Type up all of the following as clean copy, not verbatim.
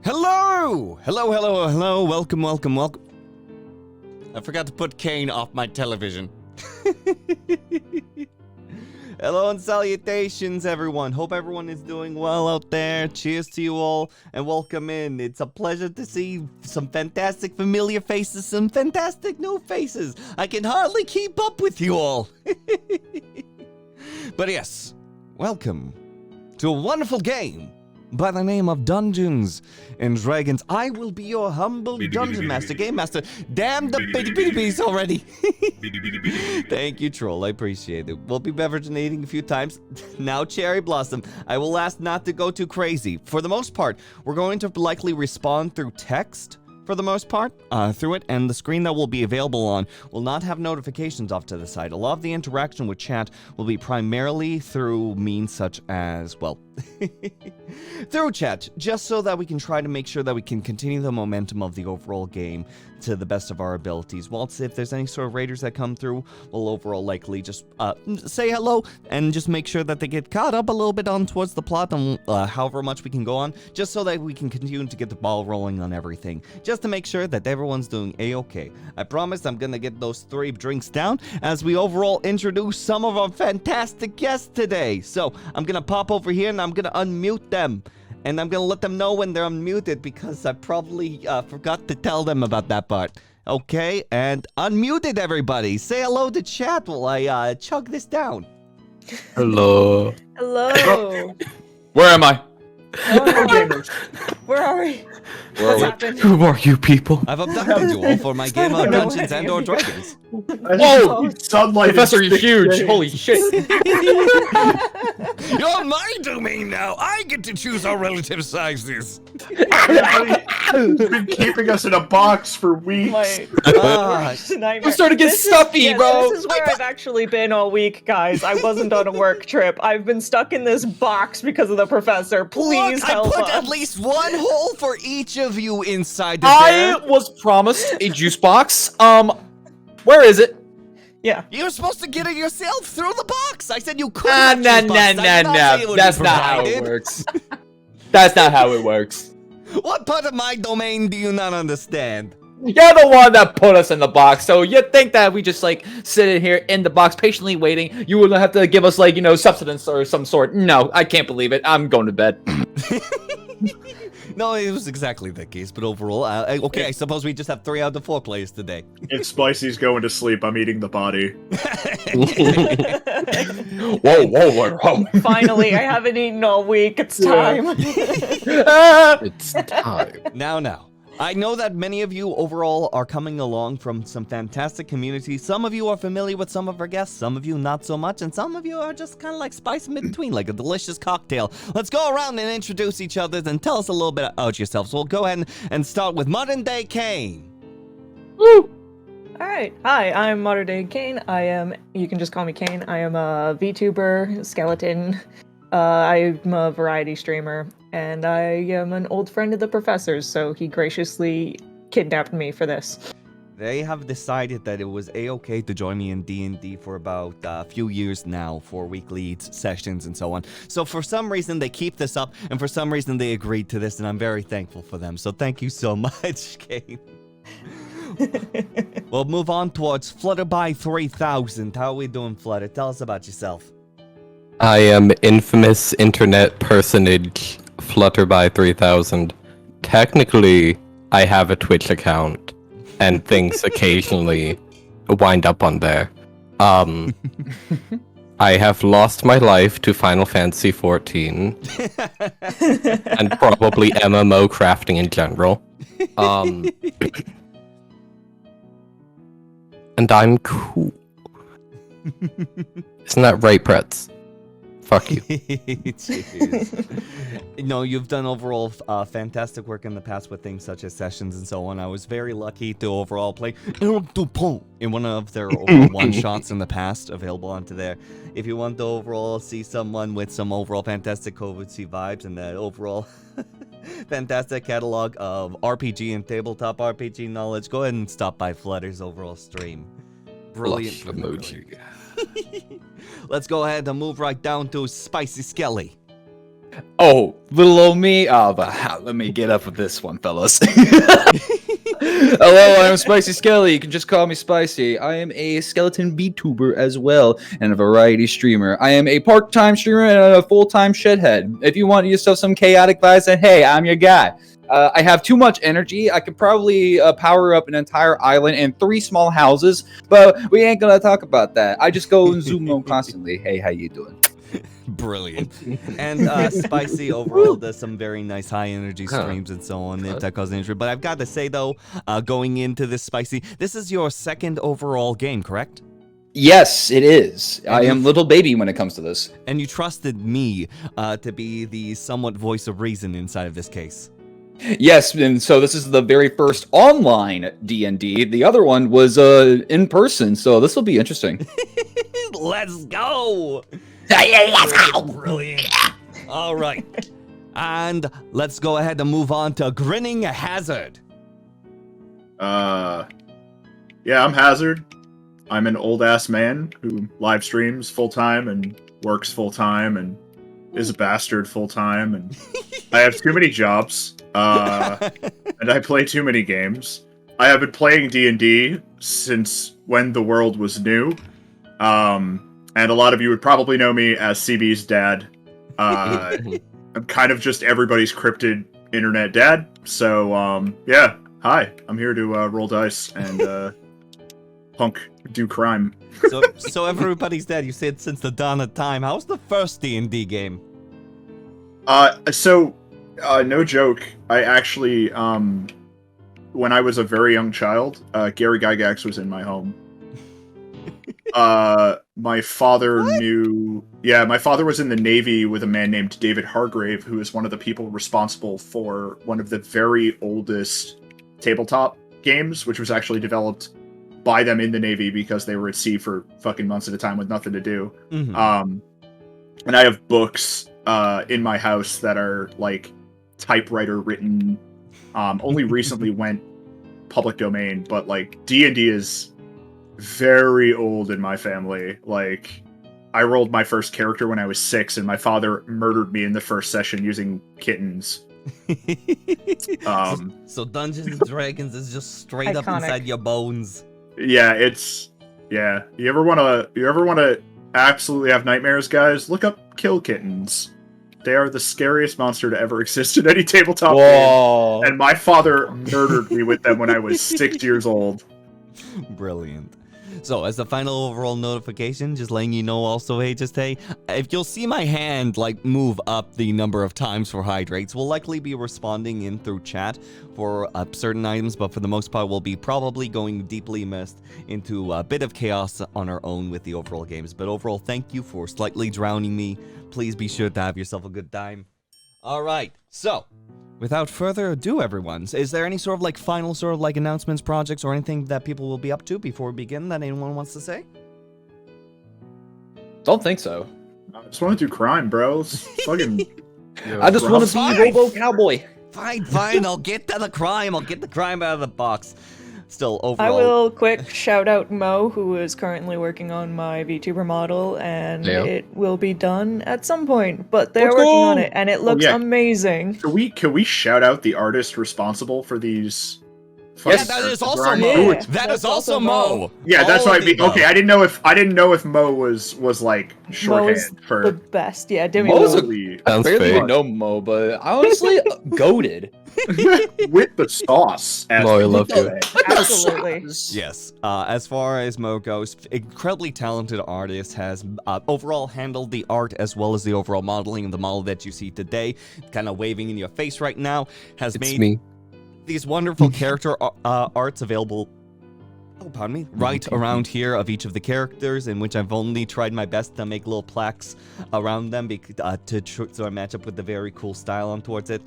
Hello! Hello. Welcome. I forgot to put Cain off my television. Hello and salutations, everyone. Hope everyone is doing well out there. Cheers to you all, and welcome in. It's a pleasure to see some fantastic familiar faces, some fantastic new faces. I can hardly keep up with you all. But yes, welcome to a wonderful game by the name of Dungeons and Dragons. I will be your humble dungeon master, game master. Damn the bitty bees already. Thank you, troll. I appreciate it. We'll be beveragenating a few times. Now, Cherry Blossom, I will ask not to go too crazy. For the most part, we're going to likely respond through text. For the most part, through it, and the screen that will be available on will not have notifications off to the side. A lot of the interaction with chat will be primarily through means such as, well, through chat, just so that we can try to make sure that we can continue the momentum of the overall game to the best of our abilities. Whilst if there's any sort of raiders that come through, we'll overall likely just say hello and just make sure that they get caught up a little bit on towards the plot and however much we can go on, just so that we can continue to get the ball rolling on everything. Just to make sure that everyone's doing a-okay. I promise I'm gonna get those 3 drinks down as we overall introduce some of our fantastic guests today. So I'm gonna pop over here and I'm gonna unmute them. And I'm gonna let them know when they're unmuted because I probably forgot to tell them about that part. Okay, and unmuted everybody. Say hello to chat while I chug this down. Hello. Hello. Where am I? Where are we? What's happened? Who are you people? I've abducted you all for my game of Dungeons and or Dragons. Whoa! Sunlight Professor, you're huge. Holy shit. You're on my domain now. I get to choose our relative sizes. He's been keeping us in a box for weeks. I'm starting to get stuffy, bro. This is where I've actually been all week, guys. I wasn't on a work trip. I've been stuck in this box because of the professor. Please help I put us. at least one hole for each of you inside the I was promised a juice box. Where is it? Yeah. You were supposed to get it yourself through the box. I said you could. No. That's not how it works. That's not how it works. What part of my domain do you not understand? You're the one that put us in the box, so you'd think that we just, like, sit in here in the box patiently waiting. You would have to give us, like, you know, substance or some sort. No, I can't believe it. I'm going to bed. No, it was exactly the case, but overall, okay, I suppose we just have 3 out of 4 players today. If Spicy's going to sleep, I'm eating the body. Whoa. Finally, I haven't eaten all week. It's time. It's time. Now. I know that many of you overall are coming along from some fantastic communities. Some of you are familiar with some of our guests, some of you not so much, and some of you are just kind of like spice in between, like a delicious cocktail. Let's go around and introduce each other and tell us a little bit about yourselves. We'll go ahead and start with ModernDaeCain. Woo! Alright, hi, I'm ModernDaeCain. You can just call me Cain. I am a VTuber, skeleton. I'm a variety streamer, and I am an old friend of the professor's, so he graciously kidnapped me for this. They have decided that it was a-okay to join me in DnD for about a few years now for weekly sessions and so on. So for some reason they keep this up, and for some reason they agreed to this, and I'm very thankful for them. So thank you so much, Cain. We'll move on towards Flutterby 3000. How are we doing, Flutter? Tell us about yourself. I am infamous internet personage Flutterby 3000. Technically, I have a Twitch account, and things occasionally wind up on there. I have lost my life to Final Fantasy XIV, and probably MMO crafting in general. And I'm cool. Isn't that right, Pretz? Fuck you. No, you've done overall fantastic work in the past with things such as sessions and so on. I was very lucky to overall play in one of their one-shots in the past, available onto there. If you want to overall see someone with some overall fantastic COVID-C vibes and that overall fantastic catalog of RPG and tabletop RPG knowledge, go ahead and stop by Flutter's overall stream. Brilliant emoji. Let's go ahead and move right down to SpicySkelly. Oh, little old me. Oh, but let me get up with this one, fellas. Hello, I'm SpicySkelly. You can just call me Spicy. I am a skeleton VTuber as well, and a variety streamer. I am a part-time streamer and a full-time shithead. If you want yourself some chaotic vibes, then hey, I'm your guy. I have too much energy. I could probably power up an entire island and 3 small houses, but we ain't gonna talk about that. I just go and zoom on constantly. Hey, how you doing? Brilliant. And Spicy overall does some very nice high energy streams and so on, if that causes interest. But I've got to say though, going into this, Spicy, this is your 2nd overall game, correct? Yes, it is. I am little baby when it comes to this. And you trusted me to be the somewhat voice of reason inside of this case. Yes, and so this is the very first online D&D. The other one was in person, so this will be interesting. Let's go! Let's go! Brilliant. All right. And let's go ahead and move on to Grinning Hazard. Yeah, I'm Hazard. I'm an old-ass man who live streams full-time and works full-time and is a bastard full-time, and I have too many jobs, and I play too many games. I have been playing D&D since when the world was new, and a lot of you would probably know me as CB's dad. I'm kind of just everybody's cryptid internet dad, so, yeah, hi, I'm here to roll dice and punk do crime. So everybody's dead. You said since the dawn of time. How's the first D&D game? No joke. I actually, when I was a very young child, Gary Gygax was in my home. My father my father was in the Navy with a man named David Hargrave, who is one of the people responsible for one of the very oldest tabletop games, which was actually developed by them in the Navy because they were at sea for fucking months at a time with nothing to do. Mm-hmm. And I have books in my house that are like typewriter written, only recently went public domain, but like D&D is very old in my family. Like, I rolled my first character when I was 6, and my father murdered me in the first session using kittens. So Dungeons and Dragons is just straight up inside your bones. Yeah, yeah. You ever wanna absolutely have nightmares, guys? Look up kill kittens. They are the scariest monster to ever exist in any tabletop game. And my father murdered me with them when I was 6 years old. Brilliant. So, as the final overall notification, just letting you know also, hey, if you'll see my hand, like, move up the number of times for hydrates, we'll likely be responding in through chat for certain items, but for the most part, we'll be probably going deeply immersed into a bit of chaos on our own with the overall games. But overall, thank you for slightly drowning me. Please be sure to have yourself a good time. All right, so without further ado, everyone, is there any sort of like final sort of like announcements, projects, or anything that people will be up to before we begin that anyone wants to say? Don't think so. I just want to do crime, bro. Fucking. I just want to be Robo Cowboy. Fine, I'll get to the crime. I'll get the crime out of the box. Still, overall. I will quick shout out Mo, who is currently working on my VTuber model, and it will be done at some point. But they're working on it, and it looks amazing. Can we shout out the artist responsible for these? Yes, that is also Mo. That is also Mo. Yeah, that's what I mean. Okay, I didn't know if Mo was like shorthand for the best. Yeah, Demi Mo's Mo. I barely know Mo, but honestly, goated. With the sauce. Mo, I love you. Absolutely. Yes. As far as Mo goes, incredibly talented artist, has overall handled the art as well as the overall modeling, and the model that you see today, kind of waving in your face right now, has made these wonderful character arts available, right around here of each of the characters, in which I've only tried my best to make little plaques around them so I match up with the very cool style on towards it.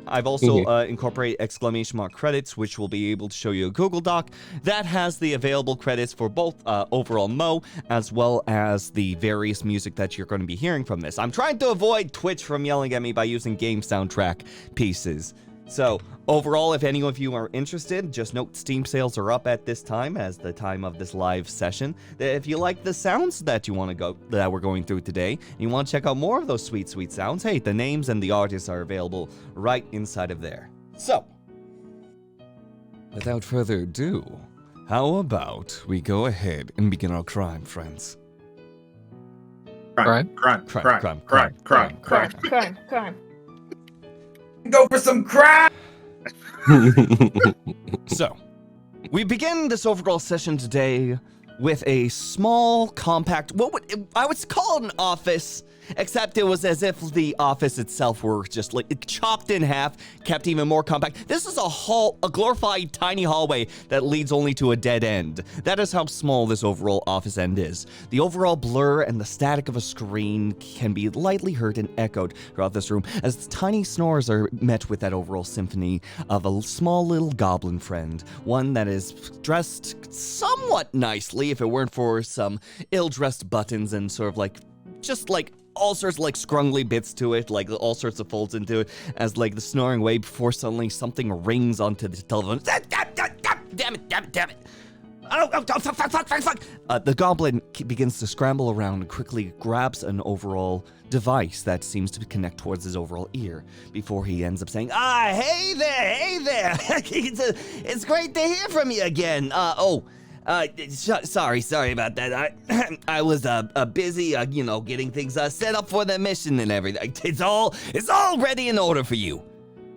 I've also incorporated exclamation mark credits, which will be able to show you a Google Doc that has the available credits for both overall Mo, as well as the various music that you're going to be hearing from this. I'm trying to avoid Twitch from yelling at me by using game soundtrack pieces. So, overall, if any of you are interested, just note Steam sales are up at this time, as the time of this live session. If you like the sounds that we're going through today, and you want to check out more of those sweet, sweet sounds, hey, the names and the artists are available right inside of there. So, without further ado, how about we go ahead and begin our crime, friends? Crime. Crime. Go for some crap. So, we begin this overall session today with a small, compact, I would call it an office, except it was as if the office itself were just like chopped in half, kept even more compact. This is a glorified tiny hallway that leads only to a dead end. That is how small this overall office end is. The overall blur and the static of a screen can be lightly heard and echoed throughout this room as tiny snores are met with that overall symphony of a small little goblin friend, one that is dressed somewhat nicely if it weren't for some ill-dressed buttons and sort of like just like all sorts of like scrungly bits to it, like all sorts of folds into it, as like the snoring way before suddenly something rings onto the telephone. Damn it. The goblin begins to scramble around and quickly grabs an overall device that seems to connect towards his overall ear before he ends up saying, hey there. It's great to hear from you again. Sorry about that. I was busy, getting things set up for the mission and everything. It's all ready in order for you.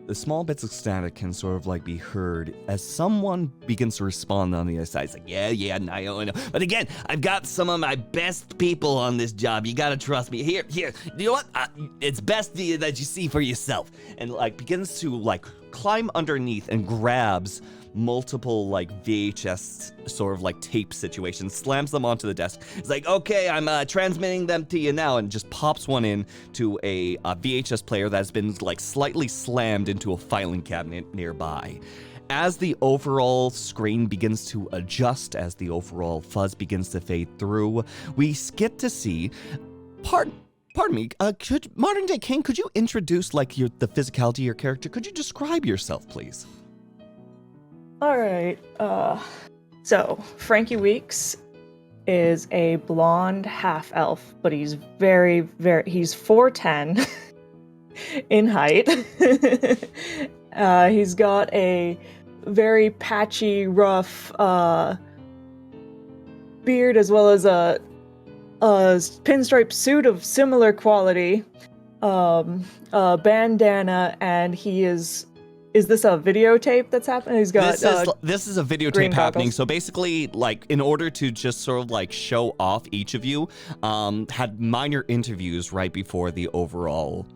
The small bits of static can sort of like be heard as someone begins to respond on the other side. It's like, yeah, I know. But again, I've got some of my best people on this job. You gotta trust me. Here. You know what? It's best that you see for yourself. And like begins to like climb underneath and grabs multiple like VHS sort of like tape situations, slams them onto the desk. It's like, okay, I'm transmitting them to you now, and just pops one in to a VHS player that's been like slightly slammed into a filing cabinet nearby. As the overall screen begins to adjust, as the overall fuzz begins to fade through, we get to see pardon me, ModernDaeCain, could you introduce like the physicality of your character? Could you describe yourself, please? All right. So Frankie Weeks is a blonde half elf, but he's very, he's 4'10" in height. He's got a very patchy, rough beard, as well as a pinstripe suit of similar quality, a bandana, and he is this a videotape that's happening? He's got this is a videotape happening. So basically, like, in order to just sort of like show off each of you, had minor interviews right before the overall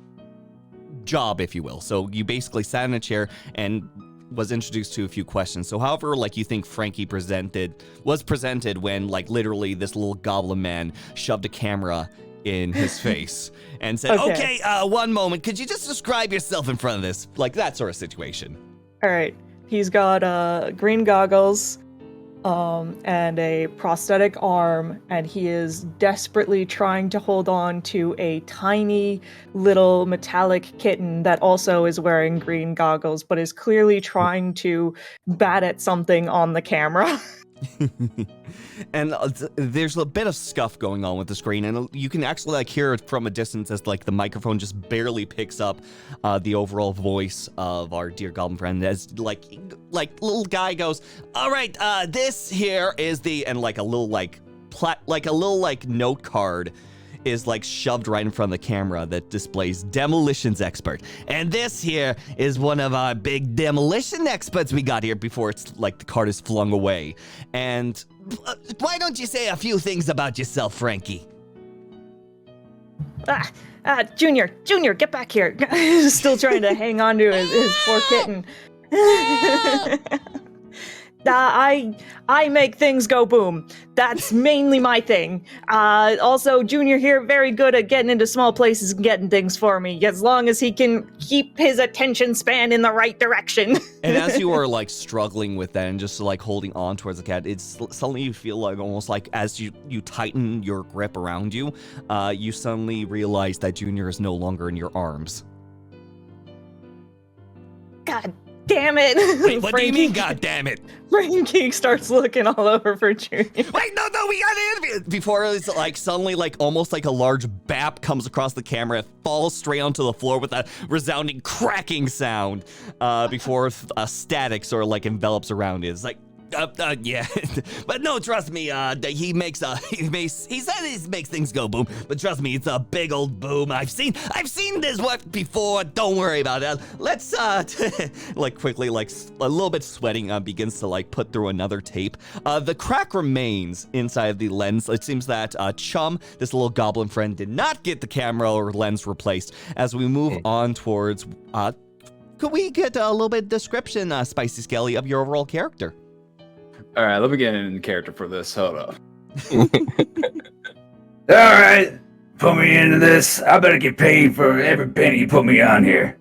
job, if you will. So you basically sat in a chair and was introduced to a few questions. So however, like, you think Frankie was presented when, like, literally this little goblin man shoved a camera in his face and said, okay, one moment, could you just describe yourself in front of this? Like, that sort of situation. All right. He's got green goggles and a prosthetic arm, and he is desperately trying to hold on to a tiny little metallic kitten that also is wearing green goggles, but is clearly trying to bat at something on the camera. And there's a bit of scuff going on with the screen, and you can actually like hear it from a distance as like the microphone just barely picks up the overall voice of our dear goblin friend as like little guy goes, all right, this here is the, and like a little note card is like shoved right in front of the camera that displays demolitions expert. And this here is one of our big demolition experts we got here, before it's like the card is flung away. And why don't you say a few things about yourself, Frankie? Junior, get back here. Still trying to hang on to his poor kitten. I make things go boom. That's mainly my thing. Also, Junior here, very good at getting into small places and getting things for me, as long as he can keep his attention span in the right direction. And as you are like struggling with that and just like holding on towards the cat, it's suddenly you feel like almost like as you tighten your grip around you, you suddenly realize that Junior is no longer in your arms. God damn it! Wait, what do you mean, God damn it? Frankie starts looking all over for Junior. Wait, no, we got to interview. Before it's like suddenly, like almost like a large bap comes across the camera, it falls straight onto the floor with a resounding cracking sound. Before static sort of like envelops around it. It's like. Yeah, but no, trust me. He said he makes things go boom, but trust me, it's a big old boom. I've seen this work before. Don't worry about it. Let's like quickly, like a little bit sweating, begins to like put through another tape. The crack remains inside the lens. It seems that Chum, this little goblin friend, did not get the camera or lens replaced. As we move on towards, could we get a little bit of description, SpicySkelly, of your overall character? All right, let me get in character for this. Hold up. All right, put me into this. I better get paid for every penny you put me on here.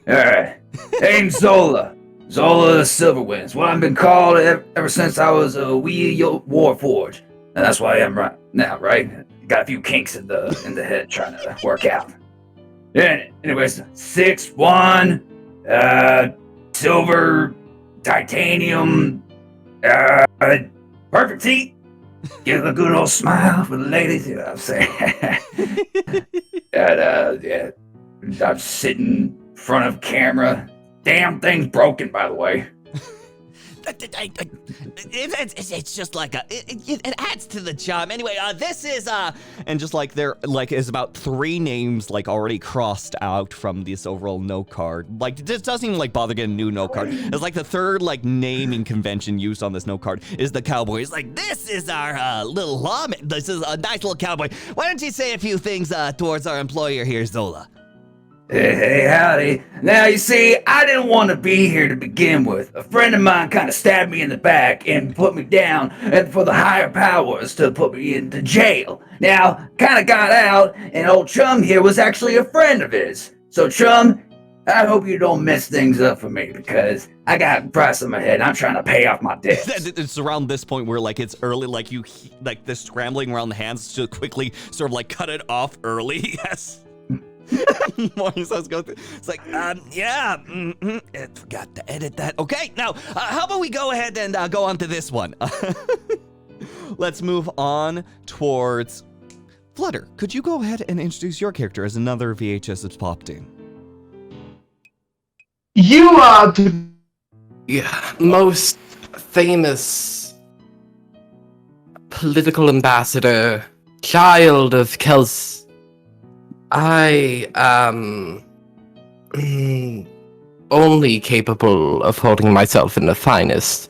All right, name's Zola. Zola Silverwinds. What I've been called ever since I was a wee Warforged, and that's why I am right now. Right? Got a few kinks in the head trying to work out. And anyways, 6'1", silver, titanium. Perfect teeth. Give a good old smile for the ladies, you know what I'm saying? And, yeah, I'm sitting in front of camera. Damn thing's broken, by the way. It's just like it adds to the charm. Anyway, this is and just like there like is about 3 names like already crossed out from this overall note card. Like this doesn't even like bother getting a new note card. It's like the 3rd like naming convention used on this note card is the cowboy. It's like this is our little lawman. This is a nice little cowboy. Why don't you say a few things towards our employer here, Zola? Hey, howdy. Now, you see, I didn't want to be here to begin with. A friend of mine kind of stabbed me in the back and put me down and for the higher powers to put me into jail. Now, kind of got out, and old Chum here was actually a friend of his. So, Chum, I hope you don't mess things up for me because I got a price on my head and I'm trying to pay off my debts. It's around this point where like it's early, like you like this scrambling around the hands to quickly sort of like cut it off early. Yes. Morning sounds go through. It's like, yeah, forgot to edit that. Okay, now, how about we go ahead and go on to this one? Let's move on towards Flutter. Could you go ahead and introduce your character as another VHS that's popped in? You are the most famous political ambassador, child of Kels. I am only capable of holding myself in the finest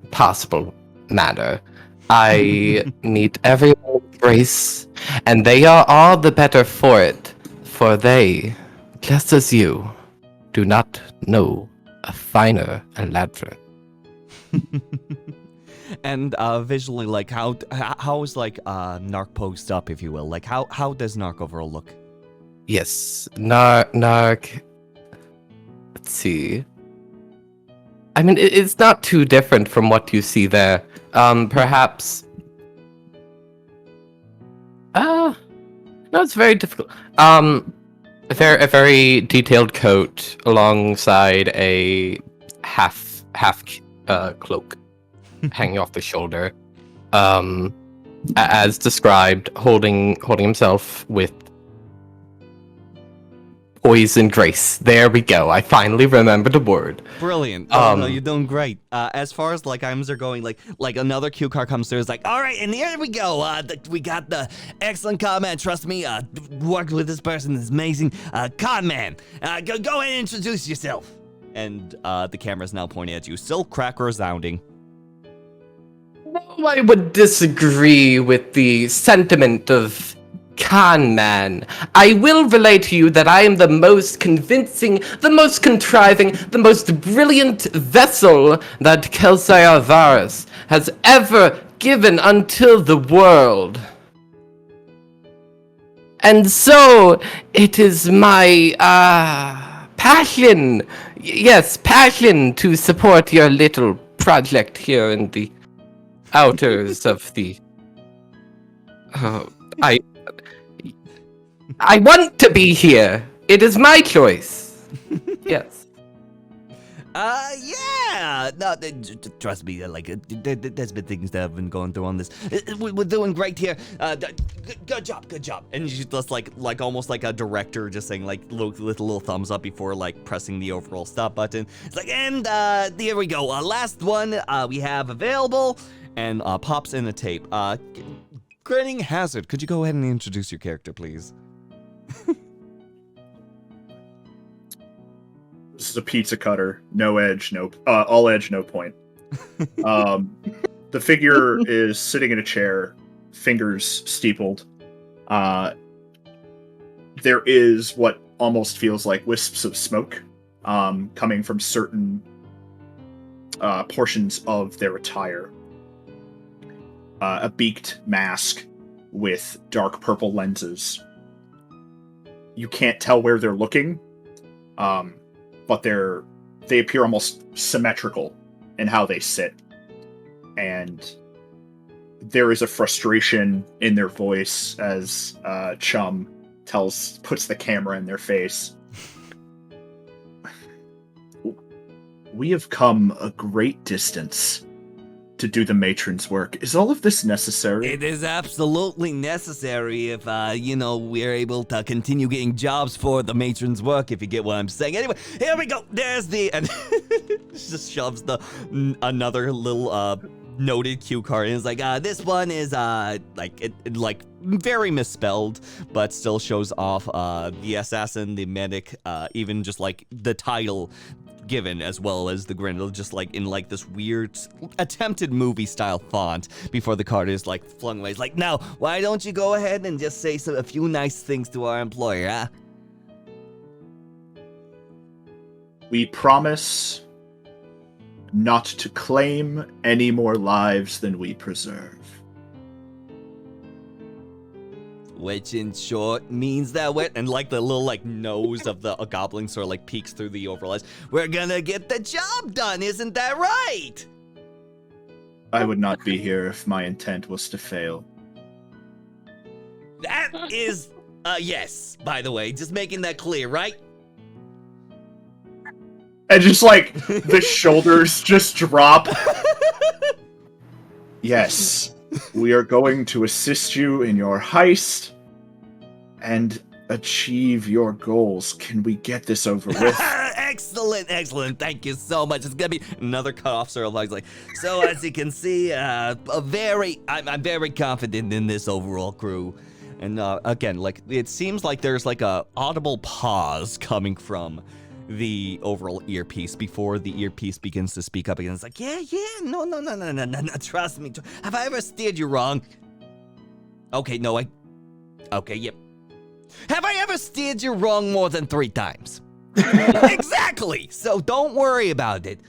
possible manner. I meet everyone with grace, and they are all the better for it, for they, just as you, do not know a finer elaborate. And visually, like how is like Nark posed up, if you will? Like how does Nark overall look? Yes, Nark. Let's see. I mean, it's not too different from what you see there. Perhaps. No, it's very difficult. A very detailed coat alongside a half cloak hanging off the shoulder, as described, holding himself with poise and grace. There we go. I finally remembered the word. Brilliant. No, you're doing great. As far as like items are going, like another cue card comes through. It's like, all right, and here we go. We got the excellent comment. Trust me. Worked with this person. Is amazing. Con man. Go ahead and introduce yourself. And the camera's now pointing at you. Still crack resounding. I would disagree with the sentiment of Con Man. I will relate to you that I am the most convincing, the most contriving, the most brilliant vessel that Kelsaya Varus has ever given until the world. And so, it is my, passion, yes, passion to support your little project here in the outers of the... I want to be here. It is my choice. Yes. Yeah. No, trust me. There's been things that I've been going through on this. We're doing great here. Good job. And she's just like almost like a director, just saying like little thumbs up before like pressing the overall stop button. It's like, and here we go. Last one we have available, and pops in a tape. GrinningHazard, could you go ahead and introduce your character, please? This is a pizza cutter. No edge, all edge, no point. The figure is sitting in a chair, fingers steepled. There is what almost feels like wisps of smoke coming from certain portions of their attire. A beaked mask with dark purple lenses. You can't tell where they're looking, but they appear almost symmetrical in how they sit. And there is a frustration in their voice as Chum puts the camera in their face. We have come a great distance to do the matron's work. Is all of this necessary? It is absolutely necessary if, we're able to continue getting jobs for the matron's work, if you get what I'm saying. Anyway, here we go. There's and just shoves another little, noted cue card, and it's like, this one is, very misspelled, but still shows off, the assassin, the medic, even just, like, the title given, as well as the grin, just like in like this weird attempted movie style font before the card is like flung away. It's like, now why don't you go ahead and just say a few nice things to our employer, huh? We promise not to claim any more lives than we preserve. Which in short means that and like the little like nose of the goblin sort of like peeks through the overlays. We're gonna get the job done, isn't that right? I would not be here if my intent was to fail. That is yes, by the way, just making that clear, right? And just like the shoulders just drop. Yes. We are going to assist you in your heist and achieve your goals. Can we get this over with? Excellent. Thank you so much. It's gonna be another cut-off sort of like. So as you can see, I'm very confident in this overall crew. And again, like it seems like there's like a audible pause coming from the overall earpiece before the earpiece begins to speak up again. It's like, no, trust me. Have I ever steered you wrong? Okay, yep. Have I ever steered you wrong more than 3 times? Exactly! So don't worry about it.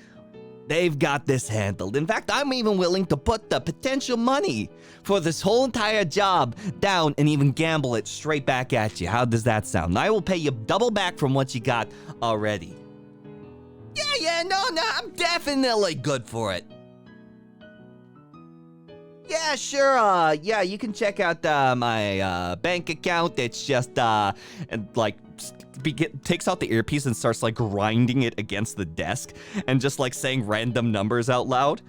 They've got this handled. In fact, I'm even willing to put the potential money for this whole entire job down and even gamble it straight back at you. How does that sound? I will pay you double back from what you got already. No, I'm definitely good for it. Yeah, sure, you can check out my bank account. It's just, takes out the earpiece and starts like grinding it against the desk and just like saying random numbers out loud.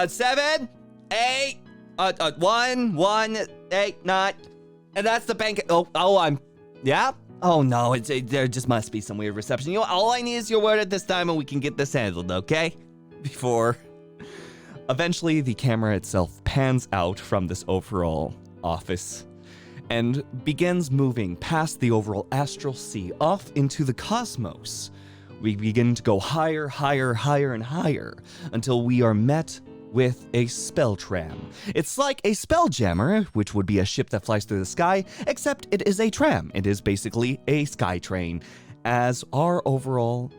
7, 8, 1, 8, 9, and that's the bank. Yeah. Oh no, there just must be some weird reception. You know, all I need is your word at this time, and we can get this handled, okay? Before eventually the camera itself pans out from this overall office and begins moving past the overall astral sea off into the cosmos. We begin to go higher, and higher until we are met with a spell tram. It's like a spelljammer, which would be a ship that flies through the sky, except it is a tram. It is basically a sky train, as our overall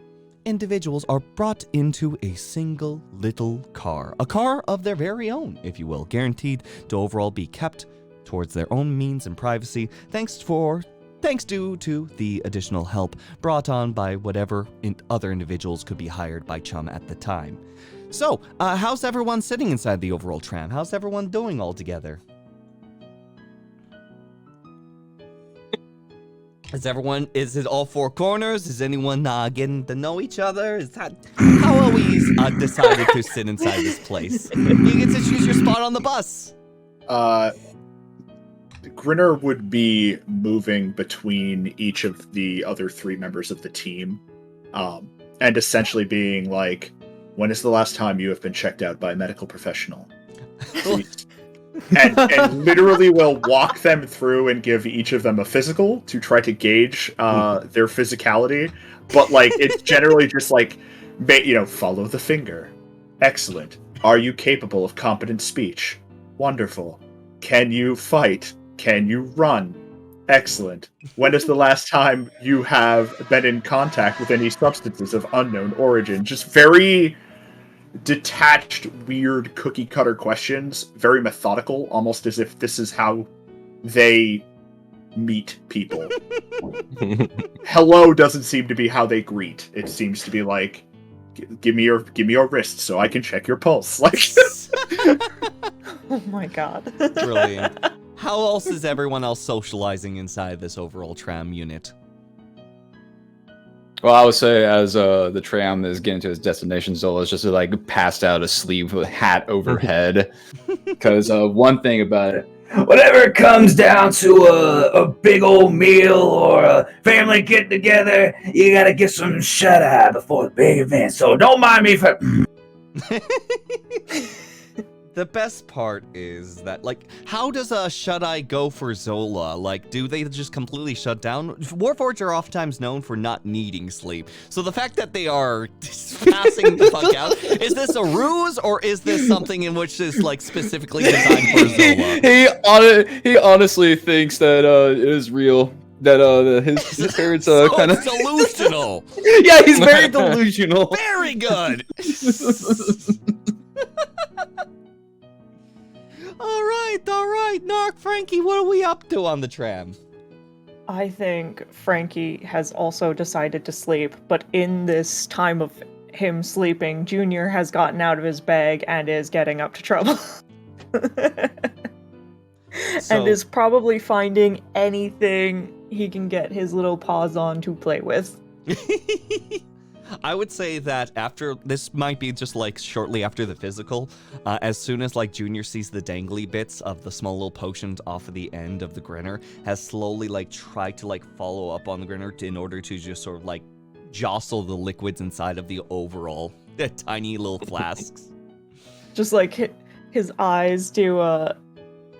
individuals are brought into a single little car. A car of their very own, if you will, guaranteed to overall be kept towards their own means and privacy, thanks due to the additional help brought on by whatever other individuals could be hired by Chum at the time. So, how's everyone sitting inside the overall tram? How's everyone doing all together? Is it all four corners? Is anyone getting to know each other? How are we decided to sit inside this place? You get to choose your spot on the bus. Grinner would be moving between each of the other 3 members of the team, and essentially being like, when is the last time you have been checked out by a medical professional? and literally will walk them through and give each of them a physical to try to gauge their physicality. But like, it's generally just like, follow the finger. Excellent. Are you capable of competent speech? Wonderful. Can you fight? Can you run? Excellent. When is the last time you have been in contact with any substances of unknown origin? Just very detached, weird cookie-cutter questions. Very methodical, almost as if this is how they meet people. Hello doesn't seem to be how they greet. It seems to be like, give me your wrist so I can check your pulse. Like, Oh my god. Brilliant. How else is everyone else socializing inside this overall tram unit? Well, I would say as the tram is getting to its destination, Zola's just like passed out asleep with a hat overhead. Because one thing about it, Whenever it comes down to a big old meal or a family get together, you gotta get some shut eye before the big event. So don't mind me for. The best part is that, like, how does a shut-eye go for Zola? Like, do they just completely shut down? Warforged are oftentimes known for not needing sleep. So the fact that they are passing the fuck out, is this a ruse, or is this something in which is, like, specifically designed for Zola? He honestly thinks that it is real. That his parents So kind of it's delusional. Yeah, he's very delusional. Very good. All right, Nark, Frankie, what are we up to on the tram? I think Frankie has also decided to sleep, but in this time of him sleeping, Junior has gotten out of his bag and is getting up to trouble. And is probably finding anything he can get his little paws on to play with. I would say that after, this might be just like shortly after the physical, as soon as like Junior sees the dangly bits of the small little potions off of the end of the Grinner, has slowly like tried to like follow up on the Grinner in order to just sort of like jostle the liquids inside of the overall tiny little flasks. Just like his eyes do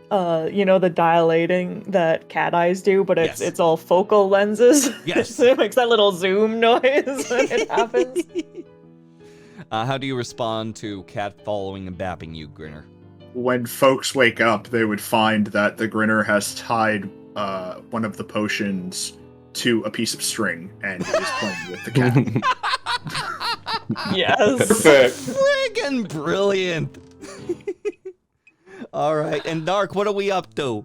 the dilating that cat eyes do, but it's all focal lenses. Yes. So it makes that little zoom noise when it happens. How do you respond to cat following and bapping you, Grinner? when folks wake up, they would find that the Grinner has tied one of the potions to a piece of string and is playing with the cat. Yes. Perfect. Friggin' brilliant. All right, and Nark, what are we up to?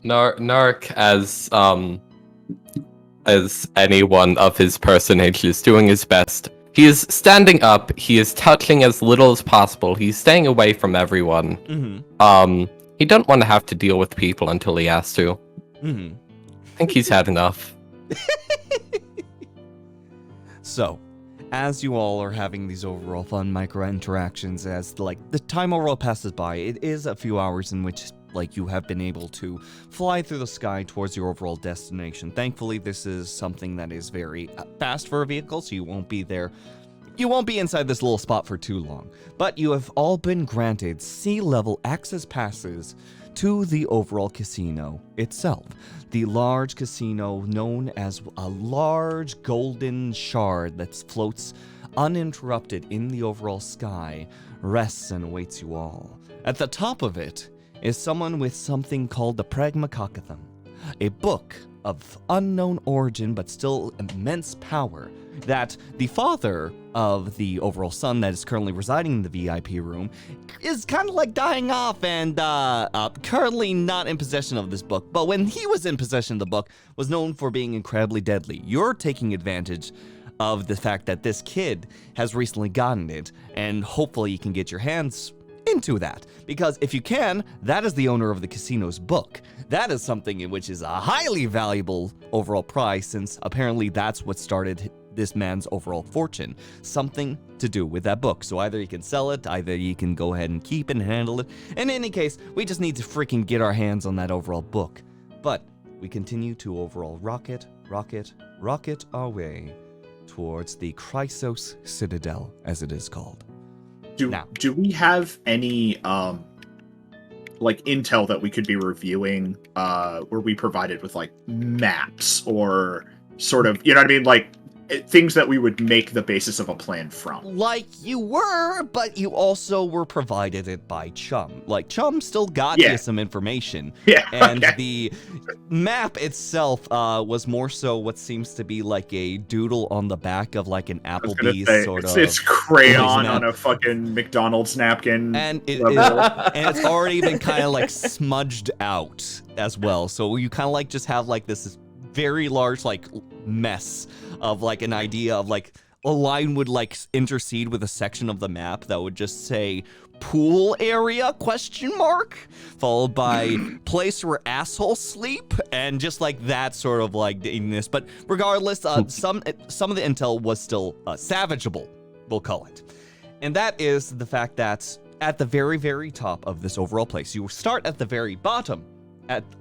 Nark, as any one of his personages, is doing his best. He is standing up. He is touching as little as possible. He's staying away from everyone. Mm-hmm. He don't want to have to deal with people until he has to. Mm-hmm. I think he's had enough. So, as you all are having these overall fun micro interactions, as like the time overall passes by, it is a few hours in which like you have been able to fly through the sky towards your overall destination. Thankfully, this is something that is very fast for a vehicle, so you won't be there. You won't be inside this little spot for too long. But you have all been granted sea-level access passes to the overall casino itself. The large casino known as a large golden shard that floats uninterrupted in the overall sky rests and awaits you all. At the top of it is someone with something called the Pragmacocathon, a book of unknown origin but still immense power that the father of the overall son that is currently residing in the VIP room is kind of like dying off and currently not in possession of this book, but when he was in possession of the book was known for being incredibly deadly. You're taking advantage of the fact that this kid has recently gotten it, and hopefully you can get your hands into that. Because if you can, that is the owner of the casino's book. That is something in which is a highly valuable overall prize, since apparently that's what started this man's overall fortune. Something to do with that book. So either you can sell it, either you can go ahead and keep it and handle it. In any case, we just need to freaking get our hands on that overall book. But we continue to overall rocket our way towards the Chryso Citadel, as it is called. Do we have any like intel that we could be reviewing where we provided with like maps or sort of, you know what I mean, like things that we would make the basis of a plan from? Like you were, but you also were provided it by Chum. Like Chum still got you some information. Yeah. And the map itself was more so what seems to be like a doodle on the back of like an Applebee's sort of. It's crayon on a fucking McDonald's napkin. And it's already been kind of like smudged out as well. So you kind of like just have like this very large like mess of like an idea of like a line would like intercede with a section of the map that would just say pool area ? Followed by place where assholes sleep, and just like that sort of like this. But regardless, some of the intel was still savageable, we'll call it. And that is the fact that at the very, very top of this overall place, you start at the very bottom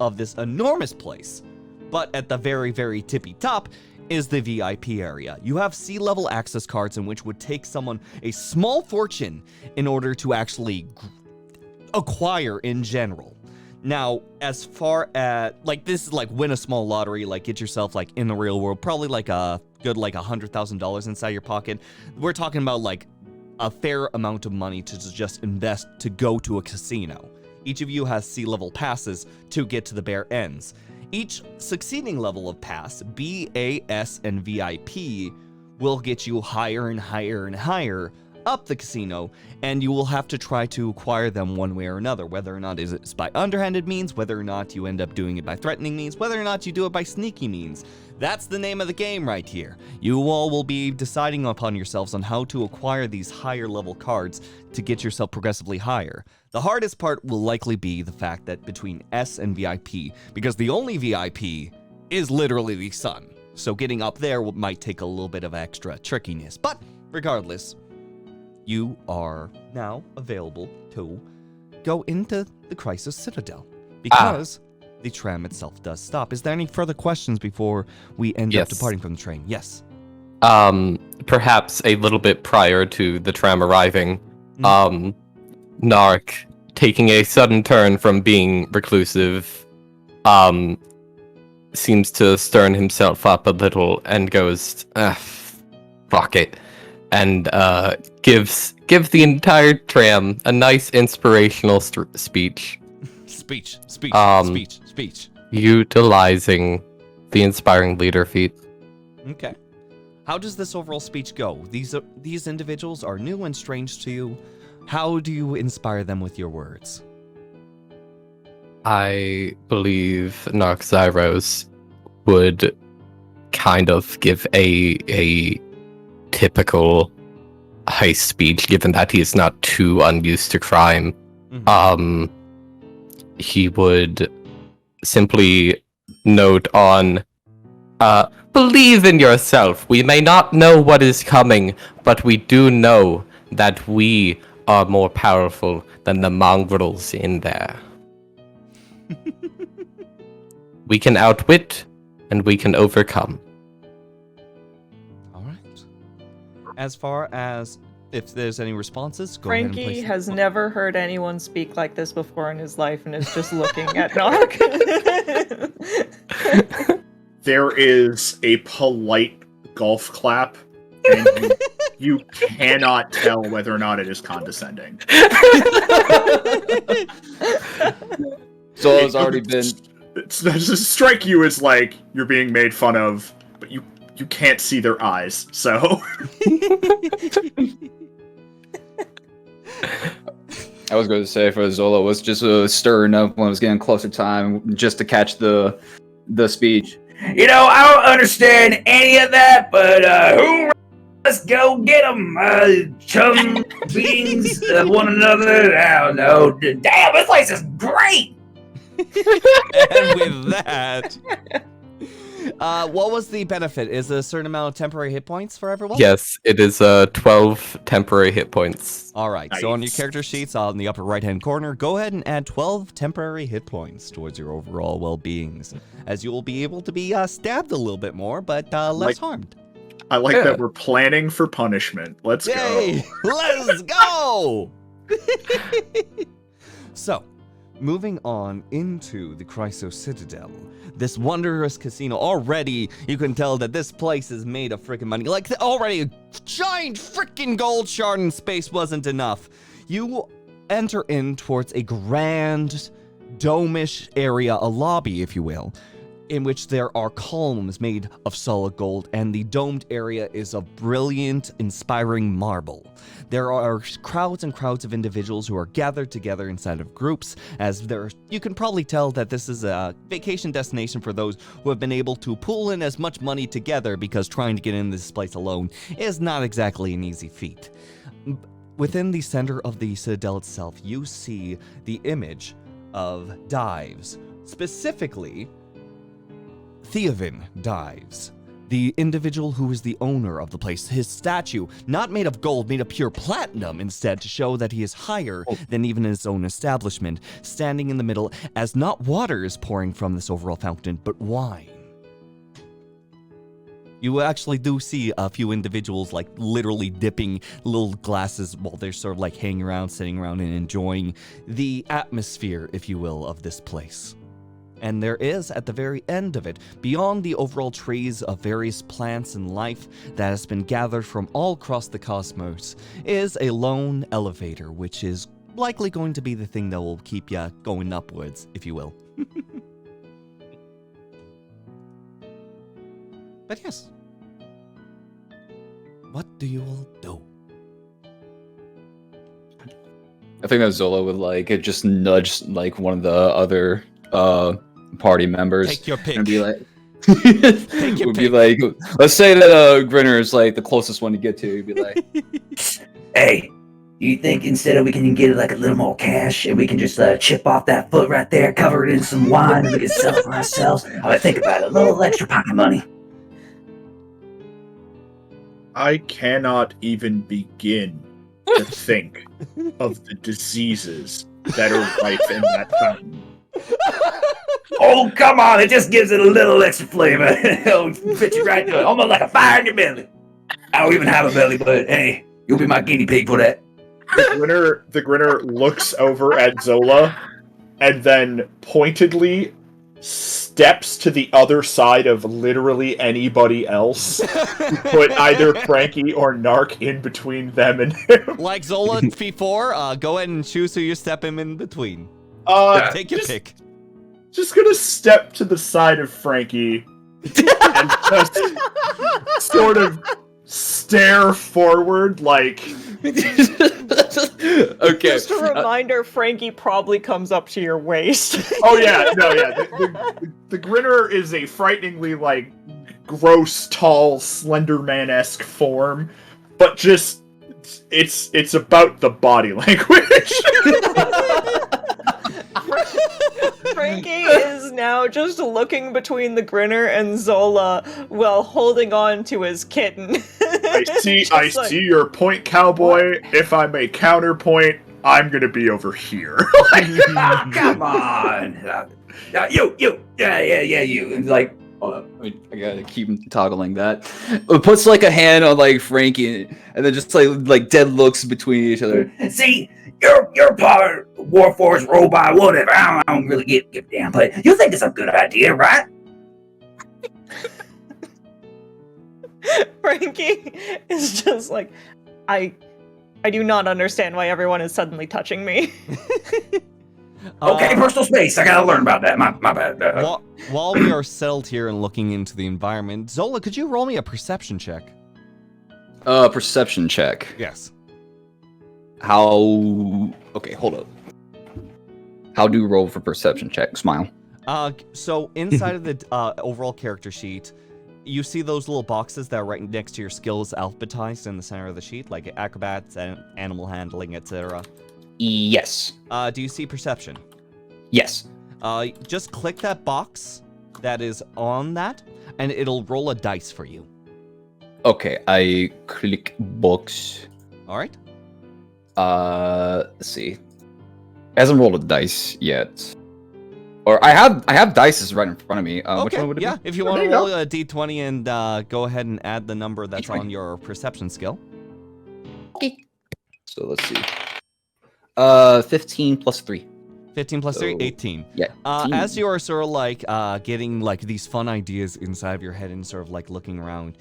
of this enormous place. But at the very, very tippy top is the VIP area. You have sea-level access cards in which would take someone a small fortune in order to actually acquire in general. Now, as far as, like, this is like win a small lottery, like get yourself like in the real world, probably like a good like $100,000 inside your pocket. We're talking about like a fair amount of money to just invest to go to a casino. Each of you has sea-level passes to get to the bare ends. Each succeeding level of pass, B, A, S, and VIP, will get you higher and higher and higher up the casino, and you will have to try to acquire them one way or another, whether or not it's by underhanded means, whether or not you end up doing it by threatening means, whether or not you do it by sneaky means. That's the name of the game right here. You all will be deciding upon yourselves on how to acquire these higher level cards to get yourself progressively higher. The hardest part will likely be the fact that between S and VIP, because the only VIP is literally the sun. So getting up there might take a little bit of extra trickiness, but regardless, you are now available to go into the Chryso Citadel because the tram itself does stop. Is there any further questions before we end up departing from the train? Yes. Perhaps a little bit prior to the tram arriving, Nark, taking a sudden turn from being reclusive, seems to stern himself up a little and goes, fuck it. And gives the entire tram a nice inspirational speech. Speech. Utilizing the inspiring leader feat. Okay. How does this overall speech go? These individuals are new and strange to you. How do you inspire them with your words? I believe Nark Zyros would kind of give a typical heist speech, given that he is not too unused to crime. Mm-hmm. He would simply note on, believe in yourself. We may not know what is coming, but we do know that we are more powerful than the mongrels in there. We can outwit, and we can overcome. All right. As far as if there's any responses, go ahead and place Frankie them. has never heard anyone speak like this before in his life and is just looking at Nark. There is a polite golf clap, and you cannot tell whether or not it is condescending. Zola's already been... It's just strike you as like you're being made fun of, but you can't see their eyes, so... I was going to say for Zola was just stirring up when it was getting closer time just to catch the speech. You know, I don't understand any of that, but Let's go get them, chum beings of one another. I don't know. Damn, this place is great. And with that, what was the benefit? Is a certain amount of temporary hit points for everyone? Yes, it is 12 temporary hit points. All right. So on your Nice. character sheets on the upper right-hand corner, go ahead and add 12 temporary hit points towards your overall well-beings, as you will be able to be stabbed a little bit more, but less Like- harmed. I like Yeah. that we're planning for punishment. Let's Yay! go. Let's go! So, moving on into the Chryso Citadel, this wondrous casino. Already, you can tell that this place is made of freaking money. Like, already a giant freaking gold shard in space wasn't enough. You enter in towards a grand, dome-ish area, a lobby, if you will, in which there are columns made of solid gold, and the domed area is of brilliant, inspiring marble. There are crowds and crowds of individuals who are gathered together inside of groups, as you can probably tell that this is a vacation destination for those who have been able to pool in as much money together, because trying to get in this place alone is not exactly an easy feat. Within the center of the Citadel itself, you see the image of Dives, specifically Theovin Dives, the individual who is the owner of the place. His statue, not made of gold, made of pure platinum instead, to show that he is higher than even his own establishment, standing in the middle as not water is pouring from this overall fountain, but wine. You actually do see a few individuals like literally dipping little glasses while they're sort of like hanging around, sitting around and enjoying the atmosphere, if you will, of this place. And there is, at the very end of it, beyond the overall trees of various plants and life that has been gathered from all across the cosmos, is a lone elevator, which is likely going to be the thing that will keep ya going upwards, if you will. But yes. What do you all do? I think that Zola would like just nudge like one of the other party members Take your pick. and be like, your would be pick. like, let's say that Grinner is like the closest one to get to. He'd be like, Hey, you think instead of we can get like a little more cash and we can just chip off that foot right there, cover it in some wine, and we can sell it for ourselves? I think about it, a little extra pocket money. I cannot even begin to think of the diseases that are rife in that fountain. Oh, come on, it just gives it a little extra flavor. It'll fit you right to it, almost like a fire in your belly. I don't even have a belly, but hey, you'll be my guinea pig for that. The Grinner looks over at Zola and then pointedly steps to the other side of literally anybody else to put either Frankie or Nark in between them and him. Like Zola before, go ahead and choose who you step him in between. Take your pick. Just gonna step to the side of Frankie and just sort of stare forward like... okay. Just a reminder, Frankie probably comes up to your waist. Oh yeah, no, yeah. The Grinner is a frighteningly, like, gross, tall, Slender Man-esque form, but just it's about the body language. Frankie is now just looking between the Grinner and Zola while holding on to his kitten. I Just like, see your point, cowboy. If I may counterpoint, I'm gonna be over here. Ah, come on. You. Yeah, you. And like, hold up, I gotta keep toggling that. It puts like a hand on like Frankie, and then just like dead looks between each other. See, you're part Warforged robot, whatever. I don't really give a damn, but you think it's a good idea, right? Frankie is just like, I do not understand why everyone is suddenly touching me. Okay, personal space. I gotta learn about that. My bad. While we are settled here and looking into the environment, Zola, could you roll me a perception check? Perception check. Yes. How? Okay, hold up. How do you roll for perception check? Smile. So inside of the overall character sheet, You see those little boxes that are right next to your skills alphabetized in the center of the sheet, like acrobats, and animal handling, etc. Yes. Do you see perception? Yes. Just click that box that is on that, and it'll roll a dice for you. Okay, I click box. All right. Let's see. Hasn't rolled a dice yet. Or I have dices right in front of me. Which Okay, one would it yeah. be? If you want to roll a d20 and go ahead and add the number that's D20. on your perception skill. So let's see. 15 plus 3. 15 plus 3, So, 18. Yeah. 18. As you are sort of like getting like these fun ideas inside of your head and sort of like looking around,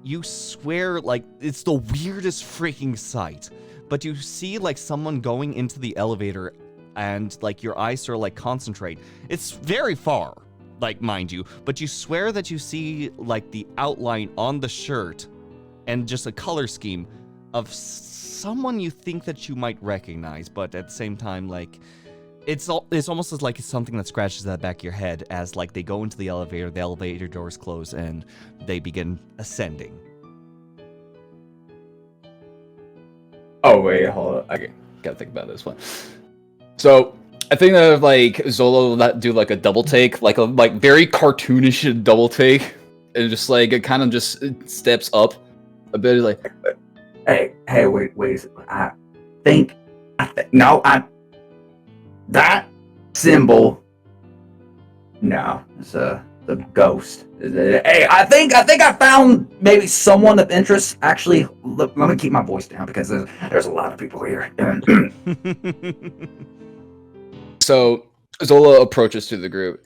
you swear like it's the weirdest freaking sight. But you see like someone going into the elevator and like your eyes sort of like concentrate. It's very far, like mind you, but you swear that you see like the outline on the shirt and just a color scheme of someone you think that you might recognize, but at the same time like it's almost as like it's something that scratches at the back of your head as like they go into the elevator doors close and they begin ascending. Oh wait, hold on. I gotta think about this one. So I think of like Zola that do like a double take, like a very cartoonish double take, and just like it kind of just steps up a bit, like Hey, wait. I think that symbol. No, it's the ghost. Hey, I think I found maybe someone of interest. Actually, look, let me keep my voice down because there's a lot of people here. So Zola approaches to the group.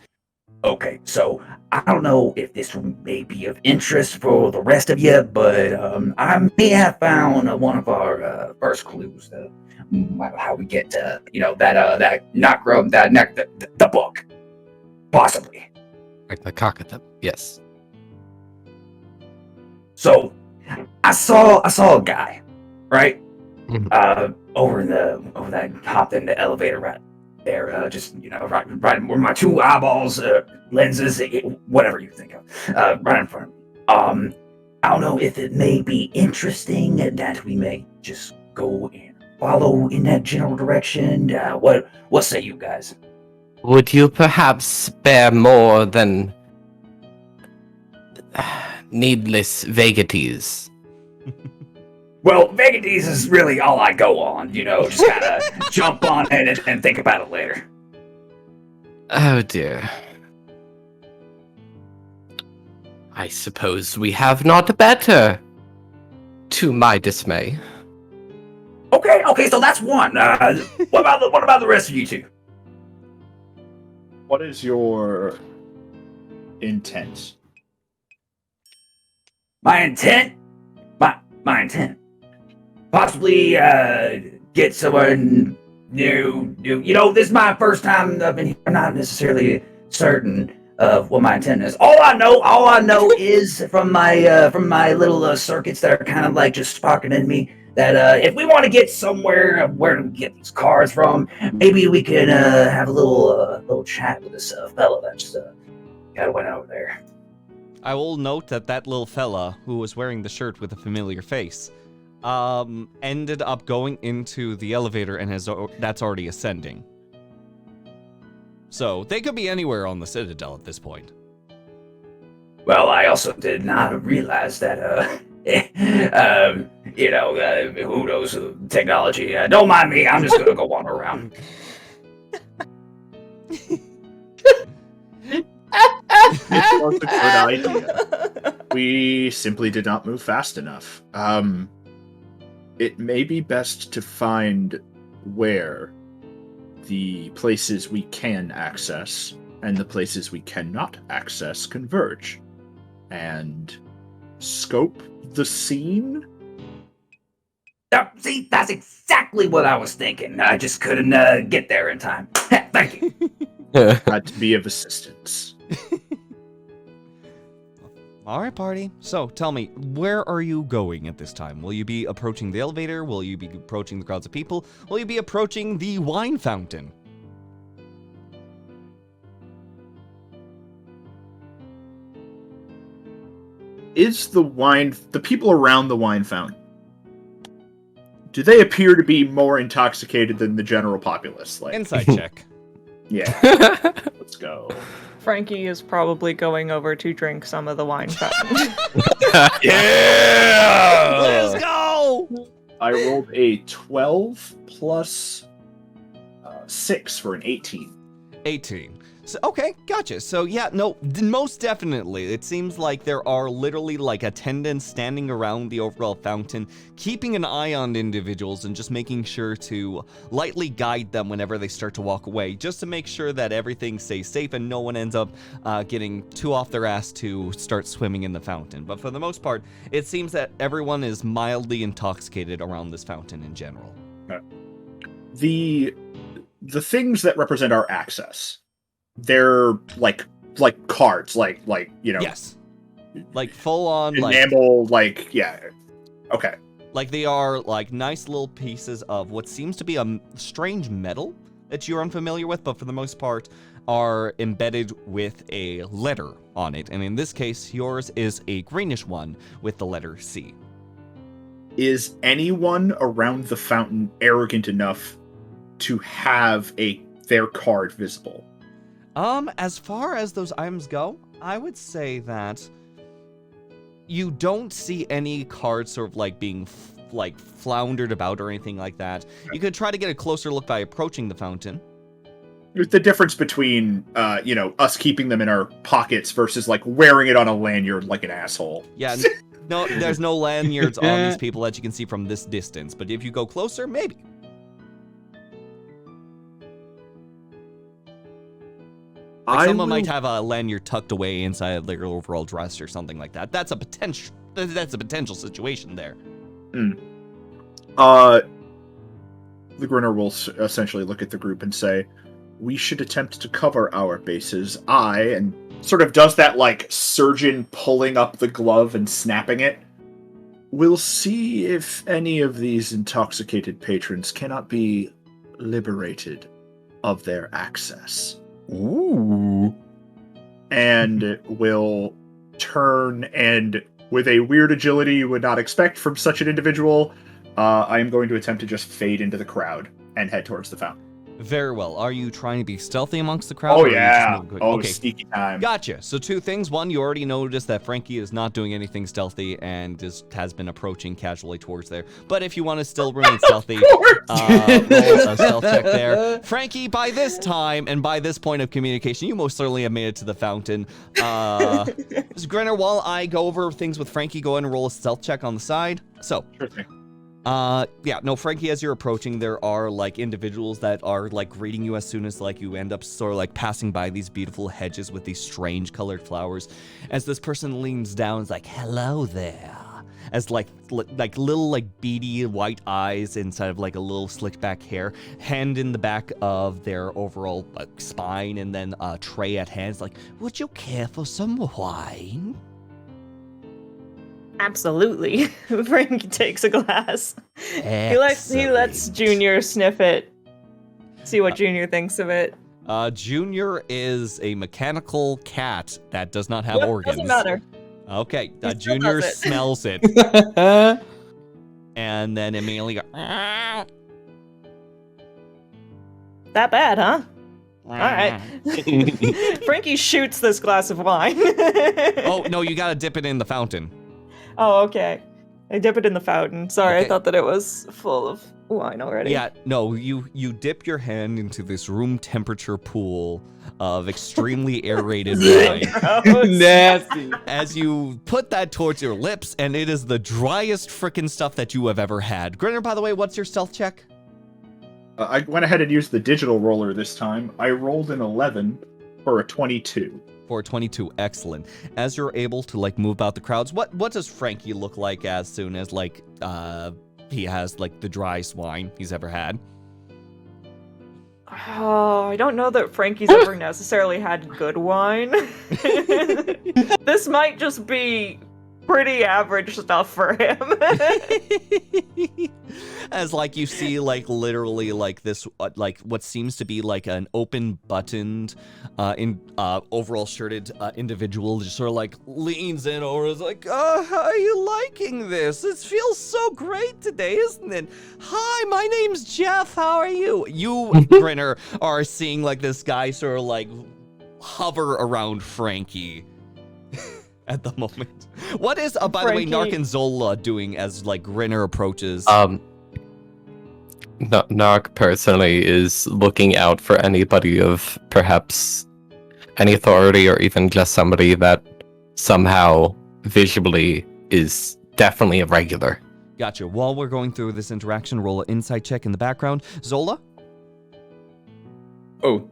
Okay, so I don't know if this may be of interest for the rest of you, but I may have found one of our first clues to how we get to the book, possibly. Like the cockatoo. Yes. So I saw a guy, right? Mhm. Over that hopped in the elevator right there, right where my two eyeballs, lenses, whatever you think of, right in front of me. I don't know if it may be interesting that we may just go and follow in that general direction. What say you guys? Would you perhaps spare more than needless vagaries? Well, vagaries is really all I go on, just kind of jump on it and think about it later. Oh dear. I suppose we have not better, to my dismay. Okay, so that's one. What about the rest of you two? What is your intent? My intent? My intent. Possibly get someone new. This is my first time I've been here. I'm not necessarily certain of what my intent is. All I know is from my little circuits that are kind of like just sparking in me that if we want to get somewhere where to get these cars from, maybe we could have a little chat with this fellow that just kind of went over there. I will note that little fella who was wearing the shirt with a familiar face ended up going into the elevator and that's already ascending. So they could be anywhere on the Citadel at this point. Well, I also did not realize that, who knows technology. Don't mind me. I'm just going to go wander around. It was a good idea. We simply did not move fast enough. It may be best to find where the places we can access and the places we cannot access converge, and scope the scene. See, that's exactly what I was thinking. I just couldn't get there in time. Thank you. Glad to be of assistance. All right, party. So tell me, where are you going at this time? Will you be approaching the elevator? Will you be approaching the crowds of people? Will you be approaching the wine fountain? is the people around the wine fountain, do they appear to be more intoxicated than the general populace? Like, Inside check. yeah. Let's go. Frankie is probably going over to drink some of the wine fountain. Yeah! Let's go! I rolled a 12 plus 6 for an 18. 18. So, okay, gotcha. So yeah, no, most definitely. It seems like there are literally like attendants standing around the overall fountain, keeping an eye on individuals and just making sure to lightly guide them whenever they start to walk away, just to make sure that everything stays safe and no one ends up getting too off their ass to start swimming in the fountain. But for the most part, it seems that everyone is mildly intoxicated around this fountain in general. The things that represent our access, they're like cards, like you know, Yes. Like full on enamel, like yeah. Okay. Like they are like nice little pieces of what seems to be a strange metal that you're unfamiliar with, but for the most part are embedded with a letter on it. And in this case, yours is a greenish one with the letter C. Is anyone around the fountain arrogant enough to have their card visible? As far as those items go, I would say that you don't see any cards sort of like being like floundered about or anything like that. You could try to get a closer look by approaching the fountain. The difference between, us keeping them in our pockets versus like wearing it on a lanyard like an asshole. Yeah, no, there's no lanyards on these people that you can see from this distance, but if you go closer, maybe. Like someone might have a lanyard tucked away inside their overall dress or something like that. That's a potential situation there. The Grinner will essentially look at the group and say, we should attempt to cover our bases. And sort of does that like surgeon pulling up the glove and snapping it. We'll see if any of these intoxicated patrons cannot be liberated of their access. Ooh. And will turn and, with a weird agility you would not expect from such an individual, I am going to attempt to just fade into the crowd and head towards the fountain. Very well. Are you trying to be stealthy amongst the crowd? Oh, or are you just yeah. moving quick? Oh, okay. sneaky time. Gotcha. So two things. One, you already noticed that Frankie is not doing anything stealthy and has been approaching casually towards there. But if you want to still remain stealthy, roll a stealth check there. Frankie, by this time and by this point of communication, you most certainly have made it to the fountain. Grinner, while I go over things with Frankie, go ahead and roll a stealth check on the side. So. Sure thing. Frankie, as you're approaching, there are like individuals that are like greeting you as soon as like you end up sort of like passing by these beautiful hedges with these strange colored flowers. As this person leans down, is like, "Hello there," as like little like beady white eyes inside of like a little slicked back hair, hand in the back of their overall spine, and then a tray at hand. It's like, "Would you care for some wine?" Absolutely. Frankie takes a glass. He lets Junior sniff it. See what Junior thinks of it. Junior is a mechanical cat that does not have organs. Doesn't matter. Okay, He still Junior does it. smells it. And then immediately go, "Ah." That bad, huh? Alright. Frankie shoots this glass of wine. Oh, no, you gotta dip it in the fountain. Oh, okay. I dip it in the fountain. Sorry, Okay. I thought that it was full of wine already. Yeah, no, you dip your hand into this room temperature pool of extremely aerated wine. Gross. Nasty. As you put that towards your lips, and it is the driest frickin' stuff that you have ever had. Grinner, by the way, what's your stealth check? I went ahead and used the digital roller this time. I rolled an 11 for a 22. For 22, excellent. As you're able to like move about the crowds, what does Frankie look like as soon as like he has like the driest wine he's ever had? Oh, I don't know that Frankie's ever necessarily had good wine. This might just be pretty average stuff for him. As like you see like literally like this like what seems to be like an open buttoned overall shirted individual just sort of like leans in over, is like, how are you liking this? It feels so great today, isn't it? Hi, my name's Jeff, how are you? You, Grinner, are seeing like this guy sort of like hover around Frankie at the moment. What is, by the way, Frankie- Nark and Zola doing as like Grinner approaches? Nark personally is looking out for anybody of perhaps any authority or even just somebody that somehow visually is definitely irregular. Gotcha. While we're going through this interaction, roll an insight check in the background. Zola? Oh.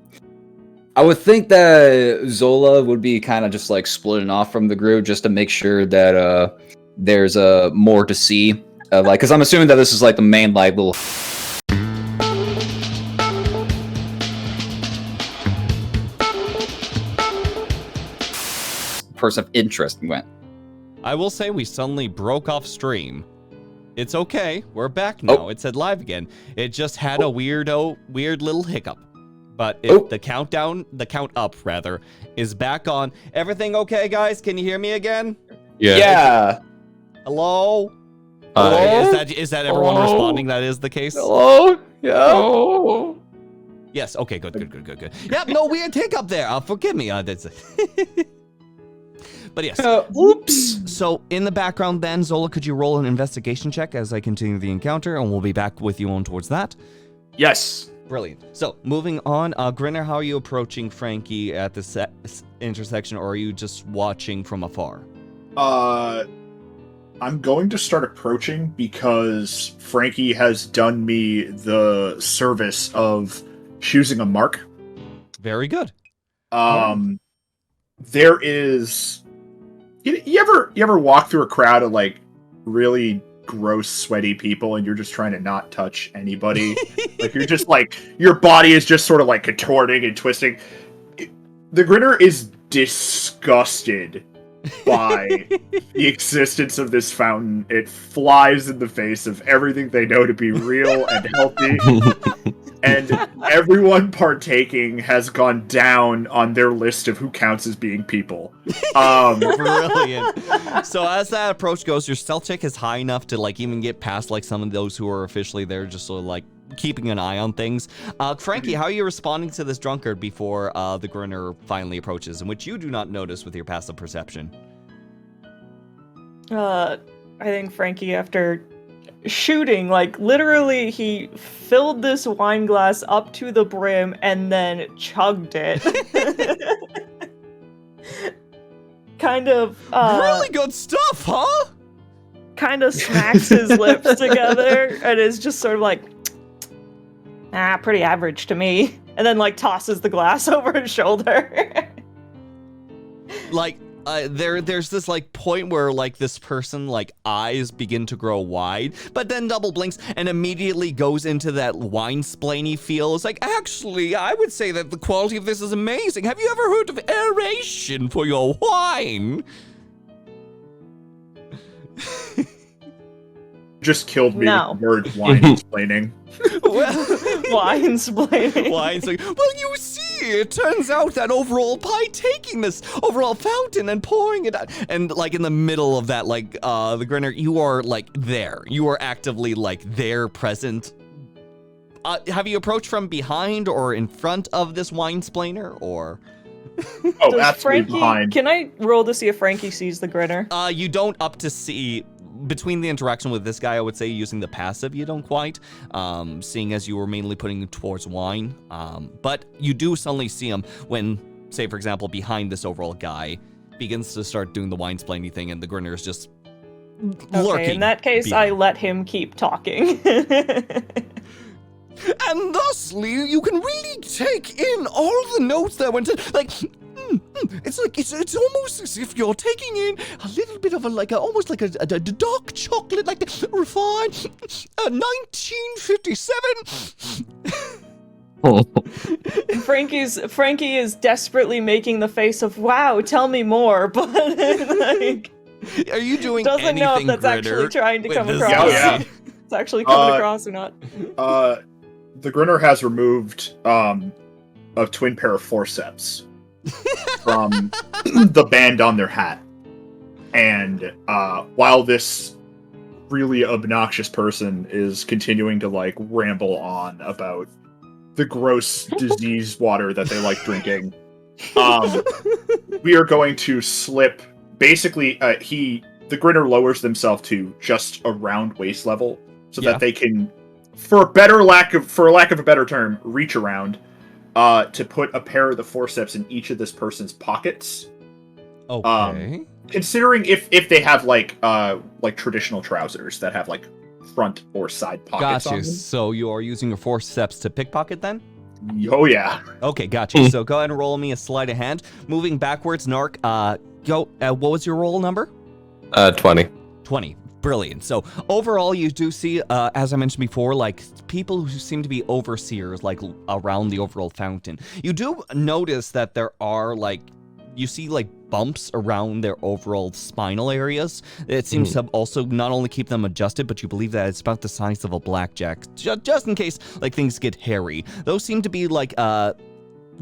I would think that Zola would be kind of just like splitting off from the group just to make sure that there's more to see. Like, because I'm assuming that this is like the main like little person of interest went. I will say we suddenly broke off stream. It's okay. We're back now. Oh. It said live again. It just had a weird little hiccup. But the count up rather, is back on. Everything okay, guys? Can you hear me again? Yeah. Hello? Hello? Is that everyone responding? That is the case? Hello? Yeah. Yes. Okay. Good. Yep. No weird hiccup there. Forgive me. That's But yes. Oops. So in the background, then Zola, could you roll an investigation check as I continue the encounter, and we'll be back with you on towards that. Yes. Brilliant. So moving on, Grinner, how are you approaching Frankie at this intersection, or are you just watching from afar? I'm going to start approaching because Frankie has done me the service of choosing a mark. Very good. There is. You ever walk through a crowd of like really gross, sweaty people, and you're just trying to not touch anybody? Like you're just like your body is just sort of like contorting and twisting. The Grinner is disgusted by the existence of this fountain. It flies in the face of everything they know to be real and healthy. And everyone partaking has gone down on their list of who counts as being people. Brilliant. So as that approach goes, your stealth check is high enough to like even get past like some of those who are officially there, just sort of like keeping an eye on things. Frankie, how are you responding to this drunkard before the Grinner finally approaches, in which you do not notice with your passive perception? I think Frankie, after shooting, like literally he filled this wine glass up to the brim and then chugged it. Kind of really good stuff, huh? kind of smacks his lips together and is just sort of like, pretty average to me, and then like tosses the glass over his shoulder. Like there's this like point where like this person like eyes begin to grow wide, but then double blinks and immediately goes into that wine-splainy feel. It's like, actually, I would say that the quality of this is amazing. Have you ever heard of aeration for your wine? Just killed me No. with the word wine explaining. Wine splaining. Wine's like, well, you see, it turns out that overall by taking this overall fountain and pouring it out, and like in the middle of that, like the Grinner, you are like there. You are actively like there, present. Have you approached from behind or in front of this wine splainer, or? Oh, Does absolutely Frankie, behind. Can I roll to see if Frankie sees the Grinner? You don't up to see. Between the interaction with this guy, I would say using the passive, you don't quite, seeing as you were mainly putting it towards wine. But you do suddenly see him when, say, for example, behind this overall guy begins to start doing the wine-splaining thing, and the Grinner is just lurking. Okay, in that case, I behind. let him keep talking. And thusly, you can really take in all the notes that went in. Like, it's like it's almost as if you're taking in a little bit of almost like a dark chocolate, like the refined 1957. Frankie is desperately making the face of "Wow, tell me more," but like, Are you doing Doesn't know if anything, that's actually Grinner, trying to with come this across. Yeah. It's actually coming Uh, across or not. The Grinner has removed a twin pair of forceps from the band on their hat. And while this really obnoxious person is continuing to like ramble on about the gross disease water that they like drinking, we are going to slip. Basically, the Grinner lowers themselves to just around waist level, so Yeah. that they can, for lack of a better term, reach around to put a pair of the forceps in each of this person's pockets. Okay. Considering if they have like traditional trousers that have like front or side pockets on Gotcha. them. So you are using your forceps to pickpocket then? Oh yeah. Okay, gotcha. So go ahead and roll me a sleight of hand. Moving backwards, Nark. Go. What was your roll number? 20. 20. Brilliant. So overall, you do see, as I mentioned before, like people who seem to be overseers, like around the overall fountain. You do notice that there are like, you see like bumps around their overall spinal areas. It seems to also not only keep them adjusted, but you believe that it's about the size of a blackjack, just in case like things get hairy. Those seem to be like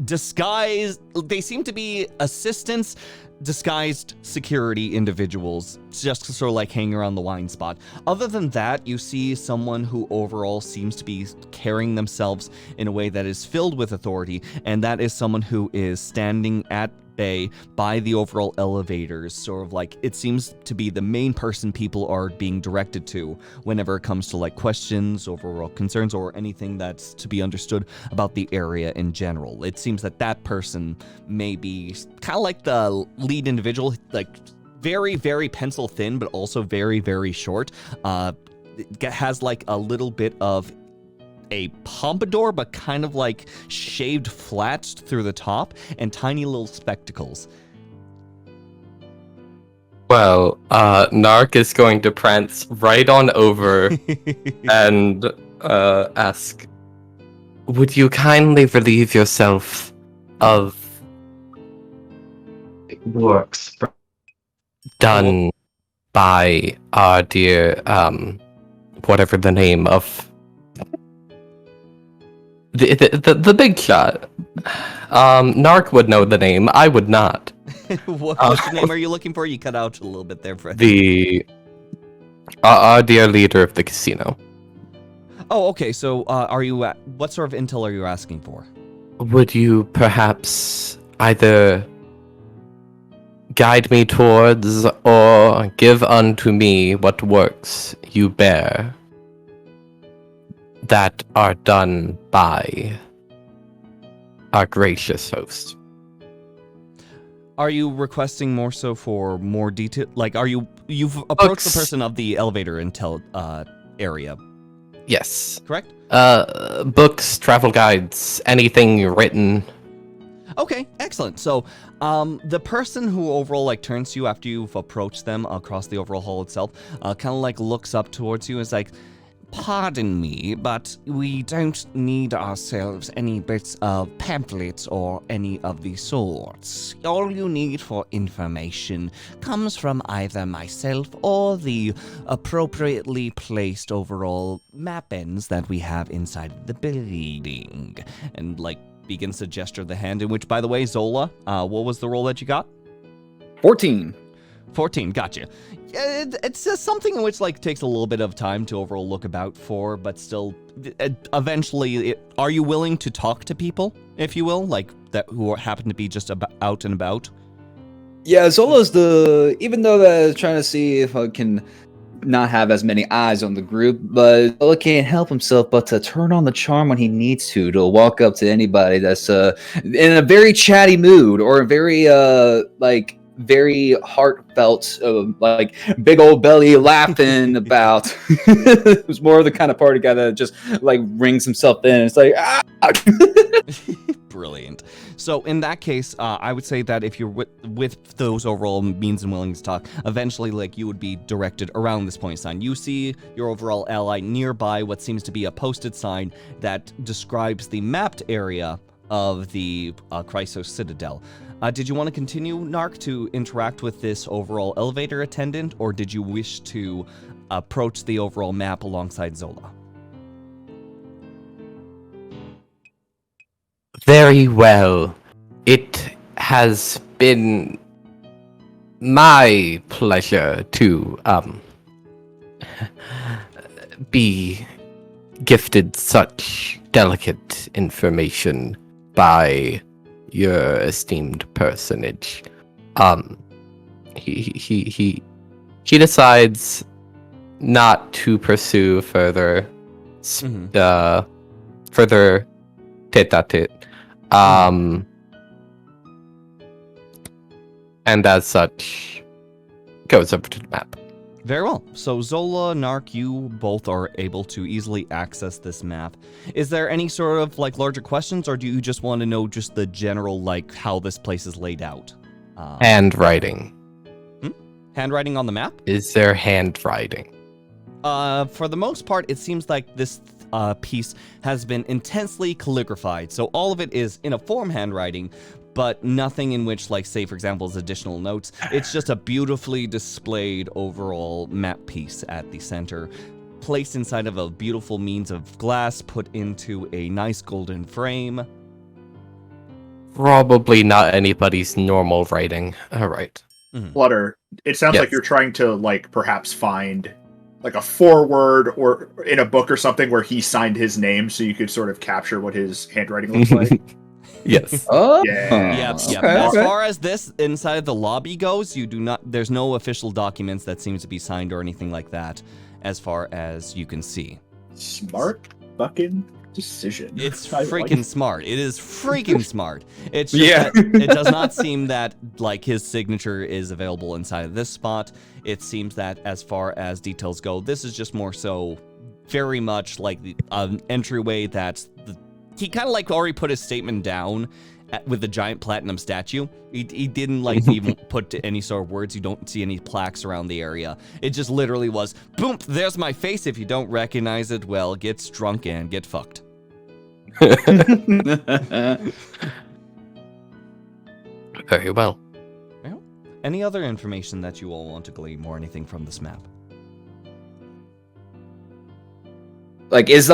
disguised. They seem to be assistants, disguised security individuals, just sort of like hanging around the wine spot. Other than that, you see someone who overall seems to be carrying themselves in a way that is filled with authority, and that is someone who is standing at bay by the overall elevators, sort of like it seems to be the main person people are being directed to whenever it comes to like questions, overall concerns, or anything that's to be understood about the area in general. It seems that that person may be kind of like the lead individual, like very, very pencil thin, but also very, very short. It has like a little bit of a pompadour, but kind of like shaved flat through the top, and tiny little spectacles. Well, Nark is going to prance right on over and ask, would you kindly relieve yourself of works done by our dear, whatever the name of the big shot. Nark would know the name. I would not. What's the name are you looking for? You cut out a little bit there, Fred. Our dear leader of the casino. Oh, okay. So, are you? What sort of intel are you asking for? Would you perhaps either guide me towards or give unto me what works you bear that are done by our gracious host? Are you requesting more so for more detail? Like, you've approached the person of the elevator intel area, Yes. correct? Books, travel guides, anything written. Okay, excellent. So, the person who overall like turns to you after you've approached them across the overall hall itself, kind of like looks up towards you and is like, "Pardon me, but we don't need ourselves any bits of pamphlets or any of the sorts. All you need for information comes from either myself or the appropriately placed overall map ends that we have inside the building." And like begins to gesture the hand, in which, by the way, Zola, what was the roll that you got? 14. 14, gotcha. It's just something in which like takes a little bit of time to overall look about for, but still, eventually, are you willing to talk to people, if you will, like that who happen to be just out and about? Yeah, Zola's even though they're trying to see if I can not have as many eyes on the group, but Zola can't help himself but to turn on the charm when he needs to walk up to anybody that's in a very chatty mood or a very very heartfelt, like big old belly laughing about. It was more of the kind of party guy that just like rings himself in. It's like, ah! Brilliant. So in that case, I would say that if you're with those overall means and willing to talk, eventually like you would be directed around this point sign. You see your overall ally nearby what seems to be a posted sign that describes the mapped area of the Chryso Citadel. Did you want to continue, Nark, to interact with this overall elevator attendant, or did you wish to approach the overall map alongside Zola? Very well. It has been my pleasure to be gifted such delicate information by your esteemed personage. He decides not to pursue further further tete-a-tete. And as such, goes over to the map. Very well. So Zola, Nark, you both are able to easily access this map. Is there any sort of like larger questions, or do you just want to know just the general like how this place is laid out? Handwriting. Handwriting on the map? Is there handwriting? For the most part, it seems like this piece has been intensely calligraphied. So all of it is in a form handwriting, but nothing in which, like, say, for example, is additional notes. It's just a beautifully displayed overall map piece at the center, placed inside of a beautiful means of glass, put into a nice golden frame. Probably not anybody's normal writing. All right. Flutter, it sounds Yes. like you're trying to, like, perhaps find, like, a foreword or in a book or something where he signed his name so you could sort of capture what his handwriting looks like. Yes. Oh, Yep. okay, As okay. far as this inside the lobby goes, you do not. There's no official documents that seem to be signed or anything like that, as far as you can see. Smart fucking decision. It's I like freaking it. smart. It is freaking smart. It's just Yeah. that it does not seem that like his signature is available inside of this spot. It seems that as far as details go, this is just more so very much like the entryway that he kind of like already put his statement down with the giant platinum statue. He didn't like even put any sort of words. You don't see any plaques around the area. It just literally was, boom, there's my face. If you don't recognize it, well, get drunk and get fucked. Very well. Any other information that you all want to glean or anything from this map? Like, is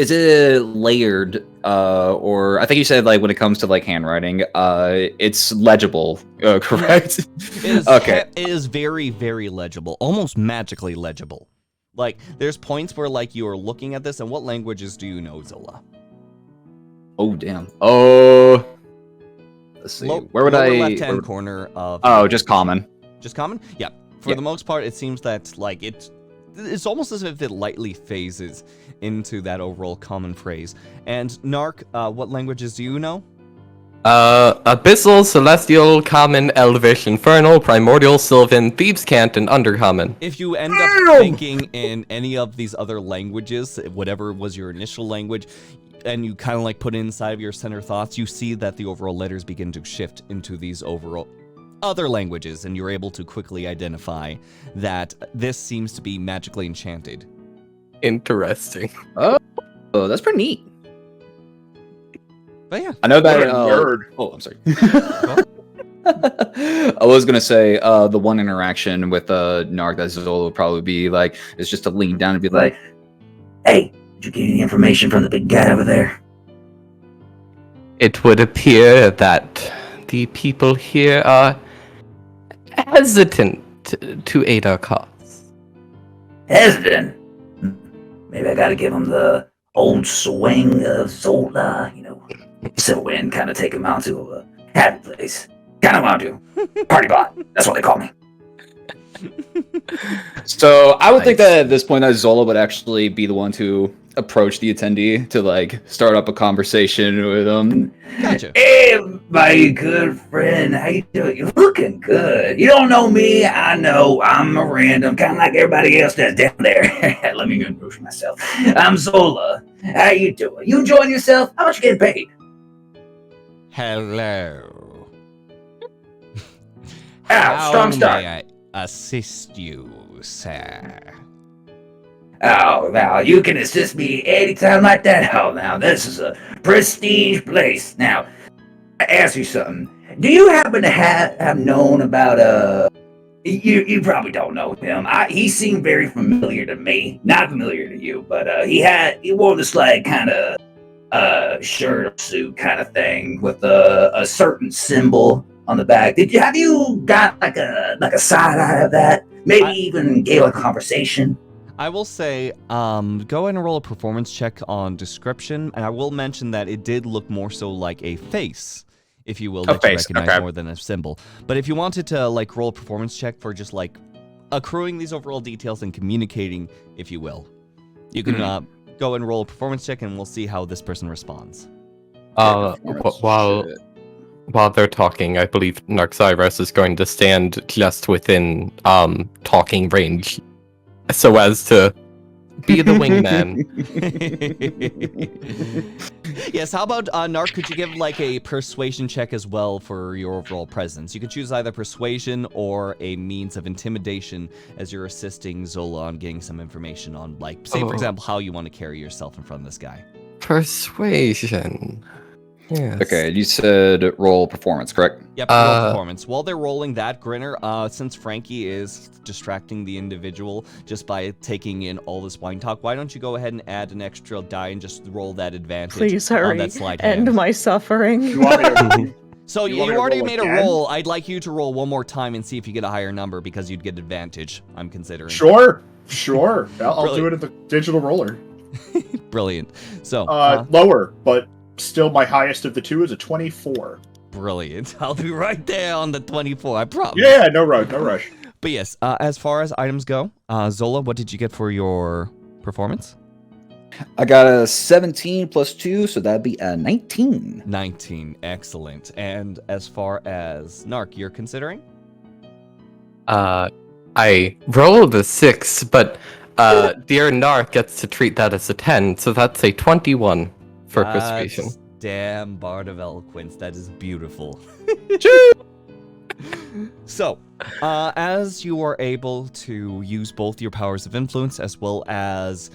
it layered, or I think you said, like, when it comes to, like, handwriting, it's legible, correct? It is, Okay. It is very, very legible, almost magically legible. Like, there's points where, like, you are looking at this, and what languages do you know, Zola? Oh, damn. Oh, let's see. Where would lower I... left-hand corner of... Oh, just common. Just common? Yeah. For the most part, it seems that, like, it's almost as if it lightly phases into that overall common phrase. And, Nark, what languages do you know? Abyssal, Celestial, Common, Elvish, Infernal, Primordial, Sylvan, Thieves' Cant, and Undercommon. If you end up thinking in any of these other languages, whatever was your initial language, and you kind of like put it inside of your center thoughts, you see that the overall letters begin to shift into these overall other languages, and you're able to quickly identify that this seems to be magically enchanted. Interesting. Oh, that's pretty neat. But yeah, I know that... What a nerd. Oh, I'm sorry. I was gonna say, the one interaction with Nark that Zola would probably be like, is just to lean down and be like, Hey, did you get any information from the big guy over there? It would appear that the people here are hesitant to aid our cause. Hesitant? Maybe I gotta give him the old swing of Zola, so in, kind of take him out to a happy place. Kind of want to. Party bot. That's what they call me. So I would think Nice. that at this point that Zola would actually be the one to approach the attendee to like start up a conversation with him. gotcha. Hey, my good friend. How you doing? You're looking good. You don't know me. I know. I'm a random, kind of like everybody else that's down there. Let me introduce myself. I'm Zola. How you doing? You enjoying yourself? How much you getting paid? Hello. Ow, strong start. May I assist you, sir? Oh, now you can assist me anytime like that. Oh, now this is a prestige place. Now, ask you something. Do you happen to have known about you probably don't know him. He seemed very familiar to me. Not familiar to you, but he wore this like kind of shirt or suit kind of thing with a certain symbol on the back. Have you got like a side eye of that? Maybe even gave a conversation. I will say, go ahead and roll a performance check on description, and I will mention that it did look more so like a face, if you will, that you recognize more than a symbol. But if you wanted to like roll a performance check for just like accruing these overall details and communicating, if you will, you can go and roll a performance check, and we'll see how this person responds. While they're talking, I believe Nark is going to stand just within talking range, so as to be the wingman. Yes, how about Nark, could you give like a persuasion check as well for your overall presence? You could choose either persuasion or a means of intimidation as you're assisting Zola on getting some information on, like, say for example, how you want to carry yourself in front of this guy. Persuasion. Yes. Okay, you said roll performance, correct? Yep, roll performance. While they're rolling that, Grinner, since Frankie is distracting the individual just by taking in all this wine talk, why don't you go ahead and add an extra die and just roll that advantage Please on hurry. that slide End hand. my suffering. You want me to? So You you want me to already roll made a again? roll. I'd like you to roll one more time and see if you get a higher number because you'd get advantage, I'm considering. Sure. I'll do Brilliant. it at the digital roller. Brilliant. So, Lower, but still my highest of the two is a 24. brilliant. I'll be right there on the 24, I promise. Yeah, no rush. But yes, as far as items go, Zola, what did you get for your performance? I got a 17 plus 2, so that'd be a 19. 19, excellent. And as far as Nark, you're considering? I rolled a 6, but dear Nark gets to treat that as a 10, so that's a 21 for persuasion. That's damn bard of eloquence. That is beautiful. So, as you are able to use both your powers of influence as well as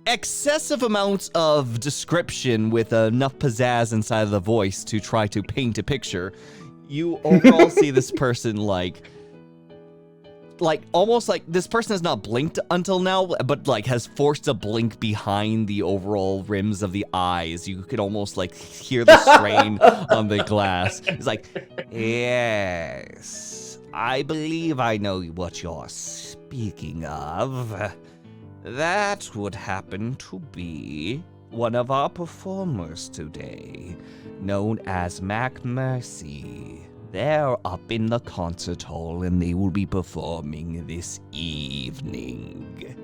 excessive amounts of description with enough pizzazz inside of the voice to try to paint a picture, you overall see this person like almost like this person has not blinked until now, but like has forced a blink behind the overall rims of the eyes. You could almost like hear the strain on the glass. It's like, yes, I believe I know what you're speaking of. That would happen to be one of our performers today, known as Mac Mercy. They're up in the concert hall and they will be performing this evening.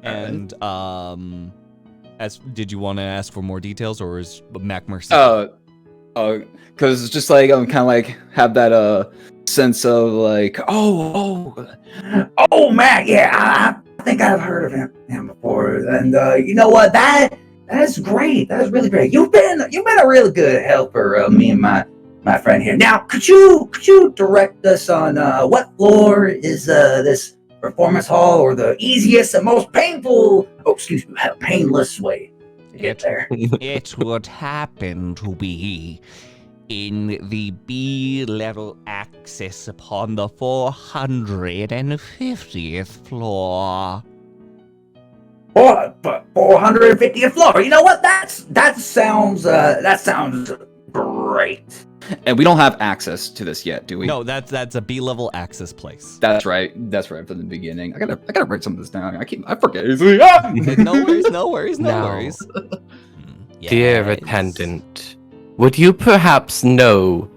And, did you want to ask for more details, or is Mac Mercy? Because it's just like I'm kind of like have that sense of like oh Mac, yeah, I think I've heard of him before, and you know what? That's great. That's really great. You've been a really good helper of me and my friend here. Now, could you direct us on what floor is this performance hall, or the easiest and most painless way to get there? It would happen to be in the B-level access upon the 450th floor. 450th floor. You know what? That sounds great. and we don't have access to this yet, do we? No, that's a B-level access place. That's right from the beginning. I gotta write some of this down. I forget easily. Ah! No worries. Now, Yes. Dear attendant, would you perhaps know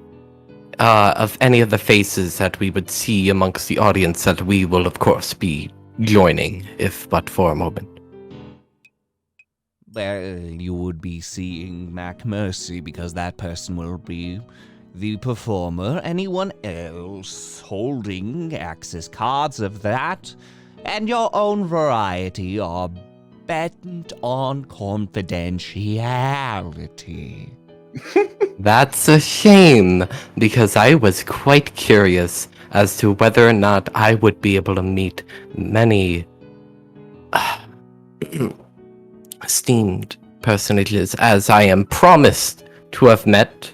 of any of the faces that we would see amongst the audience that we will, of course, be joining, if but for a moment? Well, you would be seeing Mac Mercy because that person will be the performer. Anyone else holding access cards of that and your own variety are bent on confidentiality. That's a shame, because I was quite curious as to whether or not I would be able to meet many esteemed personages as I am promised to have met.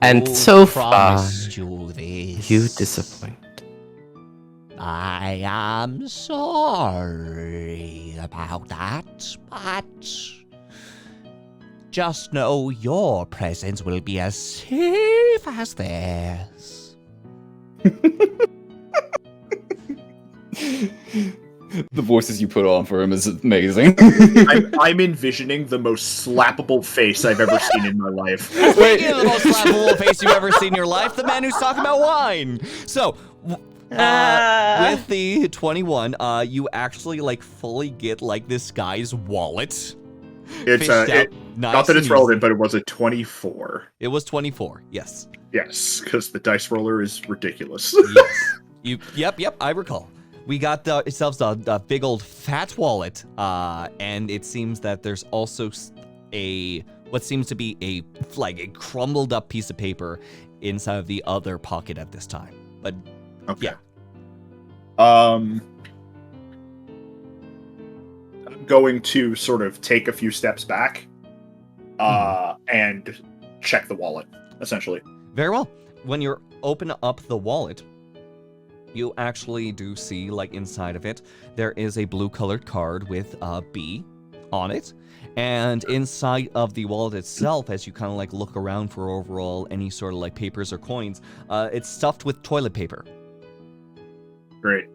And Who so far, promised you this? you disappoint. I am sorry about that, but just know your presence will be as safe as theirs. The voices you put on for him is amazing. I'm envisioning the most slappable face I've ever seen in my life. Wait. Speaking of the most laughable face you've ever seen in your life, the man who's talking about wine. So, with the 21, you actually like fully get like this guy's wallet. It's fished out, not nice that it's and relevant, easy. but it was a 24. It was 24. Yes. Yes, because the dice roller is ridiculous. Yes. Yep. I recall. We got ourselves a big old fat wallet, and it seems that there's also what seems to be a crumbled up piece of paper inside of the other pocket at this time. But Okay. yeah. I'm going to sort of take a few steps back, and check the wallet, essentially. Very well. When you open up the wallet, you actually do see, like, inside of it, there is a blue-colored card with a B on it. And inside of the wallet itself, as you kind of, like, look around for overall any sort of, like, papers or coins, it's stuffed with toilet paper Great.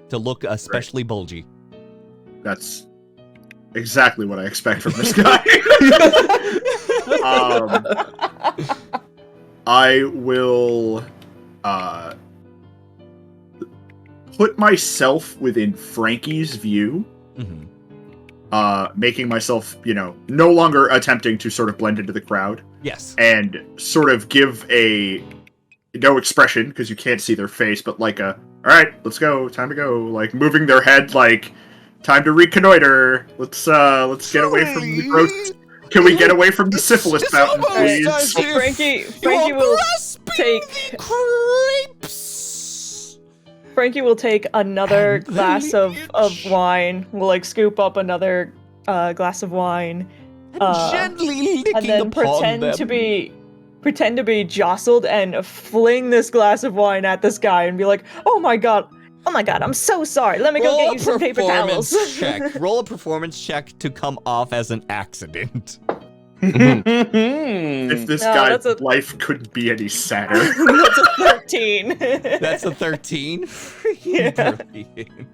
to look especially bulgy. That's exactly what I expect from this guy. I will put myself within Frankie's view, making myself, no longer attempting to sort of blend into the crowd, Yes. and sort of give a no expression because you can't see their face, but like all right, let's go, time to go, like moving their head, like time to reconnoiter. Let's get away from the gross. Can we get away from the syphilis fountain, please? Frankie will take. Frankie will take another glass of wine. We'll like scoop up another glass of wine, Gently licking and then upon them. pretend to be jostled and fling this glass of wine at this guy and be like, "Oh my god, I'm so sorry. Let me go get you some paper towels." Roll a performance check to come off as an accident. If this No, guy's that's a- life couldn't be any sadder. That's a 13. That's a 13. Yeah. Brilliant.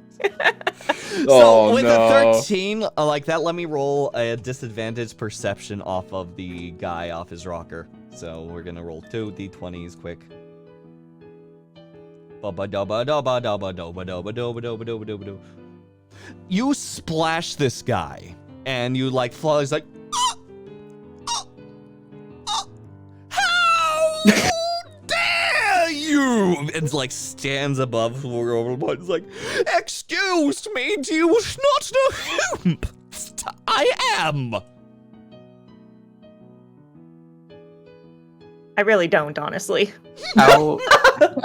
Oh, So with no. a 13 like that, let me roll a disadvantage perception off of the guy off his rocker. So we're gonna roll 2 d20s quick. You splash this guy, and you like fall. He's like, how dare you! And like stands above where everybody's like, excuse me, do you not know who I am? I really don't, honestly. How?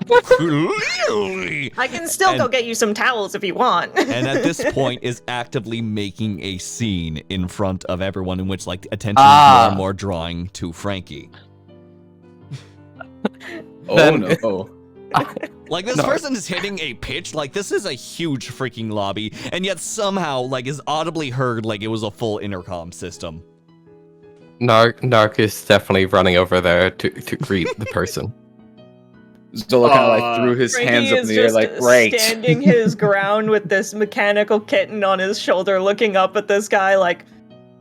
Clearly. I can still go And- get you some towels if you want. And at this point is actively making a scene in front of everyone in which like attention is more and more drawing to Frankie. Oh Then- no. Like this No. person is hitting a pitch, like this is a huge freaking lobby, and yet somehow like is audibly heard like it was a full intercom system. Nark is definitely running over there to greet the person. Zola kind of like threw his Frankie hands up in is the air just like, great. standing his ground with this mechanical kitten on his shoulder, looking up at this guy like,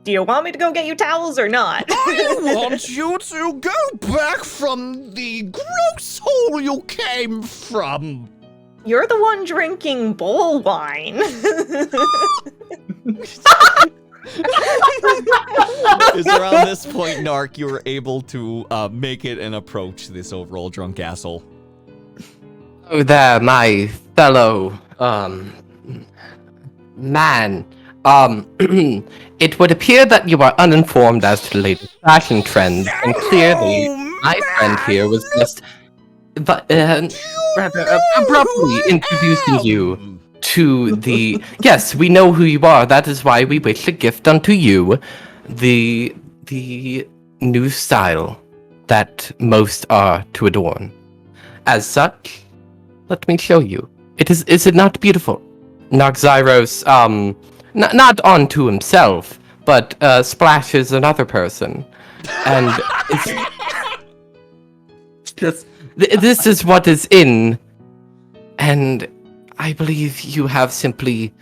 "Do you want me to go get you towels or not?" I want you to go back from the gross hole you came from. You're the one drinking bowl wine. Is around this point, Nark, you were able to make it and approach this overall drunk asshole. Oh there, my fellow, man. It would appear that you are uninformed as to the latest fashion trends, and clearly, my friend here was just rather abruptly introducing you to the yes, we know who you are. That is why we wish to gift unto you the new style that most are to adorn. As such, let me show you. Is it not beautiful? Noxyros, not onto himself, but splashes another person. And it's just, this is what is in, and I believe you have simply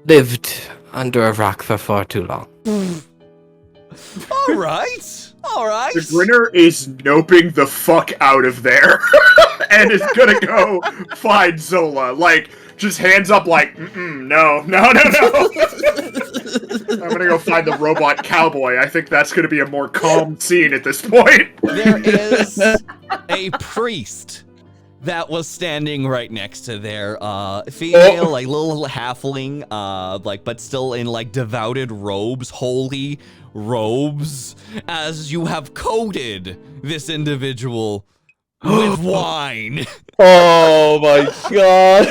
lived under a rock for far too long. All right. The Grinner is noping the fuck out of there and is gonna go find Zola. Like, just hands up like, no. I'm gonna go find the robot cowboy. I think that's gonna be a more calm scene at this point. There is a priest that was standing right next to their female, like little halfling, but still in like devoted robes, holy robes, as you have coated this individual with wine. Oh my god.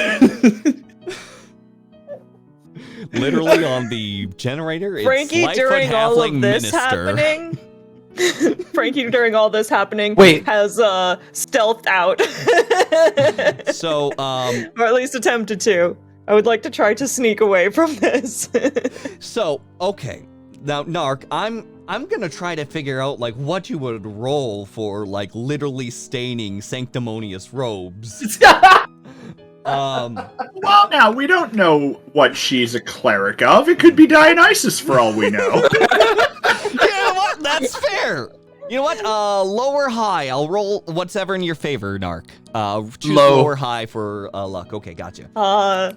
Literally on the generator, it's Frankie, Lightfoot during all Halfling of this Minister. happening, Frankie, during all this happening, Wait. has stealthed out, So, or at least attempted to. I would like to try to sneak away from this. So, okay. Now, Nark, I'm gonna try to figure out, like, what you would roll for, like, literally staining sanctimonious robes. Well, now, we don't know what she's a cleric of. It could be Dionysus for all we know. You know what? That's fair. You know what? Low or high? I'll roll whatever in your favor, Nark. Choose low or high for luck. Okay, gotcha. I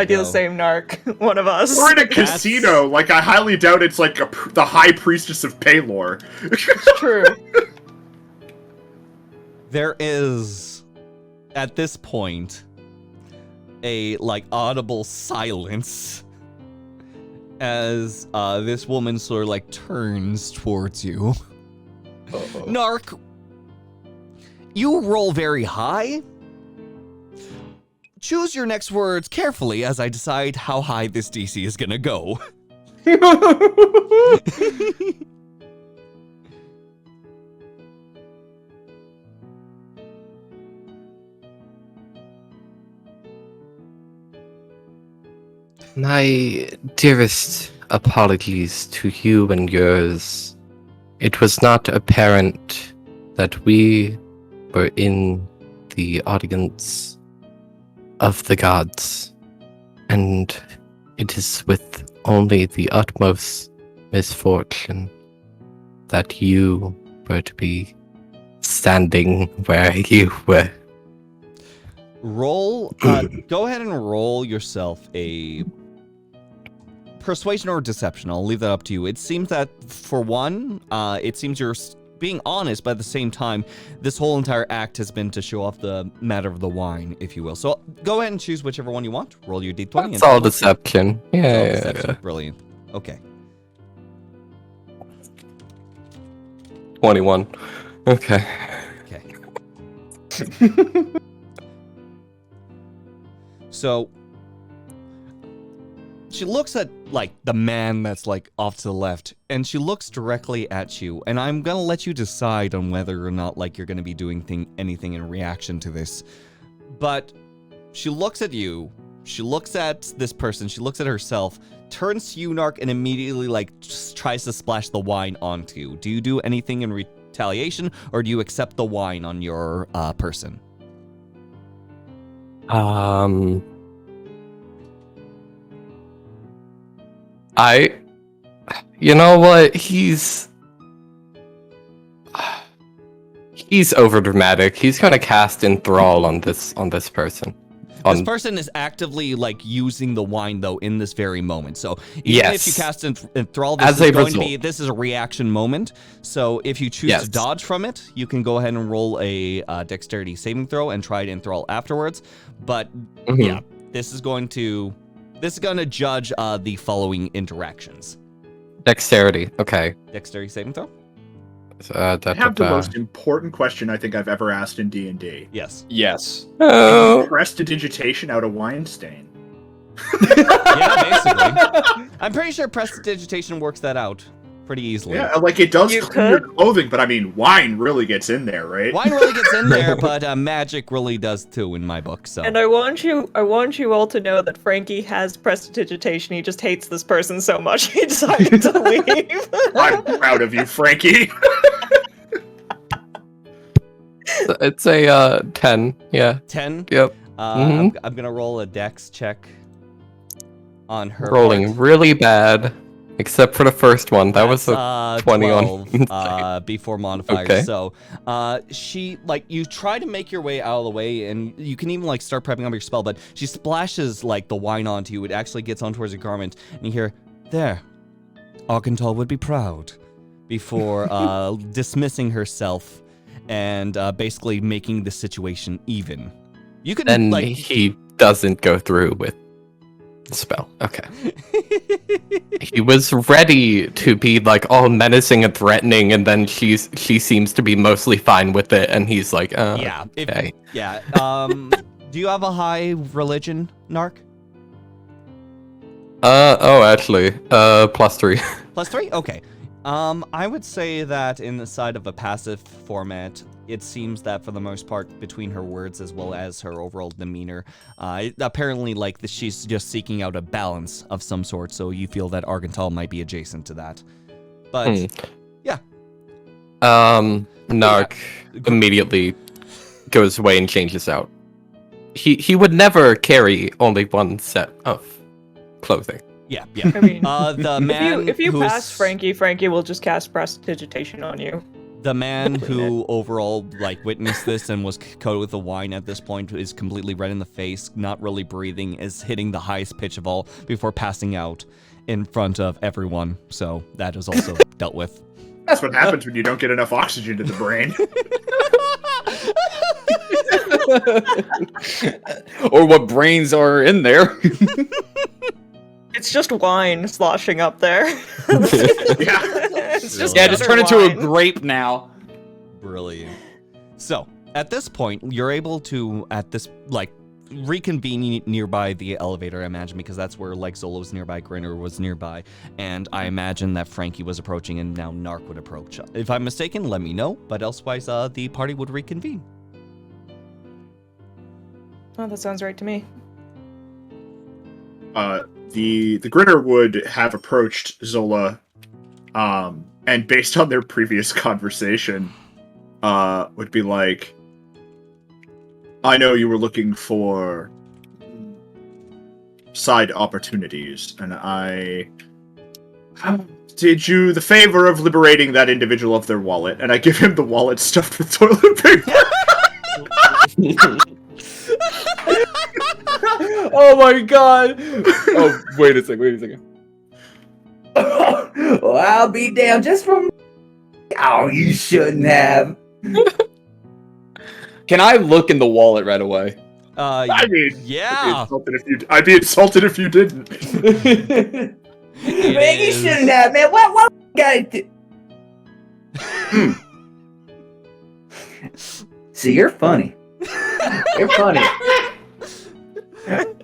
do the same, Nark. One of us. We're in a casino. Like, I highly doubt it's like the High Priestess of Paylor. True. There is, at this point, a, like, audible silence as this woman sort of, like, turns towards you. Nark, you roll very high. Choose your next words carefully as I decide how high this DC is gonna go. My dearest apologies to you and yours. It was not apparent that we were in the audience of the gods, and it is with only the utmost misfortune that you were to be standing where you were. Roll, go ahead and roll yourself a persuasion or deception. I'll leave that up to you. It seems that, for one, it seems you're being honest, but at the same time, this whole entire act has been to show off the matter of the wine, if you will. So go ahead and choose whichever one you want. Roll your d20. It's all deception. Yeah, deception. Brilliant. Okay. 21. Okay. So she looks at, like, the man that's, like, off to the left, and she looks directly at you, and I'm gonna let you decide on whether or not, like, you're gonna be doing anything in reaction to this. But she looks at you, she looks at this person, she looks at herself, turns to you, Nark, and immediately, like, just tries to splash the wine onto you. Do you do anything in retaliation, or do you accept the wine on your person? You know what? He's overdramatic. He's gonna cast Enthrall on this person. This person is actively, like, using the wine, though, in this very moment. So even if you cast Enthrall, this is a reaction moment. So if you choose to dodge from it, you can go ahead and roll a dexterity saving throw and try to Enthrall afterwards. But yeah, this is going to judge the following interactions. Dexterity. Okay. Dexterity saving throw. I have the most important question I think I've ever asked in D&D. Yes. Yes. Oh. Prestidigitation out of wine stain. Yeah, basically. I'm pretty sure prestidigitation works that out pretty easily. Yeah, like it does You clean your could. clothing, but I mean, wine really gets in there, right? Wine really gets in there, but magic really does too in my book. So. And I want you all to know that Frankie has prestidigitation. He just hates this person so much he decided to leave. I'm proud of you, Frankie. It's a 10. Yeah. 10. Yep. I'm gonna roll a dex check on her. Rolling part. really bad, except for the first one. That was a 20 12, on. before modifiers. Okay. So, she you try to make your way out of the way, and you can even start prepping up your spell, but she splashes the wine onto you. It actually gets on towards your garment, and you hear, "There, Arkantal would be proud," before dismissing herself and basically making the situation even. You could And he doesn't go through with the spell. Okay. He was ready to be all menacing and threatening, and then she seems to be mostly fine with it, and he's like, yeah. okay. Yeah. Do you have a high religion, Nark? Actually, +3. +3? Okay. I would say that inside of a passive format, it seems that for the most part, between her words as well as her overall demeanor, apparently she's just seeking out a balance of some sort, so you feel that Arkantal might be adjacent to that. But, yeah. Nark immediately goes away and changes out. He would never carry only one set of clothing. Yeah, yeah. I mean, The man if you who's- pass Frankie will just cast prestidigitation on you. The man who overall witnessed this and was coated with the wine at this point is completely red in the face, not really breathing, is hitting the highest pitch of all before passing out in front of everyone. So that is also dealt with. That's what happens when you don't get enough oxygen to the brain. Or what brains are in there. It's just wine sloshing up there. It's just Yeah, just gutter turn it to a wine. grape now. Brilliant. So, at this point, you're able to, reconvene nearby the elevator, I imagine, because that's where, Zola was nearby, Grinner was nearby, and I imagine that Frankie was approaching, and now Nark would approach. If I'm mistaken, let me know, but elsewise, the party would reconvene. Oh, that sounds right to me. The Grinner would have approached Zola, and based on their previous conversation, would be like, I know you were looking for side opportunities, and I did you the favor of liberating that individual of their wallet, and I give him the wallet stuffed with toilet paper. Oh my god! Oh, wait a second. Well, I'll be down just from. Oh, you shouldn't have. Can I look in the wallet right away? I mean, Yeah! I'd be insulted if you didn't. Man, you shouldn't have, man. What got to See, you're funny. You're funny.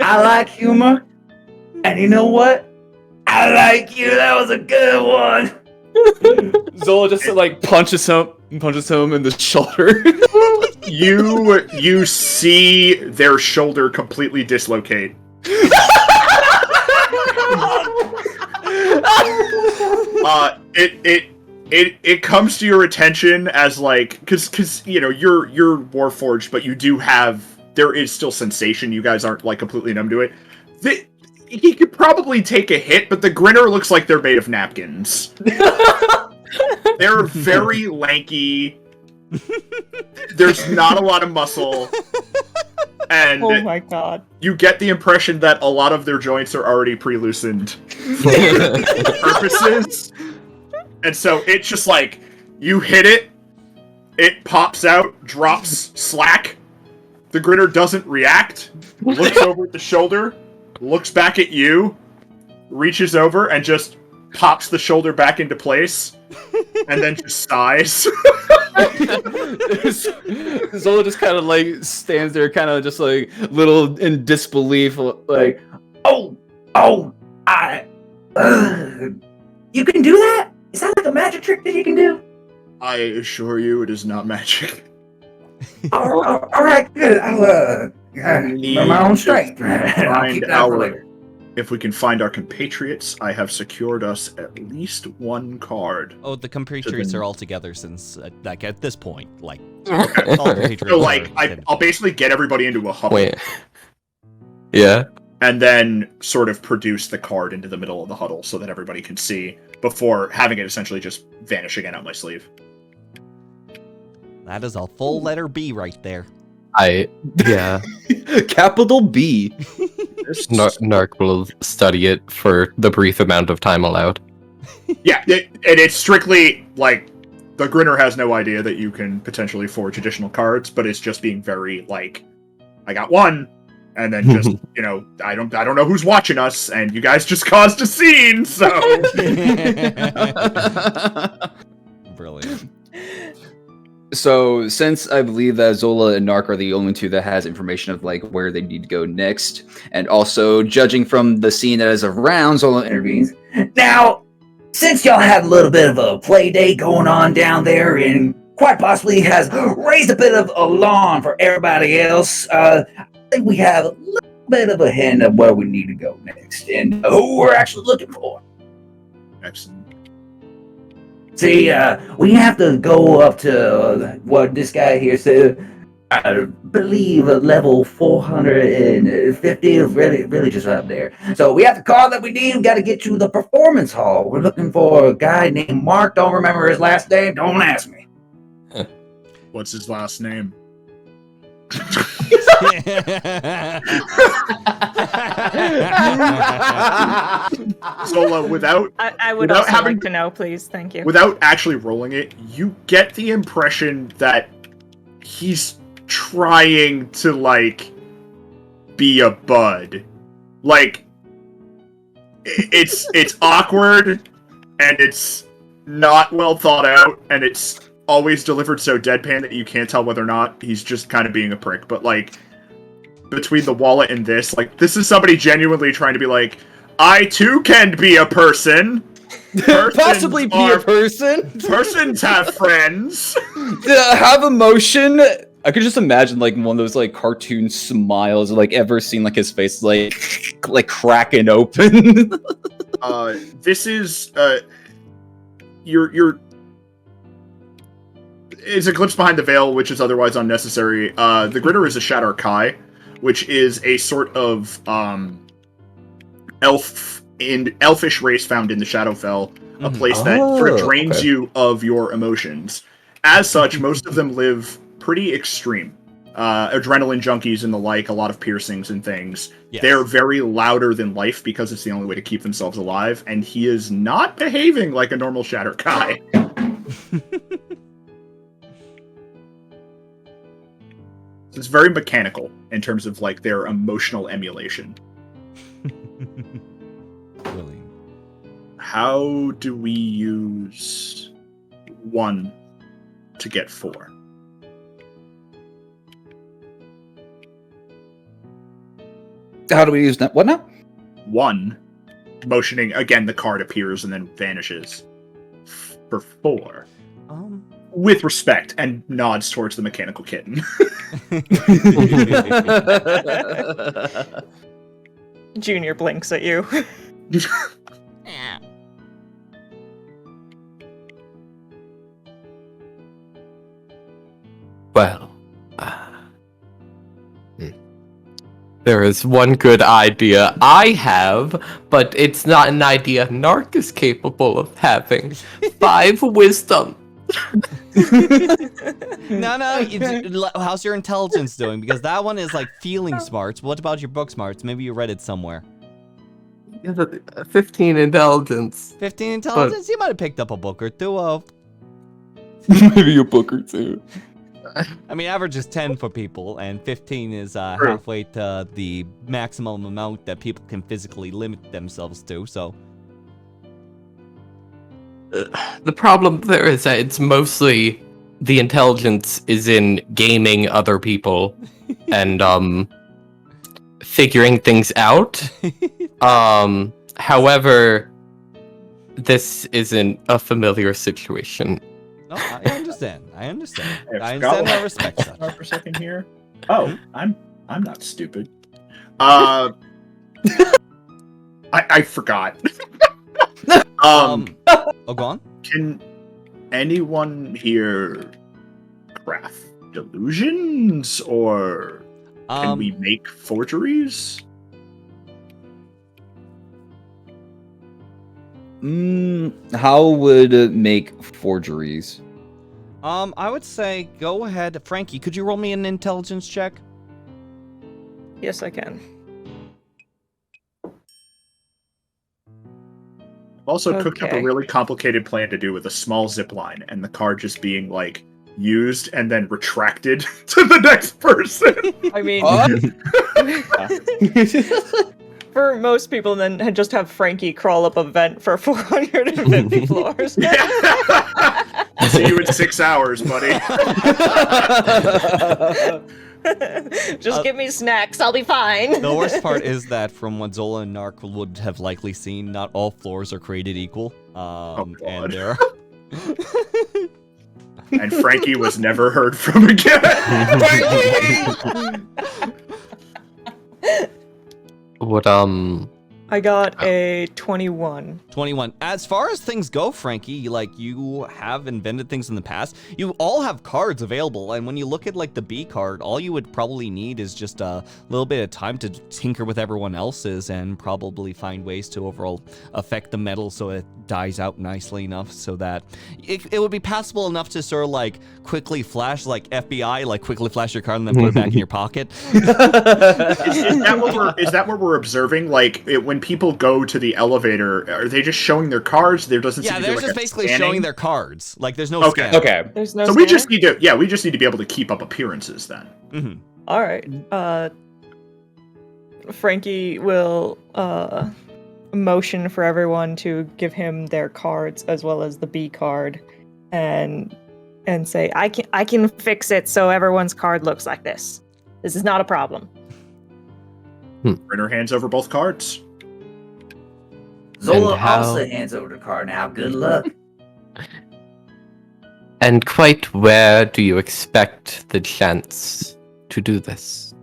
I like humor. And you know what? I like you. That was a good one. Zola just punches him in the shoulder. You see their shoulder completely dislocate. It comes to your attention as because you're Warforged, but you do have, there is still sensation. You guys aren't completely numb to it. He could probably take a hit, but the Grinner looks like they're made of napkins. They're very lanky. There's not a lot of muscle. And Oh my god. you get the impression that a lot of their joints are already pre-loosened for purposes. And so it's just you hit it, it pops out, drops slack. The Grinner doesn't react, looks over at the shoulder, looks back at you, reaches over and just pops the shoulder back into place. and then just sighs. Zola just kind of like stands there, kind of just like little in disbelief, like, You can do that? Is that like a magic trick that you can do? I assure you, it is not magic. All right, good. I'll my own strength. I'll keep that for later. If we can find our compatriots, I have secured us at least one card. Oh, the compatriots are all together since, like, at this point, like, Okay. all the compatriots So, like, are- I'll basically get everybody into a huddle. Wait. Yeah. And then sort of produce the card into the middle of the huddle so that everybody can see before having it essentially just vanish again out my sleeve. That is a full letter B right there. Yeah. capital B. Nark will study it for the brief amount of time allowed. Yeah, and it's strictly, like, the Grinner has no idea that you can potentially forge additional cards, but it's just being very, like, I got one, and then just, you know, I don't know who's watching us, and you guys just caused a scene, so... Brilliant. So, since I believe that Zola and Nark are the only two that has information of like where they need to go next, and also judging from the scene that is around, Zola intervenes. Now, since y'all had a little bit of a play date going on down there, and quite possibly has raised a bit of alarm for everybody else, I think we have a little bit of a hint of where we need to go next, and who we're actually looking for. Excellent. See, we have to go up to what this guy here said. I believe a level 450, really just up there. So we have the card that we need. We got to get to the performance hall. We're looking for a guy named Mark. Don't remember his last name. Don't ask me. What's his last name? Zola, without I would Without also having- like to know, please. Thank you. without actually rolling it, you get the impression that he's trying to, like, be a bud. Like, it's awkward, and it's not well thought out, and it's always delivered so deadpan that you can't tell whether or not he's just kind of being a prick. But, like, between the wallet and this, like, this is somebody genuinely trying to be like, I too can be a person. Possibly be a person. Persons have friends. Have emotion. I could just imagine like one of those like cartoon smiles, like ever seen like his face like cracking open. This is your it's a glimpse behind the veil, which is otherwise unnecessary. The Grinner is a Shatter Kai, which is a sort of elfish race found in the Shadowfell, a place that sort of drains you of your emotions. As such, most of them live pretty extreme. Adrenaline junkies and the like, a lot of piercings and things. Yes. They're very louder than life because it's the only way to keep themselves alive, and he is not behaving like a normal Shatter Kai. It's very mechanical in terms of like their emotional emulation. Brilliant. How do we use 1 to get 4? How do we use that? What now? 1, motioning again, the card appears and then vanishes. For 4, with respect, and nods towards the mechanical kitten. Junior blinks at you. Well, there is one good idea I have, but it's not an idea Nark is capable of having. 5 wisdom. No. How's your intelligence doing? Because that one is like feeling smarts. What about your book smarts? Maybe you read it somewhere. 15 intelligence. 15 intelligence? You might have picked up a book or two. Maybe a book or two. I mean, average is 10 for people, and 15 is halfway to the maximum amount that people can physically limit themselves to, so... the problem there is that it's mostly the intelligence is in gaming other people and figuring things out. However, this isn't a familiar situation. No, I understand. I understand. Hey, I Scott, understand. I respect for that. a second here. Oh, I'm not stupid. I forgot. Oh, go on. Can anyone here craft delusions, or can we make forgeries? How would make forgeries? I would say go ahead, Frankie. Could you roll me an intelligence check? Yes, I can. Also cooked up a Okay. really complicated plan to do with a small zip line and the card just being like used and then retracted to the next person. I mean, Oh. for most people, then just have Frankie crawl up a vent for 450 floors. See you in 6 hours, buddy. Just give me snacks, I'll be fine. The worst part is that from what Zola and Nark would have likely seen, not all floors are created equal. God. And there And Frankie was never heard from again. What I got a 21. 21. As far as things go, Frankie, like, you have invented things in the past. You all have cards available, and when you look at, like, the B card, all you would probably need is just a little bit of time to tinker with everyone else's and probably find ways to overall affect the metal so it dies out nicely enough so that it would be passable enough to sort of, like, quickly flash, like, FBI, like, quickly flash your card and then put it back in your pocket. Is that what we're observing? Like, when people go to the elevator, are they just showing their cards? There doesn't seem Yeah, to be they're like just a basically scanning? showing their cards. Like, there's no Okay. scan. Okay. There's no So we just need to, we just need to be able to keep up appearances then. Mm-hmm. All right. Frankie will motion for everyone to give him their cards as well as the B card, and say, I can fix it so everyone's card looks like this. This is not a problem. Grinner hands over both cards. Zola And how- also hands over the card now. Good luck. And quite where do you expect the chance to do this?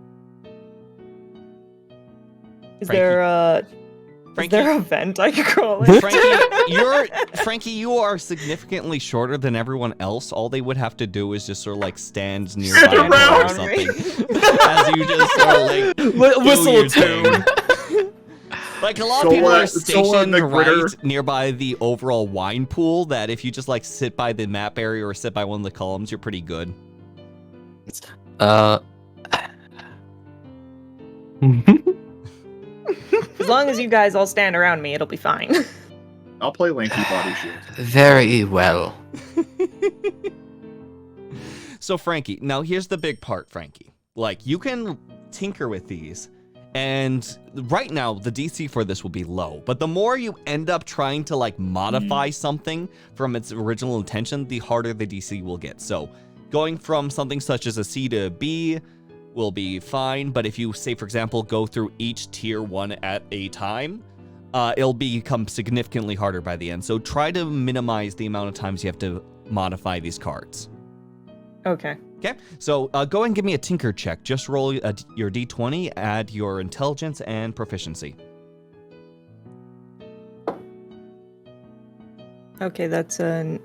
Is Frankie. there a Frankie. is there a vent I can crawl in? Frankie, you are significantly shorter than everyone else. All they would have to do is just sort of like stand nearby Stand or around something. As you just sort of like Whistle do a tune. your thing. Like a lot of people are Zola and stationed the Grinner. right nearby the overall wine pool that if you just like sit by the map area or sit by one of the columns, you're pretty good. As long as you guys all stand around me, it'll be fine. I'll play Lanky Body Shield. Very well. So Frankie, now here's the big part, Frankie. Like, you can tinker with these, and right now the DC for this will be low, but the more you end up trying to like modify something from its original intention, the harder the DC will get. So going from something such as a C to a B will be fine, but if you, say for example, go through each tier 1 at a time, it'll become significantly harder by the end. So try to minimize the amount of times you have to modify these cards. Okay. Okay, so go ahead and give me a tinker check. Just roll your d20, add your intelligence and proficiency. Okay, that's an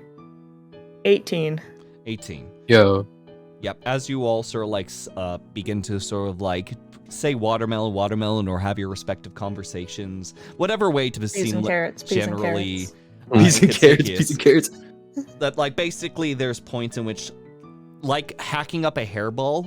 18. 18. Yo. Yep, as you all sort of like begin to sort of like say watermelon, or have your respective conversations, whatever way to Peas seem and carrots, peas and generally carrots. Piece of carrots, piece of carrots. that like basically there's points in which like hacking up a hairball,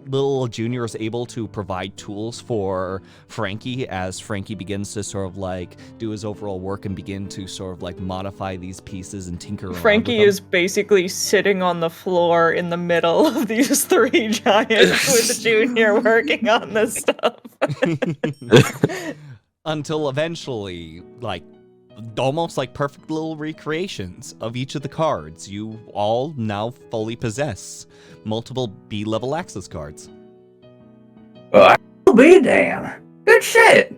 little Junior is able to provide tools for Frankie as Frankie begins to sort of like do his overall work and begin to sort of like modify these pieces and tinker around Frankie with is basically sitting on the floor in the middle of these 3 giants with Junior working on this stuff. them. Until eventually, like, almost like perfect little recreations of each of the cards. You all now fully possess multiple B-level access cards. Well, I'll be damn. Good shit.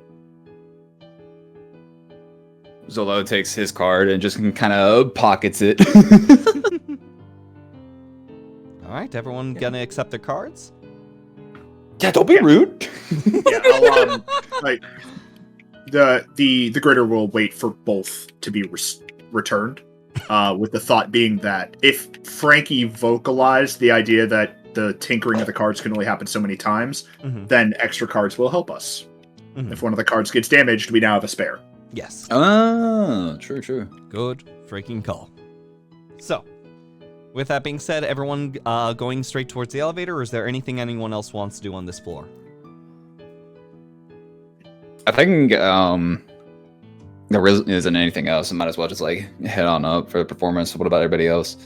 Zola takes his card and just kind of pockets it. All right, everyone gonna accept their cards? Yeah, don't be rude. Yeah, I'll, like the Grinner will wait for both to be returned, with the thought being that if Frankie vocalized the idea that the tinkering of the cards can only happen so many times, then extra cards will help us. If one of the cards gets damaged, we now have a spare. Yes. Oh, true. Good freaking call. So, with that being said, everyone going straight towards the elevator, or is there anything anyone else wants to do on this floor? I think there isn't anything else. I might as well just like head on up for the performance. What about everybody else?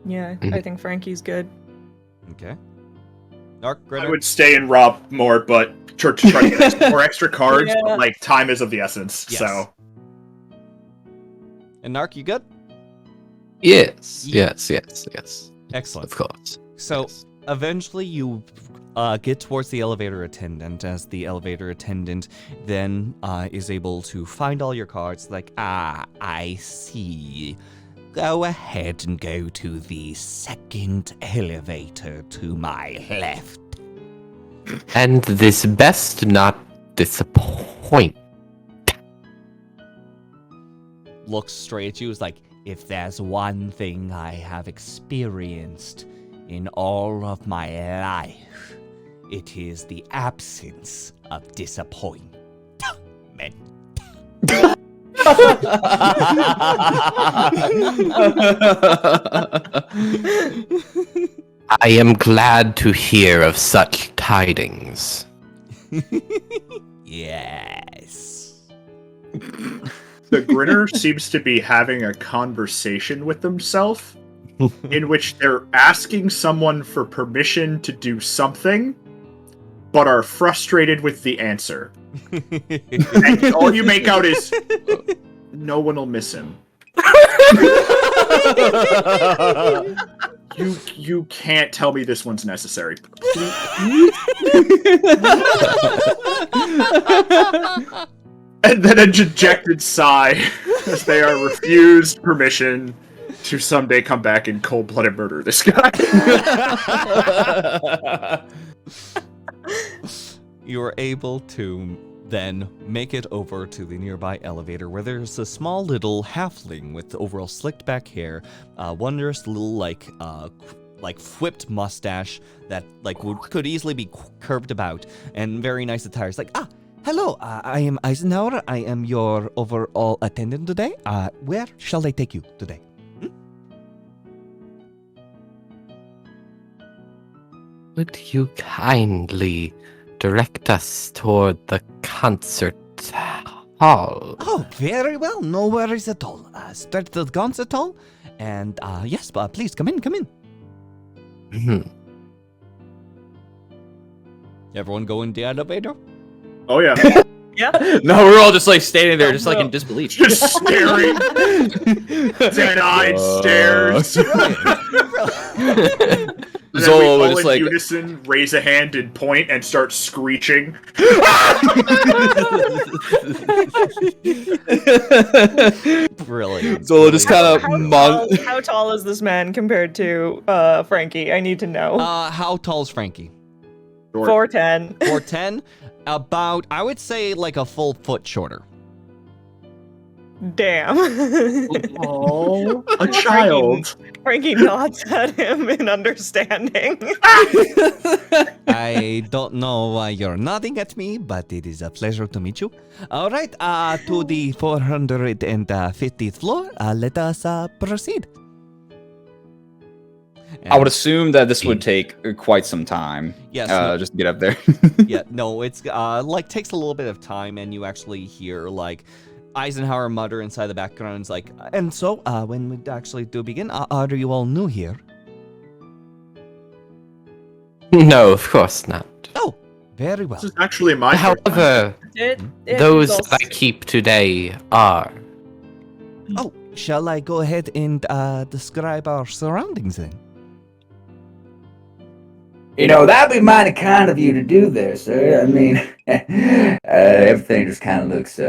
Yeah, I think Frankie's good. Okay. Nark, I Grinner? would stay and rob more, but to try to get more extra cards, Yeah. but like time is of the essence. Yes. So And Nark, you good? Yes. Excellent. Of course. So, Yes. eventually you get towards the elevator attendant, as the elevator attendant then is able to find all your cards, like, I see. Go ahead and go to the second elevator to my left. And this best not disappoint. Looks straight at you, is like, if there's one thing I have experienced in all of my life, it is the absence of disappointment. I am glad to hear of such tidings. Yes. the Grinner seems to be having a conversation with himself, in which they're asking someone for permission to do something, but are frustrated with the answer. And all you make out is, no one will miss him. You can't tell me this one's necessary. And then a dejected sigh as they are refused permission to someday come back and cold-blooded murder this guy. You are able to then make it over to the nearby elevator, where there's a small little halfling with overall slicked back hair, wondrous little like whipped mustache that could easily be curved about, and very nice attire. It's like, hello, I am Eisenhower. I am your overall attendant today. Where shall I take you today? Would you kindly direct us toward the concert hall? Oh, very well. No worries at all. Straight to the concert hall. And, yes, please, come in. Everyone go in the elevator? Oh yeah. Yeah. No, we're all just like standing there, just like in disbelief. Just staring. Dead-eyed stares. And then we Zola would all just in like unison raise a hand and point and start screeching. Brilliant. Zola just kind of How tall is this man compared to Frankie? I need to know. How tall is Frankie? 4'10". 4'10"? About, I would say, like a full foot shorter. Damn. Oh, a child. Frankie nods at him in understanding. I don't know why you're nodding at me, but it is a pleasure to meet you. All right, to the 450th floor. Let us proceed. I would assume that this would take quite some time. Yes. Just to get up there. Yeah, no, it's takes a little bit of time, and you actually hear Eisenhower mutter inside the background. It's like, and so when we actually do begin, are you all new here? No, of course not. Oh, Very well. This is actually my first time. However, It those is that I keep today are. Oh, shall I go ahead and describe our surroundings then? You know, that'd be mighty kind of you to do there, sir. I mean, everything just kind of looks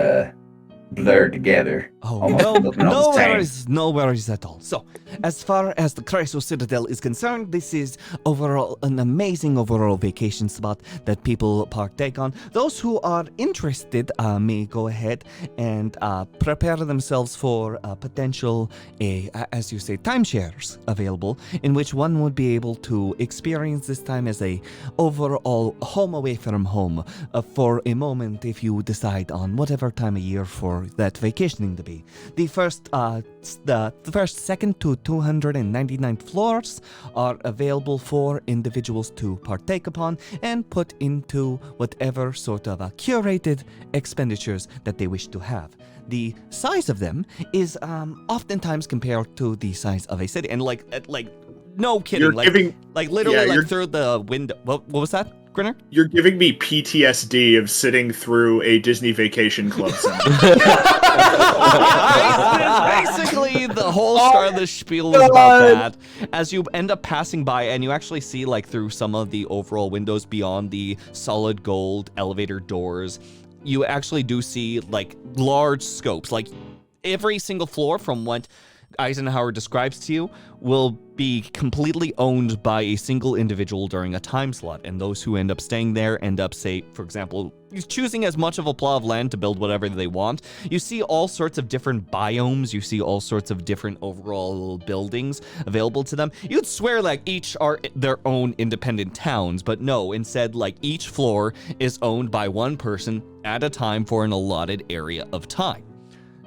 blurred together. Oh, Almost no worries at all. So, as far as the Chryso Citadel is concerned, this is overall an amazing overall vacation spot that people partake on. Those who are interested may go ahead and prepare themselves for potential, as you say, timeshares available, in which one would be able to experience this time as a overall home away from home for a moment if you decide on whatever time of year for that vacationing to be. The first, second to 299th floors are available for individuals to partake upon and put into whatever sort of curated expenditures that they wish to have. The size of them is oftentimes compared to the size of a city, and like no kidding, You're through the window. What was that? Grinner? You're giving me PTSD of sitting through a Disney Vacation Club seminar. Basically, the whole start of the spiel is about that. As you end up passing by, and you actually see, like, through some of the overall windows beyond the solid gold elevator doors, you actually do see, like, large scopes. Like, every single floor, from what Eisenhower describes to you, will be completely owned by a single individual during a time slot, and those who end up staying there end up, say, for example, choosing as much of a plot of land to build whatever they want. You see all sorts of different biomes, you see all sorts of different overall buildings available to them. You'd swear like each are their own independent towns, but no, instead like each floor is owned by one person at a time for an allotted area of time.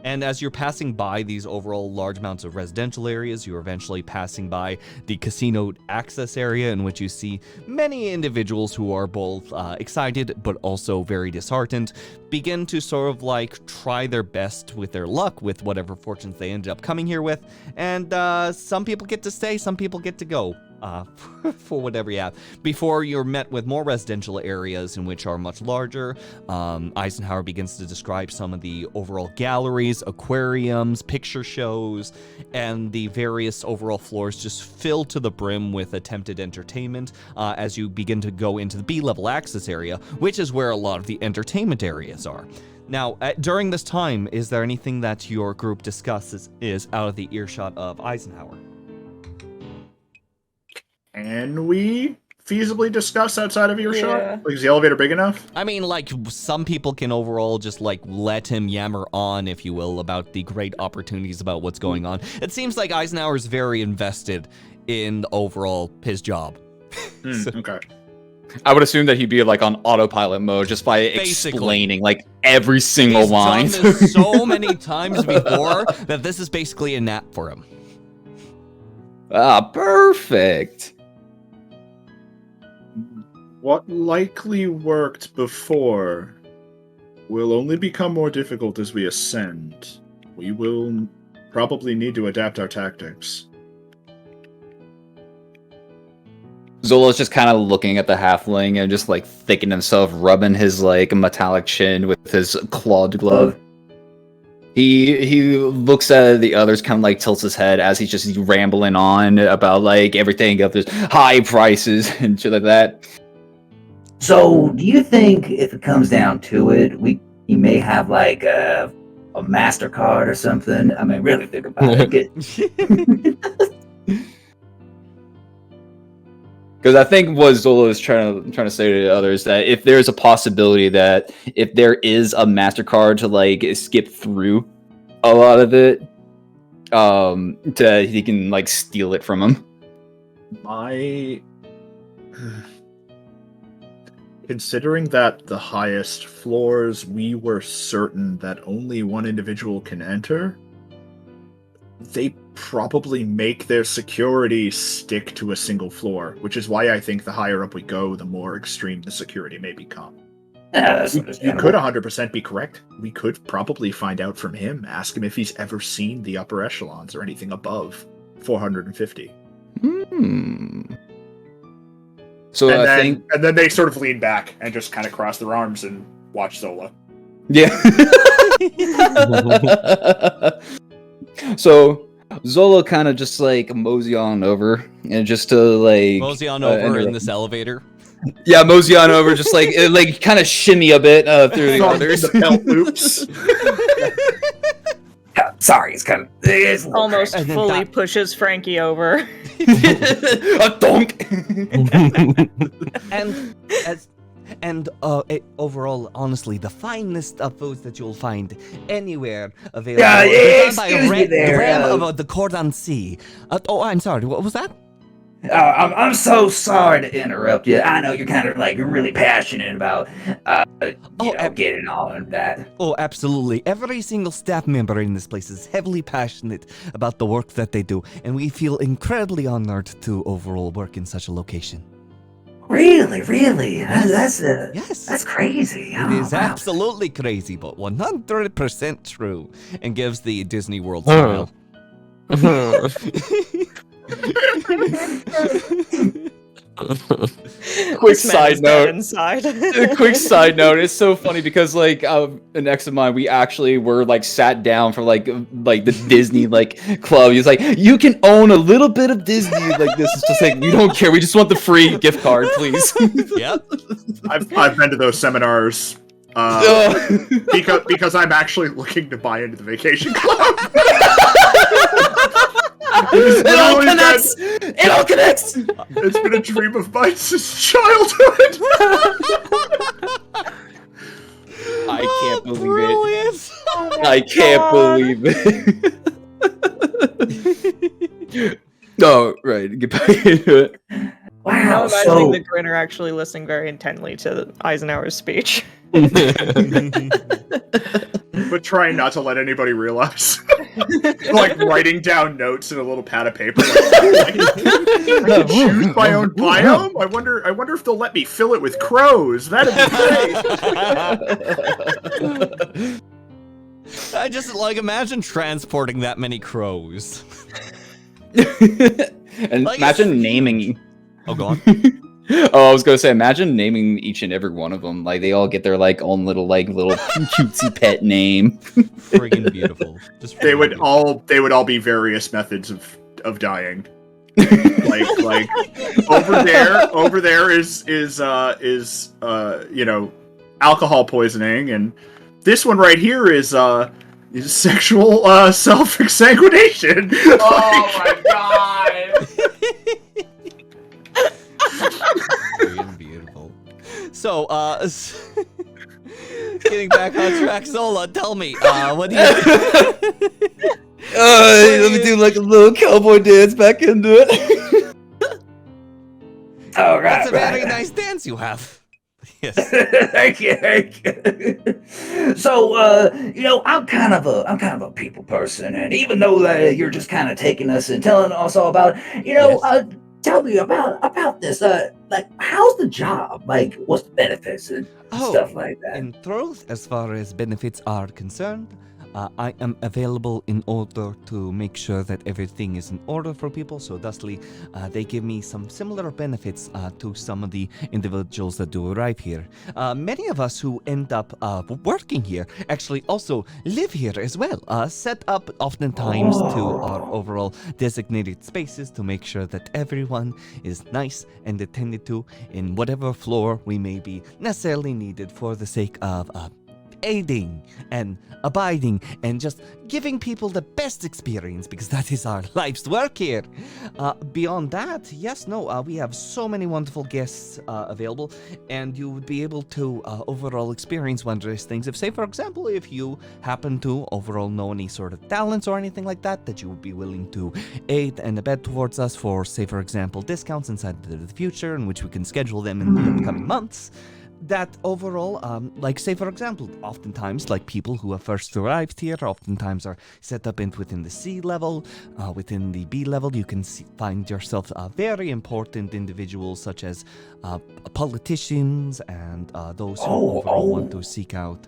And as you're passing by these overall large amounts of residential areas, you're eventually passing by the casino access area, in which you see many individuals who are both excited but also very disheartened, begin to sort of like try their best with their luck with whatever fortunes they ended up coming here with. And some people get to stay, some people get to go. For whatever you have, before you're met with more residential areas in which are much larger. Eisenhower begins to describe some of the overall galleries, aquariums, picture shows, and the various overall floors just fill to the brim with attempted entertainment as you begin to go into the B-level access area, which is where a lot of the entertainment areas are. Now, during this time, is there anything that your group discusses is out of the earshot of Eisenhower? Can we feasibly discuss outside of earshot? Yeah. Like, is the elevator big enough? I mean, like, some people can overall just, like, let him yammer on, if you will, about the great opportunities about what's going on. It seems like Eisenhower's very invested in overall his job. Okay. I would assume that he'd be like on autopilot mode just by explaining like every single line. He's done this so many times before that this is basically a nap for him. Ah, perfect. What likely worked before will only become more difficult as we ascend. We will probably need to adapt our tactics. Zola's just kind of looking at the halfling and just like thinking himself, rubbing his like metallic chin with his clawed glove. He looks at the others, kind of like tilts his head as he's just rambling on about like everything of this high prices and shit like that. So, do you think if it comes down to it, you may have like a MasterCard or something? I mean, really think about it. Because I think what Zola is trying to say to the others that if there's a possibility that if there is a MasterCard to like skip through a lot of it, he can like steal it from him. Considering that the highest floors, we were certain that only one individual can enter, they probably make their security stick to a single floor, which is why I think the higher up we go, the more extreme the security may become. That's You could 100% be correct. We could probably find out from him, ask him if he's ever seen the upper echelons or anything above 450. So and I then, think, and then they sort of lean back and just kind of cross their arms and watch Zola. yeah. So Zola kind of just like mosey on over and just to like Mosey on over in enter- this elevator. Yeah, mosey on over, just like kind of shimmy a bit through the others. The belt loops. Sorry, it's kind of it's a little Almost And then fully that- pushes Frankie over. A donk. Overall, honestly, the finest of foods that you'll find anywhere available. Yeah, is done by excuse me there, Ram of the Cordon Sea. I'm sorry. What was that? I'm so sorry to interrupt you. I know you're kind of like really passionate about getting all of that. Oh, absolutely. Every single staff member in this place is heavily passionate about the work that they do, and we feel incredibly honored to overall work in such a location. Really? That's Yes. crazy. It is absolutely crazy, but 100% true, and gives the Disney World Huh. smile. Quick This man side is dead note. inside. A quick side note, it's so funny because like an ex of mine, we actually were like sat down for like the Disney like club. He's like, you can own a little bit of Disney like this. Is just like, we don't care, we just want the free gift card, please. Yep. I've been to those seminars because I'm actually looking to buy into the vacation club. It all connects. It all connects. It's been a dream of mine since childhood. I can't believe Brilliant. it. I can't believe it. No, right. Get back into it. I'm Wow. imagining So the Grinner actually listening very intently to Eisenhower's speech. But trying not to let anybody realize. Like writing down notes in a little pad of paper. Like, I can choose my own biome. I wonder if they'll let me fill it with crows. That'd be great. I just imagine transporting that many crows. And Like, imagine naming. Oh, go on. Oh, I was gonna say, imagine naming each and every one of them. Like they all get their like own little cutesy pet name. Friggin' beautiful. Just They would friggin' all be various methods of dying. like over there is alcohol poisoning, and this one right here is sexual self-exsanguination. oh my god. friggin' beautiful. So, getting back on track, Zola, tell me, what do you Let me do like a little cowboy dance back into it. Oh, right, That's a very right. nice dance you have. Yes. Thank you. So, I'm kind of a people person, and even though you're just kind of taking us and telling us all about, Yes. tell me about this. Like, how's the job? Like, what's the benefits and stuff like that? In truth, as far as benefits are concerned, I am available in order to make sure that everything is in order for people. So thusly, they give me some similar benefits to some of the individuals that do arrive here. Many of us who end up working here actually also live here as well. Set up oftentimes to our overall designated spaces to make sure that everyone is nice and attended to in whatever floor we may be necessarily needed for the sake of aiding and abiding and just giving people the best experience, because that is our life's work here. Beyond that, we have so many wonderful guests available, and you would be able to overall experience wondrous things. If, say, for example, if you happen to overall know any sort of talents or anything like that you would be willing to aid and abet towards us for, say, for example, discounts inside the future, in which we can schedule them in the upcoming months. That overall, like, say, for example, oftentimes, like, people who have first arrived here oftentimes are set up within the C level. Within the B level, you can find yourself very important individuals such as politicians and those who overall want to seek out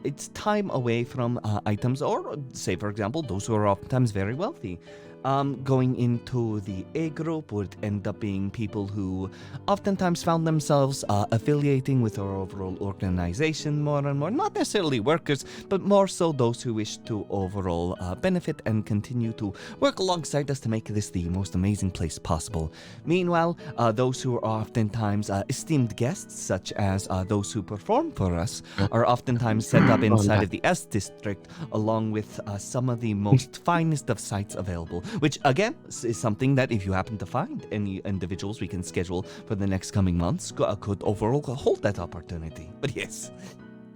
it's time away from items, or, say, for example, those who are oftentimes very wealthy. going into the A group would end up being people who oftentimes found themselves affiliating with our overall organization more and more. Not necessarily workers, but more so those who wish to overall benefit and continue to work alongside us to make this the most amazing place possible. Meanwhile, those who are oftentimes esteemed guests, such as those who perform for us, are oftentimes set up inside of the S district, along with some of the most finest of sites available, which again is something that if you happen to find any individuals we can schedule for the next coming months could overall hold that opportunity. But yes,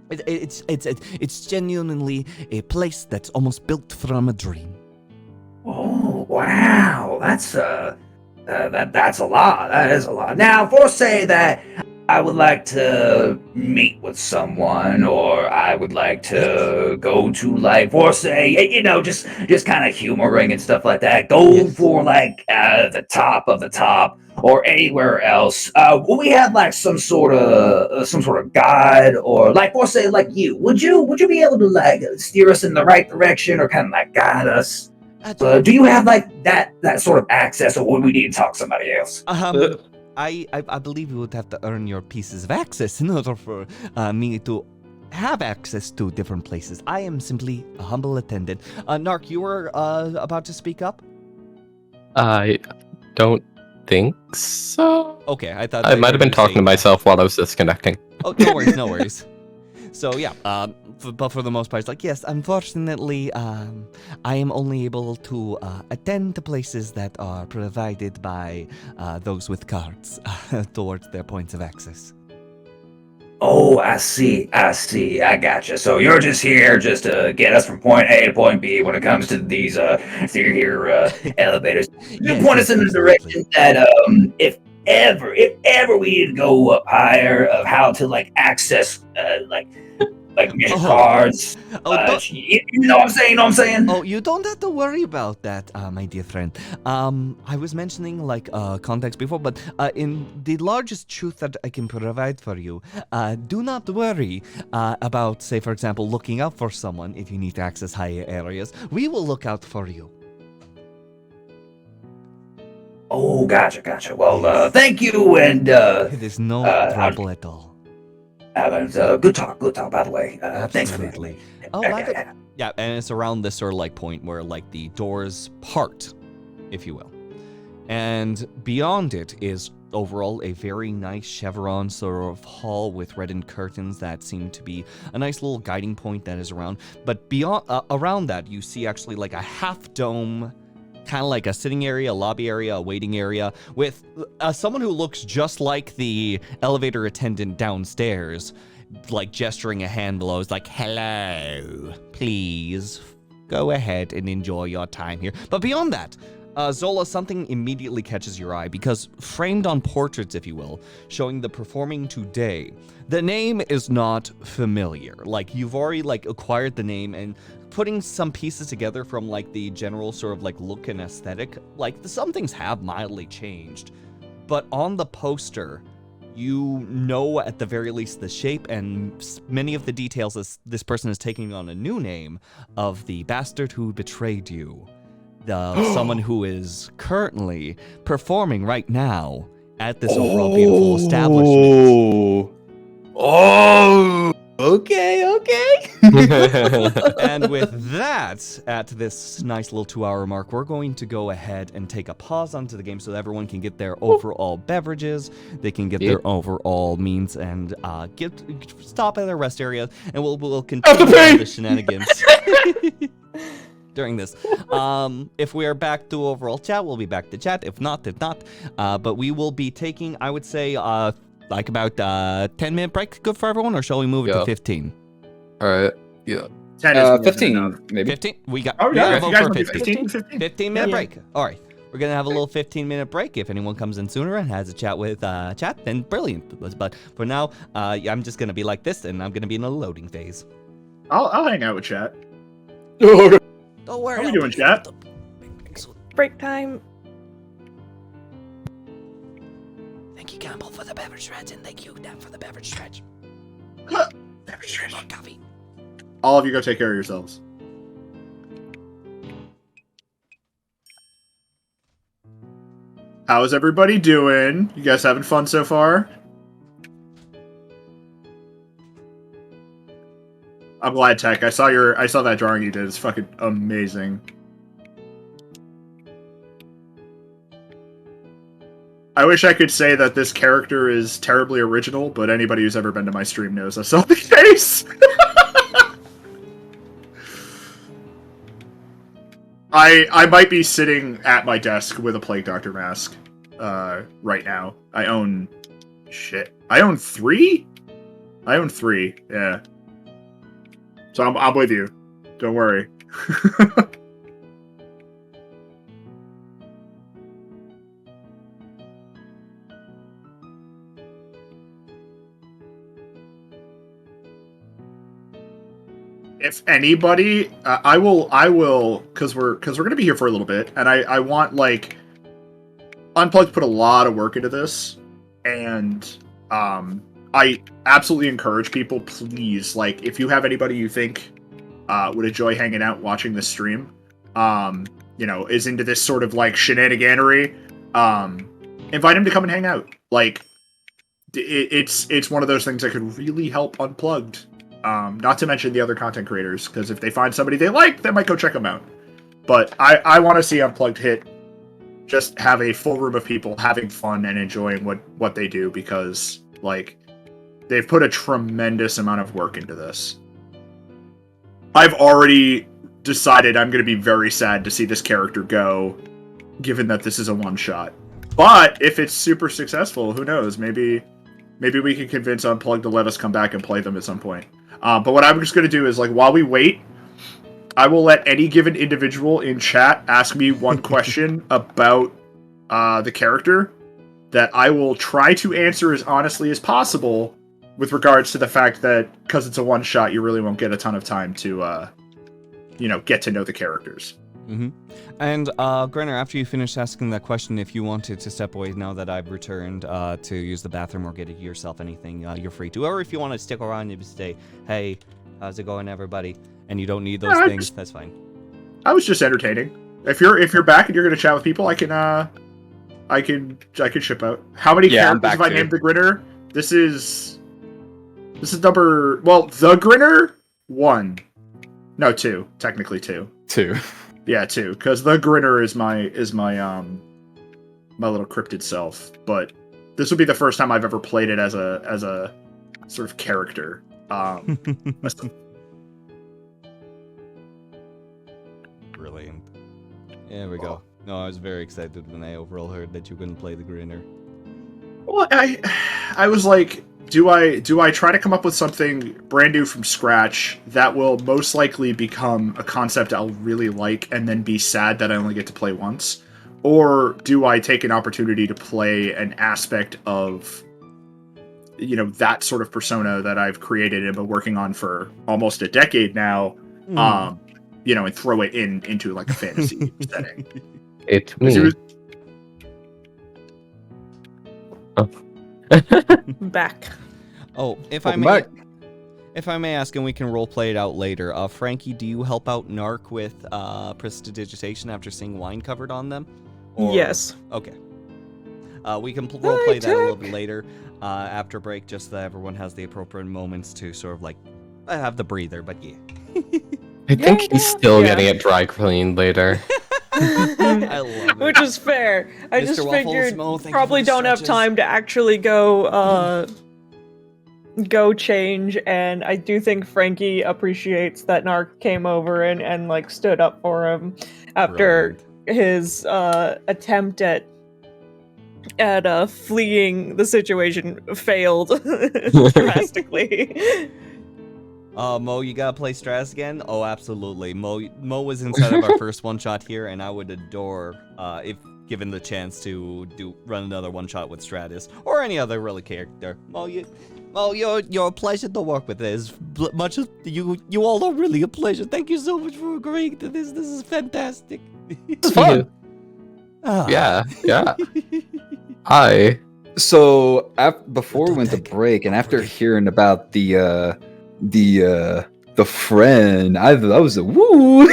it's genuinely a place that's almost built from a dream. Oh, wow. That's a lot. That is a lot. Now, for say that I would like to meet with someone, or I would like to go to, like, for say, you know, just kind of humoring and stuff like that. Go for like the top of the top, or anywhere else. Will we have like some sort of guide, or like, for say, like you? Would you be able to like steer us in the right direction, or kind of like guide us? Do you have like that sort of access, or would we need to talk to somebody else? I believe you would have to earn your pieces of access in order for me to have access to different places. I am simply a humble attendant. Nark, you were about to speak up? I don't think so. Okay, I thought I might have been talking to myself while I was disconnecting. Oh, no worries, no worries. So yeah, but for the most part, it's like, yes, unfortunately, I am only able to attend to places that are provided by those with cards towards their points of access. Oh, I see. I gotcha. So you're just here just to get us from point A to point B when it comes to these elevators. You Yes, point us in the absolutely. direction that if ever we need to go up higher, of how to like access like get cards. You know what I'm saying? You know what I'm saying? Oh, you don't have to worry about that, my dear friend. I was mentioning like context before, but in the largest truth that I can provide for you, do not worry about, say, for example, looking out for someone if you need to access higher areas. We will look out for you. Oh, gotcha. Well, thank you, and It is no trouble at all. good talk, by the way. Thanks for Absolutely. that. Oh, yeah, and it's around this sort of like point where like the doors part, if you will. And beyond it is overall a very nice chevron sort of hall with reddened curtains that seem to be a nice little guiding point that is around. But beyond around that, you see actually like a half dome, kind of like a sitting area, a lobby area, a waiting area, with someone who looks just like the elevator attendant downstairs, like gesturing a hand below. It's like, hello, please go ahead and enjoy your time here. But beyond that, Zola, something immediately catches your eye because framed on portraits, if you will, showing the performing today, the name is not familiar. Like, you've already like acquired the name, and putting some pieces together from like the general sort of like look and aesthetic, like some things have mildly changed, but on the poster, you know at the very least the shape and many of the details as this person is taking on a new name of the bastard who betrayed you. Someone who is currently performing right now at this overall beautiful establishment. Oh, okay. And with that, at this nice little 2-hour mark, we're going to go ahead and take a pause onto the game so that everyone can get their overall beverages, they can get their overall means, and stop at their rest area, and we'll continue the shenanigans during this. If we are back to overall chat, we'll be back to chat. If not. But we will be taking, I would say, like about 10-minute break. Good for everyone, or shall we move it to 15? All right. Yeah. 10 is 15, maybe. 15? We got Oh, yeah. If vote you guys for want to do 15. 15. 15-minute Yeah. break. All right. We're going to have a little 15-minute break. If anyone comes in sooner and has a chat with chat, then brilliant. But for now, I'm just going to be like this, and I'm going to be in a loading phase. I'll hang out with chat. Don't worry. How we doing, chat? Break time. Thank you, Campbell, for the beverage stretch, and thank you, Dan, for the beverage stretch. Beverage stretch. More coffee. All of you go take care of yourselves. How's everybody doing? You guys having fun so far? I'm glad, Tech. I saw that drawing you did. It's fucking amazing. I wish I could say that this character is terribly original, but anybody who's ever been to my stream knows that's not the case. I might be sitting at my desk with a Plague Doctor mask right now. I own 3? I own 3, yeah. So I'm with you. Don't worry. If anybody, I will, because we're gonna be here for a little bit, and I want, like, Unplugged put a lot of work into this, and I absolutely encourage people, please, like, if you have anybody you think would enjoy hanging out watching this stream, you know, is into this sort of, like, shenaniganery, invite him to come and hang out. Like, it's one of those things that could really help Unplugged. Not to mention the other content creators, because if they find somebody they like, they might go check them out. But I want to see Unplugged just have a full room of people having fun and enjoying what they do, because, like, they've put a tremendous amount of work into this. I've already decided I'm going to be very sad to see this character go, given that this is a one-shot. But if it's super successful, who knows? Maybe we can convince Unplugged to let us come back and play them at some point. But what I'm just going to do is, like, while we wait, I will let any given individual in chat ask me one question about the character that I will try to answer as honestly as possible, with regards to the fact that, because it's a one-shot, you really won't get a ton of time to, you know, get to know the characters. Mm-hmm. And, Grinner, after you finish asking that question, if you wanted to step away now that I've returned to use the bathroom or get it yourself anything, you're free to. Or if you want to stick around and just say, hey, how's it going, everybody? And you don't need those things, that's fine. I was just entertaining. If you're back and you're going to chat with people, I can ship out. How many characters have I named the Grinner? This is number, well, the Grinner? 1. No, 2. Technically 2. 2. Yeah, 2, because the Grinner is my my little cryptid self. But this would be the first time I've ever played it as a sort of character. Brilliant. There we go. No, I was very excited when I overall heard that you couldn't play the Grinner. Well, I was like, do I try to come up with something brand new from scratch that will most likely become a concept I'll really like and then be sad that I only get to play once? Or do I take an opportunity to play an aspect of, you know, that sort of persona that I've created and been working on for almost a decade now, you know, and throw it into like a fantasy setting? It's me. Back. Oh, if I may ask, and we can roleplay it out later, Frankie, do you help out Nark with prestidigitation after seeing wine covered on them? Or... Yes. Okay. We can roleplay that a little bit later after break, just so that everyone has the appropriate moments to sort of, like, have the breather, but yeah. I think he's still getting it dry cleaned later. I love it. Which is fair. I Mr. just Waffles, figured Mo, thank you probably for the don't have stretches. time to actually go change, and I do think Frankie appreciates that Nark came over and like stood up for him after his attempt at fleeing the situation failed drastically. Mo, you gotta play Stratus again? Oh, absolutely. Mo was inside of our first one-shot here, and I would adore, if given the chance to run another one-shot with Stratus, or any other really character. Mo, you're a pleasure to work with. As much as you all are really a pleasure. Thank you so much for agreeing to this. This is fantastic. It's fun. Yeah. So before we went to break, and after hearing about the The friend. That was a woo.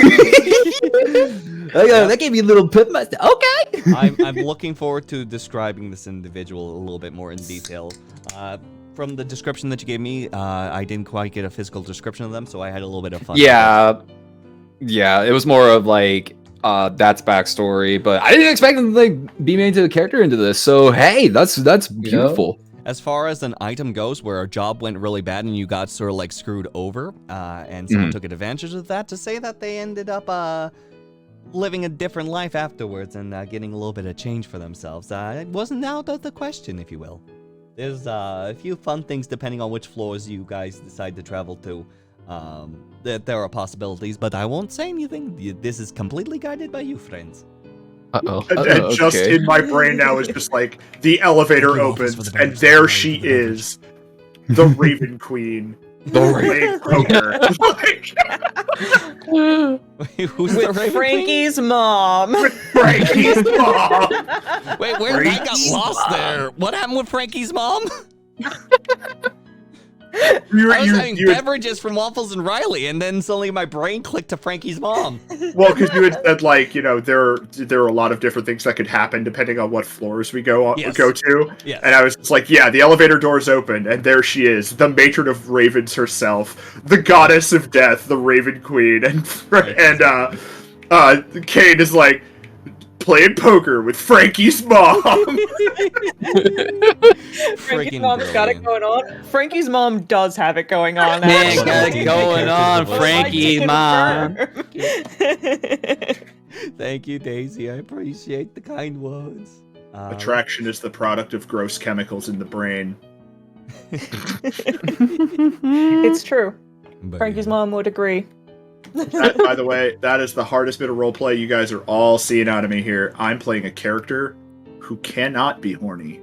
That gave me a little pip. Okay. I'm looking forward to describing this individual a little bit more in detail. From the description that you gave me, I didn't quite get a physical description of them, so I had a little bit of fun. Yeah, it was more of like that's backstory, but I didn't expect them to like be made into a character into this. So hey, that's beautiful. As far as an item goes, where a job went really bad and you got sort of like screwed over, and someone took advantage of that, to say that they ended up living a different life afterwards and getting a little bit of change for themselves, it wasn't out of the question, if you will. There's a few fun things depending on which floors you guys decide to travel to. That there are possibilities, but I won't say anything. This is completely guided by you, friends. Uh-oh. And just in my brain now is just like the elevator opens and there she is, the Raven Queen. The Raven Poker. Wait, who's With the Raven Frankie's mom. Frankie's mom. Queen? Wait, where I got lost there? What happened with Frankie's mom? I was having beverages from Waffles and Riley, and then suddenly my brain clicked to Frankie's mom. Well, because you had said, like, you know, there are a lot of different things that could happen depending on what floors we go to. Yes. And I was just like, yeah, the elevator doors open, and there she is, the matron of ravens herself, the goddess of death, the Raven Queen, and Kane is like, playing poker with Frankie's mom. Frankie's mom's got it going on. Frankie's mom does have it going on. Man, actually. got it going on, Frankie's mom. Thank you, Daisy. I appreciate the kind words. Attraction is the product of gross chemicals in the brain. It's true. Frankie's mom would agree. By the way, that is the hardest bit of roleplay you guys are all seeing out of me here. I'm playing a character who cannot be horny.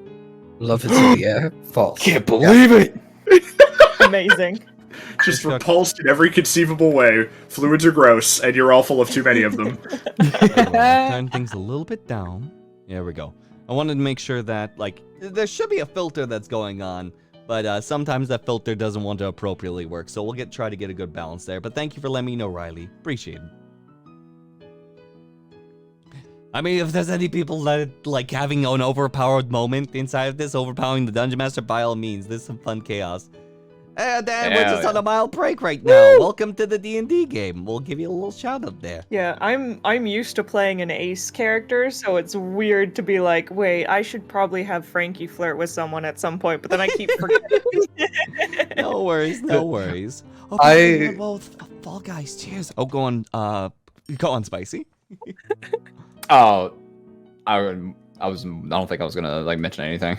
Love is in the air. False. Can't believe it. Amazing. Just repulsed in every conceivable way. Fluids are gross, and you're all full of too many of them. Turn things a little bit down. There we go. I wanted to make sure that, like, there should be a filter that's going on, but sometimes that filter doesn't want to appropriately work, so we'll try to get a good balance there. But thank you for letting me know, Riley. Appreciate it. I mean, if there's any people that like having an overpowered moment inside of this, overpowering the Dungeon Master, by all means, there's some fun chaos. And then we're just on a mild break right now. Welcome to the D&D game. We'll give you a little shout out there. Yeah, I'm used to playing an ace character, so it's weird to be like, wait, I should probably have Frankie flirt with someone at some point, but then I keep forgetting. No worries, no worries. Oh, Fall Guys, cheers. Oh, go on, Spicy. Oh, I don't think I was gonna like mention anything.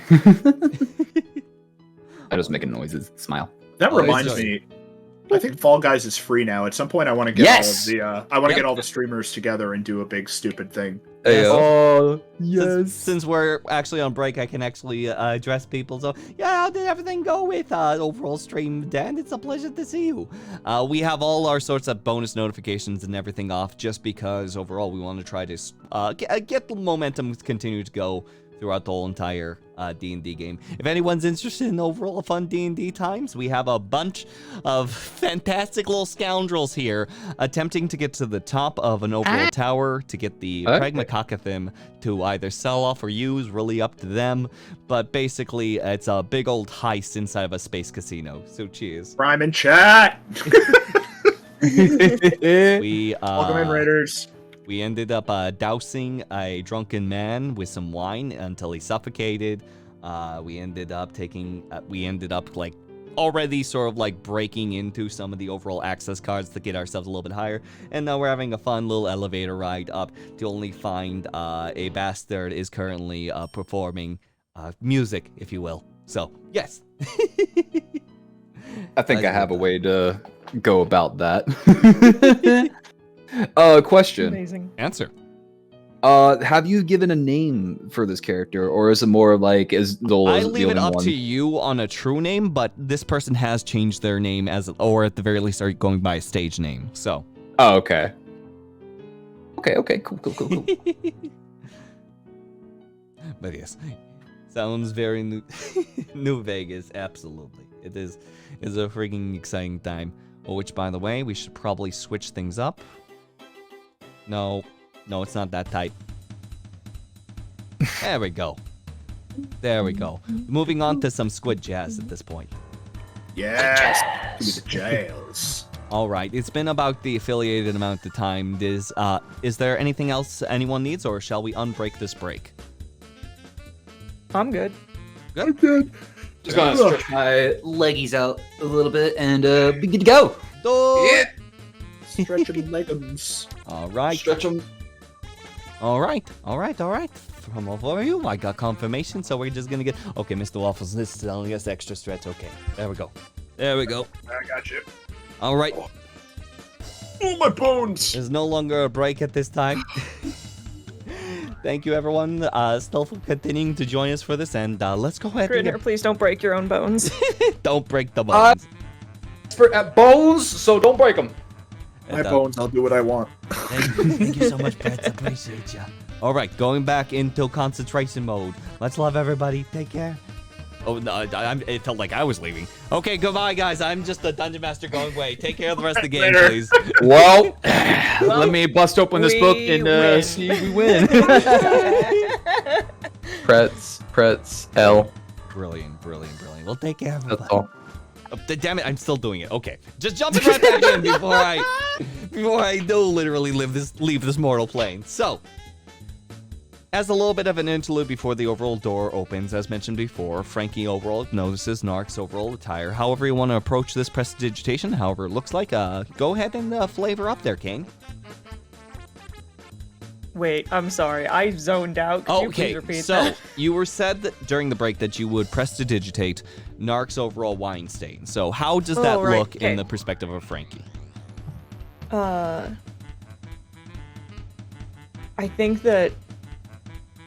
I was making noises. Smile. That reminds me. I think Fall Guys is free now. At some point, I want to get get all the streamers together and do a big stupid thing. Yes. Oh, yes. Since we're actually on break, I can actually address people. So, yeah, how did everything go with overall stream, Dan? It's a pleasure to see you. We have all our sorts of bonus notifications and everything off just because overall we want to try to get the momentum continue to go throughout the whole entire D&D game. If anyone's interested in overall fun D&D times, we have a bunch of fantastic little scoundrels here attempting to get to the top of an overall tower to get the Pragmacocathim to either sell off or use, really up to them. But basically, it's a big old heist inside of a space casino. So cheers. Prime in chat! We, Welcome in, Raiders. We ended up dousing a drunken man with some wine until he suffocated. We ended up like already sort of like breaking into some of the overall access cards to get ourselves a little bit higher. And now we're having a fun little elevator ride up to only find a bastard is currently performing music, if you will. So, yes. I think I have a way to go about that. Question. Amazing. Answer. Have you given a name for this character, or is it more like is Zola I the leave it only up one? to you on a true name, but this person has changed their name or at the very least are going by a stage name. So. Oh, okay. Okay, cool. But yes, sounds very New Vegas. Absolutely, it is a freaking exciting time. which, by the way, we should probably switch things up. No, it's not that tight. There we go. There we go. Moving on to some squid jazz at this point. Yeah. Give me the jails. All right, it's been about the affiliated amount of time. Is there anything else anyone needs, or shall we unbreak this break? I'm good. Good. Just gonna stretch my leggies out a little bit and be good to go. Yeah. Stretching legs. All right. Stretch them. All right. From over you, I got confirmation, so we're just gonna get. Okay, Mr. Waffles, this is only us extra stretch. Okay, there we go. I got you. All right. Oh, my bones. There's no longer a break at this time. Thank you, everyone, still for continuing to join us for this, and let's go ahead. Grinner, please don't break your own bones. Don't break the bones. For bones, so don't break them. My bones, I'll do what I want. Thank you so much, Brett. I appreciate ya. All right, going back into concentration mode. Let's love everybody. Take care. Oh, no, it felt like I was leaving. Okay, goodbye, guys. I'm just the dungeon master going away. Take care of the rest of the game, please. Well, let me bust open this book and see if we win. Pretz, L. Brilliant. Well, take care, everybody. That's all. Oh, damn it, I'm still doing it. Okay, just jumping right back in before I do literally leave this mortal plane. So, as a little bit of an interlude before the overall door opens, as mentioned before, Frankie overall notices Nark's overall attire. However you want to approach this prestidigitation, however it looks like, go ahead and flavor up there, Cain. Wait, I'm sorry. I zoned out. Could you please repeat that? You were said that during the break that you would prestidigitate Nark's overall wine stain. So how does that look in the perspective of Frankie? I think that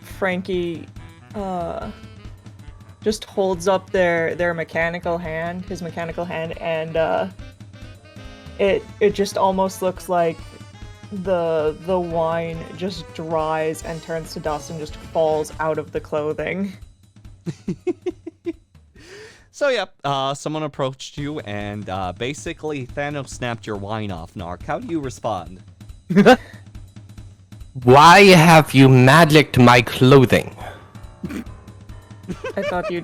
Frankie just holds up their mechanical hand, his mechanical hand, and it just almost looks like the wine just dries and turns to dust and just falls out of the clothing. So yeah, someone approached you and basically Thanos snapped your wine off, Nark. How do you respond? Why have you magicked my clothing? I thought you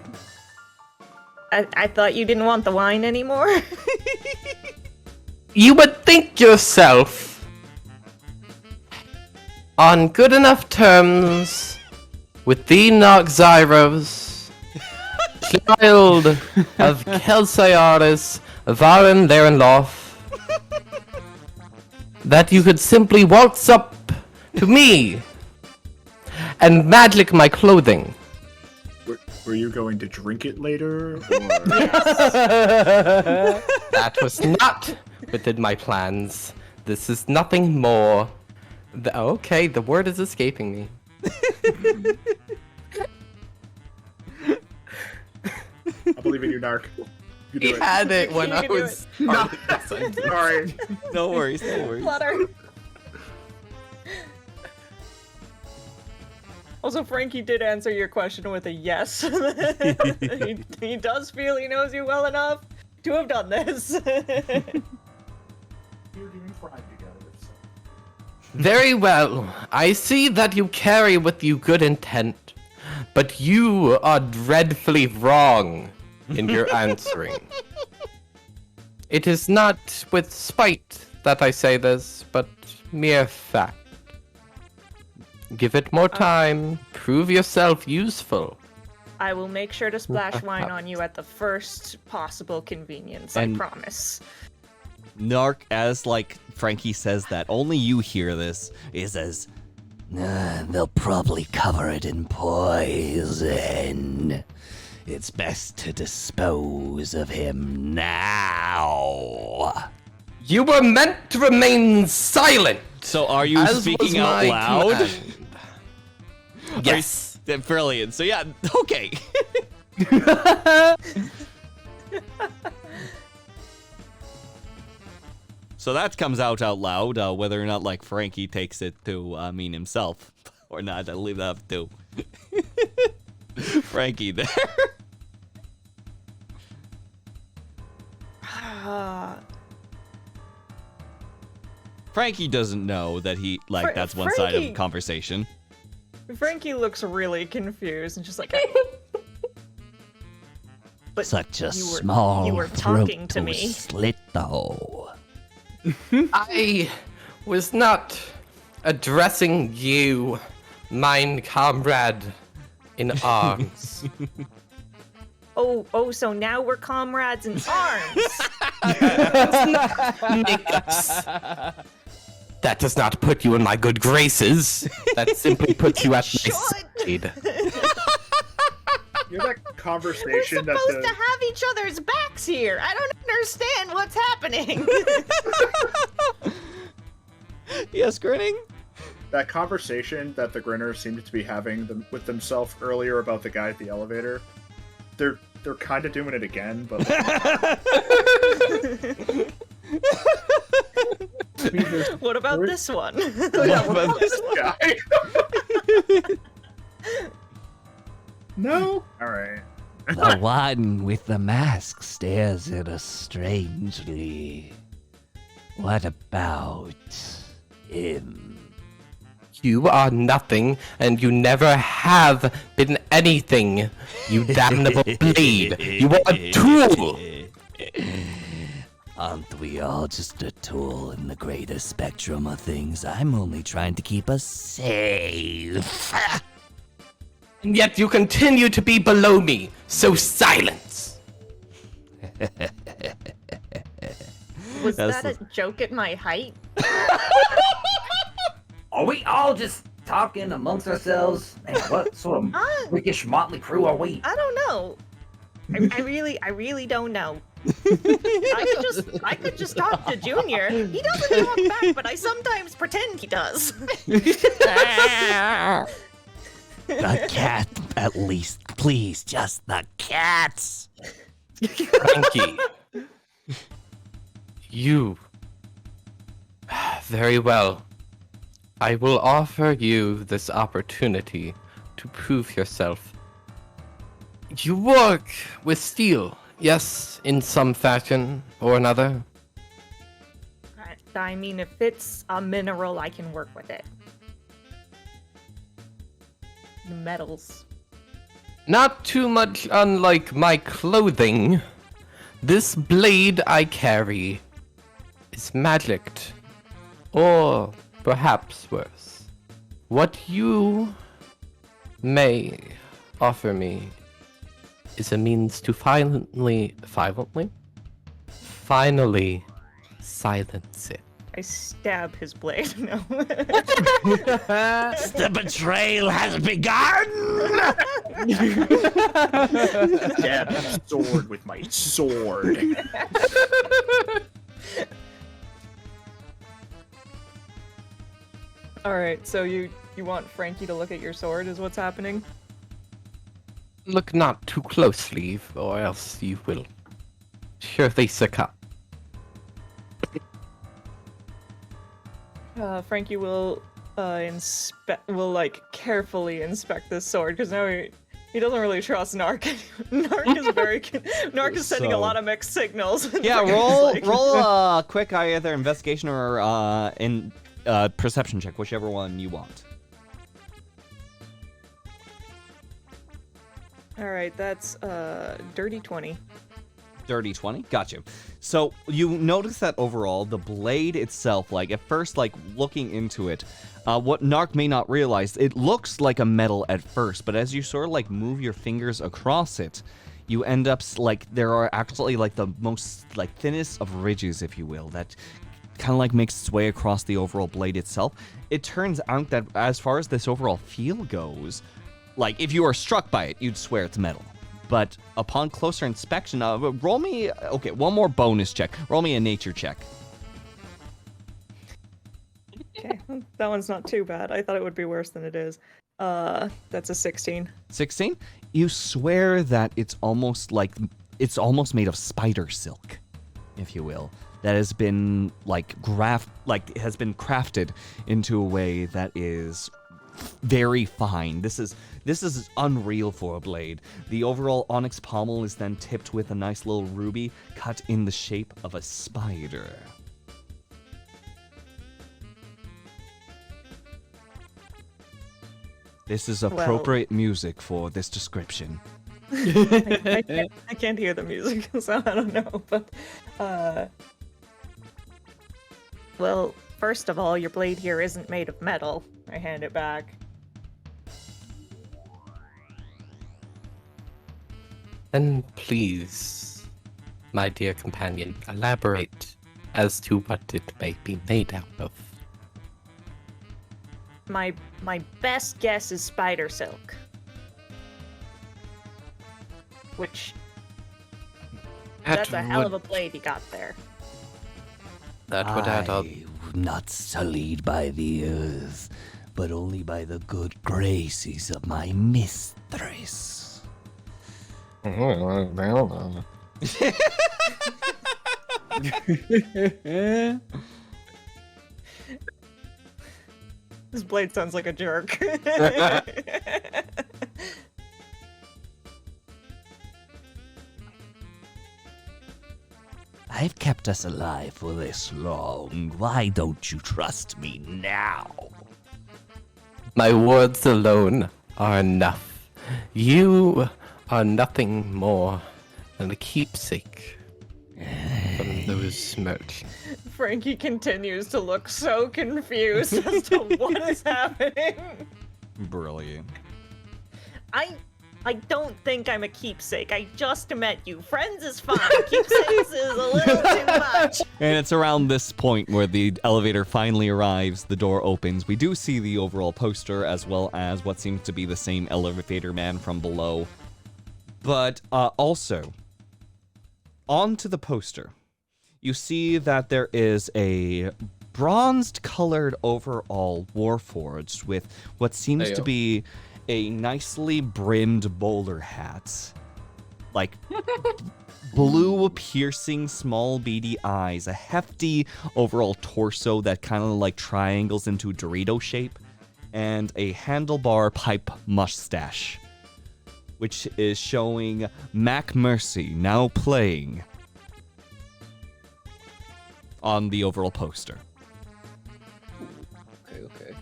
didn't want the wine anymore. You would think yourself on good enough terms with the Noxyros, child of Kelsiaris Varen Therenloth, that you could simply waltz up to me and magic my clothing. Were you going to drink it later? Or... That was not within my plans. This is nothing more. Okay, the word is escaping me. I believe in you, Nark. You do He it. had it when You I can do was. Sorry. No worries. Flutter. Also, Frankie did answer your question with a yes. he does feel he knows you well enough to have done this. You're doing fine together, so. Very well. I see that you carry with you good intent, but you are dreadfully wrong in your answering. It is not with spite that I say this, but mere fact. Give it more time. Prove yourself useful. I will make sure to splash wine on you at the first possible convenience, I promise. Nark, as like Frankie says that, only you hear this, is as, they'll probably cover it in poison. It's best to dispose of him now. You were meant to remain silent. So are you as speaking was out my loud? command. Yes. Brilliant. So yeah, okay. So that comes out loud, whether or not like Frankie takes it to mean himself or not. I'll leave that up to Frankie there. Frankie doesn't know that that's one side of Frankie- the conversation. Frankie looks really confused and just like. But Such a you were- small you were throat talking to me. slit though. I was not addressing you, mine comrade in arms. Oh, so now we're comrades in arms. That does not put you in my good graces. That simply puts you at my side. You know that We're conversation supposed that to have each other's backs here. I don't understand what's happening. Yes, Grinning? that conversation that the Grinners seemed to be having with themselves earlier about the guy at the elevator, they're kind of doing it again, but What about this one? this guy. No. All right. The one with the mask stares at us strangely. What about him? You are nothing, and you never have been anything, you damnable blade. You are a tool. Aren't we all just a tool in the greater spectrum of things? I'm only trying to keep us safe. And yet you continue to be below me, so silence. Was That's that a joke at my height? Are we all just talking amongst ourselves? Man, what sort of freakish motley crew are we? I don't know. I really don't know. I could just talk to Junior. He doesn't talk back, but I sometimes pretend he does. The cat, at least. Please, just the cats. Frankie. You. Very well. I will offer you this opportunity to prove yourself. You work with steel, yes, in some fashion or another. I mean, if it's a mineral, I can work with it. The metals. Not too much unlike my clothing. This blade I carry is magicked. Or perhaps worse. What you may offer me is a means to finally silence it. I stab his blade. No. The betrayal has begun! Stab his sword with my sword. All right, so you want Frankie to look at your sword? Is what's happening? Look not too closely, or else you will surely succumb. Frankie will carefully inspect this sword because now he doesn't really trust Nark. Nark is sending a So- lot of mixed signals. and Yeah, Frankie's roll like- a quick either investigation or perception check, whichever one you want. All right, that's dirty 20. Dirty 20, got you. So you notice that overall the blade itself, like at first, like looking into it, what Nark may not realize, it looks like a metal at first, but as you sort of like move your fingers across it, you end up like there are actually like the most like thinnest of ridges, if you will, that kind of like makes its way across the overall blade itself. It turns out that as far as this overall feel goes, like if you are struck by it, you'd swear it's metal. But upon closer inspection, roll me, okay, one more bonus check. Roll me a nature check. Okay, that one's not too bad. I thought it would be worse than it is. That's a 16. 16? You swear that it's almost made of spider silk, if you will. That has been has been crafted into a way that is very fine. This is unreal for a blade. The overall onyx pommel is then tipped with a nice little ruby cut in the shape of a spider. This is appropriate music for this description. I can't hear the music, so I don't know. But, well, first of all, your blade here isn't made of metal. I hand it back. Then please, my dear companion, elaborate as to what it may be made out of. My best guess is spider silk. Which, that's a hell of a blade he got there. That would add up. Not sullied by the earth, but only by the good graces of my mistress. This blade sounds like a jerk. I've kept us alive for this long. Why don't you trust me now? My words alone are enough. You are nothing more than a keepsake from those merchants. Frankie continues to look so confused as to what is happening. Brilliant. I don't think I'm a keepsake. I just met you. Friends is fine. Keepsakes is a little too much. And it's around this point where the elevator finally arrives, the door opens. We do see the overall poster as well as what seems to be the same elevator man from below. But also, onto the poster, you see that there is a bronzed colored overall warforged with what seems to be a nicely brimmed bowler hat. Like blue piercing small beady eyes, a hefty overall torso that kind of like triangles into Dorito shape, and a handlebar pipe mustache, which is showing Mac Mercy now playing on the overall poster. Okay.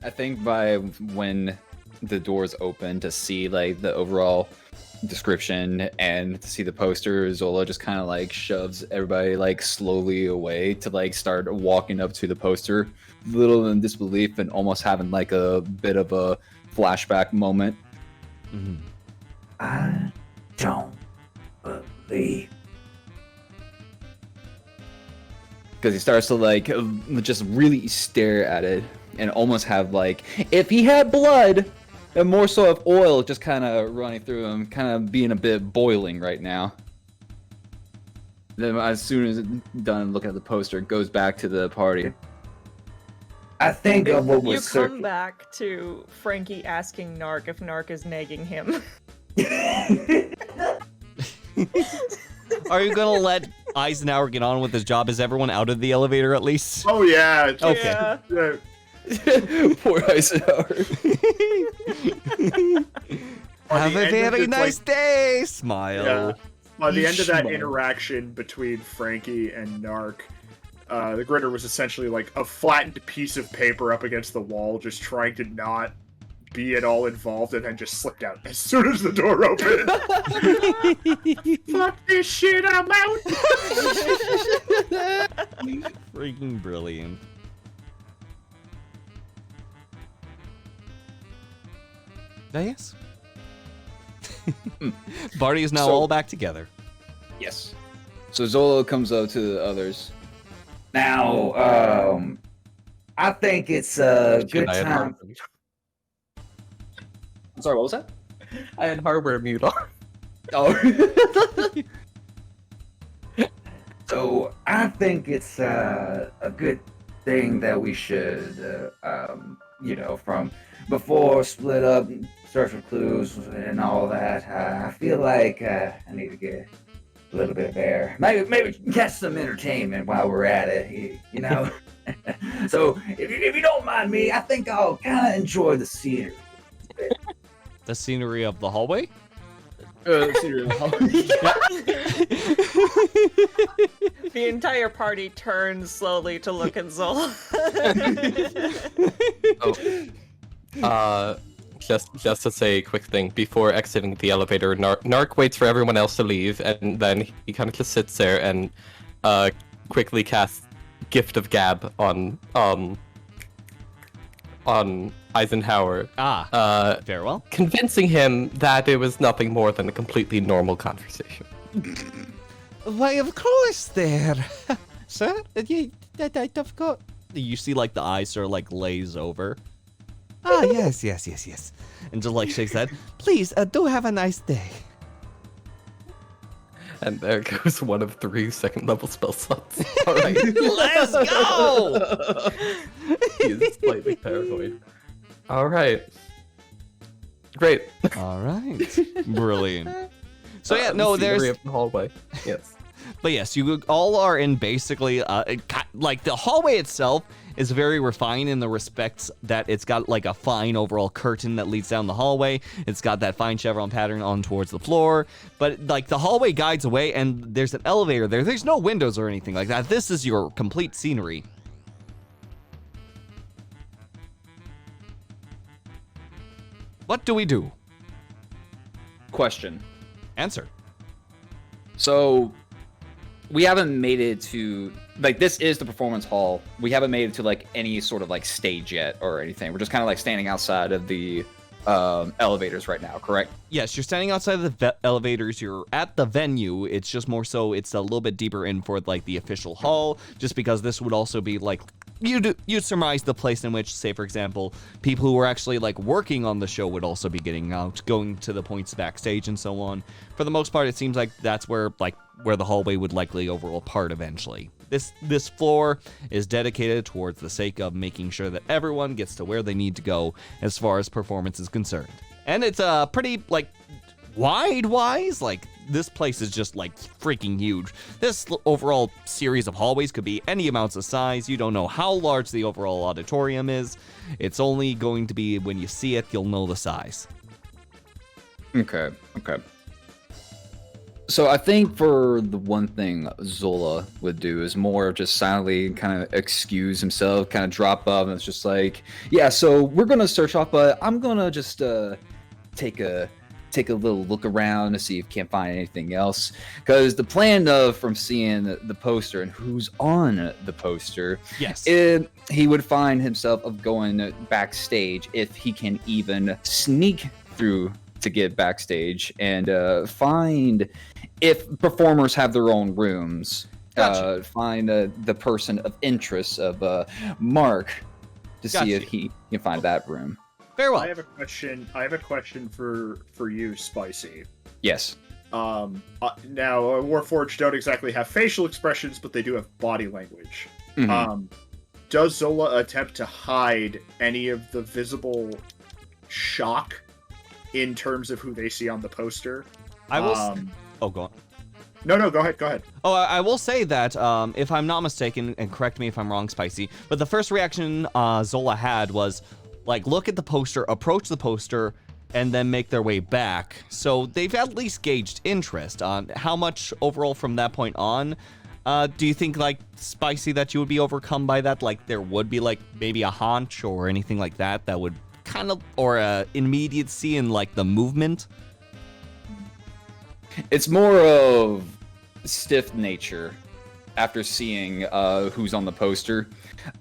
I think by when the doors open to see like the overall description and to see the poster, Zola just kind of like shoves everybody like slowly away to like start walking up to the poster, little in disbelief and almost having like a bit of a flashback moment. Mm-hmm. I don't believe. Because he starts to like just really stare at it and almost have like, if he had blood and more so of oil just kind of running through him, kind of being a bit boiling right now. Then as soon as it's done looking at the poster, it goes back to the party. I think of what You was come back to Frankie asking Nark if Nark is nagging him. Are you gonna let Eisenhower get on with his job? Is everyone out of the elevator at least? Oh yeah. Okay. Yeah. Poor Eisenhower. Have a end of very it's nice like- day. Smile. Yeah. By the end of that Smile. interaction between Frankie and Nark, the Grinner was essentially like a flattened piece of paper up against the wall, just trying to not be at all involved, and then just slipped out as soon as the door opened. Fuck this shit, I'm out! Freaking brilliant. Yes. Barty is now So- all back together. Yes. So Zola comes up to the others. now. I think it's a good I had time. I'm sorry, what was that? I had hardware mute on. Oh. So I think it's a good thing that we should, from before split up, search for clues and all that. I feel like I need to get a little bit of air. Maybe catch some entertainment while we're at it. You know. So if you don't mind me, I think I'll kind of enjoy the scenery. The scenery of the hallway? The entire party turns slowly to look at Zola. Just to say a quick thing before exiting the elevator, Nark waits for everyone else to leave, and then he kind of just sits there and quickly casts Gift of Gab on Eisenhower. Farewell. Convincing him that it was nothing more than a completely normal conversation. Why, of course, there, sir. Of course. You see, like the eyes sort of like glaze over. Ah, yes, and just like shakes head. Please, do have a nice day. And there goes one of 3 second-level spell slots. All right. Let's go. He's slightly paranoid. All right. Great. All right. Brilliant. So yeah, no, Scenery there's of the hallway. Yes. But yes, you all are in basically, like the hallway itself is very refined in the respects that it's got like a fine overall curtain that leads down the hallway. It's got that fine chevron pattern on towards the floor, but like the hallway guides away and there's an elevator there. There's no windows or anything like that. This is your complete scenery. What do we do? Question. Answer. So, we haven't made it to, like, this is the performance hall. We haven't made it to, like, any sort of, like, stage yet or anything. We're just kind of, like, standing outside of the elevators right now, correct? Yes, you're standing outside of the elevators. You're at the venue. It's just more so it's a little bit deeper in for, like, the official hall, just because this would also be, like, you'd surmise the place in which, say, for example, people who were actually, like, working on the show would also be getting out, going to the points backstage and so on. For the most part, it seems like that's where the hallway would likely overall part eventually. This floor is dedicated towards the sake of making sure that everyone gets to where they need to go as far as performance is concerned. And it's pretty, like, wide-wise, like, this place is just, like, freaking huge. This overall series of hallways could be any amounts of size. You don't know how large the overall auditorium is. It's only going to be when you see it, you'll know the size. Okay. So I think for the one thing Zola would do is more of just silently kind of excuse himself, kind of drop up, and it's just like, yeah, so we're gonna search off, but I'm gonna just take a little look around to see if can't find anything else. Because the plan from seeing the poster and who's on the poster, yes, he would find himself of going backstage if he can even sneak through to get backstage and find if performers have their own rooms. Gotcha. Find the person of interest of Mark to see if he can find that room. Very well. I have a question for you, Spicy. Yes. Now, Warforged don't exactly have facial expressions, but they do have body language. Mhm. Does Zola attempt to hide any of the visible shock in terms of who they see on the poster? I will. Oh, go on. No, go ahead. Oh, I will say that, if I'm not mistaken, and correct me if I'm wrong, Spicy, but the first reaction Zola had was, like, look at the poster, approach the poster, and then make their way back. So they've at least gauged interest. How much overall from that point on, do you think, like, Spicy, that you would be overcome by that? Like, there would be, like, maybe a hunch or anything like that that would kind of, or a immediacy in, like, the movement? It's more of stiff nature after seeing who's on the poster.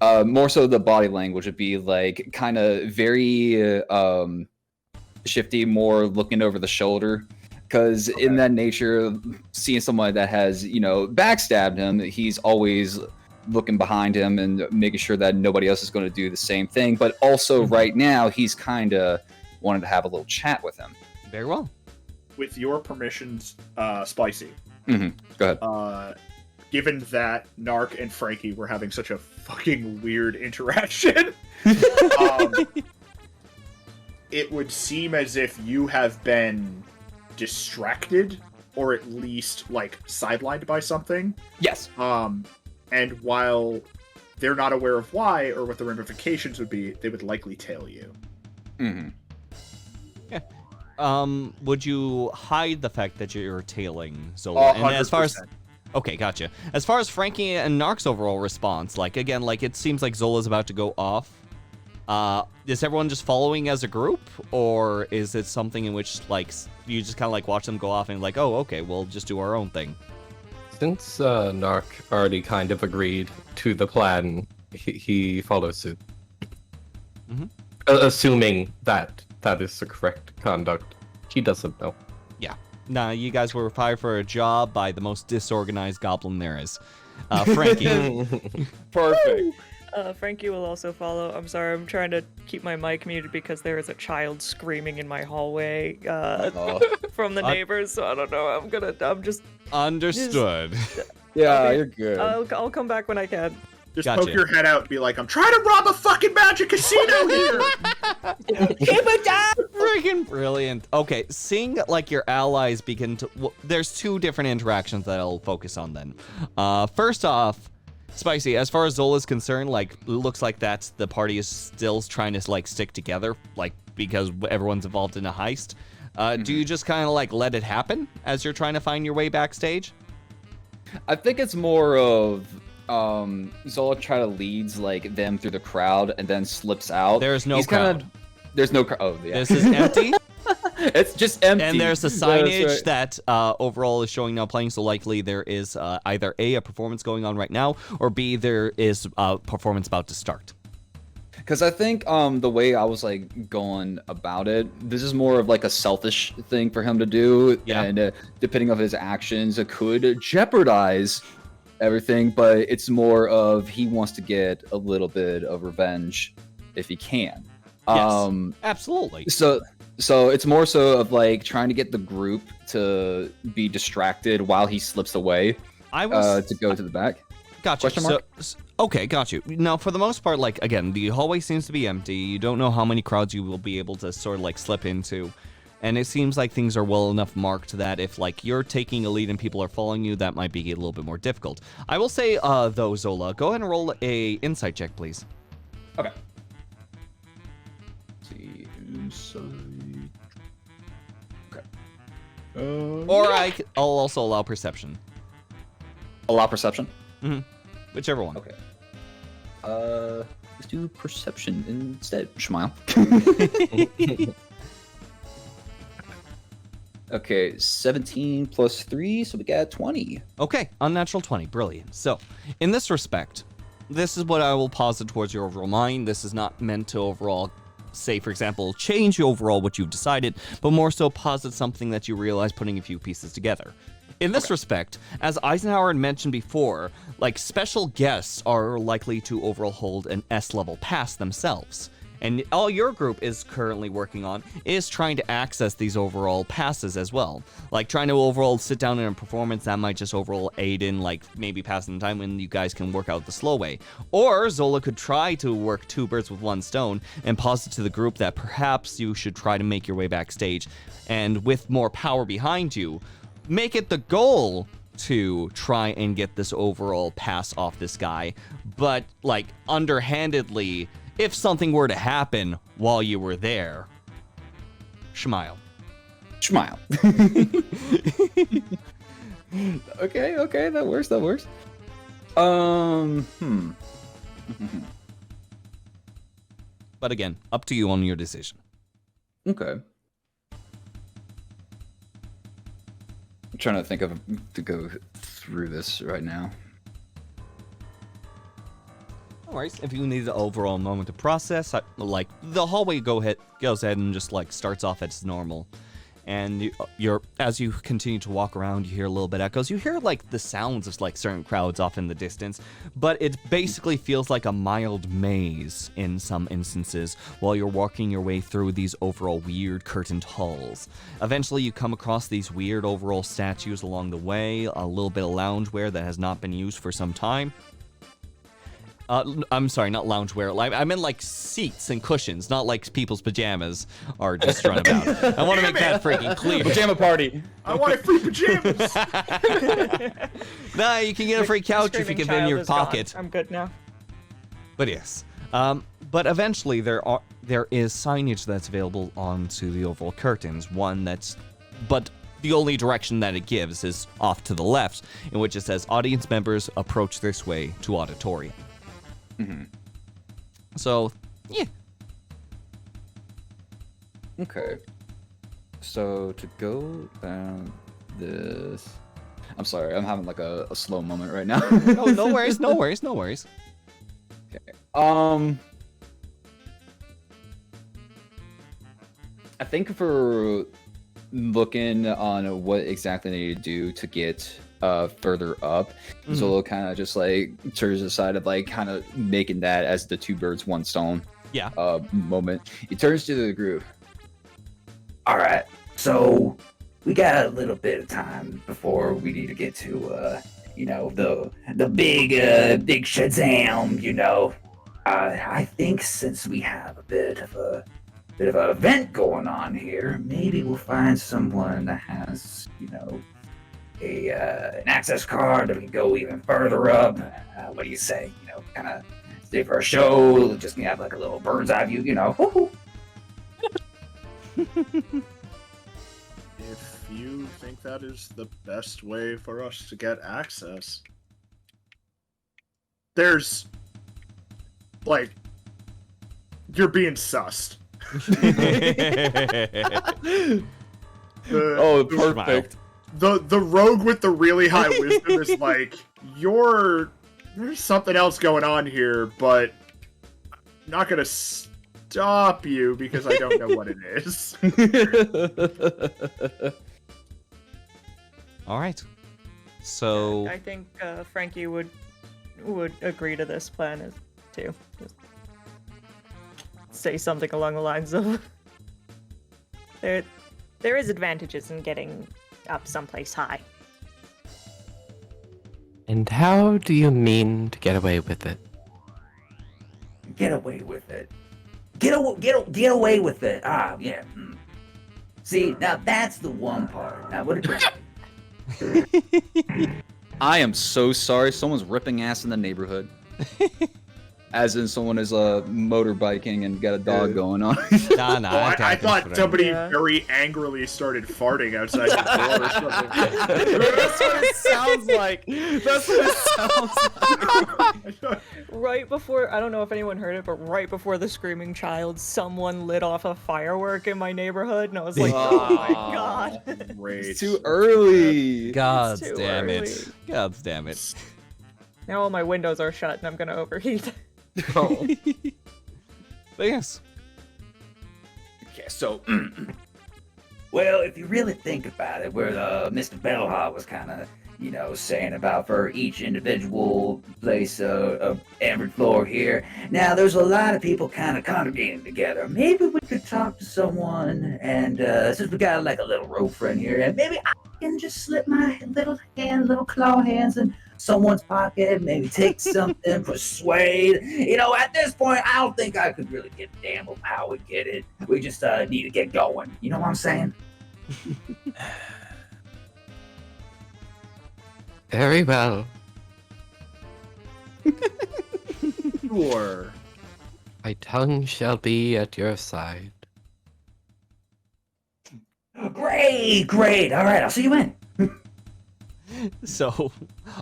More so the body language would be like kind of very shifty, more looking over the shoulder. Because in that nature, seeing someone that has, backstabbed him, he's always looking behind him and making sure that nobody else is going to do the same thing. But also right now, he's kind of wanted to have a little chat with him. Very well. With your permissions, Spicy. Mm-hmm. Go ahead. Given that Nark and Frankie were having such a fucking weird interaction, it would seem as if you have been distracted, or at least, like, sidelined by something. Yes. And while they're not aware of why or what the ramifications would be, they would likely tell you. Mm-hmm. Would you hide the fact that you're tailing Zola? 100%. And as far as, okay, gotcha. As far as Frankie and Nark's overall response, like, again, like, it seems like Zola's about to go off. Is everyone just following as a group, or is it something in which like you just kind of like watch them go off and like, oh, okay, we'll just do our own thing? Since Nark already kind of agreed to the plan, he follows suit. Mm-hmm. Assuming that is the correct conduct. He doesn't know. Yeah. Nah, you guys were hired for a job by the most disorganized goblin there is. Frankie. Perfect. Frankie will also follow. I'm sorry, I'm trying to keep my mic muted because there is a child screaming in my hallway from the neighbors, so I don't know. I'm just... Understood. Yeah, you're good. I'll come back when I can. Just Gotcha. poke your head out and be like, I'm trying to rob a fucking magic casino here! Freaking brilliant. Okay, seeing like your allies begin to... Well, there's two different interactions that I'll focus on then. First off, Spicy, as far as Zola's concerned, like, looks like that's the party is still trying to like stick together, like, because everyone's involved in a heist. Do you just kind of like let it happen as you're trying to find your way backstage? I think it's more of Zola try to leads like them through the crowd and then slips out. There's no crowd. There's no crowd. Oh yeah. This is empty. It's just empty. And there's a signage that overall is showing now playing, so likely there is either A, performance going on right now, or B, there is a performance about to start. Because I think the way I was like going about it, this is more of like a selfish thing for him to do, and depending on his actions, it could jeopardize everything. But it's more of he wants to get a little bit of revenge if he can. Yes, absolutely. So it's more so of like trying to get the group to be distracted while he slips away. To go to the back. Gotcha. Question mark? Okay, got you. Now, for the most part, like, again, the hallway seems to be empty. You don't know how many crowds you will be able to sort of, like, slip into. And it seems like things are well enough marked that if, like, you're taking a lead and people are following you, that might be a little bit more difficult. I will say, though, Zola, go ahead and roll a insight check, please. Okay. Let's see. Insight. Okay. Or I'll also allow perception. Allow perception? Mm-hmm. Whichever one. Okay. Let's do perception instead. Smile. Okay, 17 plus 3, so we got 20. Okay, unnatural 20. Brilliant. So, in this respect, this is what I will posit towards your overall mind. This is not meant to overall, say, for example, change overall what you've decided, but more so posit something that you realize putting a few pieces together. In this respect, as Eisenhower had mentioned before, like, special guests are likely to overall hold an S-level pass themselves. And all your group is currently working on is trying to access these overall passes as well. Like, trying to overall sit down in a performance that might just overall aid in, like, maybe passing the time when you guys can work out the slow way. Or Zola could try to work two birds with one stone and posit to the group that perhaps you should try to make your way backstage. And with more power behind you, make it the goal to try and get this overall pass off this guy. But, like, underhandedly, if something were to happen while you were there, smile. Smile. Okay, that works. But again, up to you on your decision. Okay. I'm trying to think of to go through this right now. No worries. If you need the overall moment to process, like, the hallway goes ahead and just, like, starts off as normal. And as you continue to walk around, you hear a little bit echoes. You hear, like, the sounds of, like, certain crowds off in the distance. But it basically feels like a mild maze in some instances while you're walking your way through these overall weird curtained halls. Eventually, you come across these weird overall statues along the way, a little bit of loungewear that has not been used for some time. I'm sorry, not loungewear. I meant like seats and cushions, not like people's pajamas are just run about. I want to make that freaking clear. Pajama party. I want free pajamas! Nah, you can get a free couch if you give them your pocket. I'm good now. But yes. But eventually there is signage that's available onto the overall curtains. But the only direction that it gives is off to the left, in which it says audience members approach this way to auditorium. Mm-hmm. So, yeah, Okay. So to go down this, I'm sorry, I'm having like a slow moment right now. No worries, no worries, no worries. I think for looking on what exactly they need to do to get further up, Zola kind of just like turns aside of like kind of making that as the two birds one stone moment. He turns to the group. All right, so we got a little bit of time before we need to get to, you know, the big Shazam. You know, I think since we have a bit of an event going on here, maybe we'll find someone that has, you know, an access card that we can go even further up. What do you say? You know, kind of stay for a show, just have like a little bird's eye view. You know. If you think that is the best way for us to get access, there's like you're being sussed. Perfect. The rogue with the really high wisdom is like, there's something else going on here, but I'm not gonna stop you because I don't know what it is. All right. So I think Frankie would agree to this plan too. Just say something along the lines of there is advantages in getting up someplace high. And how do you mean to get away with it? Get away with it. Get away with it. Ah, yeah. See, now that's the one part. Now what? I am so sorry. Someone's ripping ass in the neighborhood. As in someone is motorbiking and got a dog going on. Nah, I thought somebody very angrily started farting outside the door or something. That's what it sounds like. That's what it sounds like. Right before, I don't know if anyone heard it, but right before the screaming child, someone lit off a firework in my neighborhood, and I was like, oh my god. Great. It's too early. God It's too damn early. it. God damn it. Now all my windows are shut and I'm gonna overheat. Oh. But yes. Okay, so, well, if you really think about it, where Mr. Bellhop was kind of, you know, saying about for each individual place of every floor here. Now, there's a lot of people kind of congregating together. Maybe we could talk to someone, and since we got like a little rope friend here, and maybe I can just slip my little claw hands in someone's pocket, maybe take something, persuade. You know, at this point, I don't think I could really get a damn of how we get it. We just need to get going. You know what I'm saying? Very well. Sure. My tongue shall be at your side. Great. All right, I'll see you in. So,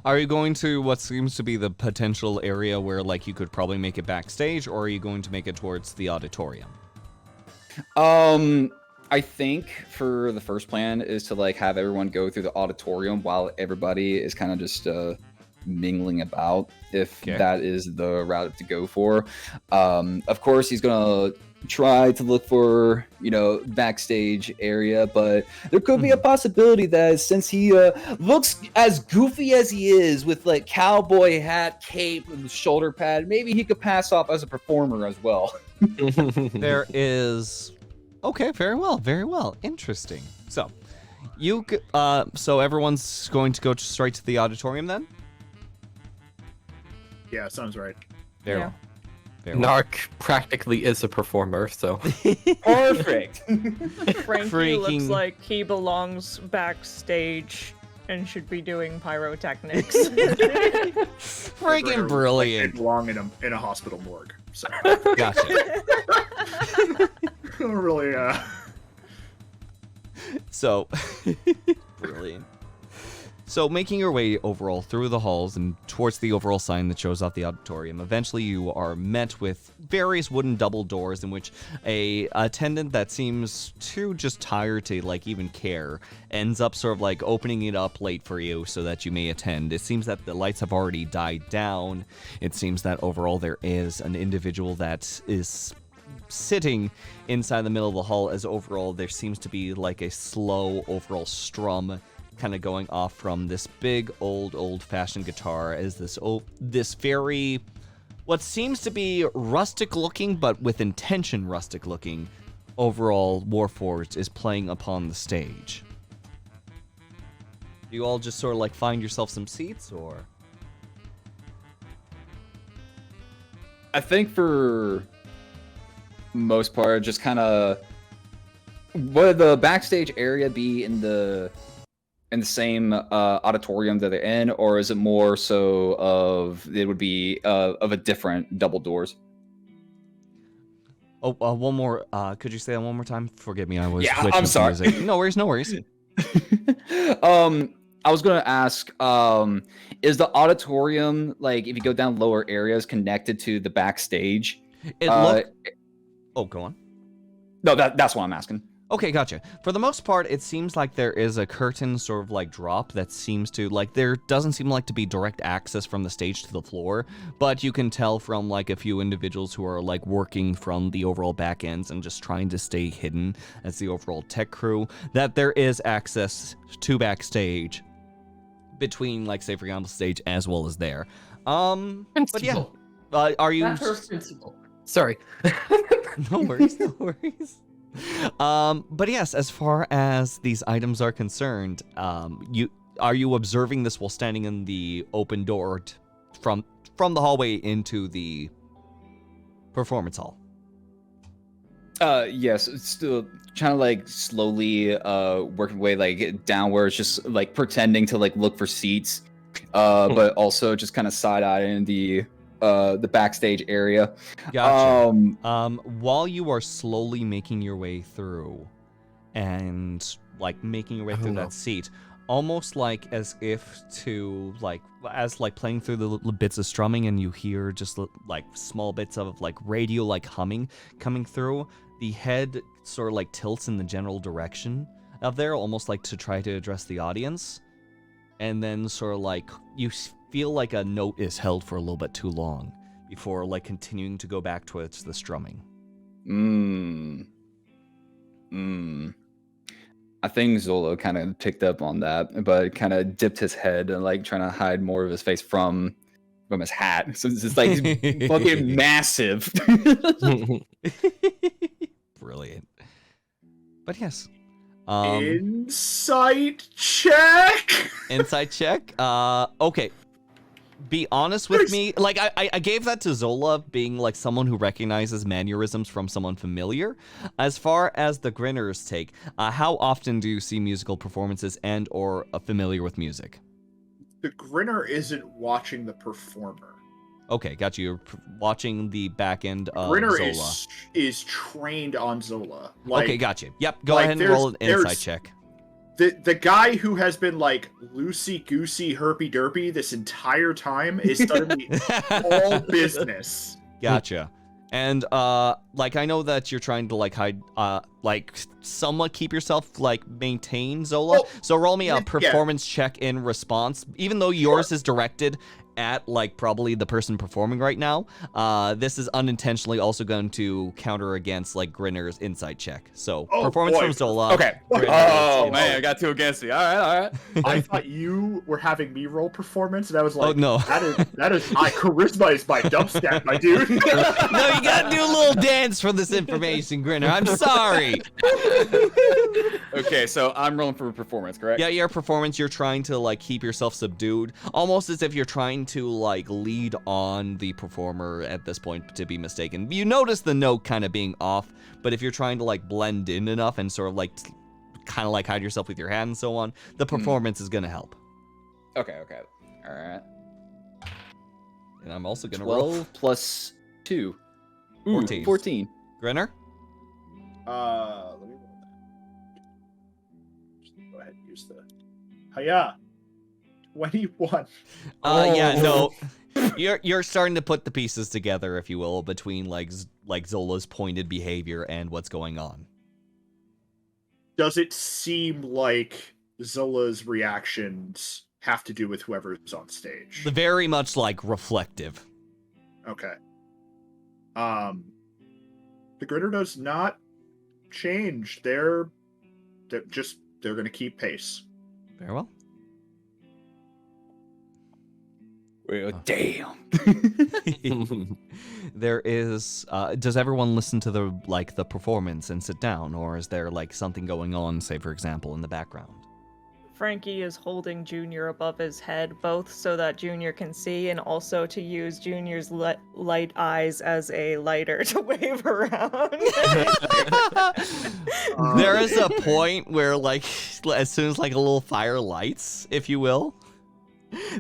are you going to what seems to be the potential area where, like, you could probably make it backstage, or are you going to make it towards the auditorium? I think for the first plan is to like have everyone go through the auditorium while everybody is kind of just mingling about, if that is the route to go for. Of course, he's gonna try to look for, you know, backstage area, but there could be a possibility that since he looks as goofy as he is with like cowboy hat, cape, and shoulder pad, maybe he could pass off as a performer as well. There is... Okay, very well. Interesting. So, so everyone's going to go straight to the auditorium then? Yeah, sounds right. Very Yeah. well. Very well. Nark practically is a performer, so. Perfect. Frankie looks Freaking- like he belongs backstage and should be doing pyrotechnics. Freaking brilliant. They belong in a hospital morgue. So Gotcha. really, So, brilliant. So making your way overall through the halls and towards the overall sign that shows off the auditorium, eventually you are met with various wooden double doors in which a attendant that seems too just tired to like even care ends up sort of like opening it up late for you so that you may attend. It seems that the lights have already died down. It seems that overall there is an individual that is sitting inside the middle of the hall, as overall there seems to be like a slow overall strum kind of going off from this big old-fashioned guitar as this very what seems to be rustic looking, but with intention rustic looking, overall Warforged is playing upon the stage. You all just sort of like find yourself some seats, or? I think for most part, just kind of would the backstage area be in the same auditorium that they're in, or is it more so of it would be of a different double doors? Oh, one more. Could you say that one more time? Forgive me, I was. Yeah, switching I'm to sorry. music. No worries, no worries. I was gonna ask, is the auditorium, like if you go down lower areas, connected to the backstage? It looked. Oh, go on. No, that's what I'm asking. Okay, gotcha. For the most part, it seems like there is a curtain sort of like drop that seems to, like, there doesn't seem like to be direct access from the stage to the floor, but you can tell from like a few individuals who are like working from the overall back ends and just trying to stay hidden as the overall tech crew that there is access to backstage between, like, say for example, stage as well as there. But yeah, are you? Not her principal. Sorry. No worries, no worries. But yes, as far as these items are concerned, are you observing this while standing in the open door from the hallway into the performance hall? Yes, it's still trying to like slowly working way like downwards, just like pretending to like look for seats, but also just kind of side-eyeing the backstage area. Gotcha. While you are slowly making your way through and like making your way through that seat, almost like as if to like as like playing through the little bits of strumming, and you hear just like small bits of like radio like humming coming through, the head sort of like tilts in the general direction of there, almost like to try to address the audience, and then sort of like you feel like a note is held for a little bit too long before like continuing to go back towards the strumming. I think Zola kind of picked up on that, but kind of dipped his head and like trying to hide more of his face from his hat. So it's just like fucking massive. Brilliant. But yes. Insight check. Insight check. Okay. Be honest with me. Like I gave that to Zola, being like someone who recognizes mannerisms from someone familiar. As far as the Grinners take, how often do you see musical performances and or familiar with music? The Grinner isn't watching the performer. Okay, got you. You're watching the back end of Grinner Zola. is trained on Zola. Like, okay, got you. Yep, go like, ahead and roll an insight check. The guy who has been like loosey-goosey, herpy-derpy this entire time is suddenly all business. Gotcha. And like I know that you're trying to like hide, like somewhat keep yourself like maintain Zola. Well, so roll me a performance check in response, even though yours is directed at like probably the person performing right now. This is unintentionally also going to counter against like Grinner's insight check. So performance from Zola. Okay. Oh man, I got two against me. All right. I thought you were having me roll performance, and I was like, oh no, that is my charisma is my dubstep, my dude. No, you gotta do a little dance for this information, Grinner. I'm sorry. Okay, so I'm rolling for performance, correct? Yeah, your performance, you're trying to like keep yourself subdued, almost as if you're trying to like lead on the performer at this point to be mistaken. You notice the note kind of being off, but if you're trying to like blend in enough and sort of like kind of like hide yourself with your hand and so on, the performance is gonna help. Okay. All right. And I'm also gonna 12 roll plus 2. 14. 14. Grinner. Let me roll that. Just go ahead and use the hiya. 21. Yeah, no. You're starting to put the pieces together, if you will, between like Zola's pointed behavior and what's going on. Does it seem like Zola's reactions have to do with whoever's on stage? Very much like reflective. Okay. The Grinner does not change. They're gonna keep pace. Very well. Well, damn. There is. Does everyone listen to the performance and sit down, or is there like something going on, say for example, in the background? Frankie is holding Junior above his head, both so that Junior can see and also to use Junior's light eyes as a lighter to wave around. There is a point where, like, as soon as like a little fire lights, if you will,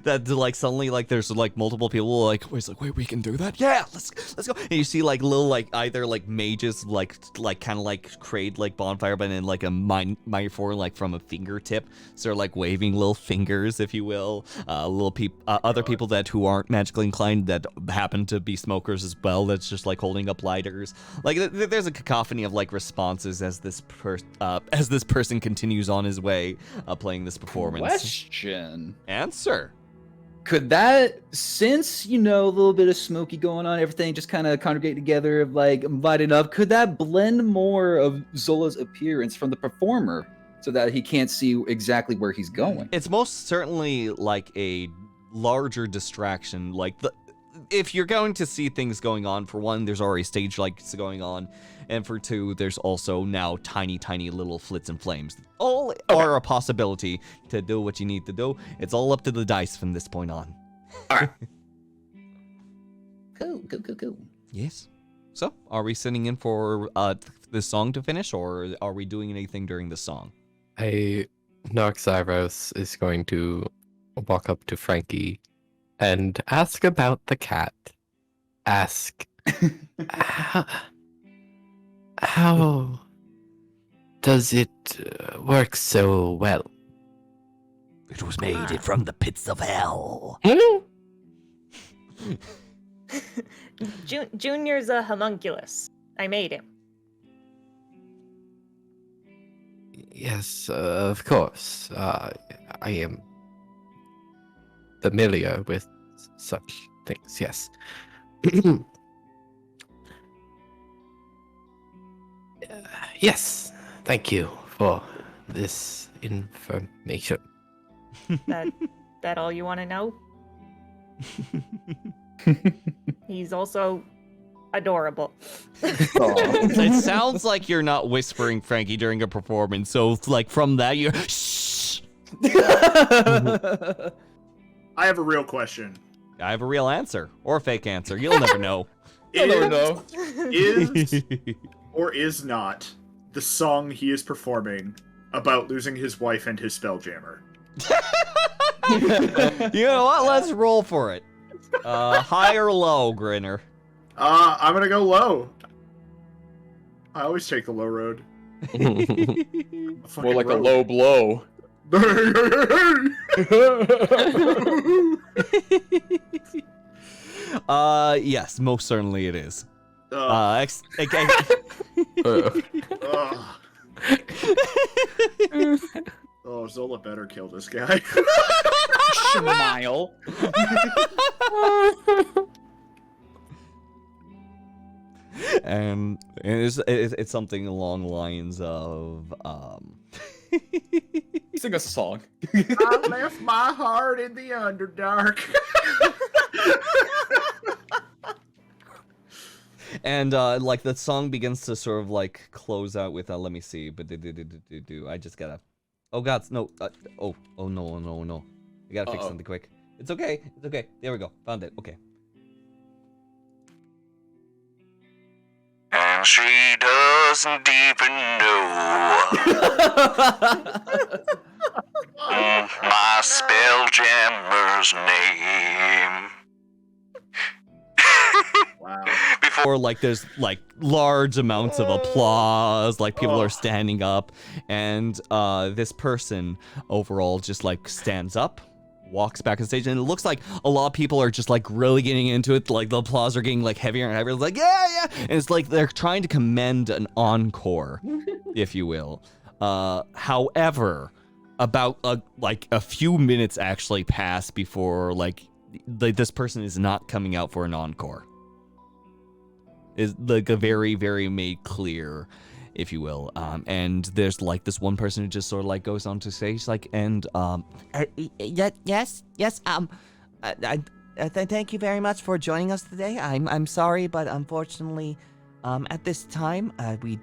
that like suddenly like there's like multiple people like wait, we can do that? Yeah, let's go. And you see like little like either like mages like kind of like create like bonfire, but in like a microphone like from a fingertip, so they're like waving little fingers, if you will. Other people that who aren't magically inclined that happen to be smokers as well, that's just like holding up lighters. Like there's a cacophony of like responses as this person continues on his way playing this performance. Question. Answer. Could that, since, a little bit of smoky going on, everything just kind of congregate together, like, invited up, could that blend more of Zola's appearance from the performer so that he can't see exactly where he's going? It's most certainly like a larger distraction. Like, if you're going to see things going on, for one, there's already stage lights going on, and for two, there's also now tiny little flits and flames. All are a possibility to do what you need to do. It's all up to the dice from this point on. All right. Cool. Yes. So, are we sitting in for this song to finish, or are we doing anything during the song? Nark is going to walk up to Frankie and ask about the cat. Ask, how does it work so well? It was made from the pits of hell. Junior's a homunculus. I made him. Yes, of course. I am familiar with such things, yes. Yes, thank you for this information. That all you want to know? He's also adorable. It sounds like you're not whispering, Frankie, during a performance. So, like, from that, you're shh. I have a real question. I have a real answer or a fake answer. You'll never know. Is or is not the song he is performing about losing his wife and his spelljammer? You know what? Let's roll for it. High or low, Grinner? I'm gonna go low. I always take the low road. More like a low blow. Yes, most certainly it is. Zola better kill this guy. Smile. And it's something along the lines of Sing us a song. I left my heart in the Underdark. And like the song begins to sort of like close out with let me see, but I just gotta. Oh God, no! Oh no! I gotta fix something quick. It's okay. There we go. Found it. Okay. And she doesn't even know my spelljammer's name. Wow. Before, like, there's like large amounts of applause, like people are standing up, and this person overall just like stands up walks back on stage, and it looks like a lot of people are just like really getting into it. Like the applause are getting like heavier and heavier. It's like yeah, and it's like they're trying to commend an encore, if you will. However, about like a few minutes actually pass before like this person is not coming out for an encore. Is like a very, very made clear, if you will. And there's like this one person who just sort of like goes on to stage like, and yes. Thank you very much for joining us today. I'm sorry, but unfortunately, at this time, we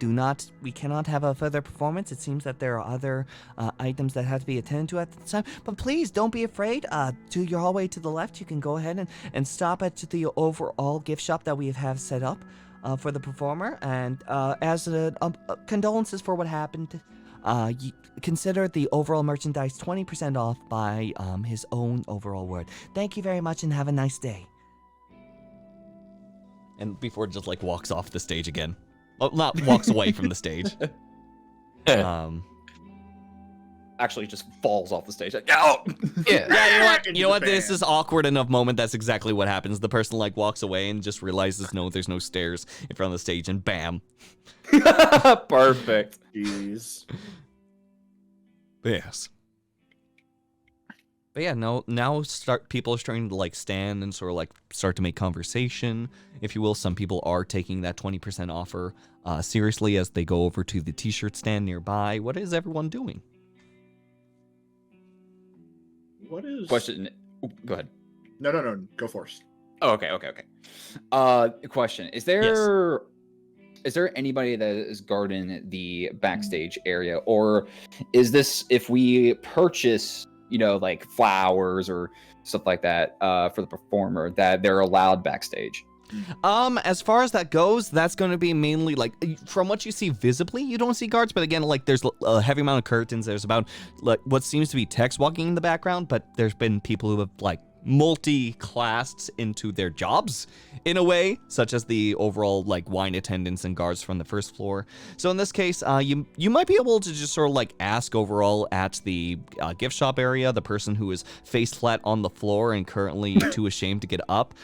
cannot have a further performance. It seems that there are other items that have to be attended to at this time. But please don't be afraid. To your hallway to the left, you can go ahead and stop at the overall gift shop that we have set up for the performer. And as condolences for what happened, you consider the overall merchandise 20% off by his own overall word. Thank you very much and have a nice day. and before it just like walks off the stage again. Oh, not walks away from the stage. Actually, just falls off the stage. Like, oh! Yeah, you know what? This is awkward enough moment. That's exactly what happens. The person like walks away and just realizes no, there's no stairs in front of the stage, and bam. Perfect. Jeez. Yes. But yeah, now people are starting to like stand and sort of like start to make conversation, if you will. Some people are taking that 20% offer seriously as they go over to the t-shirt stand nearby. What is everyone doing? What is... Question. Ooh, go ahead. No. Go first. Oh, okay. Question. Is there anybody that is guarding the backstage area, or is this if we purchase, like flowers or stuff like that for the performer, that they're allowed backstage? As far as that goes, that's going to be mainly like from what you see visibly, you don't see guards, but again, like there's a heavy amount of curtains. There's about like what seems to be text walking in the background, but there's been people who have like multi-classed into their jobs in a way, such as the overall like wine attendants and guards from the first floor. So in this case, you might be able to just sort of like ask overall at the gift shop area, the person who is face flat on the floor and currently too ashamed to get up,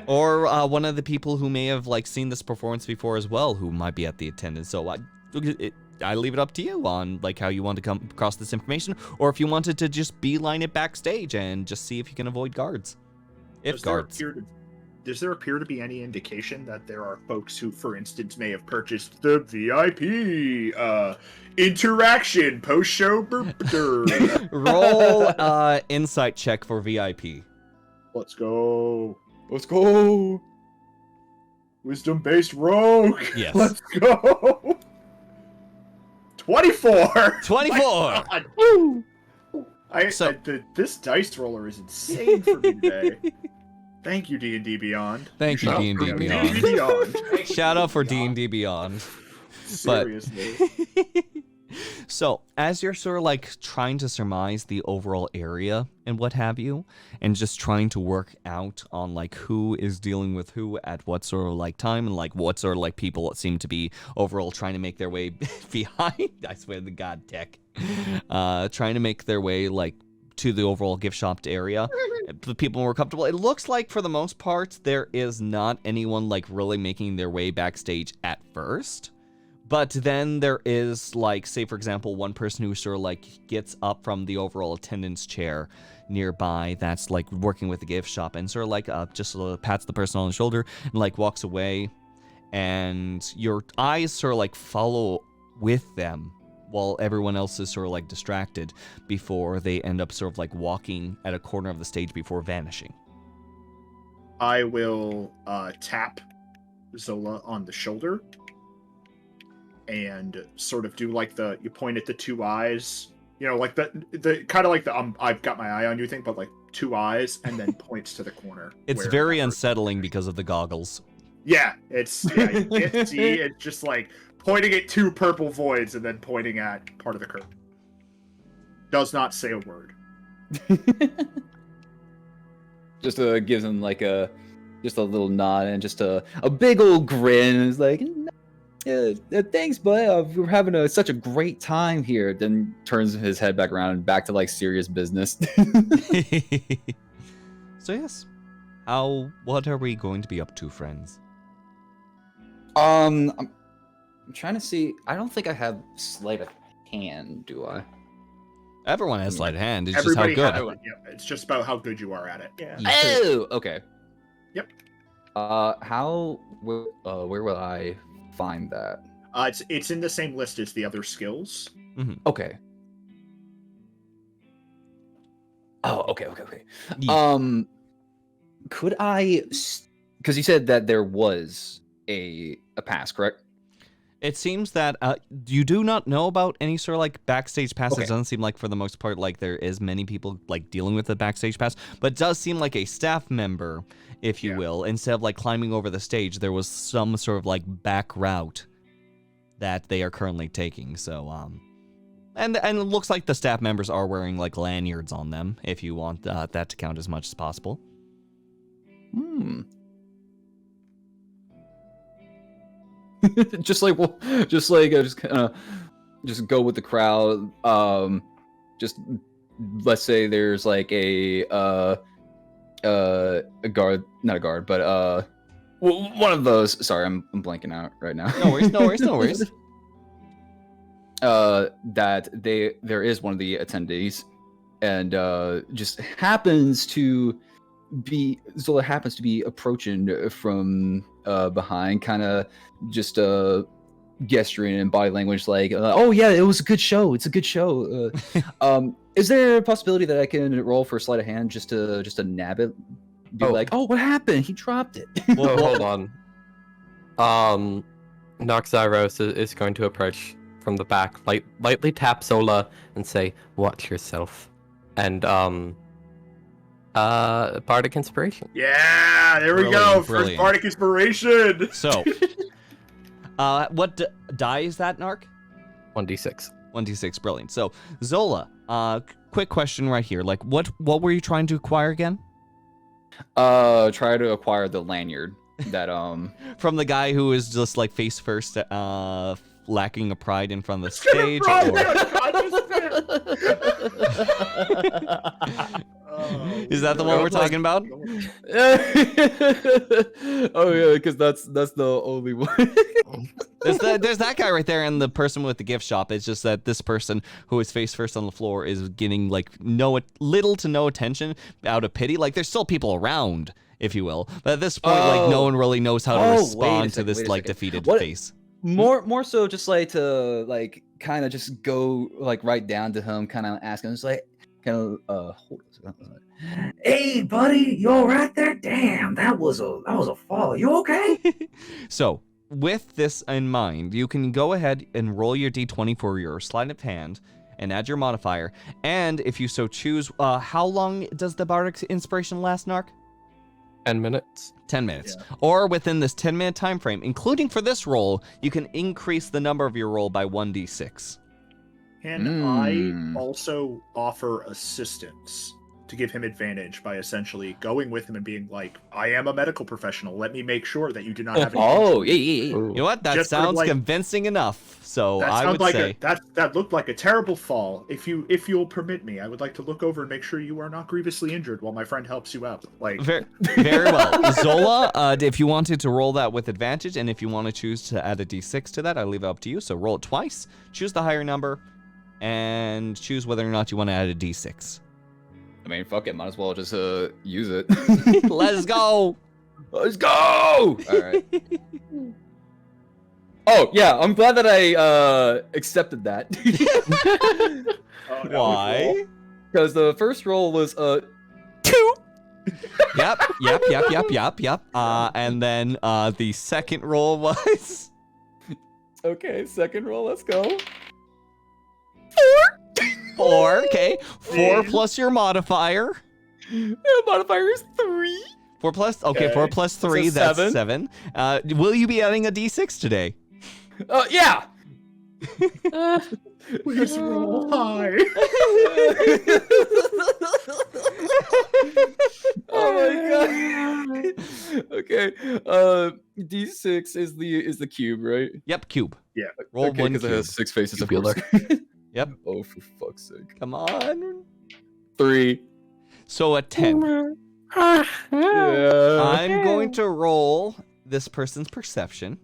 or one of the people who may have like seen this performance before as well, who might be at the attendance. So I leave it up to you on like how you want to come across this information, or if you wanted to just beeline it backstage and just see if you can avoid guards. Does there appear to be any indication that there are folks who, for instance, may have purchased the VIP interaction post-show? Roll insight check for VIP. Let's go. Wisdom-based rogue. Yes. Let's go. 24! 24! This dice roller is insane for me today. Thank you, D&D Beyond. Thank you, D&D Beyond. Shout out for D&D Beyond. Seriously. So, as you're sort of like trying to surmise the overall area and what have you, and just trying to work out on like who is dealing with who at what sort of like time, and like what sort of like people seem to be overall trying to make their way behind, I swear to God, tech, trying to make their way like to the overall gift shop area, the people more comfortable. It looks like for the most part, there is not anyone like really making their way backstage at first. But then there is, like, say, for example, one person who sort of, like, gets up from the overall attendance chair nearby that's, like, working with the gift shop and sort of, like, just pats the person on the shoulder and, like, walks away. And your eyes sort of, like, follow with them while everyone else is sort of, like, distracted before they end up sort of, like, walking at a corner of the stage before vanishing. I will tap Zola on the shoulder and sort of do like you point at the two eyes, like the kind of like the I've got my eye on you thing, but like two eyes, and then points to the corner. It's very unsettling because of the goggles. Yeah, you can't see. It's just like pointing at two purple voids and then pointing at part of the curtain. Does not say a word. Just gives him like just a little nod and just a big old grin. It's like, Thanks, bud. We're having such a great time here. Then turns his head back around and back to like serious business. So yes, what are we going to be up to, friends? I'm trying to see. I don't think I have sleight of hand, do I? Everyone has sleight of hand. It's Everybody just how good. yeah, it's just about how good you are at it. Yeah. Oh, okay. Yep. Where will I find that? It's in the same list as the other skills. Okay. Oh, okay. Yeah. Could I? Because you said that there was a pass, correct? It seems that you do not know about any sort of like backstage pass. Okay. It doesn't seem like for the most part like there is many people like dealing with the backstage pass, but it does seem like a staff member, if you will, instead of like climbing over the stage, there was some sort of like back route that they are currently taking. So and it looks like the staff members are wearing like lanyards on them, if you want that to count as much as possible. just go with the crowd. Just let's say there's like a guard, not a guard, but one of those. Sorry, I'm blanking out right now. No worries. That there is one of the attendees, and just happens to be Zola happens to be approaching from behind, kind of just gesturing in body language like, "Oh yeah, it was a good show. It's a good show." Is there a possibility that I can roll for sleight of hand just to nab it? Be like, "Oh, what happened? He dropped it." Well, hold on. Noxyros is going to approach from the back, lightly tap Zola and say, "Watch yourself," and Bardic Inspiration. Yeah, there we go. First Bardic Inspiration. So, what die is that, Nark? 1d6. 1d6, brilliant. So, Zola, quick question right here. Like, what were you trying to acquire again? Try to acquire the lanyard that from the guy who is just like face first, lacking a pride in front of the stage. Is that the one we're talking about? Oh yeah, because that's the only one. There's that guy right there, and the person with the gift shop. It's just that this person who is face first on the floor is getting like little to no attention out of pity. Like there's still people around, if you will, but at this point, like no one really knows how to respond to this like defeated face. More so, just like to like kind of just go like right down to him, kind of ask him, just like kind of hold on. Hey, buddy, you all right there? Damn, that was a fall. You okay? So, with this in mind, you can go ahead and roll your d20 for your sleight of hand and add your modifier. And if you so choose, how long does the Bardic Inspiration last, Nark? 10 minutes. 10 minutes. Yeah. Or within this 10-minute time frame, including for this roll, you can increase the number of your roll by 1d6. Can I also offer assistance to give him advantage by essentially going with him and being like, I am a medical professional. Let me make sure that you do not have any yeah. You know what? That just sounds like, convincing enough. So I would say that looked like a terrible fall. If you'll permit me, I would like to look over and make sure you are not grievously injured while my friend helps you out. Like very well. Zola, if you wanted to roll that with advantage, and if you want to choose to add a d6 to that, I leave it up to you. So roll it twice, choose the higher number, and choose whether or not you want to add a d6. I mean, fuck it, might as well just use it. Let's go! Let's go! All right. Oh, yeah, I'm glad that I accepted that. Why? Because the first roll was 2. Yep. And then the second roll was... Okay, second roll, let's go. 4, okay. 4 plus your modifier. The modifier is 3. 4 plus 3, so that's 7. Will you be adding a d6 today? Yeah. Please roll high. Oh my god. Okay. D6 is the cube, right? Yep, cube. Yeah. Roll Okay, one because it cube. has 6 faces, of Tubular. course. Yep. Oh, for fuck's sake. Come on. 3. So a 10. Yeah. I'm going to roll this person's perception.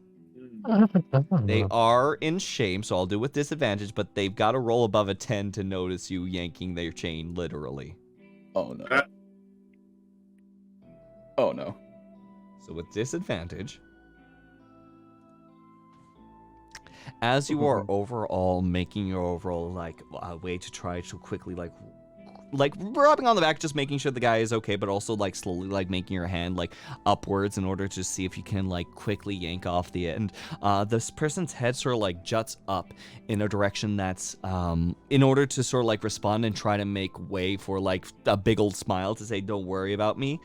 They are in shame, so I'll do with disadvantage, but they've got to roll above a 10 to notice you yanking their chain, literally. Oh no. Oh no. So with disadvantage, as you are overall making your overall way to try to quickly like rubbing on the back, just making sure the guy is okay, but also like slowly like making your hand like upwards in order to see if you can like quickly yank off the end. This person's head sort of like juts up in a direction that's in order to sort of like respond and try to make way for like a big old smile to say, "Don't worry about me."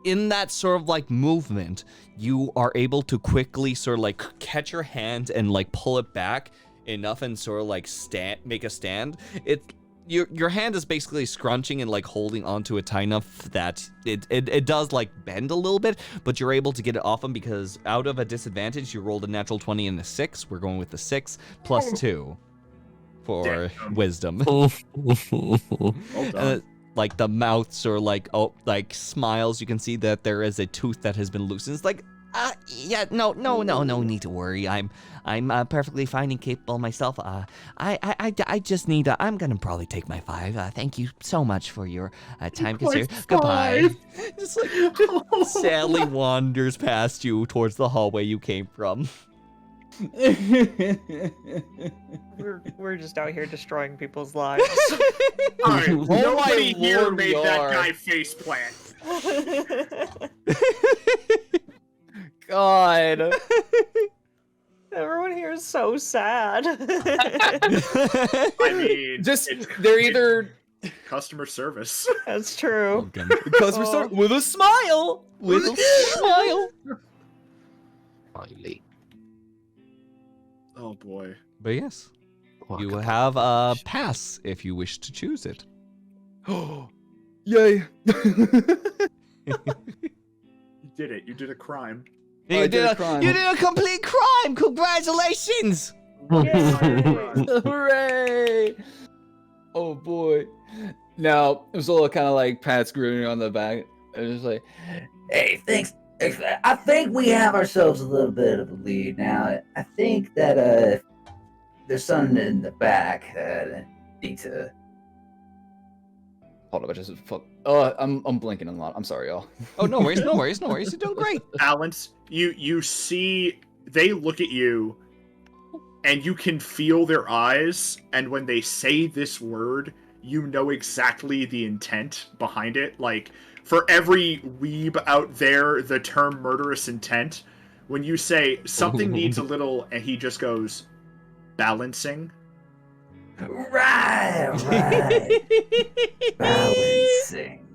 In that sort of like movement, you are able to quickly sort of like catch your hand and like pull it back enough and sort of like make a stand. Your hand is basically scrunching and like holding onto it tight enough that it does like bend a little bit, but you're able to get it off him because out of a disadvantage, you rolled a natural 20 and a 6. We're going with the 6 plus 2 for wisdom. Well done. Like the mouth sort of like smiles. You can see that there is a tooth that has been loosened. It's like, yeah, no need to worry. I'm perfectly fine and capable myself. I just need. I'm gonna probably take my 5. Thank you so much for your time. Goodbye. Just like sadly wanders past you towards the hallway you came from. We're just out here destroying people's lives. Alright, nobody my here lord, made we that are. guy faceplant. God. Everyone here is so sad. I mean, Just it's they're either customer service. That's true. customer service with a smile. With a smile. Finally. Oh boy. But yes, Oh, you God. have a pass if you wish to choose it. Yay. You did it. You did a crime. I You did a did crime. you did a complete crime. Congratulations. Hooray! Oh boy. Now, Zola kind of like pats Grinner on the back and just like, Hey, thanks. I think we have ourselves a little bit of a lead now. I think that there's something in the back that I need to. hold up, I just fuck. I'm blinking a lot. I'm sorry, y'all. Oh, no worries. You're doing great. Balance. You see, they look at you, and you can feel their eyes. And when they say this word, you know exactly the intent behind it. Like, for every weeb out there, the term murderous intent, when you say something needs a little, and he just goes, balancing. Right. Balancing.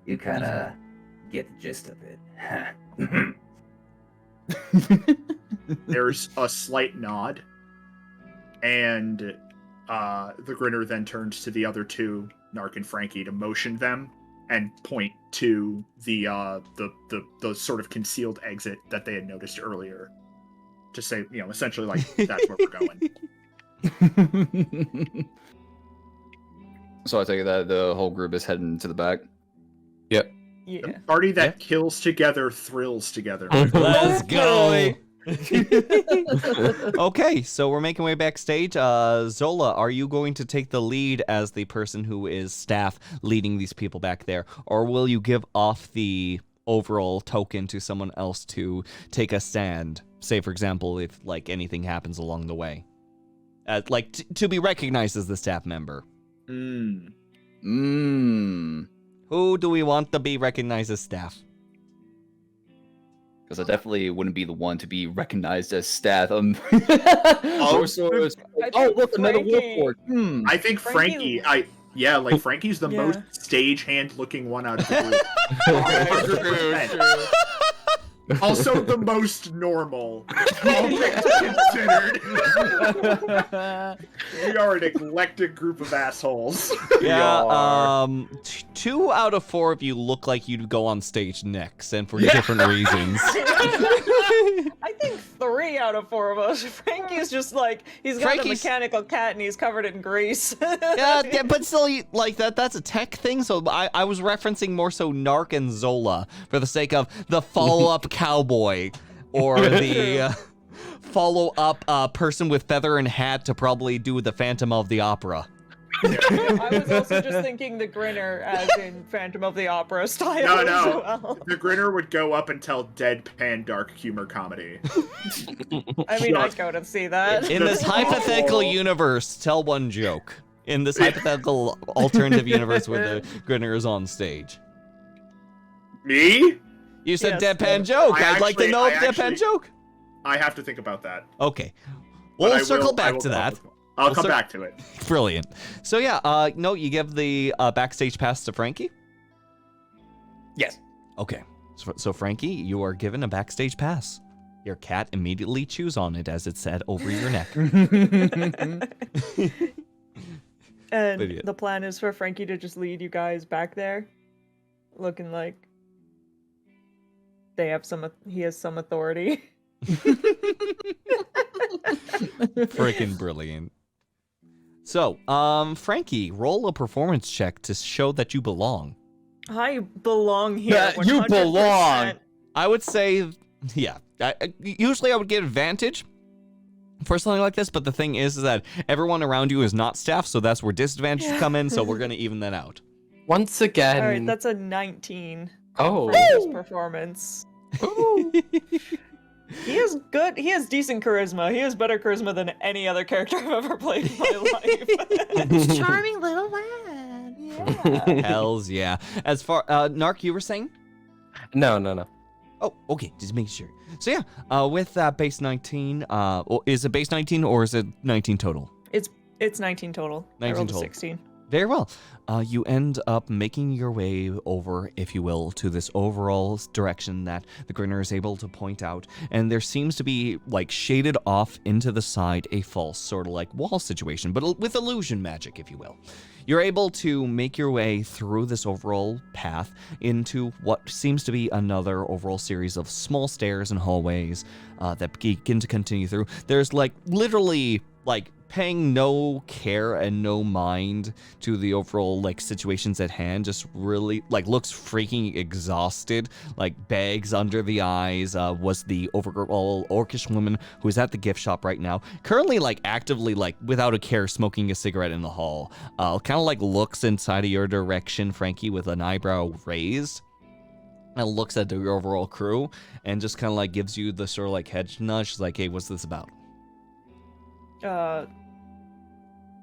You kind of get the gist of it. There's a slight nod, and the Grinner then turns to the other two, Nark and Frankie, to motion them and point to the sort of concealed exit that they had noticed earlier, to say, essentially like, that's where we're going. So I take it that the whole group is heading to the back. Yeah. The party that kills together thrills together. Let's go. Okay, so we're making way backstage. Zola, are you going to take the lead as the person who is staff leading these people back there, or will you give off the overall token to someone else to take a stand? Say, for example, if like anything happens along the way, to be recognized as the staff member. Who do we want to be recognized as staff? Because I definitely wouldn't be the one to be recognized as staff. Oh, look, another warport. I think Frankie, Frankie's the most stagehand looking one out of the group. Also the most normal. All things considered. We are an eclectic group of assholes. Yeah, 2 out of 4 of you look like you'd go on stage next, and for different reasons. I think 3 out of 4 of us. Frankie's just like, he's got a Frankie's- mechanical cat and he's covered in grease. Yeah, but still, like that's a tech thing. So I was referencing more so Nark and Zola for the sake of the follow-up cowboy or the follow-up person with feather and hat to probably do the Phantom of the Opera. I was also just thinking the Grinner as in Phantom of the Opera style as No. well. The Grinner would go up and tell deadpan dark humor comedy. I mean, I'd go to see that. In this hypothetical universe, tell one joke. In this hypothetical alternative universe where the Grinner is on stage. Me? You said Yes. deadpan joke. I'd like to know a deadpan actually- joke. I have to think about that. Okay. But I We'll circle will- I back will to come up that. with one. I'll We'll come cir- back to it. Brilliant. So yeah, no, you give the backstage pass to Frankie? Yes. Okay. So Frankie, you are given a backstage pass. Your cat immediately chews on it as it's said over your neck. And Idiot. the plan is for Frankie to just lead you guys back there, looking like he has some authority. Freaking brilliant. So, Frankie, roll a performance check to show that you belong. I belong here. Yeah, you 100%. belong. I would say, yeah. Usually I would get advantage for something like this, but the thing is that everyone around you is not staff, so that's where disadvantages come in, so we're going to even that out. Once again. All right, that's a 19 oh. for this performance. He is good. He has decent charisma. He has better charisma than any other character I've ever played in my life. Charming little lad. Yeah. Hells yeah. As far, Nark, you were saying? No. Oh, okay, just making sure. So yeah, with that base 19, is it base 19 or is it 19 total? It's 19 total. 19 I rolled a total. 16. Very well. You end up making your way over, if you will, to this overall direction that the Grinner is able to point out, and there seems to be, like, shaded off into the side a false sort of like wall situation, but with illusion magic, if you will. You're able to make your way through this overall path into what seems to be another overall series of small stairs and hallways that begin to continue through. There's, like, literally, like, paying no care and no mind to the overall like situations at hand, just really like looks freaking exhausted, like bags under the eyes, was the overall orcish woman who's at the gift shop right now, currently like actively like without a care smoking a cigarette in the hall, kind of like looks inside of your direction, Frankie, with an eyebrow raised, and looks at the overall crew and just kind of like gives you the sort of like head nudge. She's like, hey, what's this about?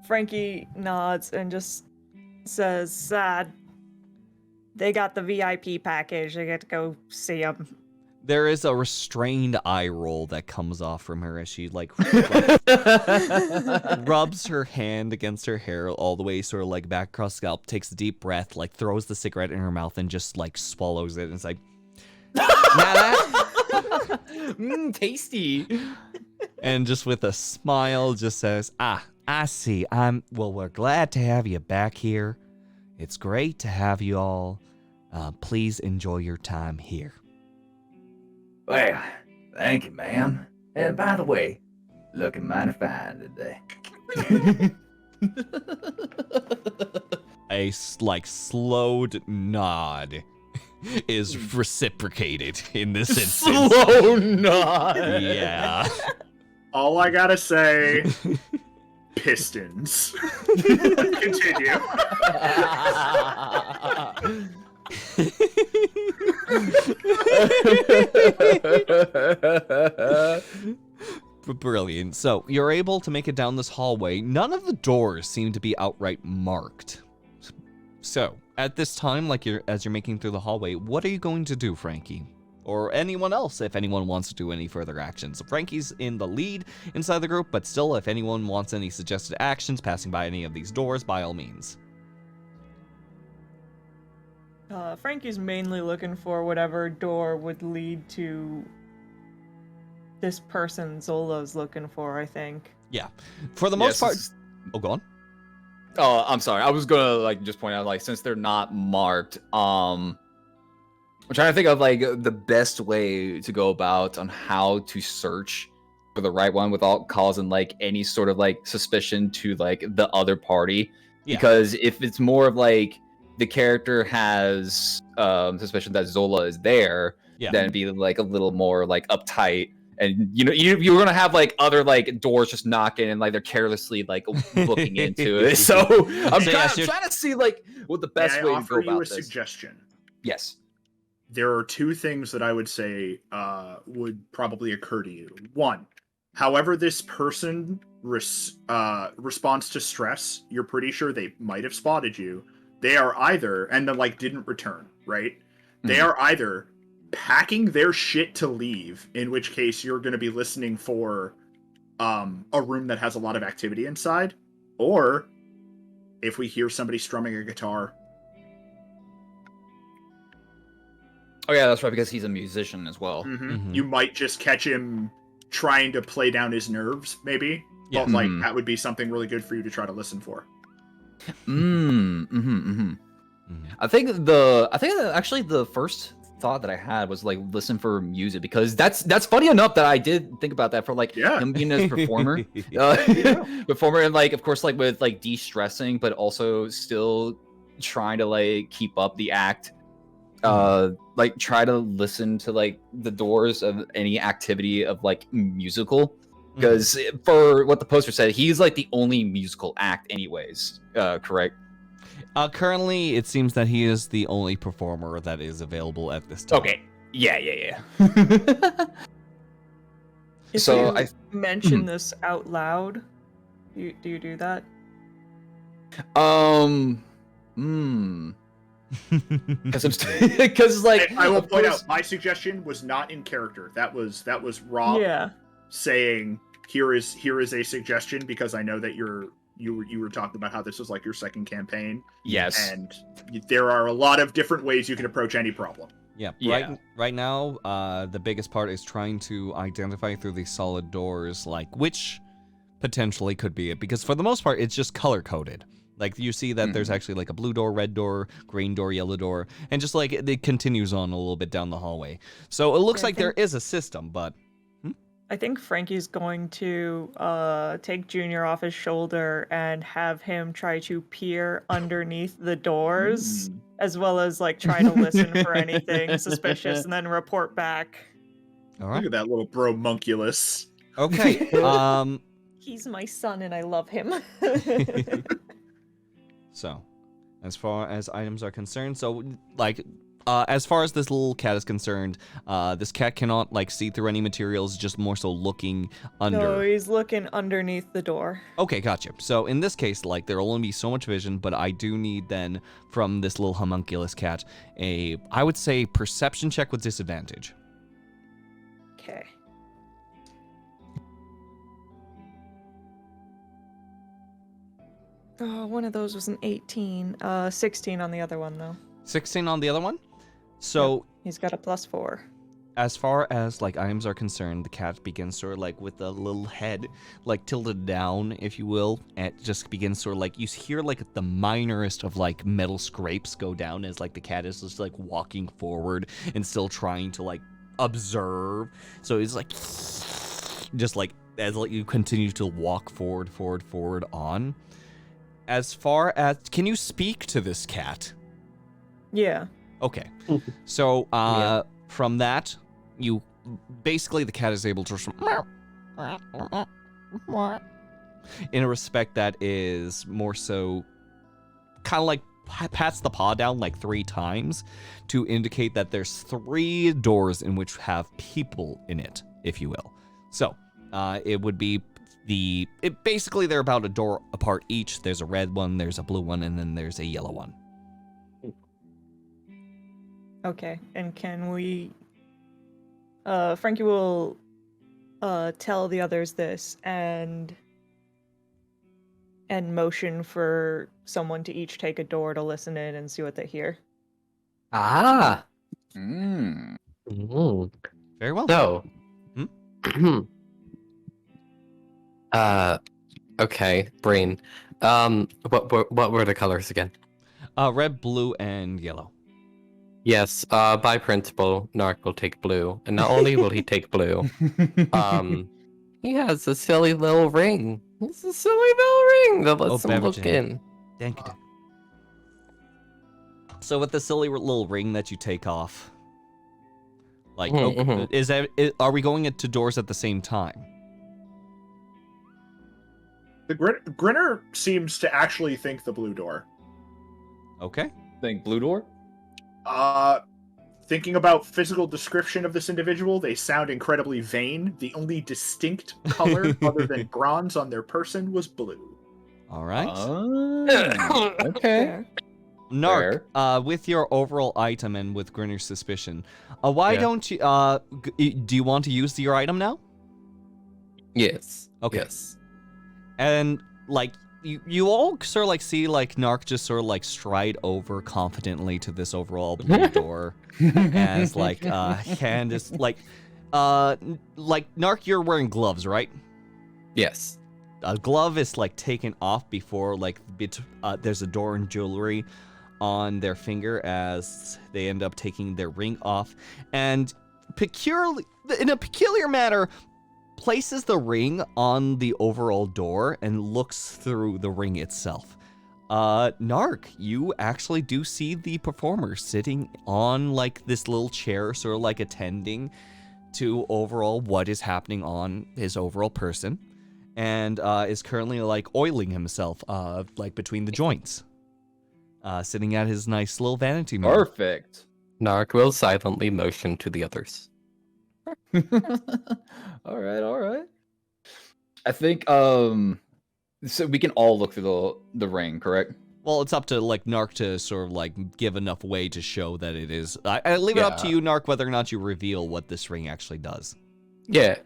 Frankie nods and just says, they got the VIP package. I get to go see them. There is a restrained eye roll that comes off from her as she like rubs her hand against her hair all the way sort of like back across the scalp, takes a deep breath, like throws the cigarette in her mouth and just like swallows it, and it's like, now that... Tasty. And just with a smile just says, I see. Well, we're glad to have you back here. It's great to have you all. Please enjoy your time here. Well, thank you, ma'am. And by the way, looking mighty fine today. A like slowed nod is reciprocated in this instance. Slow nod. Yeah. All I gotta say, pistons. Continue. Brilliant. So you're able to make it down this hallway. None of the doors seem to be outright marked. So at this time, like as you're making through the hallway, what are you going to do, Frankie? Or anyone else, if anyone wants to do any further actions. So Frankie's in the lead inside the group, but still, if anyone wants any suggested actions passing by any of these doors, by all means. Frankie's mainly looking for whatever door would lead to this person Zola's looking for, I think. Yeah. For the most part. Oh, go on. Oh, I'm sorry. I was gonna like just point out like since they're not marked, I'm trying to think of like the best way to go about on how to search for the right one without causing like any sort of like suspicion to like the other party. Yeah. Because if it's more of like the character has suspicion that Zola is there, then it'd be like a little more like uptight. And you know you're gonna have like other like doors just knocking and like they're carelessly like looking into it. So I'm trying to see like what the best way to go about this. Suggestion. Yes. There are two things that I would say would probably occur to you. One, however this person responds to stress, you're pretty sure they might have spotted you. They are either, and then like didn't return, right? They are either packing their shit to leave, in which case you're going to be listening for a room that has a lot of activity inside, or if we hear somebody strumming a guitar. Oh yeah, that's right, because he's a musician as well. You might just catch him trying to play down his nerves, maybe. But like that would be something really good for you to try to listen for. I think actually the first thought that I had was like listen for music, because that's funny enough that I did think about that for like him being a performer, performer, and like of course like with like de-stressing, but also still trying to like keep up the act. Like try to listen to like the doors of any activity of like musical, because for what the poster said, he's like the only musical act anyways, correct? Currently, it seems that he is the only performer that is available at this time. Okay. Yeah. If So you mention this out loud, do you do that? Because like I will point out, my suggestion was not in character. That was Rob saying here is a suggestion, because I know that you were talking about how this was like your second campaign. Yes. And there are a lot of different ways you can approach any problem. Yeah. Right now, the biggest part is trying to identify through these solid doors, like which potentially could be it, because for the most part, it's just color coded. Like you see that there's actually like a blue door, red door, green door, yellow door, and just like it continues on a little bit down the hallway. So it looks like there is a system, but I think Frankie's going to take Junior off his shoulder and have him try to peer underneath the doors, as well as like try to listen for anything suspicious, and then report back. All right. Look at that little bromunculus. Okay. He's my son, and I love him. So, as far as items are concerned, so like. As far as this little cat is concerned, this cat cannot like see through any materials, just more so looking under. No, he's looking underneath the door. Okay, gotcha. So in this case, like there'll only be so much vision, but I do need then from this little homunculus cat I would say perception check with disadvantage. Okay. Oh, one of those was an 18. 16 on the other one though. 16 on the other one? So he's got a +4. As far as like items are concerned, the cat begins sort of like with a little head like tilted down, if you will, and it just begins sort of like you hear like the minorest of like metal scrapes go down as like the cat is just like walking forward and still trying to like observe. So it's like just like as like you continue to walk forward on. As far as, can you speak to this cat? Yeah. Okay. So, from that, you basically the cat is able to in a respect that is more so kind of like pats the paw down like 3 times to indicate that there's 3 doors in which have people in it, if you will. So, it would be basically they're about a door apart each. There's a red one, there's a blue one, and then there's a yellow one. Okay, and can we... Frankie will tell the others this and motion for someone to each take a door to listen in and see what they hear. Ah. Mm. Mm. Very well. So. Hmm? Okay, brain. What were the colors again? Red, blue, and yellow. Yes, by principle, Nark will take blue. And not only will he take blue, he has a silly little ring. It's a silly little ring that lets him look Beverton. in. Thank you. So with the silly little ring that you take off, like, are we going into doors at the same time? The Grinner seems to actually think the blue door. Okay. Think blue door? Thinking about physical description of this individual, they sound incredibly vain. The only distinct color other than bronze on their person was blue. All right. Okay. Nark, with your overall item and with Grinner's suspicion, why don't you, do you want to use your item now? Yes. Okay. Yes. And, like, you all sort of, like, see, like, Nark just sort of, like, stride over confidently to this overall blue door as, like, hand is, like, Nark, you're wearing gloves, right? Yes. A glove is, like, taken off before, like, there's a door and jewelry on their finger as they end up taking their ring off, and in a peculiar manner, places the ring on the overall door and looks through the ring itself. Nark, you actually do see the performer sitting on, like, this little chair, sort of like attending to overall what is happening on his overall person, and is currently, like, oiling himself, like, between the joints. Sitting at his nice little vanity mirror. Perfect. Nark will silently motion to the others. All right. I think so we can all look through the ring, correct? Well, it's up to, like, Nark to sort of, like, give enough way to show that it is. I leave it up to you, Nark, whether or not you reveal what this ring actually does. Yeah.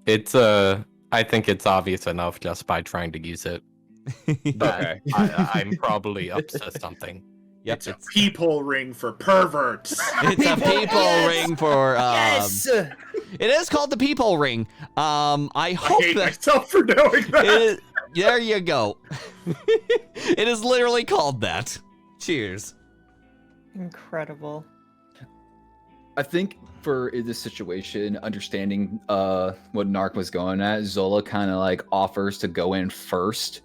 It's I think it's obvious enough just by trying to use it. But Okay. I'm probably up to something. Yep, It's a peephole ring for perverts. It's a peephole ring for Yes. It is called the peephole ring. I hope I hate that myself for knowing that. there you go. It is literally called that. Cheers. Incredible. I think for this situation, understanding what Nark was going at, Zola kind of like offers to go in first.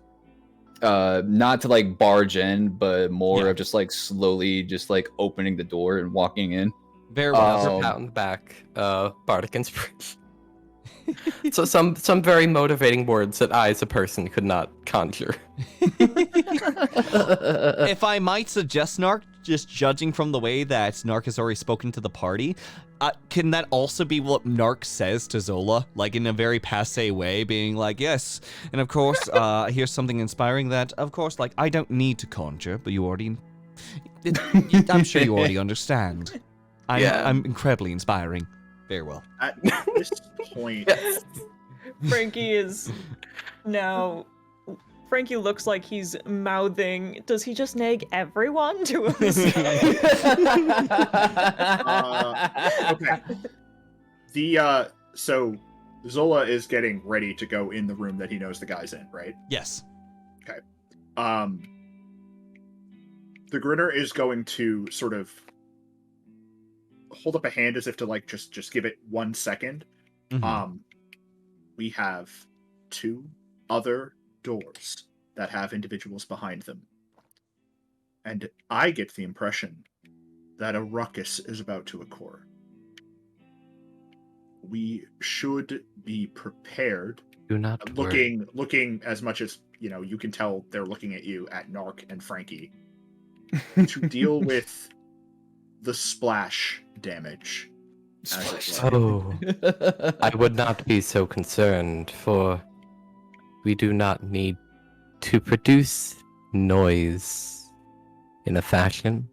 Not to like barge in, but more of just like slowly just like opening the door and walking in. Very well. Out in the back, bardic inspiration. So some very motivating words that I as a person could not conjure. If I might suggest, Nark, just judging from the way that Nark has already spoken to the party, can that also be what Nark says to Zola? Like, in a very passe way, being like, yes, and of course, here's something inspiring that, of course, like, I don't need to conjure, but you already... I'm sure you already understand. I'm incredibly inspiring. Very well. At this point, Frankie is now. Frankie looks like he's mouthing. Does he just nag everyone to us? okay. So Zola is getting ready to go in the room that he knows the guy's in, right? Yes. Okay. The Grinner is going to sort of hold up a hand as if to like just give it 1 second. Mhm. We have 2 other doors that have individuals behind them. And I get the impression that a ruckus is about to occur. We should be prepared. Do not worry. Looking as much as, you can tell they're looking at you, at Nark and Frankie, to deal with the splash damage. Oh, I would not be so concerned, for we do not need to produce noise in a fashion.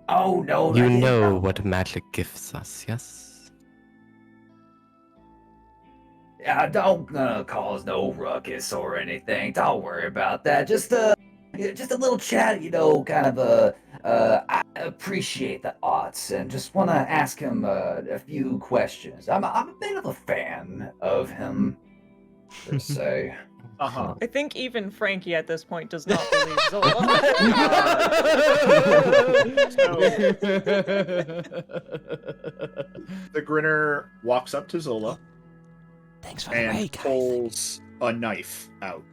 Oh no! You know what magic gives us, yes? Yeah, don't cause no ruckus or anything. Don't worry about that. Just Yeah, just a little chat, kind of I appreciate the arts and just want to ask him a few questions. I'm a bit of a fan of him, per se. Uh-huh. I think even Frankie at this point does not believe Zola. The Grinner walks up to Zola Thanks for the and raid, guys. pulls a knife out.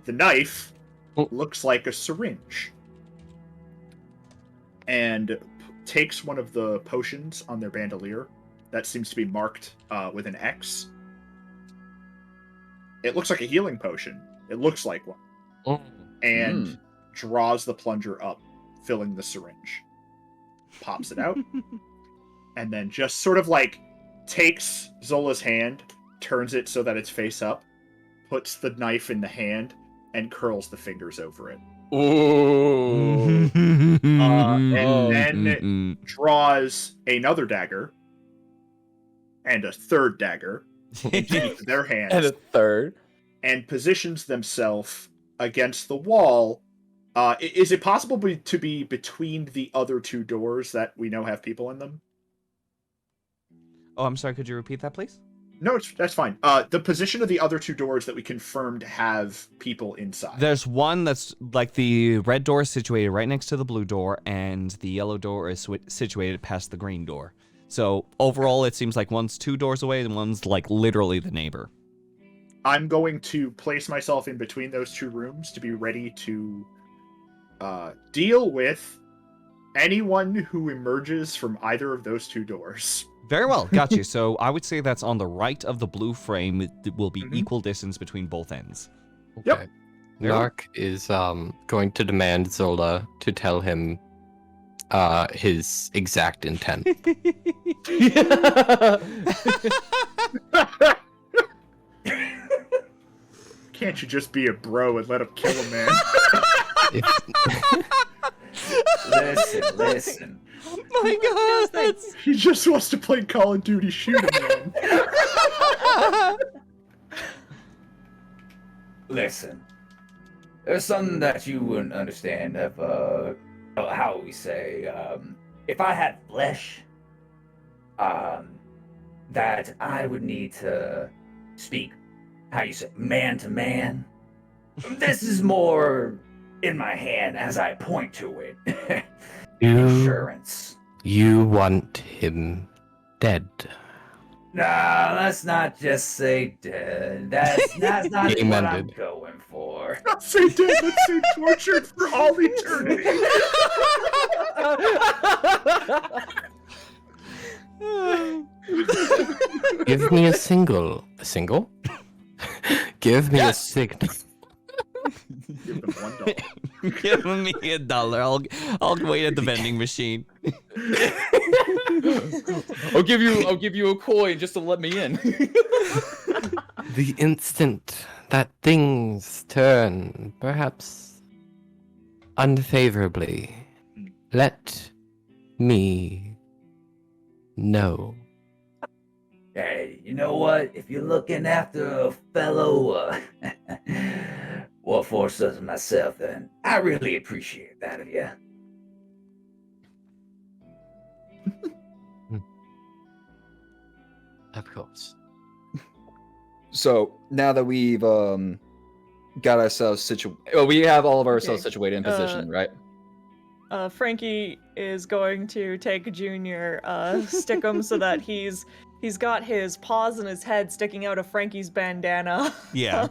The knife looks like a syringe. And takes one of the potions on their bandolier that seems to be marked with an X. It looks like a healing potion. It looks like one. And draws the plunger up, filling the syringe. Pops it out. And then just sort of like takes Zola's hand, turns it so that it's face up, puts the knife in the hand, and curls the fingers over it. Ooh. And then draws another dagger and a third dagger into each of their hands And a third. and positions themselves against the wall. Is it possible to be between the other two doors that we know have people in them? Oh, I'm sorry. Could you repeat that, please? No, that's fine. The position of the other two doors that we confirmed have people inside. There's one that's like the red door is situated right next to the blue door, and the yellow door is situated past the green door. So overall, it seems like one's 2 doors away and one's like literally the neighbor. I'm going to place myself in between those two rooms to be ready to deal with anyone who emerges from either of those two doors. Very well, got you. So I would say that's on the right of the blue frame. It will be equal distance between both ends. Yep. Okay. Nark is going to demand Zola to tell him his exact intent. Can't you just be a bro and let him kill a man? Listen. My God, that's... He just wants to play Call of Duty shoot a man. Listen. There's something that you wouldn't understand of, how we say, if I had flesh, that I would need to speak, how you say, man to man. This is more in my hand as I point to it. Insurance. You want him dead. Nah, let's not just say dead. That's not what I'm Amended. going for. Not say dead, let's say tortured for all eternity. Give me a single. A single? Give me a signal. Give them $1. Give me $1. I'll wait at the vending machine. I'll give you a coin just to let me in. The instant that things turn, perhaps unfavorably, let me know. Hey, you know what? If you're looking after a fellow, War such as myself, then I really appreciate that of you. Of course. So now that we've got ourselves situated, well, we have all of ourselves situated in position, right? Frankie is going to take Junior, stick him so that he's got his paws and his head sticking out of Frankie's bandana. Yeah.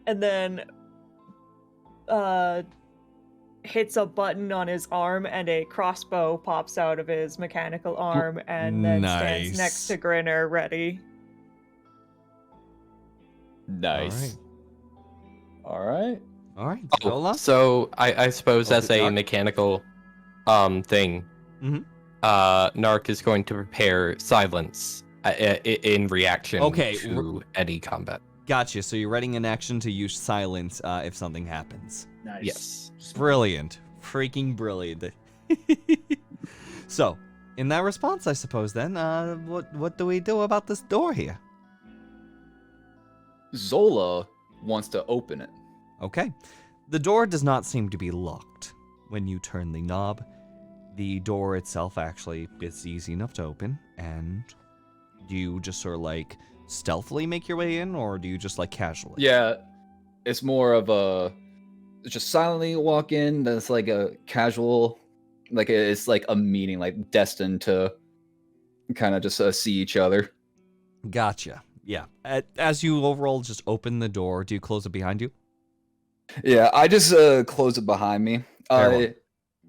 and then hits a button on his arm and a crossbow pops out of his mechanical arm and then stands next to Grinner ready. Nice. All right. All right. Oh, Zola? so I suppose Oh, as good a Nark. mechanical thing, Mhm. Nark is going to prepare silence in reaction Okay, to any combat. Gotcha. So you're readying an action to use silence if something happens. Nice. Yes. Brilliant. Freaking brilliant. So, in that response, I suppose then, what do we do about this door here? Zola wants to open it. Okay. The door does not seem to be locked. When you turn the knob, the door itself actually is easy enough to open, and do you just sort of like stealthily make your way in, or do you just like casually? Yeah, it's more of a just silently walk in. That's like a casual, like it's like a meeting, like destined to kind of just see each other. Gotcha. Yeah. As you overall just open the door, do you close it behind you? Yeah, I just close it behind me. Very well.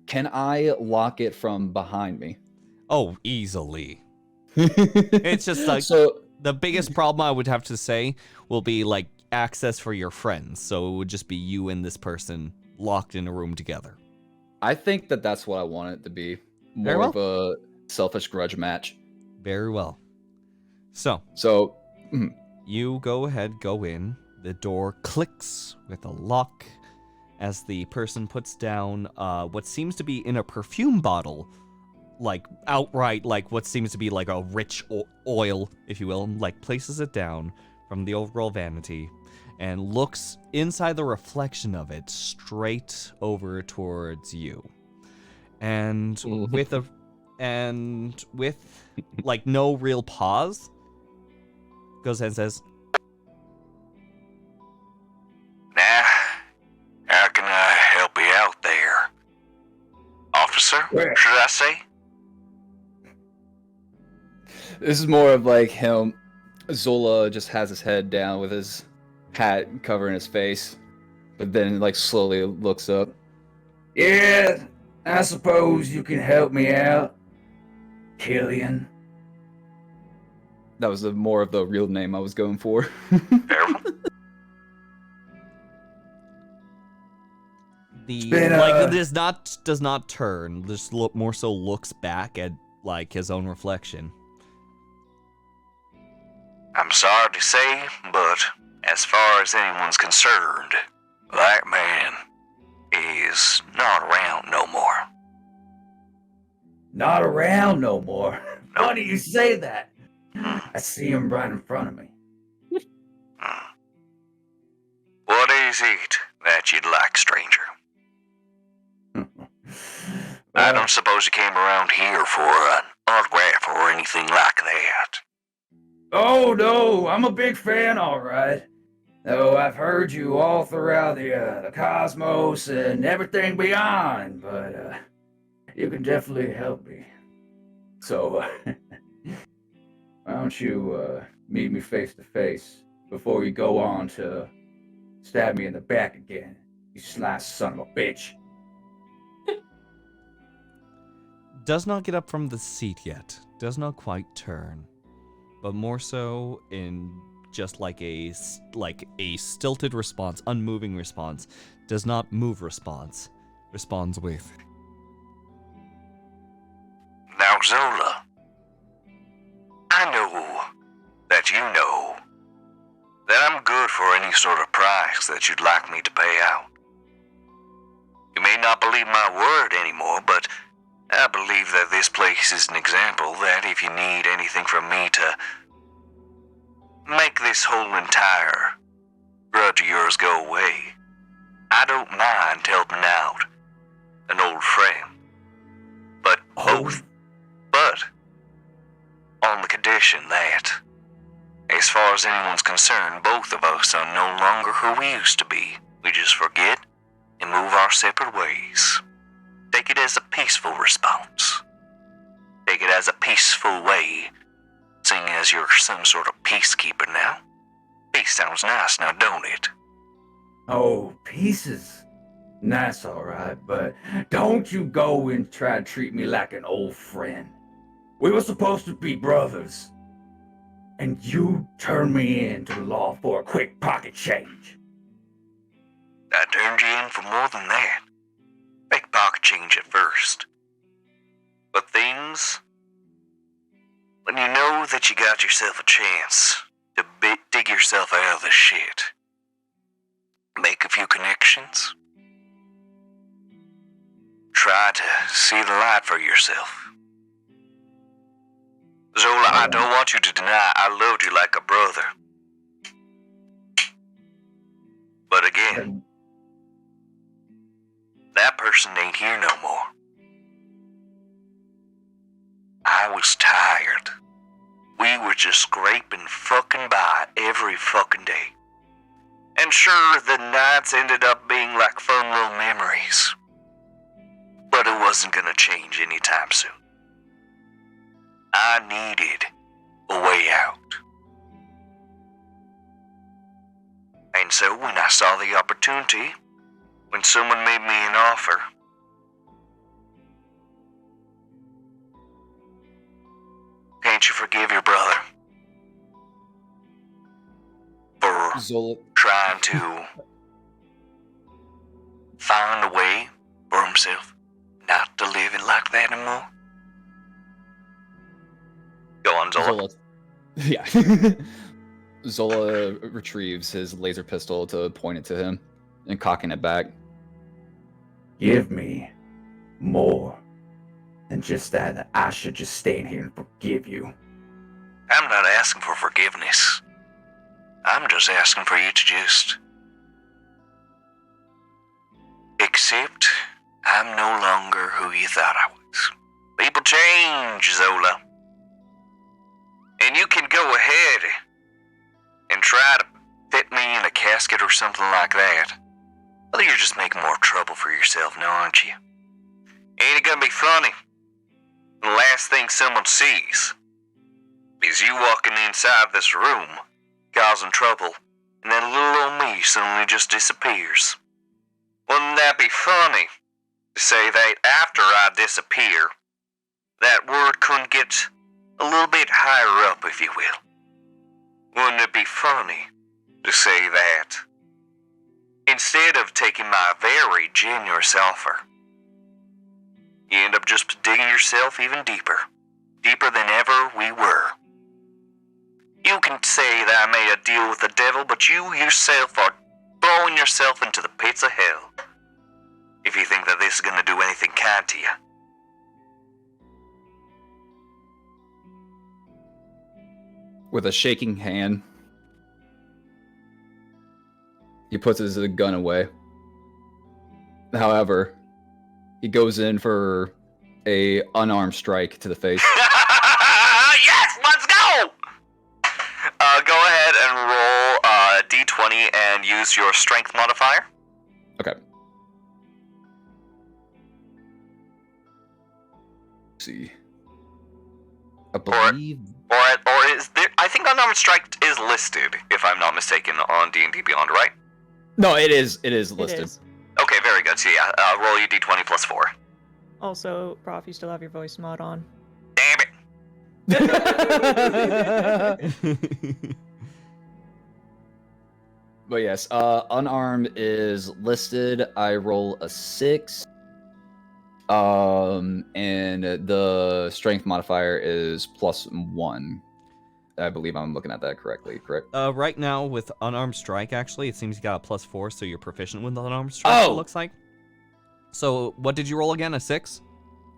Can I lock it from behind me? Oh, easily. It's just like So the biggest problem I would have to say will be like access for your friends. So it would just be you and this person locked in a room together. I think that that's what I want it to be. Very More well. of a selfish grudge match. Very well. So you go ahead, go in. The door clicks with a lock as the person puts down what seems to be in a perfume bottle, like outright, like what seems to be like a rich oil, if you will, and like places it down from the overall vanity and looks inside the reflection of it straight over towards you. And with like no real pause, goes ahead and says, Now, how can I help you out there? Officer, Where? should I say? this is more of like him. Zola just has his head down with his hat covering his face, but then like slowly looks up. Yeah, I suppose you can help me out, Killian. That was more of the real name I was going for. Very well. the been, like does not turn, just more so looks back at like his own reflection. I'm sorry to say, but as far as anyone's concerned, that man is not around no more. Not around no more. Why do you say that? I see him right in front of me. What is it that you'd like, stranger? I don't suppose you came around here for an autograph or anything like that. Oh no, I'm a big fan, all right. Oh, I've heard you all throughout the cosmos and everything beyond, but you can definitely help me. So, why don't you meet me face to face before you go on to stab me in the back again, you sly son of a bitch. Does not get up from the seat yet. Does not quite turn, but more so in just like a stilted response, unmoving response. Does not move response. Responds with, Now, Zola, I know that you know that I'm good for any sort of price that you'd like me to pay out. You may not believe my word anymore, but I believe that this place is an example that if you need anything from me to make this whole entire grudge of yours go away, I don't mind helping out an old friend. But on the condition that, as far as anyone's concerned, both of us are no longer who we used to be. We just forget and move our separate ways. Take it as a peaceful response. Take it as a peaceful way, seeing as you're some sort of peacekeeper now. Peace sounds nice now, don't it? Oh, pieces. Nice, all right, but don't you go and try to treat me like an old friend. We were supposed to be brothers, and you turned me in to the law for a quick pocket change. I turned you in for more than that. Make pocket change at first. But things, when you know that you got yourself a chance to dig yourself out of the shit, make a few connections, try to see the light for yourself. Zola, I don't want you to deny I loved you like a brother. But again, that person ain't here no more. I was tired. We were just scraping fucking by every fucking day. And sure, the nights ended up being like fun little memories. But it wasn't gonna change anytime soon. I needed a way out. And so when I saw the opportunity, when someone made me an offer, can't you forgive your brother for Zola. trying to find a way for himself not to live it like that anymore? Go on, Zola. Zola. Yeah. Zola retrieves his laser pistol to point it to him and cocking it back. Give me more than just that I should just stand here and forgive you. I'm not asking for forgiveness. I'm just asking for you to just accept I'm no longer who you thought I was. People change, Zola. And you can go ahead and try to fit me in a casket or something like that. Well, you're just making more trouble for yourself now, aren't you? Ain't it gonna be funny? The last thing someone sees is you walking inside this room, causing trouble, and then little old me suddenly just disappears. Wouldn't that be funny to say that after I disappear, that word couldn't get a little bit higher up, if you will? Wouldn't it be funny to say that instead of taking my very generous offer, you end up just digging yourself even deeper, deeper than ever we were? You can say that I made a deal with the devil, but you yourself are throwing yourself into the pits of hell if you think that this is going to do anything kind to you. With a shaking hand, he puts his gun away. However, he goes in for a unarmed strike to the face. Yes, let's go! Go ahead and roll a d20 and use your strength modifier. Okay. Let's see. I believe... Or is there... I think unarmed strike is listed, if I'm not mistaken, on D&D Beyond, right? No, it is listed. It is. Okay, very good. So yeah, roll your d20 plus 4. Also, Prof, you still have your voice mod on. Damn it! But yes, unarmed is listed. I roll a 6. And the strength modifier is +1. I believe I'm looking at that correctly, correct? Right now with unarmed strike, actually, it seems you got a +4, so you're proficient with unarmed strike. Oh! It looks like. So what did you roll again? A 6?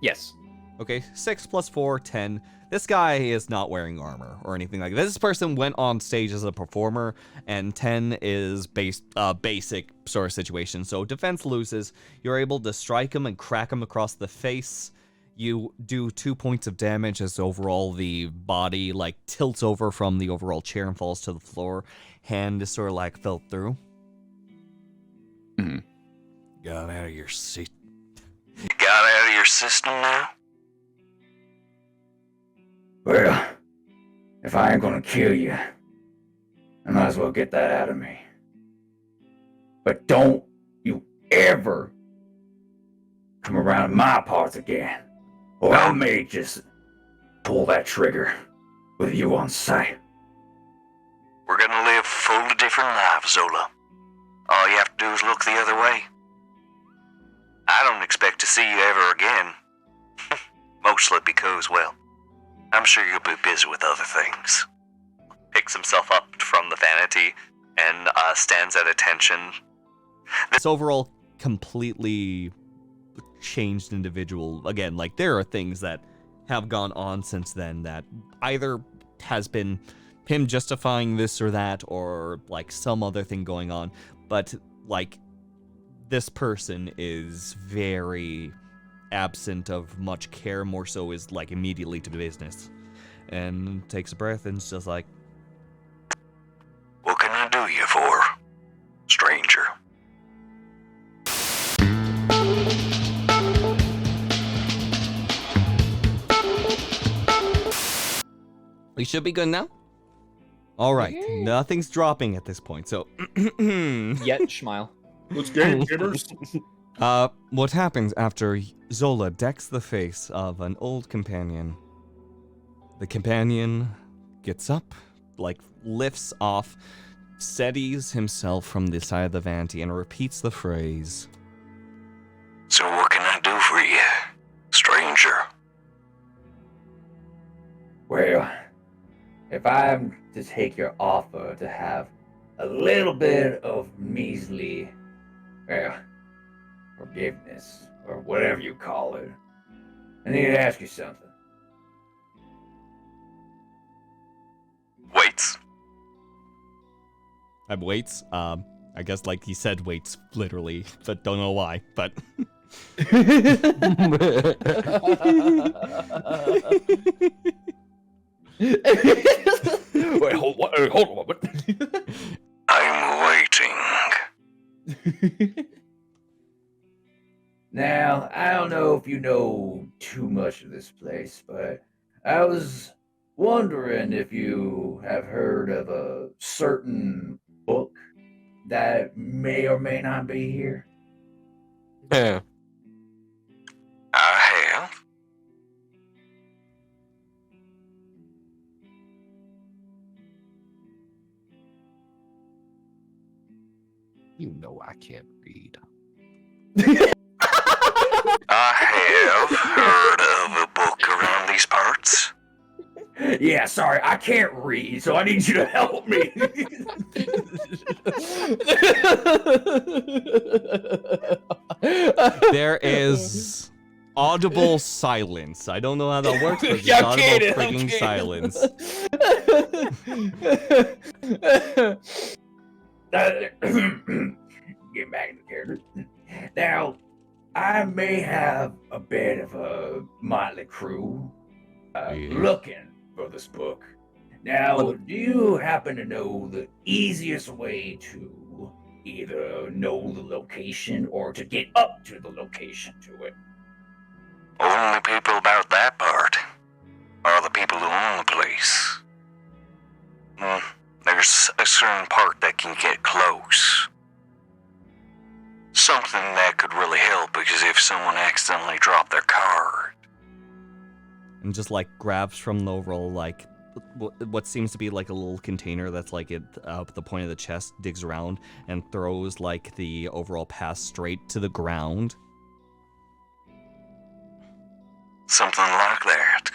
Yes. Okay, 6 plus 4, 10. This guy is not wearing armor or anything like that. This person went on stage as a performer, and 10 is basic sort of situation. So defense loses. You're able to strike him and crack him across the face. You do 2 points of damage as overall the body like tilts over from the overall chair and falls to the floor. Hand is sort of like fell through. Mm-hmm. Got out of your seat. You got out of your system now? Well, if I ain't gonna kill you, I might as well get that out of me. But don't you ever come around my parts again, or I may just pull that trigger with you on sight. We're gonna live fully different lives, Zola. All you have to do is look the other way. I don't expect to see you ever again. Mostly because, well, I'm sure you'll be busy with other things. Picks himself up from the vanity and stands at attention. This overall completely changed individual. Again, like there are things that have gone on since then that either has been him justifying this or that, or like some other thing going on. But like this person is very absent of much care, more so is like immediately to business. And takes a breath and is just like, What can I do you for, stranger? we should be good now? Alright, nothing's dropping at this point, so... Yet, smile. Let's game, gamers. What happens after Zola decks the face of an old companion? The companion gets up, like lifts off, steadies himself from the side of the vanity, and repeats the phrase. So what can I do for you, stranger? Well, if I'm to take your offer to have a little bit of measly, well, forgiveness, or whatever you call it, I need to ask you something. Waits. I waits. I guess like he said waits literally, but don't know why. But Wait, hold on. I'm waiting. Now, I don't know if you know too much of this place, but I was wondering if you have heard of a certain book that may or may not be here. Yeah. I have. You know I can't read. I have heard of a book around these parts. Yeah, sorry, I can't read, so I need you to help me. there is audible silence. I don't know how that works, but there's Yeah, I'm audible kidding, I'm frigging kidding. silence. Get back in the character. Now, I may have a bit of a motley crew looking for this book. Now, do you happen to know the easiest way to either know the location or to get up to the location to it? Only people about that part are the people who own the place. There's a certain part that can get close. Something that could really help because if someone accidentally dropped their card. And just like grabs from the overall like what seems to be like a little container that's like at the point of the chest, digs around and throws like the overall pass straight to the ground. Something like that.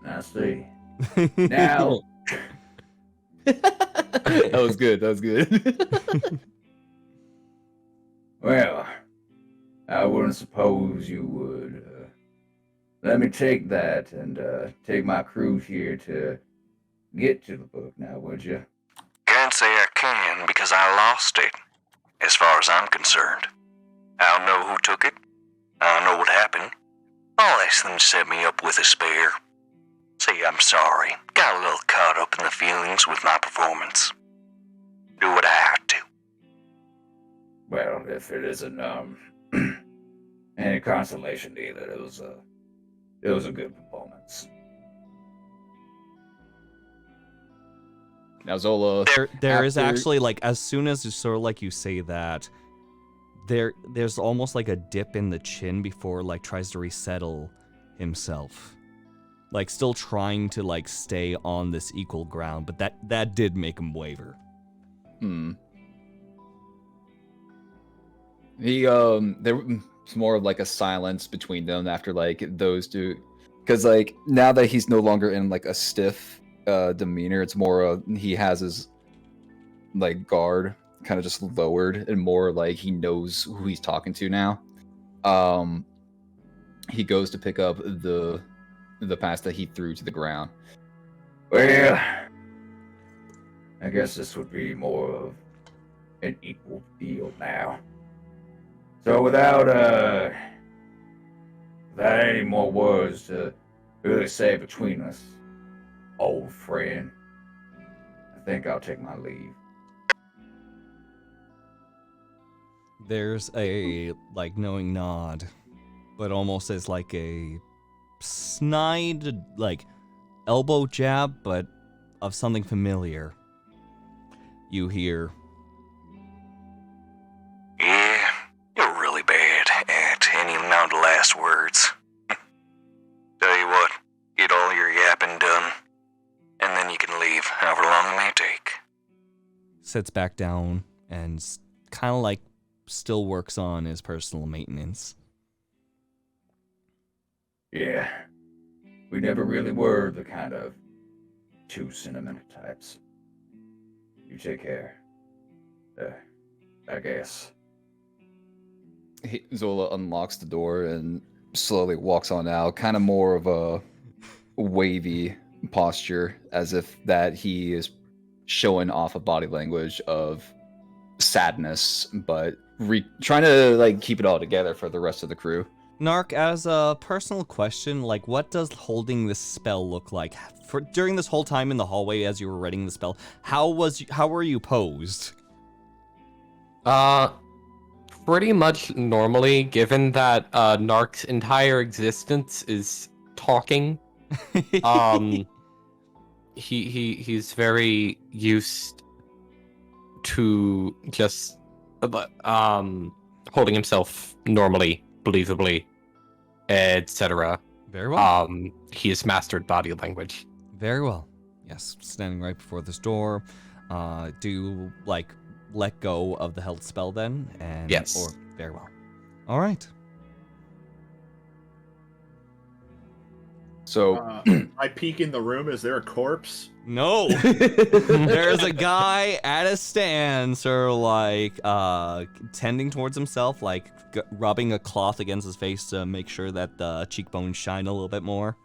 I see. Now, That was good. well, I wouldn't suppose you would let me take that and take my crew here to get to the book now, would you? Can't say I can because I lost it, as far as I'm concerned. I don't know who took it. I don't know what happened. I'll ask them to set me up with a spare. See, I'm sorry. Got a little caught up in the feelings with my performance. Do what I had to. Well, if it isn't any consolation either, it was a good performance. Now Zola. There is after- actually like as soon as you sort of like you say that, there's almost like a dip in the chin before like tries to resettle himself. Like still trying to like stay on this equal ground, but that did make him waver. He there was more of like a silence between them after like those two, because like now that he's no longer in like a stiff demeanor, it's more he has his like guard kind of just lowered and more like he knows who he's talking to now. He goes to pick up the pass that he threw to the ground. Well, I guess this would be more of an equal deal now. So without any more words to really say between us, old friend, I think I'll take my leave. There's a, like, knowing nod, but almost as like a snide, like, elbow jab, but of something familiar. You hear, Yeah, you're really bad at any amount of last words. Tell you what, get all your yapping done, and then you can leave however long it may take. sits back down, and kind of like still works on his personal maintenance. Yeah, we never really were the kind of too sentimental types. You take care. I guess. Zola unlocks the door and slowly walks on out, kind of more of a wavy posture, as if that he is showing off a body language of sadness, but trying to like keep it all together for the rest of the crew. Nark, as a personal question, like, what does holding this spell look like? During this whole time in the hallway as you were writing the spell, how were you posed? Pretty much normally, given that Nark's entire existence is talking. He's very used to just holding himself normally, believably, etc. Very well. He has mastered body language. Very well. Yes, standing right before this door. Do you, like, let go of the held spell then? And Yes. Or very well. All right. So I peek in the room. Is there a corpse? No. There's a guy at a stand, sort of like tending towards himself, like rubbing a cloth against his face to make sure that the cheekbones shine a little bit more.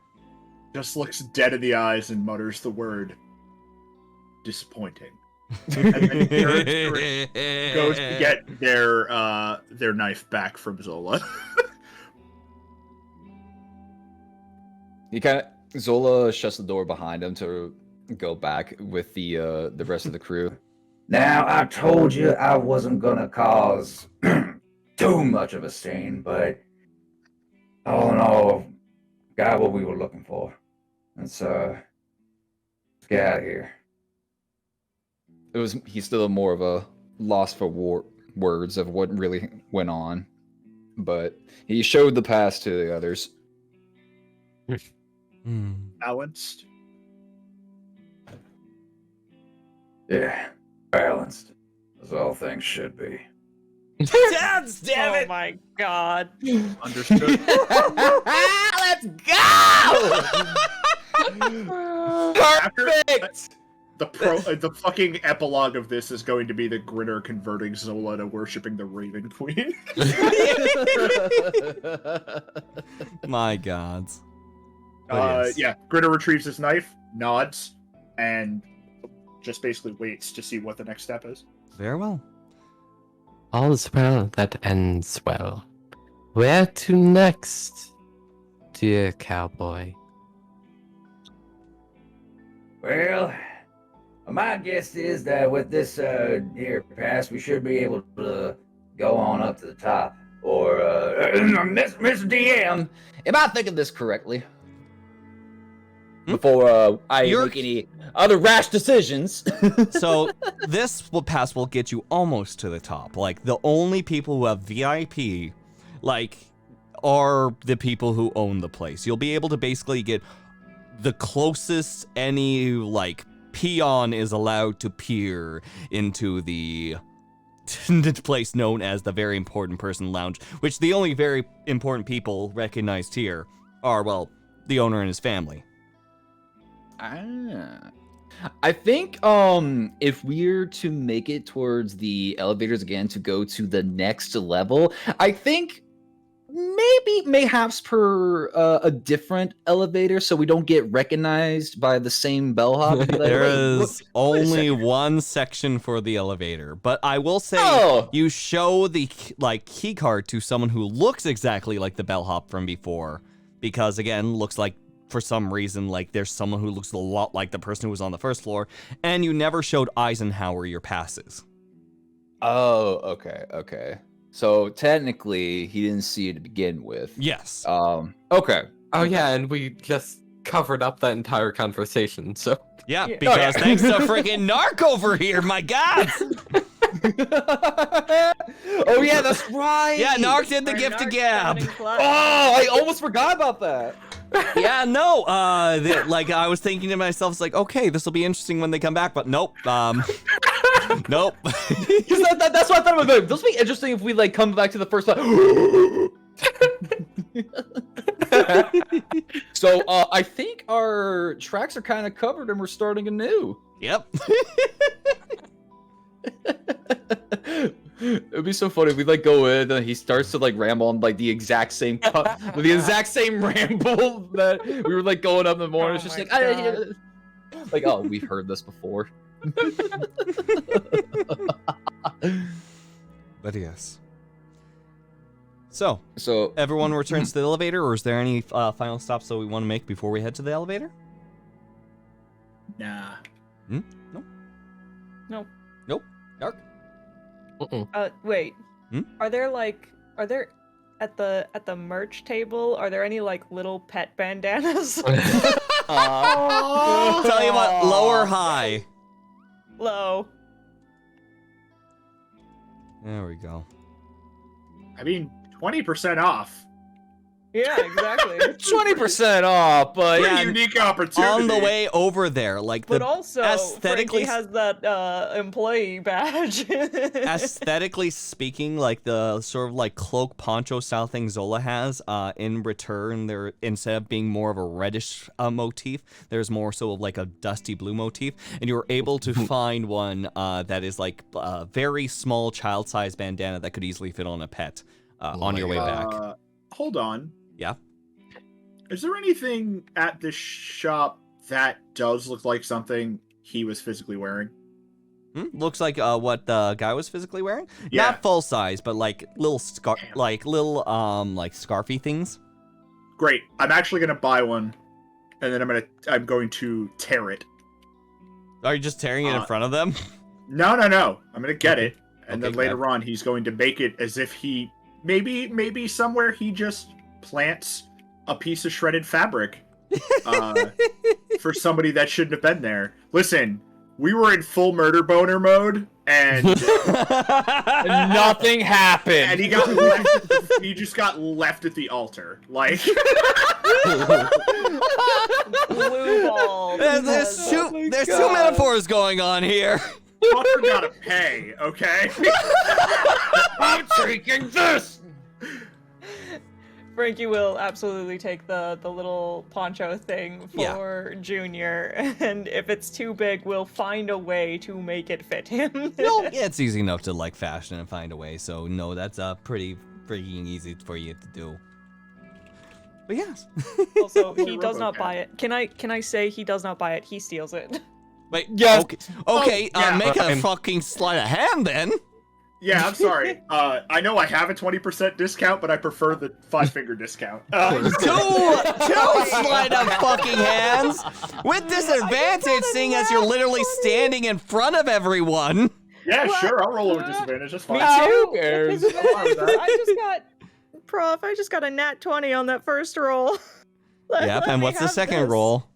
Just looks dead in the eyes and mutters the word disappointing. And then goes to get their knife back from Zola. Zola shuts the door behind him to go back with the rest of the crew. Now, I told you I wasn't gonna cause too much of a scene, but all in all, got what we were looking for. Let's get out of here. He's still more of a loss for words of what really went on, but he showed the past to the others. Balanced. Yeah, balanced, as all things should be. Damn Oh it! my god. Understood. Let's go! Perfect. The fucking epilogue of this is going to be the Grinner converting Zola to worshipping the Raven Queen. My God. Yeah, Grinner retrieves his knife, nods, and just basically waits to see what the next step is. Very well. All's well that ends well. Where to next, dear cowboy? Well, my guess is that with this here pass, we should be able to go on up to the top. Or, Mr. DM, Am I thinking this correctly? Before I make any other rash decisions. So this pass will get you almost to the top. Like, the only people who have VIP, like, are the people who own the place. You'll be able to basically get the closest any, like, peon is allowed to peer into the place known as the Very Important Person Lounge, which the only very important people recognized here are, well, the owner and his family. I think if we're to make it towards the elevators again to go to the next level, I think mayhaps per a different elevator, so we don't get recognized by the same bellhop. Like, There "Wait, is wait a only second." one section for the elevator, but I will say Oh! you show the key card to someone who looks exactly like the bellhop from before, because again, looks like for some reason like there's someone who looks a lot like the person who was on the first floor, and you never showed Eisenhower your passes. Oh, okay. So technically, he didn't see it to begin with. Yes. Okay. Oh yeah, and we just covered up that entire conversation. So Yeah, Yeah. because thanks to freaking Nark over here, my God. Oh yeah, that's right. Yeah, Nark did the Our gift to Narc Gab. sounding club. Oh, I almost forgot about that. Yeah, no. Like I was thinking to myself, it's like, okay, this will be interesting when they come back, but nope. Nope. Because that's what I thought about. This will be interesting if we like come back to the first one. So I think our tracks are kind of covered and we're starting anew. Yep. It'd be so funny if we like go in and he starts to like ramble on like the exact same the exact same ramble that we were like going up in the morning. Oh It's just my like, oh, we've heard this before. But yes. So, So everyone returns to the elevator, or is there any final stops that we want to make before we head to the elevator? Nah. No. Nark? Wait. Hmm? Are there at the merch table? Are there any like little pet bandanas? Tell you what, low or high? Low. There we go. I mean, 20% off. Yeah, exactly. 20% off, but Pretty yeah, unique opportunity. On the way over there, like But the also, aesthetically- Frankie has that employee badge. aesthetically speaking, like the sort of like cloak poncho style thing Zola has, in return, there instead of being more of a reddish motif, there's more so of like a dusty blue motif, and you were able to find one that is like a very small child-sized bandana that could easily fit on a pet on your way back. Hold on. Yeah. Is there anything at this shop that does look like something he was physically wearing? Looks like what the guy was physically wearing. Yeah. Not full size, but like little like scarfy things. Great. I'm actually gonna buy one, and then I'm going to tear it. Are you just tearing it in front of them? No. I'm gonna get it, and Okay, then later on he's going to make it as if he maybe somewhere he just plants a piece of shredded fabric for somebody that shouldn't have been there. Listen, we were in full murder boner mode, and nothing happened. and he just got left at the altar. Like Blue ball. There's two metaphors going on here. fucker gotta pay, okay? I'm taking this. Frankie will absolutely take the little poncho thing for Junior, and if it's too big, we'll find a way to make it fit him. Yeah, it's easy enough to like fashion and find a way. So no, that's pretty freaking easy for you to do. But yes. Also, he does not buy it. Can I say he does not buy it? He steals it. Wait. Yes. Okay. yeah. Make a fucking sleight of hand then. Yeah, I'm sorry. I know I have a 20% discount, but I prefer the 5-finger discount. Two sleight of fucking hands with disadvantage, seeing as you're literally standing in front of everyone. Yeah, sure. I'll roll over disadvantage. That's fine. Me too. Who cares? I just got a nat 20 on that first roll. Yep. And what's the second roll?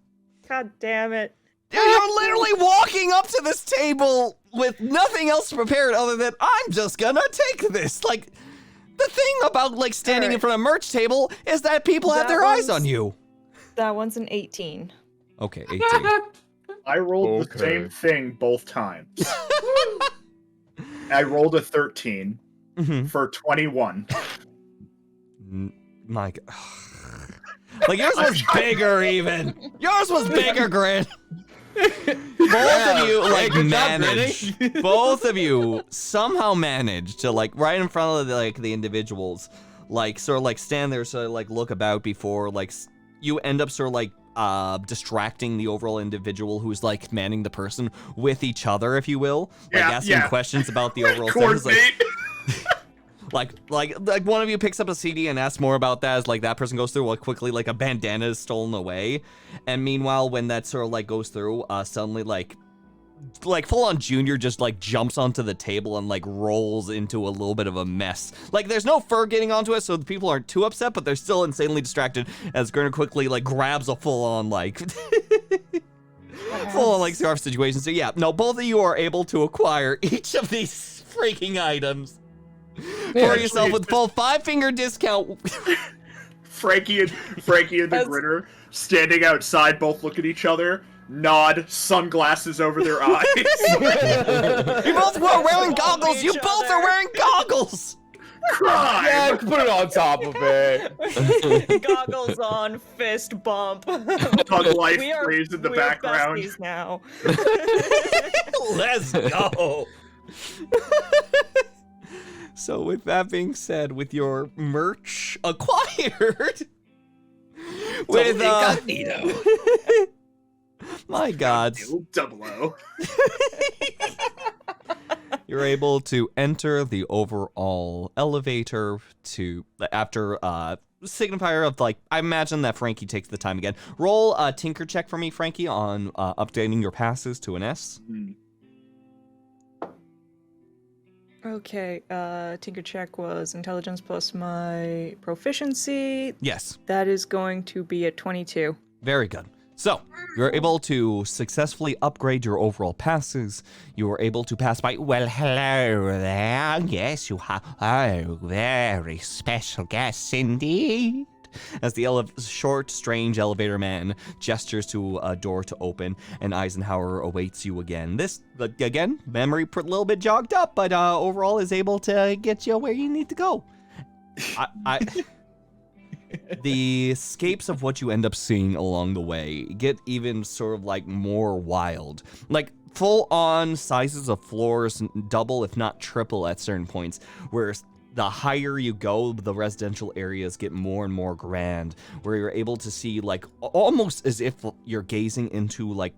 God damn it. Dude, you're literally walking up to this table with nothing else prepared other than I'm just gonna take this. Like, the thing about like standing in front of a merch table is that people have their eyes on you. That one's an 18. Okay, 18. I rolled the same thing both times. I rolled a 13 for 21. My God. Like, yours was bigger even. Yours was bigger, Grin. Both of you, like, managed. Both of you somehow managed to, like, right in front of, the individuals, like sort of like stand there, sort of like look about before like you end up sort of like distracting the overall individual who's like manning the person with each other, if you will, like asking questions about the overall things. Like one of you picks up a CD and asks more about that as like that person goes through, while quickly like a bandana is stolen away, and meanwhile when that sort of like goes through, suddenly like full on Junior just like jumps onto the table and like rolls into a little bit of a mess. Like there's no fur getting onto it, so the people aren't too upset, but they're still insanely distracted as Grinner quickly like grabs a full on like scarf situation. So yeah, no, both of you are able to acquire each of these freaking items for yourself with full 5-finger discount. Frankie and the Grinner standing outside, both look at each other, nod, sunglasses over their eyes. You both were wearing goggles! You both are wearing goggles! Crime! Yeah, put it on top of it. Goggles on, fist bump. Pug life plays in the background. We are besties now. Let's go! So with that being said, with your merch acquired, with my God, 00. you're able to enter the overall elevator to after signifier of like, I imagine that Frankie takes the time again. Roll a tinker check for me, Frankie, on updating your passes to an S. Okay, tinker check was intelligence plus my proficiency. Yes. That is going to be a 22. Very good. So, you're able to successfully upgrade your overall passes. You were able to pass by, well, hello there. Yes, you are very special guests indeed. As the short, strange elevator man gestures to a door to open, and Eisenhower awaits you again. This, again, memory a little bit jogged up, but overall is able to get you where you need to go. The escapes of what you end up seeing along the way get even sort of like more wild. Like full on sizes of floors, double if not triple at certain points, where the higher you go, the residential areas get more and more grand, where you're able to see like almost as if you're gazing into like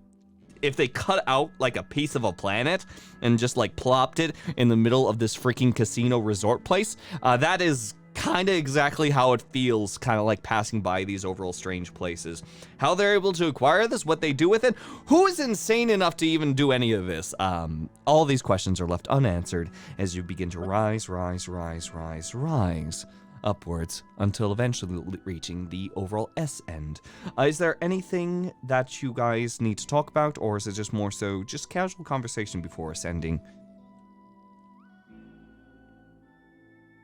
if they cut out like a piece of a planet and just like plopped it in the middle of this freaking casino resort place. That is kind of exactly how it feels, kind of like passing by these overall strange places. How they're able to acquire this, what they do with it, who is insane enough to even do any of this? All these questions are left unanswered as you begin to rise upwards until eventually reaching the overall S end. Is there anything that you guys need to talk about, or is it just more so just casual conversation before ascending?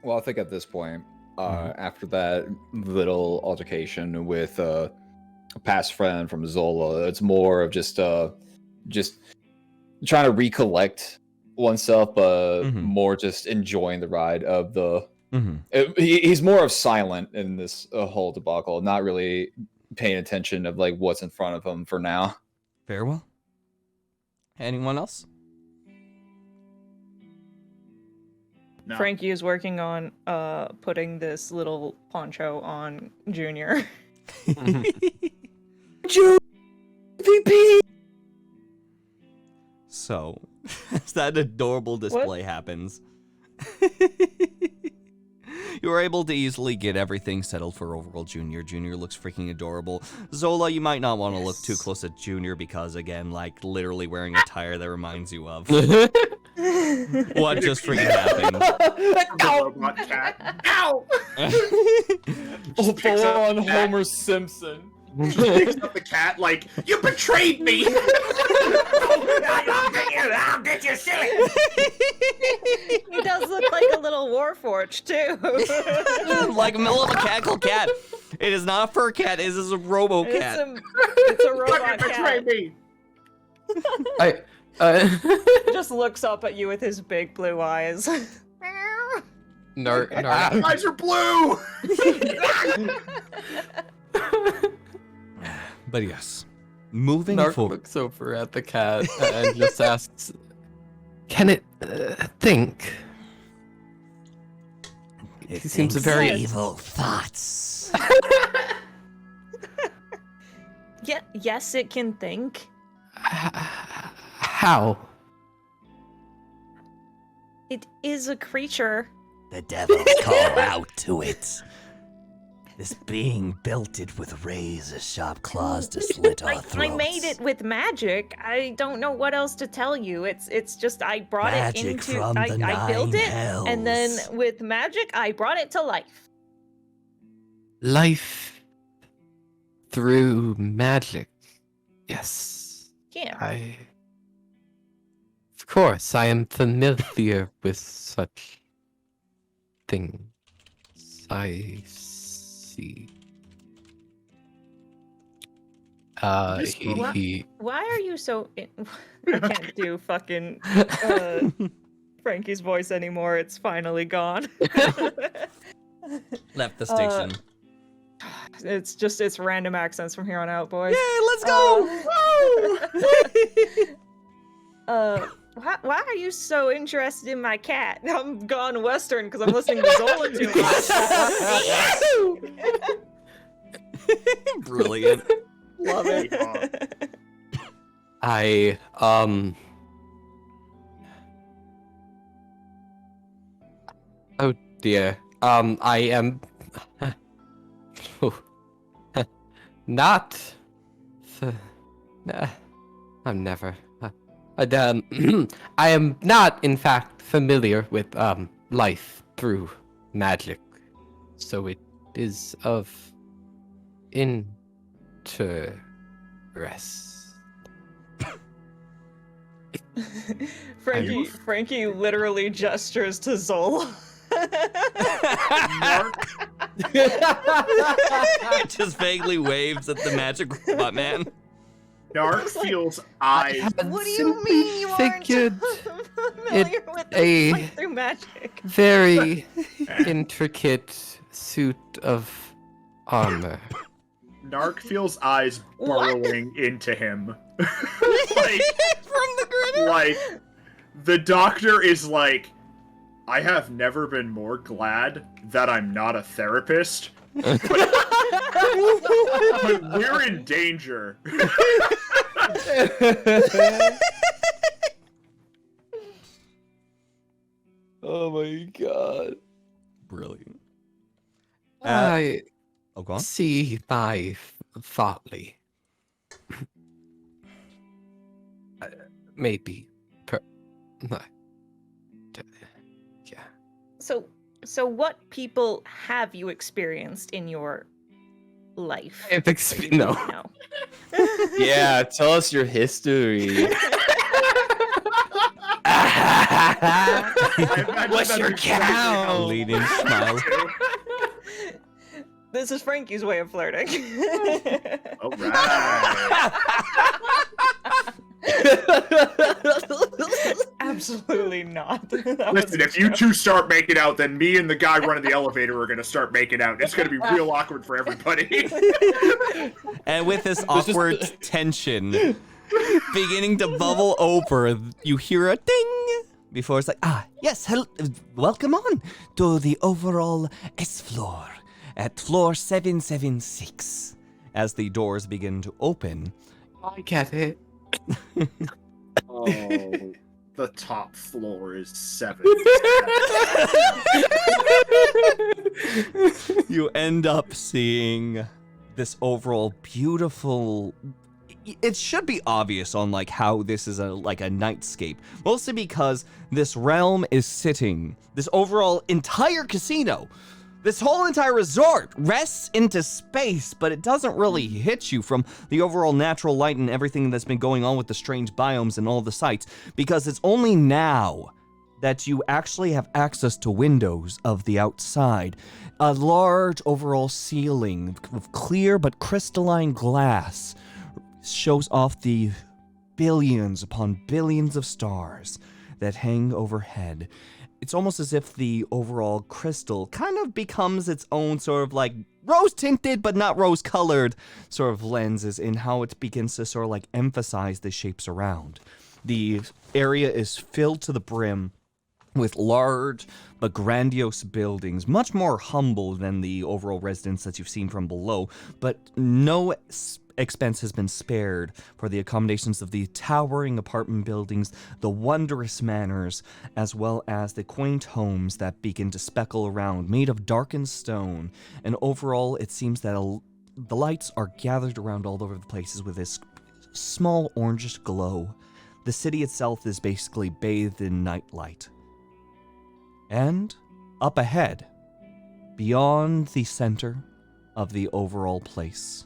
Well, I think at this point, after that little altercation with a past friend from Zola, it's more of just trying to recollect oneself, but more just enjoying the ride of the. He's more of silent in this whole debacle, not really paying attention of like what's in front of him for now. Very well. Anyone else? No. Frankie is working on putting this little poncho on Junior. VP. So, as that adorable display happens, you were able to easily get everything settled for overall Junior. Junior looks freaking adorable. Zola, you might not want to look too close at Junior because, again, like literally wearing a tire that reminds you of what just freaking happened. The robot cat. Ow! Full on Homer Simpson. Picks up the cat like, you betrayed me! I'll get you, silly. He does look like a little warforged too. Like a little cackle cat. It is not a fur cat, it is a robo cat. It's a robot Betray cat. me! Just looks up at you with his big blue eyes. Nark. Eyes are blue! But yes, moving Nark forward. looks over at the cat and just asks, "Can it think?" he seems a thinks very evil thoughts. Yeah, yes, it can think. How? It is a creature. The devils call out to it. This being built it with razor-sharp claws to slit our throats. I made it with magic. I don't know what else to tell you. It's just I brought Magic it into from the I built nine it and then hells. with magic I brought it to life. Life through magic. Yes. Yeah. Of course, I am familiar with such things. I see. Why are you so I can't do fucking Frankie's voice anymore. It's finally gone. Left the station. It's random accents from here on out, boys. Yay, let's go! Why are you so interested in my cat? I'm gone western because I'm listening to Zola too much. Brilliant. Love it. Oh dear. I am not. I'm never. I am not, in fact, familiar with life through magic, so it is of interest. Frankie literally gestures to Zola. Just vaguely waves at the magic robot man. Nark feels eyes. What do you mean you aren't figured familiar with the fight through magic? Very intricate suit of armor. Nark feels eyes burrowing into him. Like, From the Grinner? like, the doctor is like, I have never been more glad that I'm not a therapist. But we're in danger. Oh my god. Brilliant. I Oh, go on. see my folly. Maybe. Yeah. So what people have you experienced in your life? No. No. Yeah, tell us your history. What's your count? Leading smile. This is Frankie's way of flirting. All right. Absolutely not. That Listen, was if you two start making out, then me and the guy running the elevator are gonna start making out. It's gonna be real awkward for everybody. And with this awkward tension beginning to bubble over, you hear a ding before it's like, yes, welcome on to the overall S floor at floor 776. As the doors begin to open, I get it. Oh, the top floor is 7. you end up seeing this overall beautiful. It should be obvious on like how this is a nightscape, mostly because this realm is sitting. This overall entire casino, this whole entire resort rests into space, but it doesn't really hit you from the overall natural light and everything that's been going on with the strange biomes and all the sights, because it's only now that you actually have access to windows of the outside. A large overall ceiling of clear but crystalline glass shows off the billions upon billions of stars that hang overhead. It's almost as if the overall crystal kind of becomes its own sort of like rose-tinted but not rose-colored sort of lenses in how it begins to sort of like emphasize the shapes around. The area is filled to the brim with large but grandiose buildings, much more humble than the overall residence that you've seen from below, but no expense has been spared for the accommodations of the towering apartment buildings, the wondrous manors, as well as the quaint homes that begin to speckle around, made of darkened stone. And overall, it seems that the lights are gathered around all over the places with this small orangish glow. The city itself is basically bathed in nightlight. And up ahead, beyond the center of the overall place,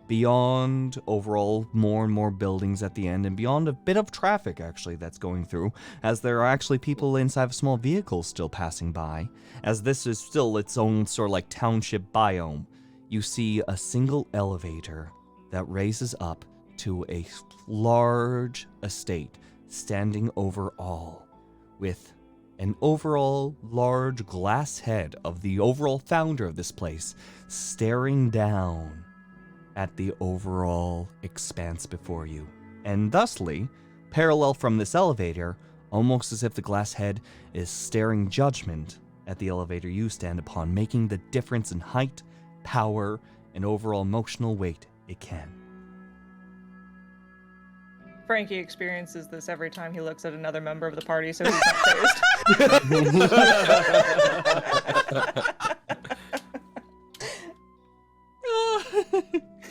beyond overall more and more buildings at the end, and beyond a bit of traffic actually that's going through, as there are actually people inside of small vehicles still passing by, as this is still its own sort of like township biome, you see a single elevator that raises up to a large estate standing over all, with an overall large glass head of the overall founder of this place staring down at the overall expanse before you. And thusly, parallel from this elevator, almost as if the glass head is staring judgment at the elevator you stand upon, making the difference in height, power, and overall emotional weight it can. Frankie experiences this every time he looks at another member of the party, so he's not phased.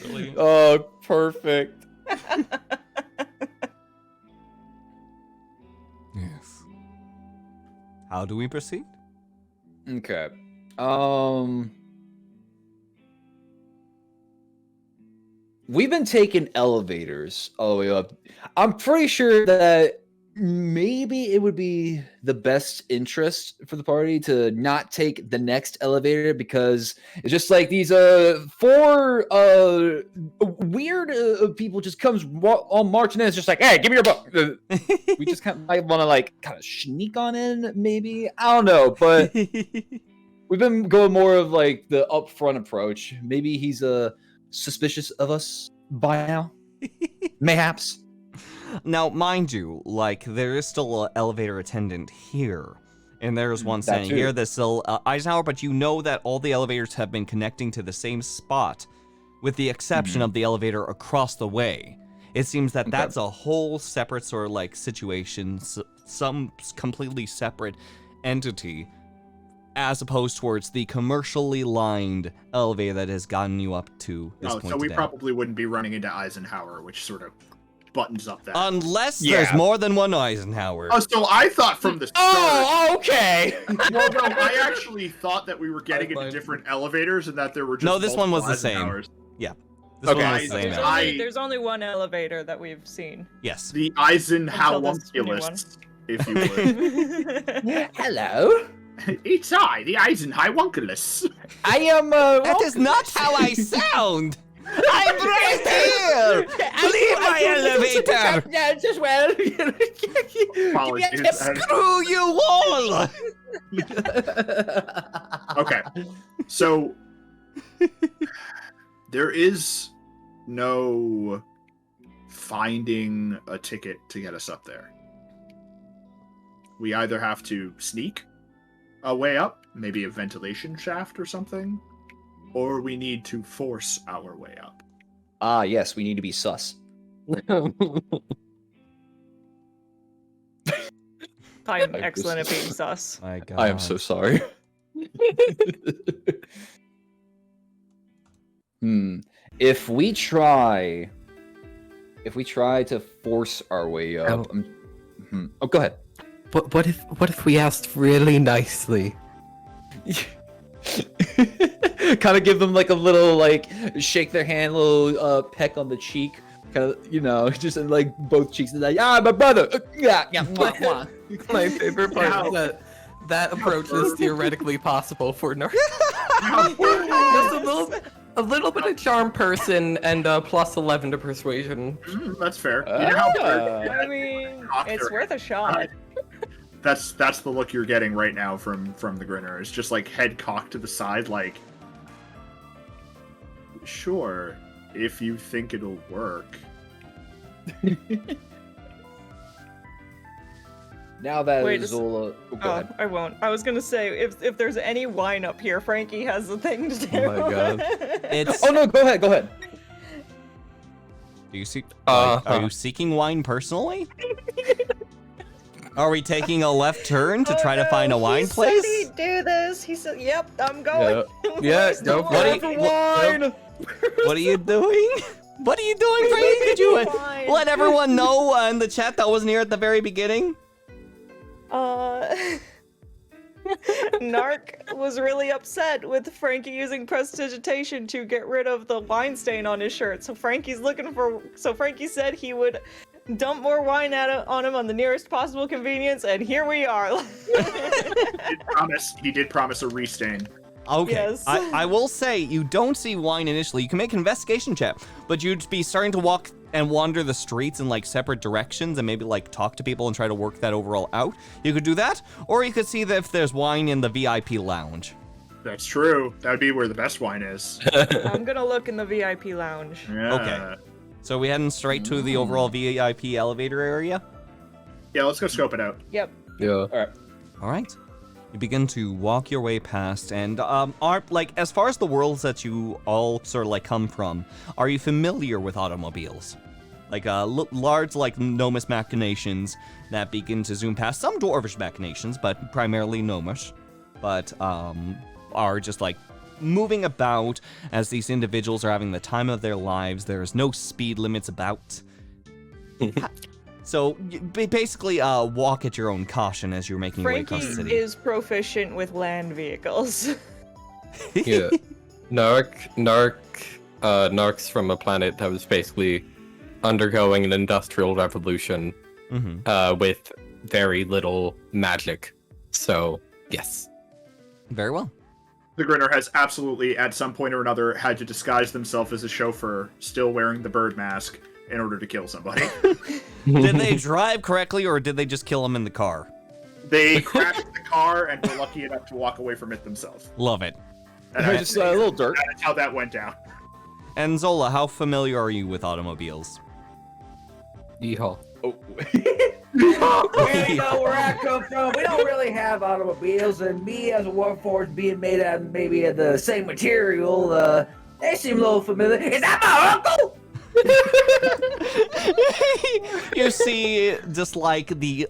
Really? Oh, perfect. Yes. How do we proceed? Okay. We've been taking elevators all the way up. I'm pretty sure that maybe it would be the best interest for the party to not take the next elevator, because it's just like these four weird people just comes on marching in. It's just like, hey, give me your book. We just kind of might want to like kind of sneak on in, maybe. I don't know, but we've been going more of like the upfront approach. Maybe he's suspicious of us by now. Mayhaps. Now, mind you, like, there is still an elevator attendant here. And there's one That saying too. here, this still Eisenhower, but you know that all the elevators have been connecting to the same spot, with the exception of the elevator across the way. It seems that that's a whole separate sort of like situation, some completely separate entity, as opposed towards the commercially lined elevator that has gotten you up to this point so we today. probably wouldn't be running into Eisenhower, which sort of buttons up that. Unless there's more than one Eisenhower. Oh, so I thought from the start. Oh, okay. Well, no, I actually thought that we were getting into different elevators and that there were just No, this one was the multiple same. Eisenhowers. Yeah. This Okay. one was the same. There's only one elevator that we've seen. Yes. The Until this new Eisenhower-culus, if you would. Hello. It's I, the Eisenhower-culus. I am. That is not how I sound! I'm right here! Leave my elevator! Yes, as well. Apologies. Screw you all! Okay, so there is no finding a ticket to get us up there. We either have to sneak a way up, maybe a ventilation shaft or something, or we need to force our way up. Ah, yes, we need to be sus. I'm excellent at being sus. My God. I am so sorry. If we try to force our way up, oh, go ahead. But what if we asked really nicely? Kind of give them like a little like shake their hand, little peck on the cheek, kind of, you know, just in like both cheeks, and like, ah, my brother, yeah, mwah, mwah. My favorite part is that approach is theoretically possible for Nark. Just a little bit of charm person and plus 11 to persuasion. That's fair. You know how I mean, it's worth a shot. That's the look you're getting right now from the Grinner. It's just like head cocked to the side, like, sure, if you think it'll work. Now that Wait, Zola... Oh, go ahead. I won't. I was gonna say, if there's any wine up here, Frankie has the thing to do. Oh my god. It's. Oh no, go ahead, go ahead. Do you seek? Uh-huh. Are you seeking wine personally? Are we taking a left turn to try to find a wine place? He said he'd do this. He said, "Yep, I'm going." Yeah, Where's go the for it. wine? What are you doing? What are you doing, Frankie? Could you Wine. let everyone know in the chat that wasn't here at the very beginning? Nark was really upset with Frankie using prestidigitation to get rid of the wine stain on his shirt. So Frankie said he would dump more wine on him on the nearest possible convenience, and here we are. He did promise a restain. Okay, Yes. I will say, you don't see wine initially. You can make an investigation check, but you'd be starting to walk and wander the streets in like separate directions and maybe like talk to people and try to work that overall out. You could do that, or you could see that if there's wine in the VIP lounge. That's true. That would be where the best wine is. I'm gonna look in the VIP lounge. Yeah. Okay. So we heading straight to the overall VIP elevator area? Yeah, let's go scope it out. Yep. Yeah. All right. You begin to walk your way past, and are like, as far as the worlds that you all sort of like come from, are you familiar with automobiles? Like large like gnomish machinations that begin to zoom past some dwarvish machinations, but primarily gnomish, but are just like moving about as these individuals are having the time of their lives. There's no speed limits about. So basically, walk at your own caution as you're making your way Frankie across the city. is proficient with land vehicles. Yeah. Nark's from a planet that was basically undergoing an industrial revolution with very little magic. So, yes. Very well. The Grinner has absolutely, at some point or another, had to disguise themselves as a chauffeur, still wearing the bird mask, in order to kill somebody. Did they drive correctly, or did they just kill him in the car? They crashed the car and were lucky enough to walk away from it themselves. Love it. And Just a little dirt. that's how that went down. And Zola, how familiar are you with automobiles? Yeehaw. Oh. Well, you know where I come from, we don't really have automobiles, and me as a workforce being made out of maybe of the same material, they seem a little familiar. Is that my uncle? You see just like the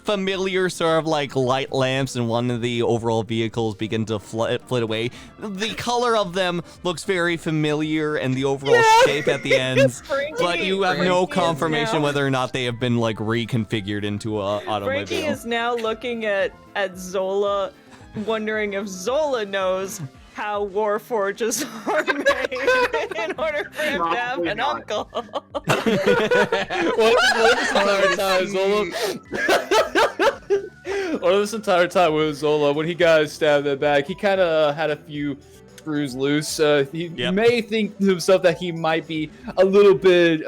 familiar sort of like light lamps in one of the overall vehicles begin to flit away. The color of them looks very familiar and the overall shape at the ends, but you have no confirmation whether or not they have been like reconfigured into a automobile. Frankie is now looking at Zola, wondering if Zola knows how Warforges are made in order for him to have an uncle. This entire time with Zola, when he got stabbed in the back, he kind of had a few screws loose. He may think to himself that he might be a little bit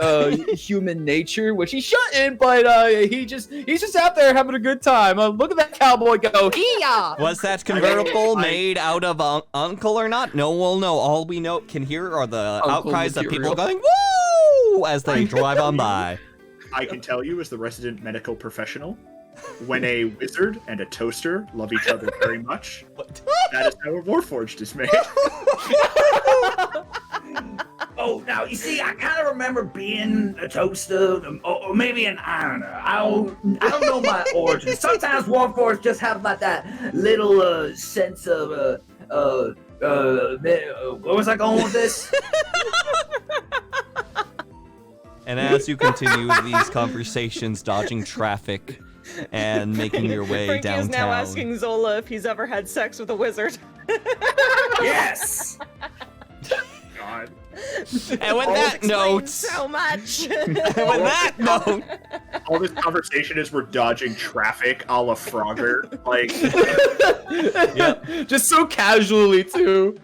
human nature, which he shouldn't, but he's just out there having a good time. Look at that cowboy go, hee-yah! Was that convertible made out of uncle or not? No, we'll know. All we can hear are the outcries of people going, woo! As they drive on by. I can tell you, as the resident medical professional, when a wizard and a toaster love each other very much, that is how a Warforged is made. Oh, now you see, I kind of remember being a toaster, or maybe an ironer. I don't know my origins. Sometimes Warforged just have like that little sense of where was I going with this? And as you continue these conversations, dodging traffic and making your way Frankie downtown. is now asking Zola if he's ever had sex with a wizard. Yes! God. And with that note, so much. and with that note, All this conversation is we're dodging traffic a la Frogger. Like, Just so casually, too.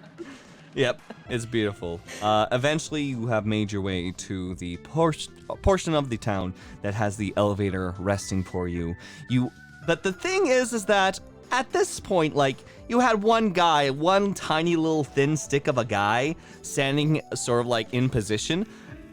yep, it's beautiful. Eventually, you have made your way to the portion of the town that has the elevator resting for you. But the thing is that at this point, like, you had one tiny little thin stick of a guy standing sort of like in position.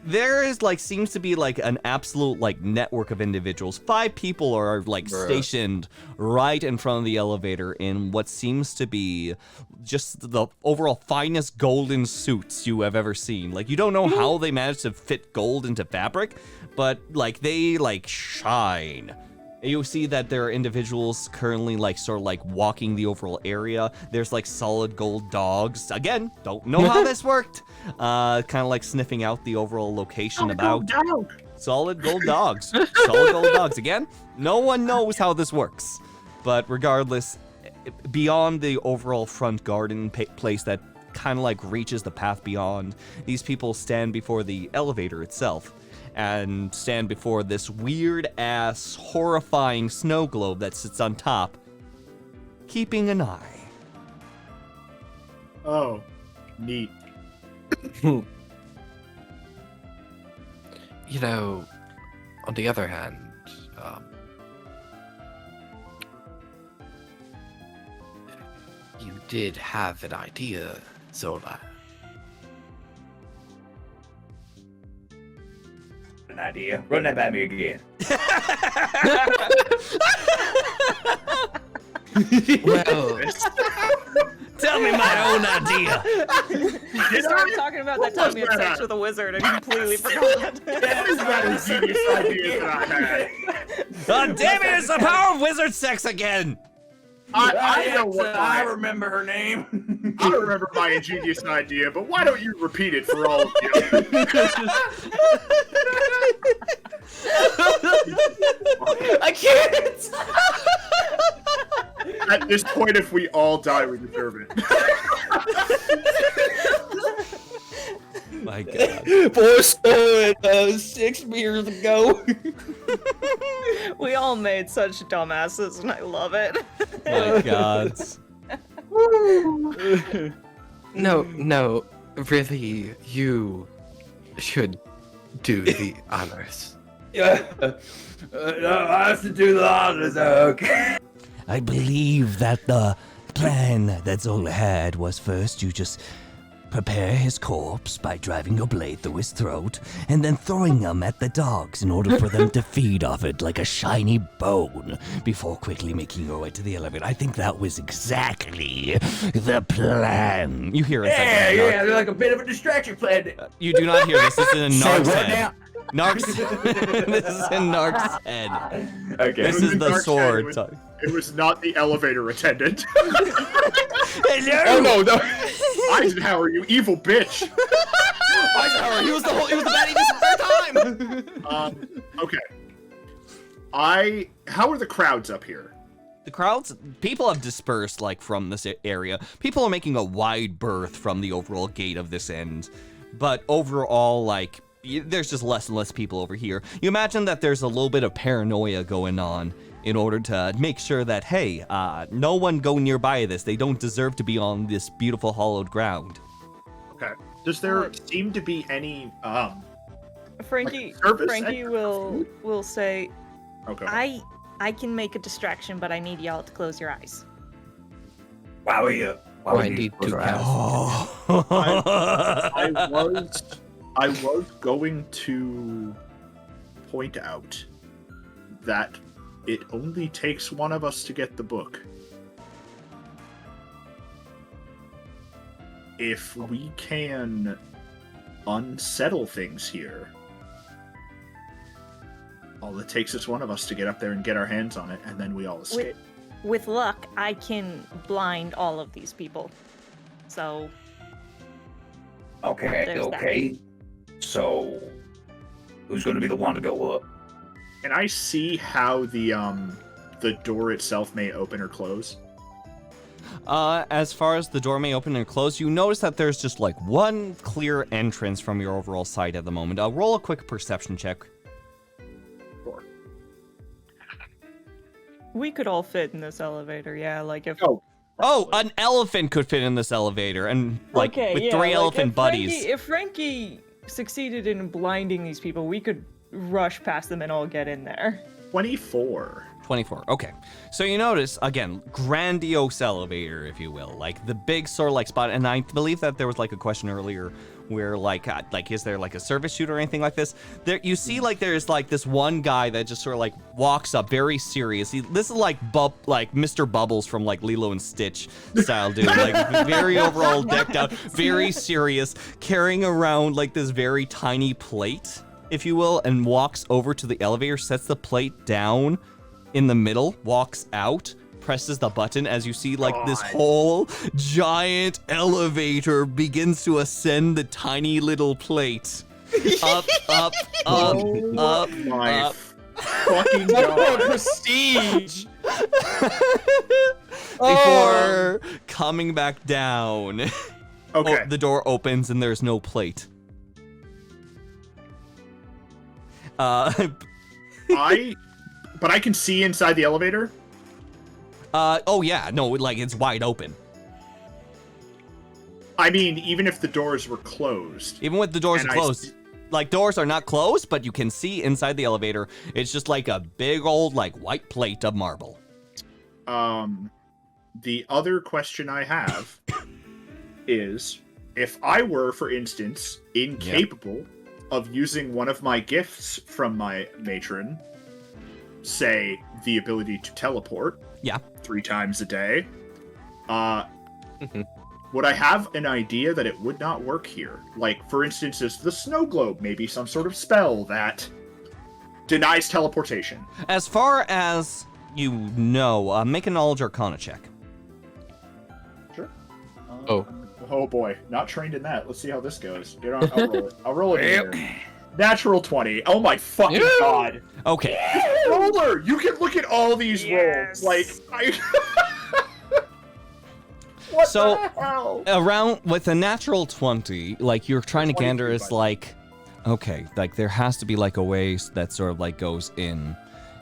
There is seems to be an absolute network of individuals. 5 people are stationed right in front of the elevator in what seems to be just the overall finest golden suits you have ever seen. You don't know how they managed to fit gold into fabric, but they shine. You see that there are individuals currently walking the overall area. There's solid gold dogs. Again, don't know how this worked. Kind of sniffing out the overall location about. Solid gold dogs. Solid gold dogs. Again, no one knows how this works. But regardless, beyond the overall front garden place that kind of reaches the path beyond, these people stand before the elevator itself. And stand before this weird-ass, horrifying snow globe that sits on top, keeping an eye. Oh, neat. On the other hand, you did have an idea, Zola. An idea. Run that by me again. Well, Tell me my own idea. You started talking about that time you had sex with a wizard and completely forgot. That is not a genius idea that I had. Oh, damn it, it's the power of wizard sex again. I know what I remember her name. I remember my ingenious idea, but why don't you repeat it for all of you? I can't. At this point, if we all die, we deserve it. My God. Foreseen 6 years ago. We all made such dumbasses, and I love it. My God. no, really, you should do the honors. Yeah. No, I have to do the honors. Okay. I believe that the plan that Zola had was first you just prepare his corpse by driving your blade through his throat and then throwing them at the dogs in order for them to feed off it like a shiny bone before quickly making your way to the elevator. I think that was exactly the plan. You hear it. Yeah, they're like a bit of a distraction plan. You do not hear this. This is in Say Nark's what head. now? Nark's. This is in Nark's head. Okay. This is the Nark's sword. head. It was not the elevator attendant. Hello. Oh no! Eisenhower, you evil bitch! Eisenhower, he was the baddie this entire time. Okay. How are the crowds up here? The crowds, people have dispersed from this area. People are making a wide berth from the overall gate of this end. But overall, there's just less and less people over here. You imagine that there's a little bit of paranoia going on in order to make sure that, hey, no one go nearby this. They don't deserve to be on this beautiful hollowed ground. Okay. Does there seem to be any Frankie will say, Okay. I can make a distraction, but I need y'all to close your eyes. Why were you? I need to cast. I was going to point out that it only takes one of us to get the book. If we can unsettle things here, all it takes is one of us to get up there and get our hands on it, and then we all escape. With luck, I can blind all of these people. So. Okay. So, who's going to be the one to go up? Can I see how the door itself may open or close? As far as the door may open and close, you notice that there's just one clear entrance from your overall site at the moment. Roll a quick perception check. Sure. we could all fit in this elevator, yeah, if... Oh, an elephant could fit in this elevator, and with 3 elephant buddies. If Frankie succeeded in blinding these people, we could rush past them and all get in there. 24. 24. Okay. So you notice, again, grandiose elevator, if you will. Like, the big sort of, like, spot. And I believe that there was, like, a question earlier where, like, is there, like, a service chute or anything like this? There, you see, like, there's, like, this one guy that just sort of, like, walks up very serious. This is, like, Mr. Bubbles from, like, Lilo and Stitch style dude. Like, very overall decked out, very serious, carrying around, like, this very tiny plate, if you will, and walks over to the elevator, sets the plate down in the middle, walks out, presses the button as you see like this whole giant elevator begins to ascend the tiny little plate. Up, up, up, My up. fucking god. Prestige. Before coming back down. Okay. The door opens and there's no plate. But I can see inside the elevator. Oh yeah, no, like it's wide open. I mean, even if the doors were closed. Even with the doors And I closed, like doors are not closed, but you can see inside the elevator. It's just like a big old like white plate of marble. The other question I have is, if I were, for instance, incapable of using one of my gifts from my matron, say the ability to teleport, 3 times a day, would I have an idea that it would not work here? Like, for instance, is the snow globe maybe some sort of spell that denies teleportation? As far as you know, make a knowledge arcana check. Sure. Oh. Oh boy, not trained in that. Let's see how this goes. I'll roll it. I'll roll it here. Natural 20. Oh my fucking god. Okay. Roller! You can look at all these rolls. Like, what the hell? Around with a natural 20, like you're trying to gander is like, okay, like there has to be like a way that sort of like goes in,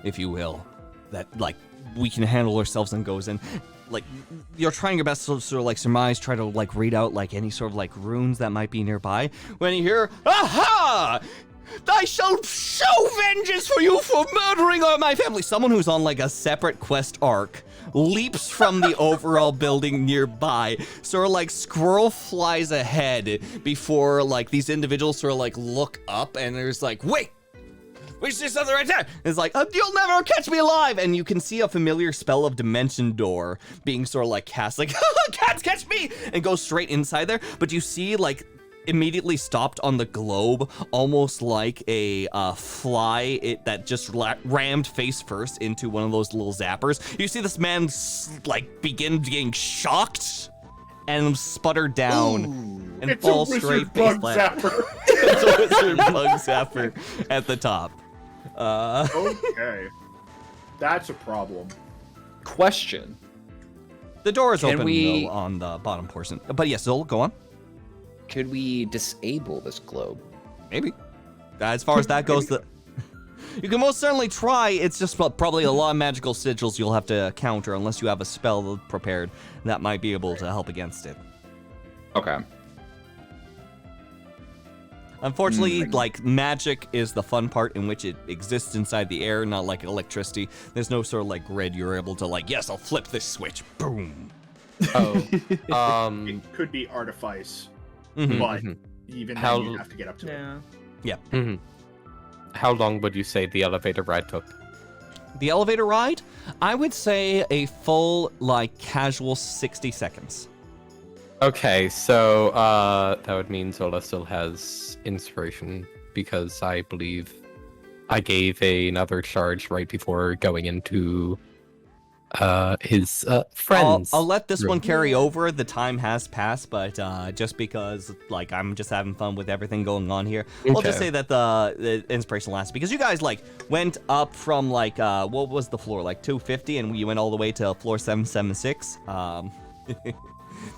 if you will, that like we can handle ourselves and goes in. Like you're trying your best to sort of like surmise, try to like read out like any sort of like runes that might be nearby. When you hear, aha! I shall show vengeance for you for murdering all my family. Someone who's on like a separate quest arc leaps from the overall building nearby. Sort of like squirrel flies ahead before like these individuals sort of like look up and there's like, wait! We see something right there. It's like, you'll never catch me alive. And you can see a familiar spell of Dimension Door being sort of like cast, like, cats catch me, and go straight inside there. But you see like immediately stopped on the globe, almost like a fly that just rammed face first into one of those little zappers. You see this man like begin getting shocked and sputter down and fall straight face flat. It's a wizard bug zapper at the top. Okay. That's a problem. Question. The door is Can open we- though, on the bottom portion. But yes, Zola, go on. Could we disable this globe? Maybe. As far as that goes, you can most certainly try. It's just probably a lot of magical sigils you'll have to counter unless you have a spell prepared that might be able to help against it. Okay. Unfortunately, like, magic is the fun part in which it exists inside the air, not like electricity. There's no sort of, like, grid you're able to, like, yes, I'll flip this switch. Boom. Oh. It could be artifice, Mhm. but even How- then you have to get up to it. Yeah. How long would you say the elevator ride took? The elevator ride, I would say a full, like, casual 60 seconds. Okay, so that would mean Zola still has inspiration because I believe I gave another charge right before going into his friends. I'll let this one room. carry over. The time has passed, but just because like I'm just having fun with everything going on here, I'll just Okay. say that the inspiration lasts because you guys like went up from like what was the floor, like 250, and you went all the way to floor 776.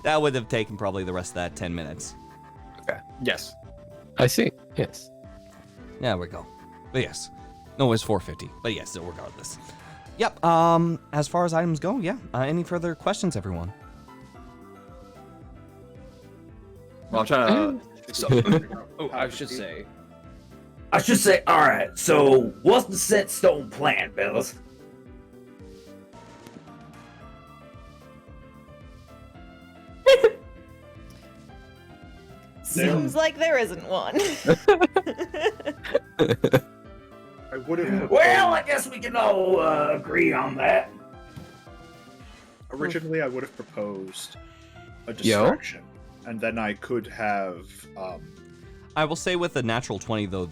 That would have taken probably the rest of that 10 minutes. Yes. I see. Yes. There we go. But yes, no, it was 450. But yes, regardless. Yep. As far as items go, yeah. Any further questions, everyone? Well, I'm trying to. I should say. Alright, so what's the set stone plan, fellas? Seems like there isn't one. I would have. Well, I guess we can all agree on that. Originally, I would have proposed a distraction, and then I could have. I will say with the natural 20, though,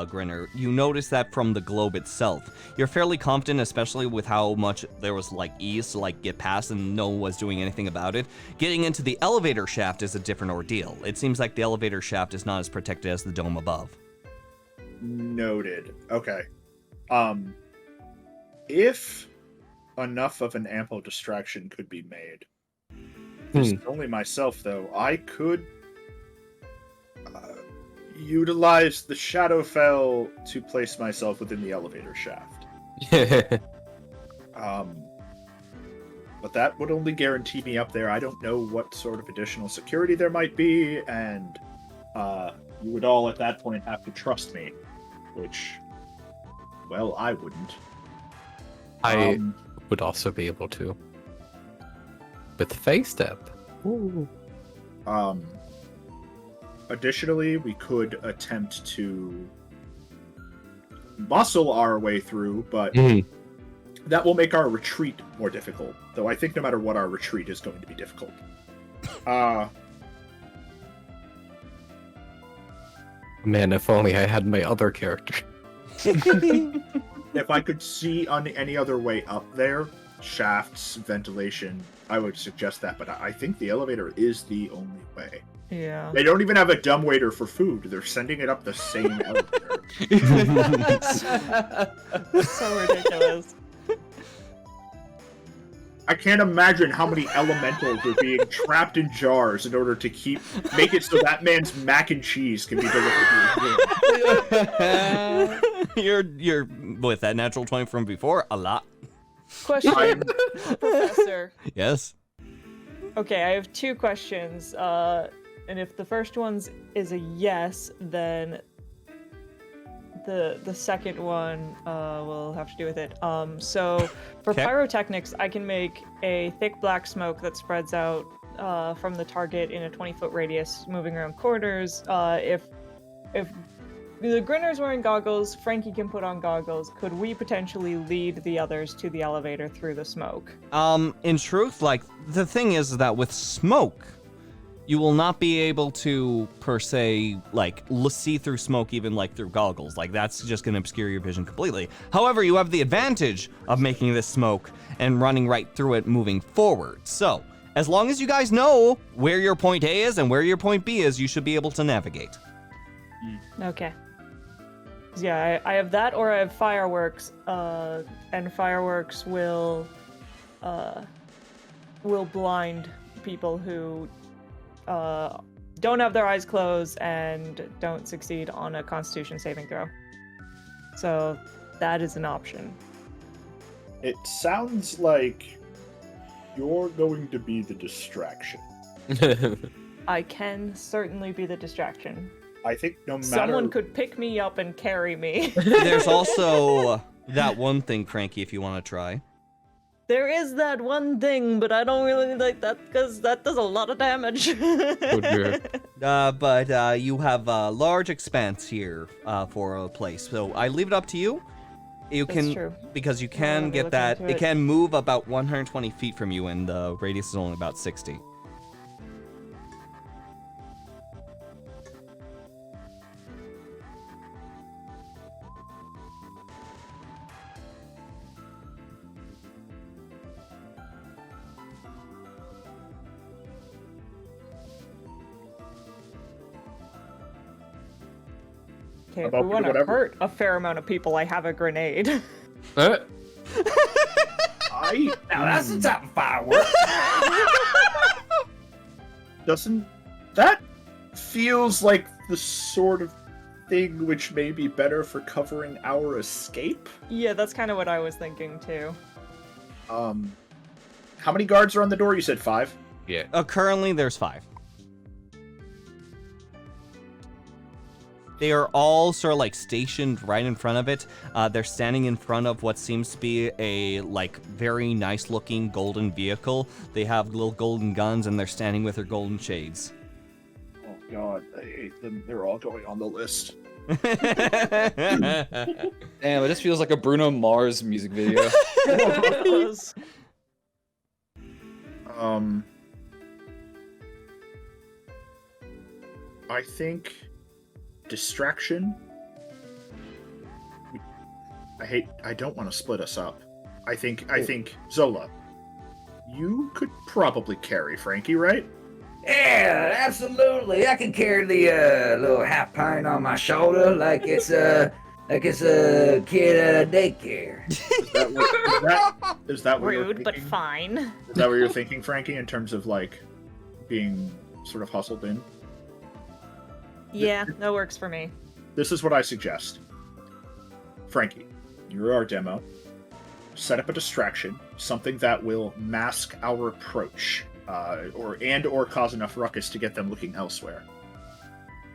Grinner, you notice that from the globe itself. You're fairly confident, especially with how much there was, ease to, get past and no one was doing anything about it. Getting into the elevator shaft is a different ordeal. It seems like the elevator shaft is not as protected as the dome above. Noted. Okay. If enough of an ample distraction could be made, it's only myself, though, I could utilize the Shadowfell to place myself within the elevator shaft. But that would only guarantee me up there. I don't know what sort of additional security there might be, and you would all at that point have to trust me, which, well, I wouldn't. I would also be able to. With Face Step. Ooh. Additionally, we could attempt to muscle our way through, but that will make our retreat more difficult. Though I think no matter what, our retreat is going to be difficult. Man, if only I had my other character. If I could see on any other way up there, shafts, ventilation, I would suggest that, but I think the elevator is the only way. Yeah. They don't even have a dumbwaiter for food. They're sending it up the same elevator. That's so ridiculous. I can't imagine how many elementals are being trapped in jars in order to make it so that man's mac and cheese can be delivered to his room. You're with that natural 20 from before, a lot. Question, Professor. Yes. Okay, I have two questions. And if the first one is a yes, then the second one will have to do with it. So for pyrotechnics, I can make a thick black smoke that spreads out from the target in a 20-foot radius, moving around corners. If the Grinner's wearing goggles, Frankie can put on goggles. Could we potentially lead the others to the elevator through the smoke? In truth, the thing is that with smoke, you will not be able to, per se, see through smoke even, through goggles. That's just going to obscure your vision completely. However, you have the advantage of making this smoke and running right through it moving forward. So, as long as you guys know where your point A is and where your point B is, you should be able to navigate. Okay. Yeah, I have that, or I have fireworks, and fireworks will blind people who don't have their eyes closed and don't succeed on a Constitution saving throw. So that is an option. It sounds like you're going to be the distraction. I can certainly be the distraction. I think no matter... Someone could pick me up and carry me. There's also that one thing, Frankie, if you want to try. There is that one thing, but I don't really like that because that does a lot of damage. But you have a large expanse here for a place, so I leave it up to you. You That's can, true. because you can get that. It can move about 120 feet from you, and the radius is only about 60. Okay, if we want to hurt a fair amount of people, I have a grenade. Now that's the type of firework. Doesn't that feels like the sort of thing which may be better for covering our escape? Yeah, that's kind of what I was thinking too. How many guards are on the door? You said 5? Yeah. Currently, there's 5. They are all sort of stationed right in front of it. They're standing in front of what seems to be a very nice looking golden vehicle. They have little golden guns and they're standing with their golden shades. Oh, god, I hate them. They're all going on the list. Damn, it just feels like a Bruno Mars music video. I think distraction. I don't want to split us up. I think Zola, you could probably carry Frankie, right? Yeah, absolutely. I can carry the little half pint on my shoulder like it's a kid at a daycare. Is that what you're Rude, but thinking? fine. Is that what you're thinking, Frankie, in terms of like being sort of hustled in? Yeah, that works for me. This is what I suggest. Frankie, you're our demo. Set up a distraction, something that will mask our approach, or cause enough ruckus to get them looking elsewhere.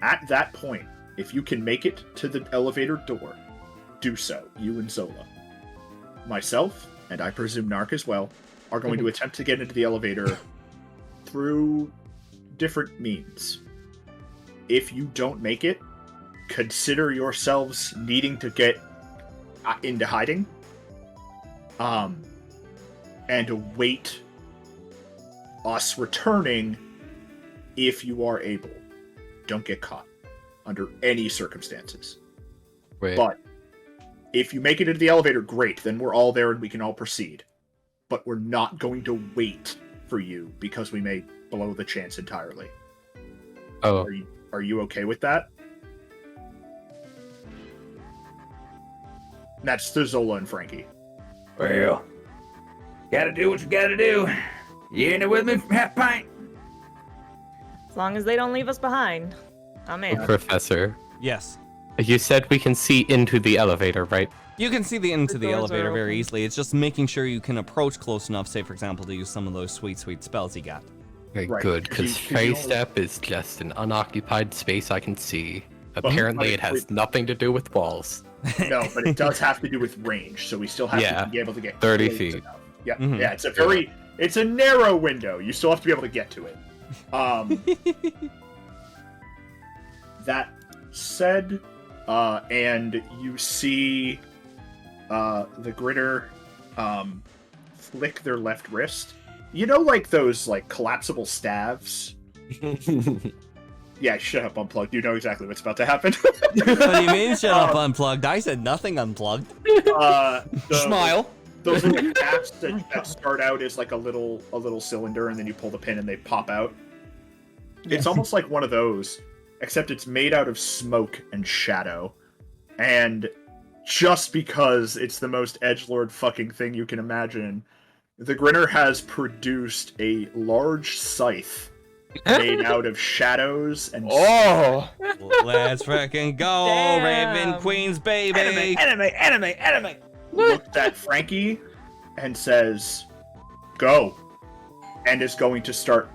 At that point, if you can make it to the elevator door, do so, you and Zola. Myself, and I presume Nark as well, are going to attempt to get into the elevator through different means. If you don't make it, consider yourselves needing to get into hiding, and await us returning if you are able. Don't get caught under any circumstances. Wait. But if you make it into the elevator, great, then we're all there and we can all proceed. But we're not going to wait for you because we may blow the chance entirely. Oh. Are you okay with that? That's to Zola and Frankie. Well, gotta do what you gotta do. You in it with me, half pint? As long as they don't leave us behind, I'm in. Professor, Yes. you said we can see into the elevator, right? You can see into the doors are elevator very open. easily. It's just making sure you can approach close enough, say, for example, to use some of those sweet spells you got. Okay, Right, good, 'cause you- because 'cause you Fey only- Step is just an unoccupied space I can see. But- Apparently, it but- has nothing to do with walls. No, but it does have to do with range, so we still have Yeah, to be able to get 30 close feet. enough. Yeah, Mhm. yeah, it's a narrow window. You still have to be able to get to it. That said, and you see the Grinner flick their left wrist. You know, like those like collapsible staves? Yeah, shut up, Unplugged. You know exactly what's about to happen. What do you mean, shut up, Unplugged? I said nothing unplugged. Smile. Those little caps that start out as like a little cylinder, and then you pull the pin and they pop out. It's almost like one of those, except it's made out of smoke and shadow. And just because it's the most edgelord fucking thing you can imagine, the Grinner has produced a large scythe made out of shadows and Oh! Let's frickin' go, Damn. Raven Queens, baby! Enemy! looked at Frankie and says, "Go," and is going to start.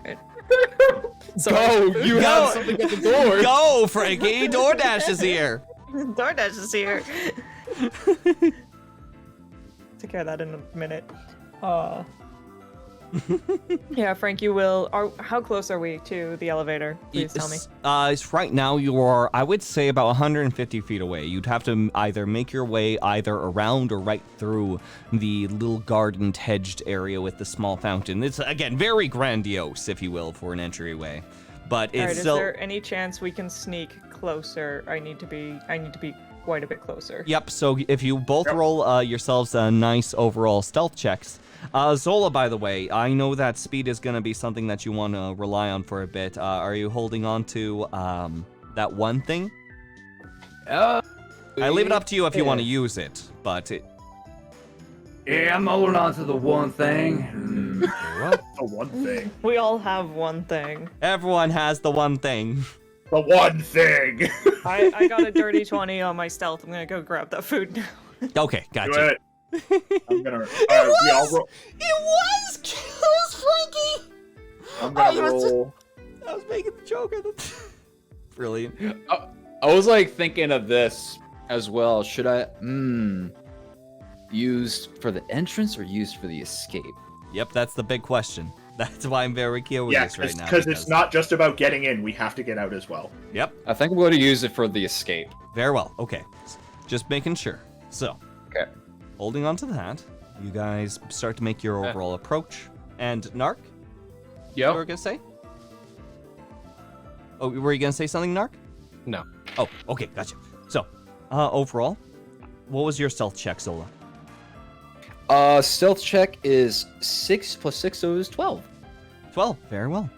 Go! You Go. have something at the door! Go, Frankie! DoorDash is here! DoorDash is here. Take care of that in a minute. Yeah, Frank, you will. How close are we to the elevator? Please tell me. It's right now you are, I would say, about 150 feet away. You'd have to either make your way either around or right through the little gardened, hedged area with the small fountain. It's, again, very grandiose, if you will, for an entryway. But it's All right, still... is there any chance we can sneak closer? I need to be quite a bit closer. Yep, so if you both Yep. roll yourselves nice overall stealth checks. Zola, by the way, I know that speed is going to be something that you want to rely on for a bit. Are you holding on to that one thing? I leave it up to you if you want to use it, but... Yeah, I'm holding on to the one thing. The one thing. We all have one thing. Everyone has the one thing. The one thing. I got a dirty 20 on my stealth. I'm gonna go grab that food now. Okay, Do gotcha. it. I'm gonna. We all roll. It was Frankie! I'm gonna I was just- roll. I was making the joke. Brilliant. I was like thinking of this as well. Should I used for the entrance or used for the escape? Yep, that's the big question. That's why I'm very curious right now. Because it's not just about getting in. We have to get out as well. Yep. I think I'm going to use it for the escape. Very well. Okay. Just making sure. So. Okay. Holding on to that, you guys start to make your overall approach. And Nark? Yo. You were going to say? Oh, were you going to say something, Nark? No. Oh, okay. Gotcha. So, overall, what was your stealth check, Zola? Stealth check is 6 + 6, so it was 12. 12. Very well.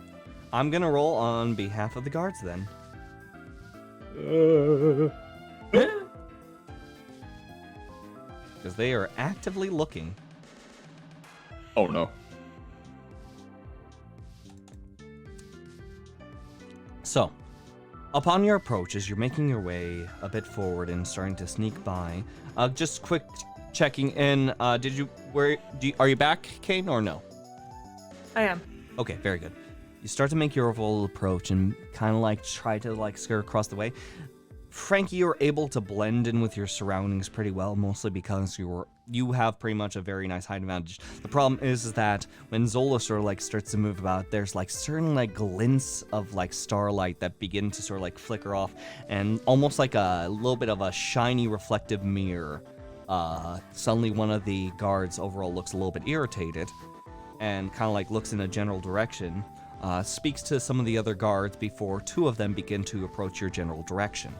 I'm going to roll on behalf of the guards then. Because they are actively looking. Oh no. So, upon your approach, as you're making your way a bit forward and starting to sneak by, just quick checking in. Are you back, Kane, or no? I am. Okay, very good. You start to make your overall approach and kind of like try to like skirt across the way. Frankie, you're able to blend in with your surroundings pretty well, mostly because you have pretty much a very nice height advantage. The problem is that when Zola sort of like starts to move about, there's like certain like glints of like starlight that begin to sort of like flicker off, and almost like a little bit of a shiny reflective mirror. Suddenly one of the guards overall looks a little bit irritated and kind of like looks in a general direction, speaks to some of the other guards before two of them begin to approach your general direction.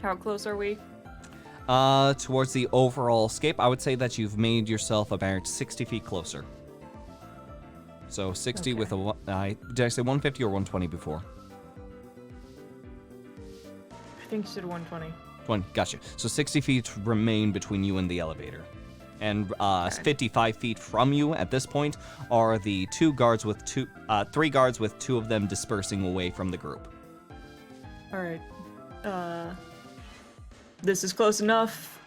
How close are we? Towards the overall escape, I would say that you've made yourself about 60 feet closer. So 60 with a... did I say 150 or 120 before? I think you said 120. 20, gotcha. So 60 feet remain between you and the elevator. And 55 feet from you at this point are the three guards with two of them dispersing away from the group. All right. This is close enough.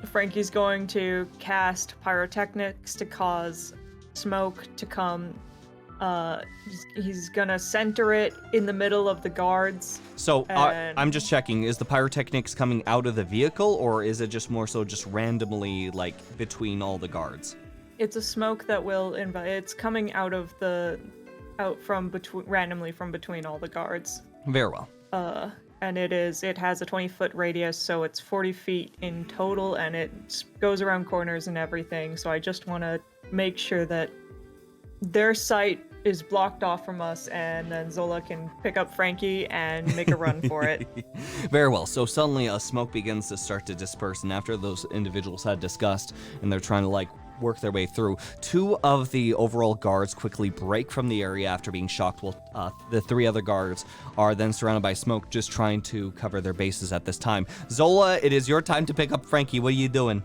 Frankie's going to cast pyrotechnics to cause smoke to come. He's gonna center it in the middle of the guards. So I'm just checking, is the pyrotechnics coming out of the vehicle, or is it just more so just randomly like between all the guards? It's a smoke that will it's coming randomly from between all the guards. Very well. And it has a 20-foot radius, so it's 40 feet in total, and it goes around corners and everything. So I just want to make sure that their sight is blocked off from us, and then Zola can pick up Frankie and make a run for it. Very well. So suddenly a smoke begins to start to disperse, and after those individuals had discussed, and they're trying to like work their way through, two of the overall guards quickly break from the area after being shocked, while the three other guards are then surrounded by smoke, just trying to cover their bases at this time. Zola, it is your time to pick up Frankie. What are you doing?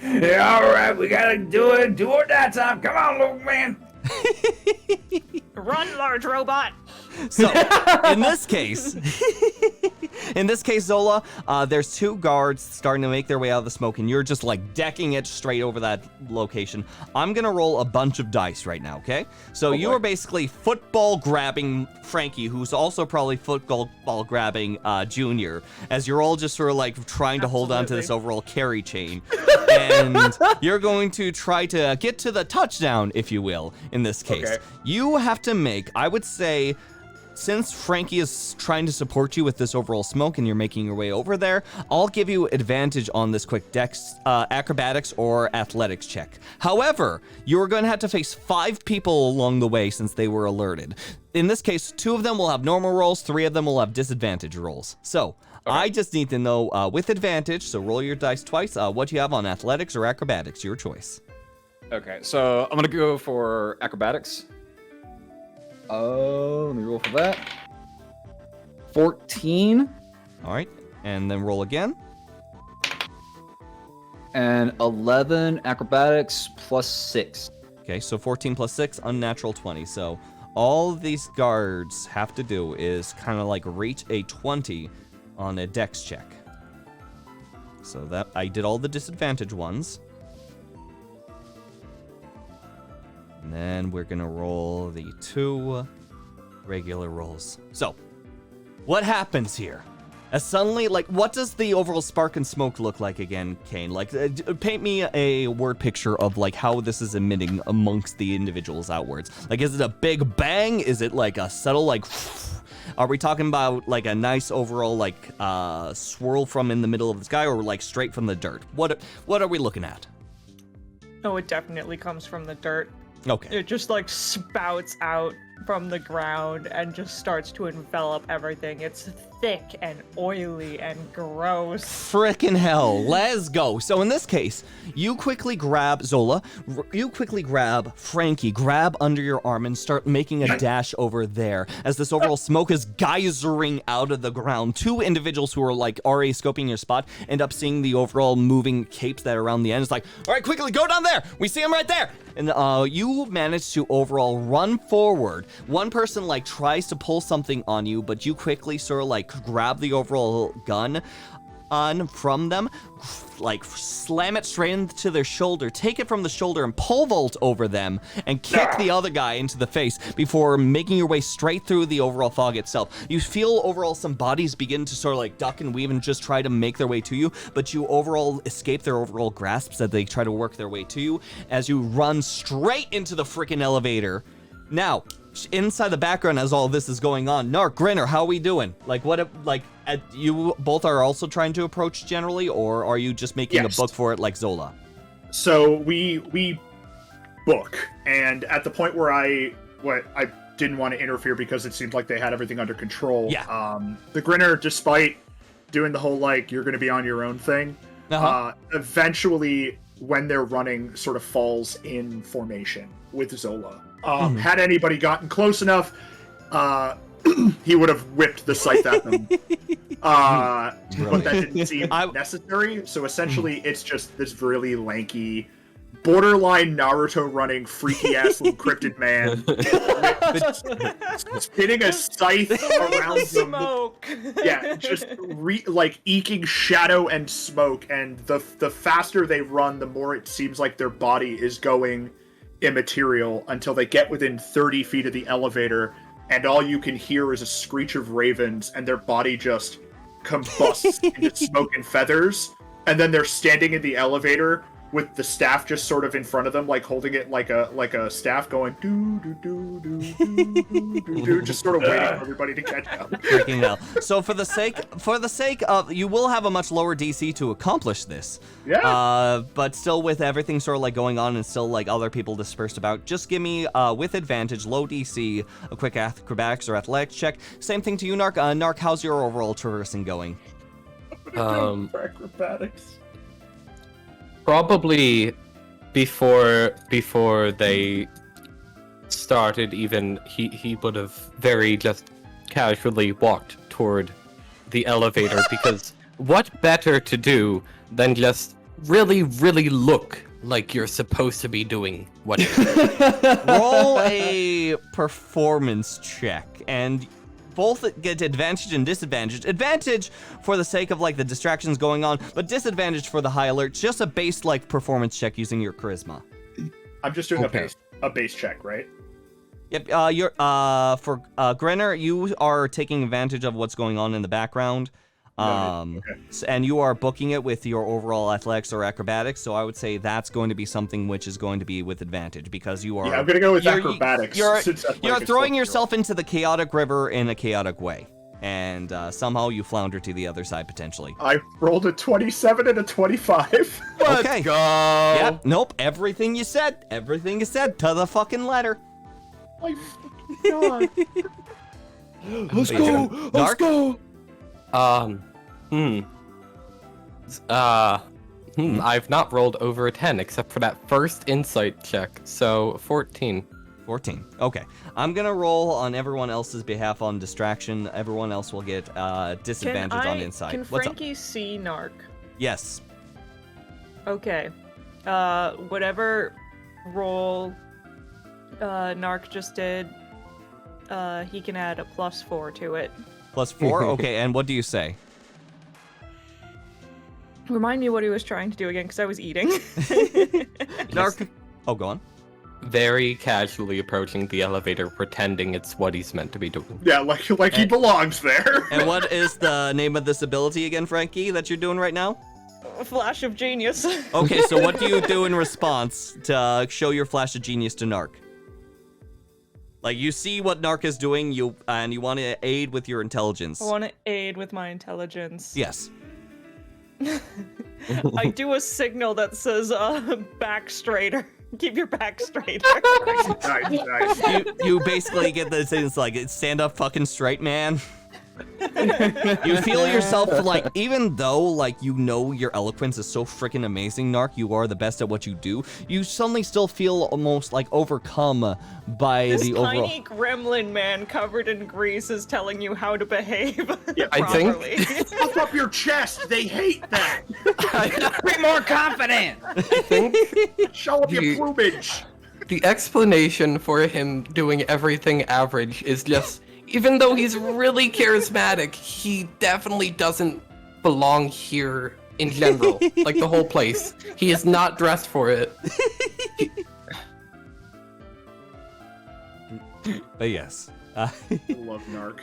Yeah, all right, we gotta do it. Do or die time. Come on, little man. Run, large robot! So, in this case, Zola, there's two guards starting to make their way out of the smoke, and you're just like decking it straight over that location. I'm gonna roll a bunch of dice right now, okay? So you are basically football grabbing Frankie, who's also probably football grabbing Junior, as you're all just sort of like trying to hold on to this overall carry chain. And you're going to try to get to the touchdown, if you will, in this case. Okay. You have to make, I would say, since Frankie is trying to support you with this overall smoke and you're making your way over there, I'll give you advantage on this quick dex, acrobatics or athletics check. However, you're going to have to face 5 people along the way since they were alerted. In this case, 2 of them will have normal rolls, 3 of them will have disadvantage rolls. So, I just need to know with advantage, so roll your dice twice, what you have on athletics or acrobatics, your choice. Okay, so I'm gonna go for acrobatics. Let me roll for that. 14. All right, and then roll again. And 11 acrobatics plus 6. Okay, so 14 plus 6, unnatural 20. So all these guards have to do is kind of like reach a 20 on a dex check. So that I did all the disadvantage ones. And then we're gonna roll the 2 regular rolls. So, what happens here? As suddenly, like, what does the overall spark and smoke look like again, Kane? Like, paint me a word picture of, like, how this is emitting amongst the individuals outwards. Like, is it a big bang? Is it, like, a subtle, like, are we talking about, like, a nice overall, like, swirl from in the middle of the sky, or, like, straight from the dirt? What are we looking at? Oh, it definitely comes from the dirt. Okay. It just like spouts out from the ground and just starts to envelop everything. It's thick and oily and gross. Frickin' hell, let's go. So in this case, you quickly grab Zola, you quickly grab Frankie, grab under your arm and start making a dash over there. As this overall smoke is geysering out of the ground, 2 individuals who are like already scoping your spot end up seeing the overall moving capes that are around the end. It's like, all right, quickly go down there. We see him right there. And you manage to overall run forward. One person like tries to pull something on you, but you quickly sort of like grab the overall gun from them, like slam it straight into their shoulder, take it from the shoulder and pole vault over them and kick the other guy into the face before making your way straight through the overall fog itself. You feel overall some bodies begin to sort of like duck and weave and just try to make their way to you, but you overall escape their overall grasps as they try to work their way to you as you run straight into the freaking elevator. Now, inside the background as all this is going on, Nark, Grinner, how are we doing? Like, you both are also trying to approach generally, or are you just making a book for it like Zola? So we book, and at the point where I didn't want to interfere because it seemed like they had everything under control. Yeah. The Grinner, despite doing the whole like you're going to be on your own thing, eventually when they're running, sort of falls in formation with Zola. Had anybody gotten close enough, he would have whipped the scythe at them. But that didn't seem necessary. So essentially, it's just this really lanky, borderline Naruto running, freaky ass little cryptid man spinning a scythe around them. Smoke. Yeah, just like eking shadow and smoke. And the faster they run, the more it seems like their body is going immaterial until they get within 30 feet of the elevator, and all you can hear is a screech of ravens, and their body just combusts into smoke and feathers, and then they're standing in the elevator with the staff just sort of in front of them, like holding it like a staff, going do do do do do do do, just sort of waiting for everybody to catch up. Freaking hell! So for the sake of, you will have a much lower DC to accomplish this. Yeah. But still, with everything sort of like going on and still like other people dispersed about, just give me with advantage, low DC, a quick acrobatics or athletics check. Same thing to you, Nark. Nark, how's your overall traversing going? For acrobatics. Probably before they started even, he would have very just casually walked toward the elevator, because what better to do than just really, really look like you're supposed to be doing what you're doing. Roll a performance check, and both get advantage and disadvantage. Advantage for the sake of like the distractions going on, but disadvantage for the high alert. Just a base like performance check using your charisma. I'm just doing a base check, right? Yep. For Grinner, you are taking advantage of what's going on in the background. And you are booking it with your overall athletics or acrobatics, so I would say that's going to be something which is going to be with advantage, because you are... Yeah, I'm going to go with acrobatics. You're throwing yourself into the chaotic river in a chaotic way, and somehow you flounder to the other side, potentially. I rolled a 27 and a 25. Okay. Go! Yep, nope, everything you said to the fucking letter. My God. Let's go! Let's go! I've not rolled over a 10 except for that first insight check, so 14. 14. Okay. I'm gonna roll on everyone else's behalf on distraction. Everyone else will get disadvantage on insight. Can What's Frankie see Nark? Yes. Okay. Whatever roll Nark just did, he can add a +4 to it. +4? Okay, and what do you say? Remind me what he was trying to do again, because I was eating. Nark. Oh, go on. very casually approaching the elevator, pretending it's what he's meant to be doing. Yeah, like he belongs there. And what is the name of this ability again, Frankie, that you're doing right now? Flash of genius. Okay, so what do you do in response to show your flash of genius to Nark? Like, you see what Nark is doing, and you want to aid with your intelligence. I want to aid with my intelligence. Yes. I do a signal that says, back straighter. Keep your back straighter. Nice. You basically get the things like, stand up fucking straight, man. You feel yourself like, even though like you know your eloquence is so freaking amazing, Nark, you are the best at what you do, you suddenly still feel almost like overcome by This the overall. tiny gremlin man covered in grease is telling you how to behave I think- properly. Puff up your chest. They hate that. Be more confident. I think Show up your plumage. the explanation for him doing everything average is just, even though he's really charismatic, he definitely doesn't belong here in general. Like the whole place. He is not dressed for it. But yes. I love Nark.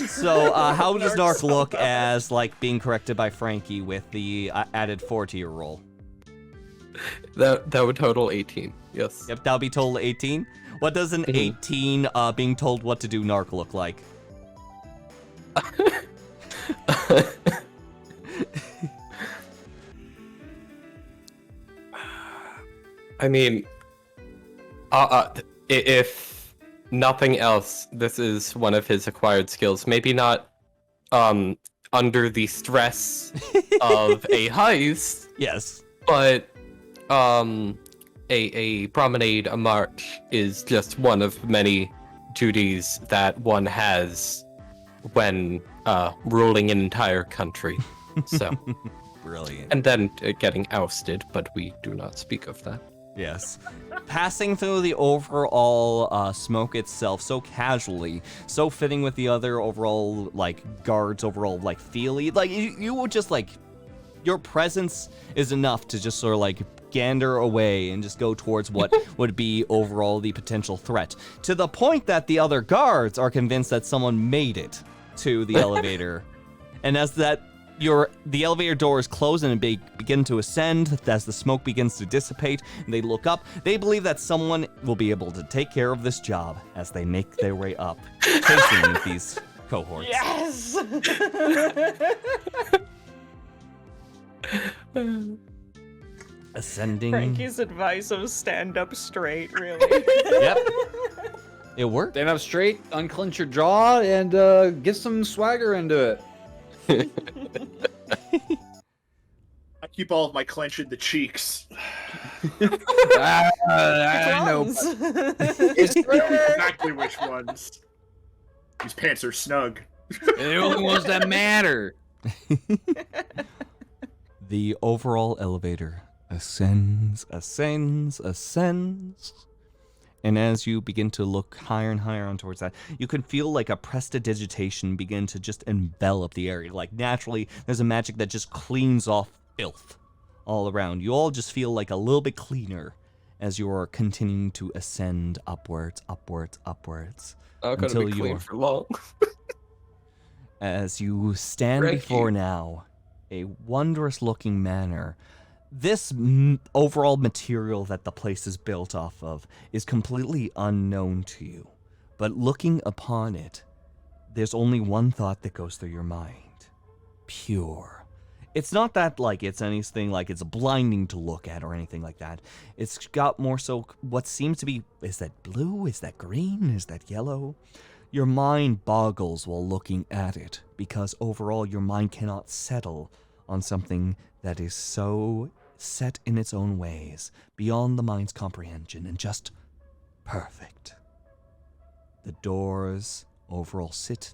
So how does Nark look as like being corrected by Frankie with the added 4 to your roll? That would total 18. Yes. Yep, that'll be total 18. What does an 18 being told what to do Nark look like? I mean, if nothing else, this is one of his acquired skills. Maybe not under the stress of a heist, Yes. but a promenade, a march is just one of many duties that one has when ruling an entire country. So, Brilliant. and then getting ousted, but we do not speak of that. Yes. Passing through the overall smoke itself so casually, so fitting with the other overall, like, guards' overall, like, feely. Like, you would just, like, your presence is enough to just sort of, like, gander away and just go towards what would be overall the potential threat. To the point that the other guards are convinced that someone made it to the elevator. And as the elevator doors close and begin to ascend, as the smoke begins to dissipate, and they look up, they believe that someone will be able to take care of this job as they make their way up, chasing these cohorts. Yes! Ascending. Frankie's advice of stand up straight, really. Yep. It worked. Stand up straight, unclench your jaw, and get some swagger into it. I keep all of my clench in the cheeks. I know. Crumbs. It's Exactly which ones. These pants are snug. the only ones that matter. The overall elevator ascends. And as you begin to look higher and higher on towards that, you can feel like a prestidigitation begin to just envelop the area. Like naturally, there's a magic that just cleans off filth all around. You all just feel like a little bit cleaner as you are continuing to ascend upwards. Not gonna Until be you clean are- for long. As you stand Frankie. before now a wondrous looking manor, this overall material that the place is built off of is completely unknown to you. But looking upon it, there's only one thought that goes through your mind. Pure. It's not that like it's anything like it's blinding to look at or anything like that. It's got more so what seems to be, is that blue? Is that green? Is that yellow? Your mind boggles while looking at it, because overall your mind cannot settle on something that is so set in its own ways, beyond the mind's comprehension, and just perfect. The doors overall sit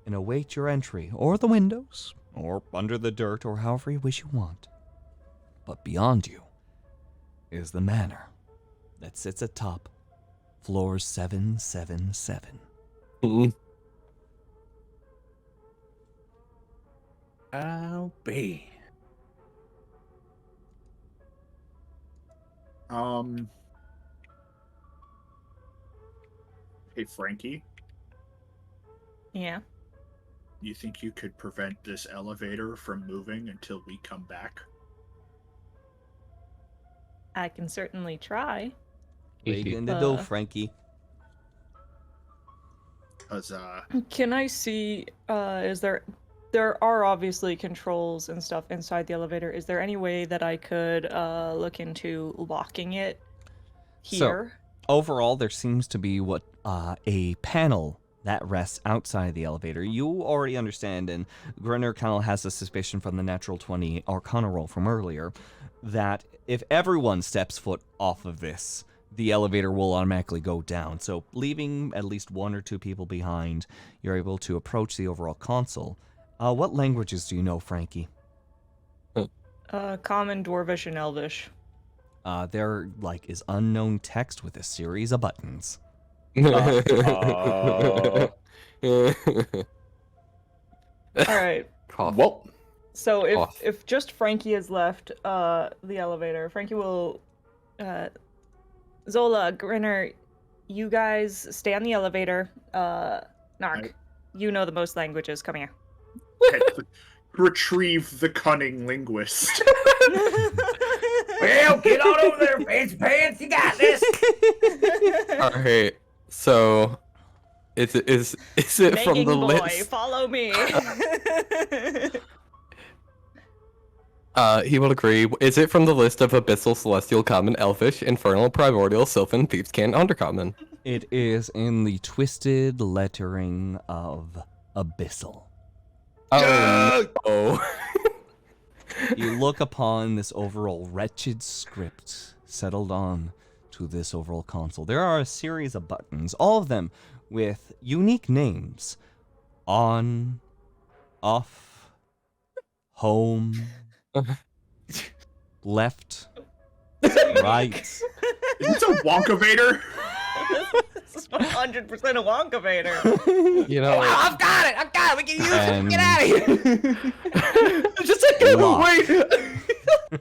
and await your entry, or the windows, or under the dirt, or however you wish you want. But beyond you is the manor that sits atop floor 777. I'll be. Hey, Frankie, Yeah. you think you could prevent this elevator from moving until we come back? I can certainly try. What are you gonna do, Uh. Frankie? Because, Can I see, there are obviously controls and stuff inside the elevator. Is there any way that I could look into locking it here? Overall, there seems to be a panel that rests outside the elevator. You already understand, and Grinner kind of has a suspicion from the natural 20 Arcana roll from earlier, that if everyone steps foot off of this, the elevator will automatically go down. So leaving at least one or two people behind, you're able to approach the overall console. What languages do you know, Frankie? Common, Dwarvish, and Elvish. There is unknown text with a series of buttons. Alright, well, so Off. if just Frankie has left the elevator, Frankie will... Zola, Grinner, you guys stay on the elevator. Nark, you know the most languages. Come here. retrieve the cunning linguist. Well, get on over there, fancy pants. You got this. Alright, so is it from Begging the boy, list? follow me. He will agree. Is it from the list of Abyssal, Celestial, Common, Elfish, Infernal, Primordial, Sylvan, Thieves' Cant, Undercommon? It is in the twisted lettering of Abyssal. Oh no! You look upon this overall wretched script settled on to this overall console. There are a series of buttons, all of them with unique names. On, off, home, left, right. Is this a Wonkavator? This is 100% a Wonkavator. You know, Wow, I've got it. We can use And- it. Get out of here. Just like kind of Lock.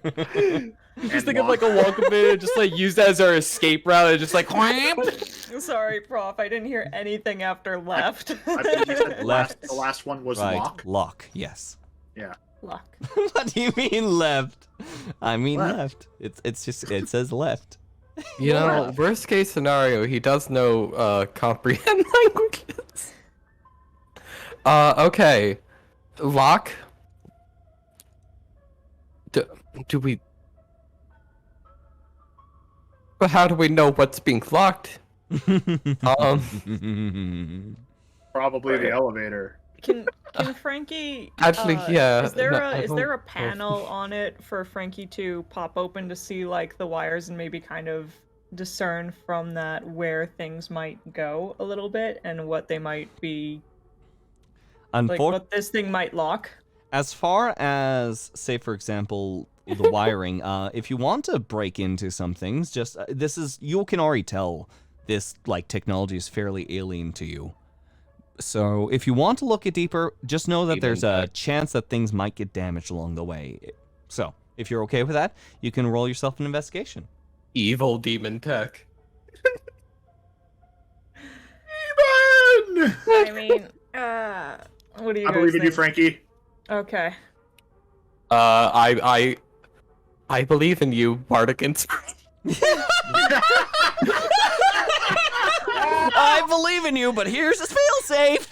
wait. Just think of like a Wonkavator, just like use that as our escape route, and just like wham. Sorry, Prof. I didn't hear anything after left. I think you said Left. the last one was Right, lock. lock, yes. Lock. What do you mean left? I mean Left. left. It's just, it says left. you know, worst case scenario, he does know comprehend languages. Okay, lock. Do we? But how do we know what's being locked? Probably the elevator. Can Frankie? Actually, yeah, Is there no, a I is there a don't- panel on it for Frankie to pop open to see like the wires and maybe kind of discern from that where things might go a little bit and what they might be like what this thing might lock? As far as, say, for example, the wiring, if you want to break into some things, just this is, you can already tell this technology is fairly alien to you. So if you want to look it deeper, just know that there's a chance that things might get damaged along the way. So if you're okay with that, you can roll yourself an investigation. Evil demon tech. Demon! I mean, what do you I guys believe in you, think? Frankie. Okay. I believe in you, Bardic Inspiration. I believe in you, but here's a failsafe.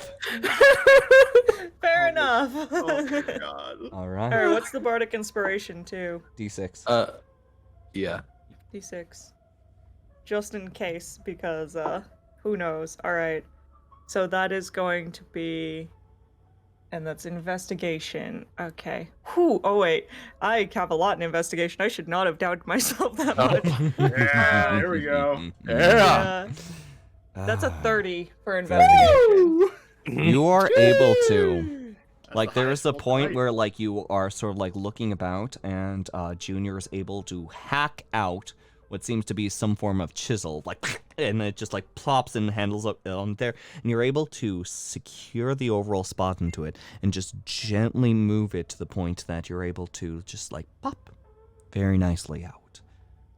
Fair enough. Oh my god. All right. Alright, what's the bardic inspiration to? D6. Yeah. D6. Just in case, because who knows. Alright. So that is going to be, and that's investigation. Okay. Whew. Oh wait, I have a lot in investigation. I should not have doubted myself that much. Yeah, here we go. Yeah. That's a 30 for investigation. You are able to, there is a highest point roll where you are sort of looking about, and Junior is able to hack out what seems to be some form of chisel, and it just plops and handles up on there, and you're able to secure the overall spot into it and just gently move it to the point that you're able to just pop very nicely out.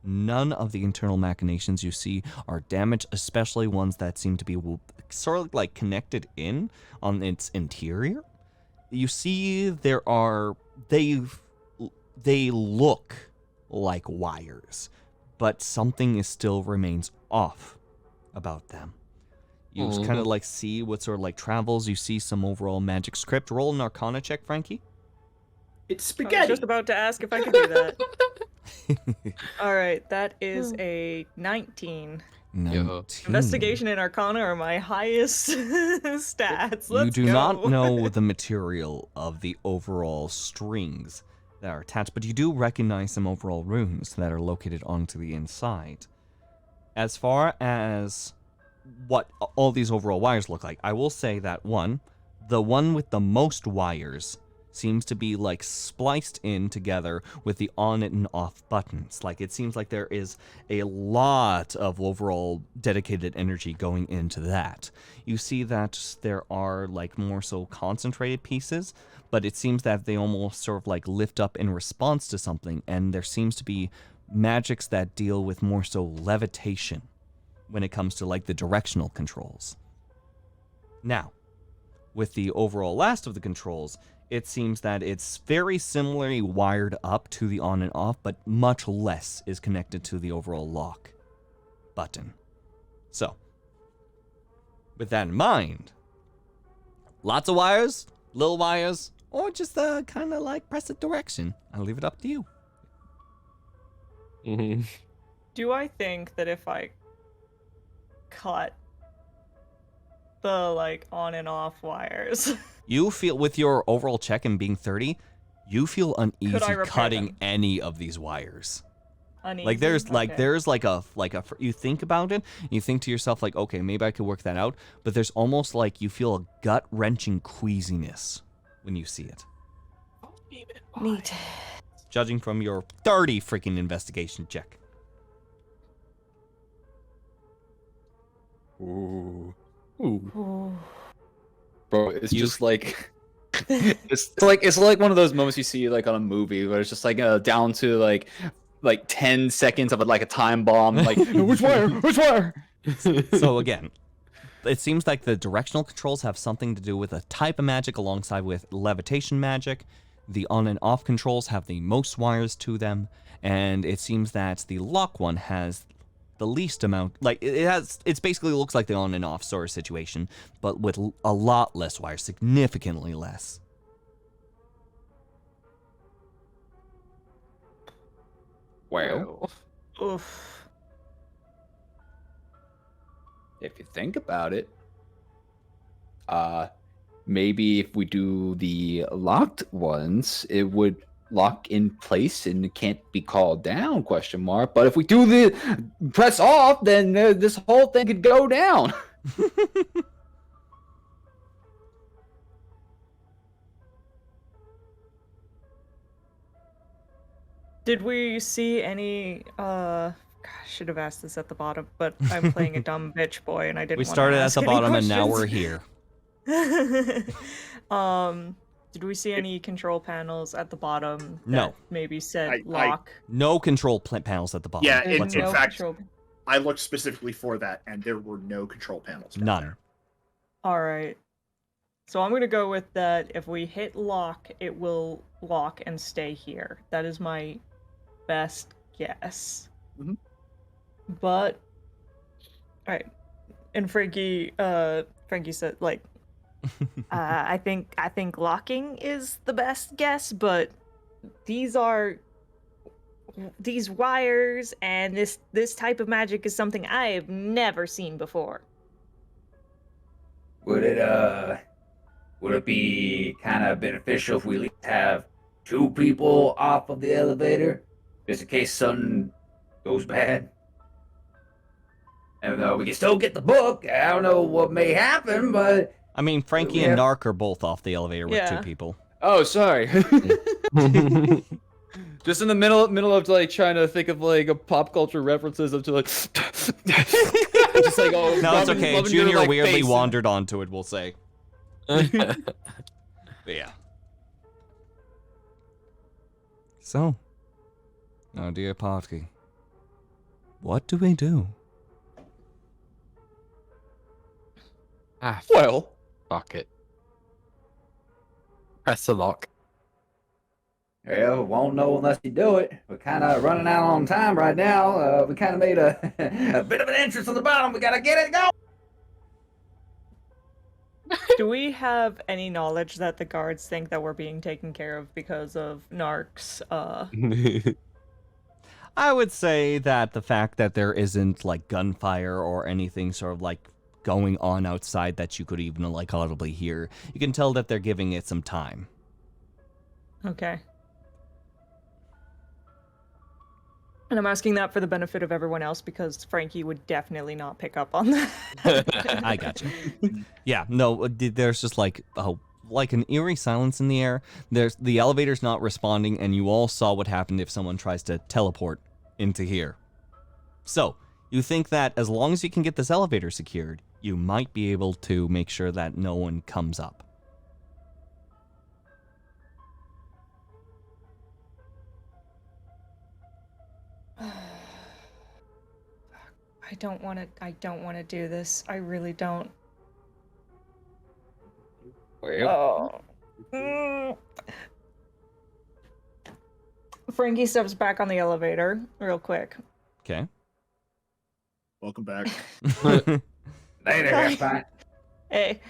None of the internal machinations you see are damaged, especially ones that seem to be sort of like connected in on its interior. You see they look like wires, but something still remains off about them. You just kind of like see what sort of like travels. You see some overall magic script. Roll an Arcana check, Frankie. It's I was spaghetti. just about to ask if I could do that. All right, that is a 19. 19. Investigation and Arcana are my highest stats. You Let's do go. not know the material of the overall strings that are attached, but you do recognize some overall runes that are located onto the inside. As far as what all these overall wires look like, I will say that the one with the most wires seems to be like spliced in together with the on and off buttons. Like it seems like there is a lot of overall dedicated energy going into that. You see that there are like more so concentrated pieces, but it seems that they almost sort of like lift up in response to something, and there seems to be magics that deal with more so levitation when it comes to like the directional controls. Now, with the overall last of the controls, it seems that it's very similarly wired up to the on and off, but much less is connected to the overall lock button. So, with that in mind, lots of wires, little wires, or just kind of like press a direction. I'll leave it up to you. Do I think that if I cut the like on and off wires, You feel, with your overall check and being 30, you feel uneasy repair cutting them? any of these wires. uneasy? Like there's Okay. you think about it, and you think to yourself like, okay, maybe I could work that out, but there's almost like you feel a gut-wrenching queasiness when you see it. Neat. Judging from your 30 freaking investigation check. Ooh. Ooh. Bro, it's just like it's like one of those moments you see like on a movie where it's just like down to like 10 seconds of like a time bomb, like which wire? So again, it seems like the directional controls have something to do with a type of magic alongside with levitation magic. The on and off controls have the most wires to them, and it seems that the lock one has the least amount. Like it's basically looks like the on and off sort of situation, but with a lot less wires, significantly less. Well, Oof. if you think about it, maybe if we do the locked ones, it would lock in place and it can't be called down, ? But if we do the press off, then this whole thing could go down. Did we see any I should have asked this at the bottom, but I'm playing a dumb bitch boy and I didn't We wanna started at ask the any bottom and now we're questions. here. Did we see any control panels at the bottom that No. maybe said I- lock? No control panels at the bottom. Yeah, There's in whatsoever. fact, control- I looked specifically for that, and there were no control panels. down None. there. Alright. So I'm gonna go with that. If we hit lock, it will lock and stay here. That is my best guess. Mhm. But alright. And Frankie said like I think locking is the best guess, but these wires and this type of magic is something I have never seen before. Would it be kind of beneficial if we at least have 2 people off of the elevator, just in case something goes bad? And we can still get the book. I don't know what may happen, but I mean, Frankie Yeah. and Nark are both off the elevator with Yeah. 2 people. Oh, sorry. Just in the middle of like trying to think of like a pop culture references of to like just like oh No, it's rubbing- okay. rubbing your, Junior like, weirdly face. wandered onto it, we'll say. But yeah. So, dear party, What do we do? Well, Fuck it. Press the lock. Yeah, we won't know unless you do it. We're kind of running out on time right now. We kind of made a, a bit of an entrance on the bottom. We got to get it going. Do we have any knowledge that the guards think that we're being taken care of because of Nark's, I would say that the fact that there isn't like gunfire or anything sort of like going on outside that you could even like audibly hear, you can tell that they're giving it some time. Okay. And I'm asking that for the benefit of everyone else because Frankie would definitely not pick up on that. I got you. Yeah, no, there's just like an eerie silence in the air. There's the elevator's not responding, and you all saw what happened if someone tries to teleport into here. So, you think that as long as you can get this elevator secured, you might be able to make sure that no one comes up. I don't want to do this. I really don't. well, Frankie steps back on the elevator real quick. Okay. Welcome back. Later, fine. Hey.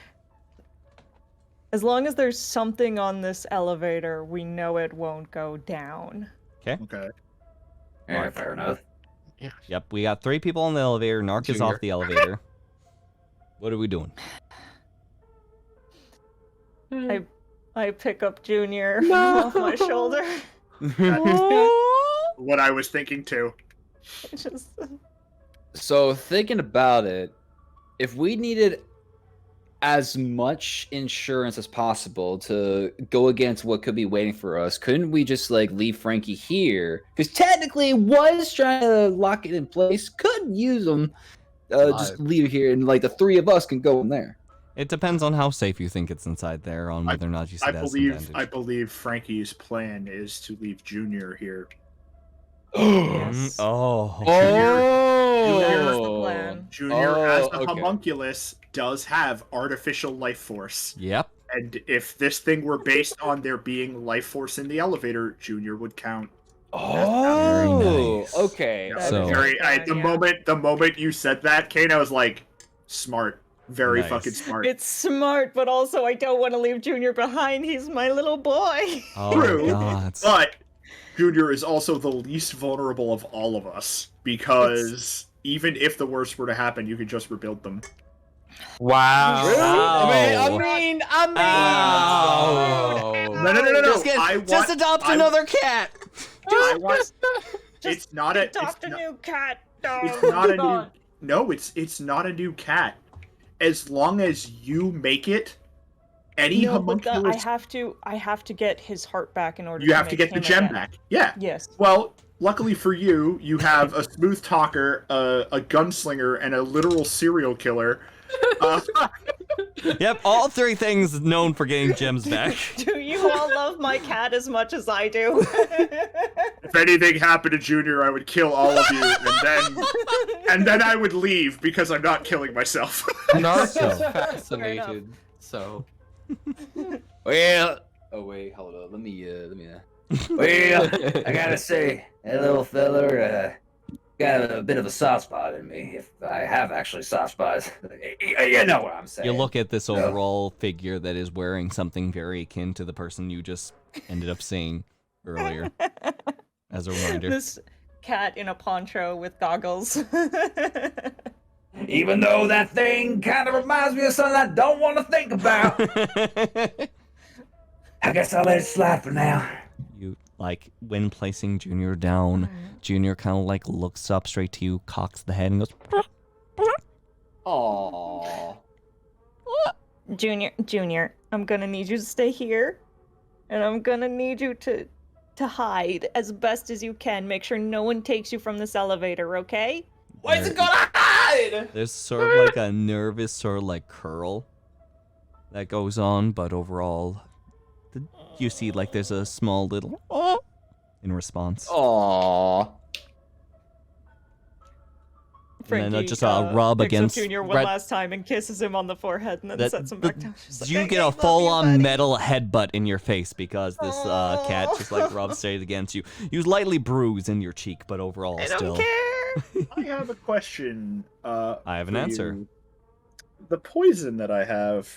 As long as there's something on this elevator, we know it won't go down. Okay. Yeah, fair enough. Yep, we got 3 people on the elevator. Nark is off the elevator. What are we doing? I pick up Junior off my shoulder. What I was thinking too. Just... So thinking about it, if we needed as much insurance as possible to go against what could be waiting for us, couldn't we just like leave Frankie here? Because technically, was trying to lock it in place. Could use them. Just leave it here, and like the 3 of us can go in there. It depends on how safe you think it's inside there, on whether or not you see that as an advantage. I believe Frankie's plan is to leave Junior here. Yes. Oh. That's the plan. Junior, as a homunculus, does have artificial life force. Yep. And if this thing were based on there being life force in the elevator, Junior would count. Oh, Very nice. okay. Yeah, So- the moment you said that, Kane, I was like, smart. Very Nice. fucking smart. It's smart, but also I don't want to leave Junior behind. He's my little boy. Oh True, my god. But Junior is also the least vulnerable of all of us, because even if the worst were to happen, you could just rebuild them. Wow. Wow. No. Just adopt another cat. It's not a. Adopt a new cat. It's not a new. No, it's not a new cat. As long as you make it, any homunculus. I have to get his heart back in order. You have to get the him gem again. back. Yeah. Yes. Well, luckily for you, you have a smooth talker, a gunslinger, and a literal serial killer. Yep, all 3 things known for getting gems back. Do you all love my cat as much as I do? If anything happened to Junior, I would kill all of you, and then I would leave because I'm not killing myself. Nark is fascinated. So. Well, Oh wait, hold on. Let me. well, I gotta say, that little feller got a bit of a soft spot in me. If I have actually soft spots, you know what I'm saying. You look at this overall figure that is wearing something very akin to the person you just ended up seeing earlier. As a reminder. This cat in a poncho with goggles. Even though that thing kind of reminds me of something I don't want to think about. I guess I'll let it slide for now. You, like, when placing Junior down, Junior kind of, like, looks up straight to you, cocks the head, and goes... Aww. Junior, I'm gonna need you to stay here. And I'm gonna need you to hide as best as you can. Make sure no one takes you from this elevator, okay? Where's it gonna hide? There's sort of like a nervous sort of like curl that goes on, but overall, you see like there's a small little in response. Aww. then Frankie, just a rub picks up against Junior one Red- last time and kisses him on the forehead and then That- sets him back down. She's like, you "I get a love you, full-on buddy." metal headbutt in your face because this cat just like rubs straight against you. You lightly bruise in your cheek, but overall I still. don't care. I have a question. I have an for answer. you. The poison that I have,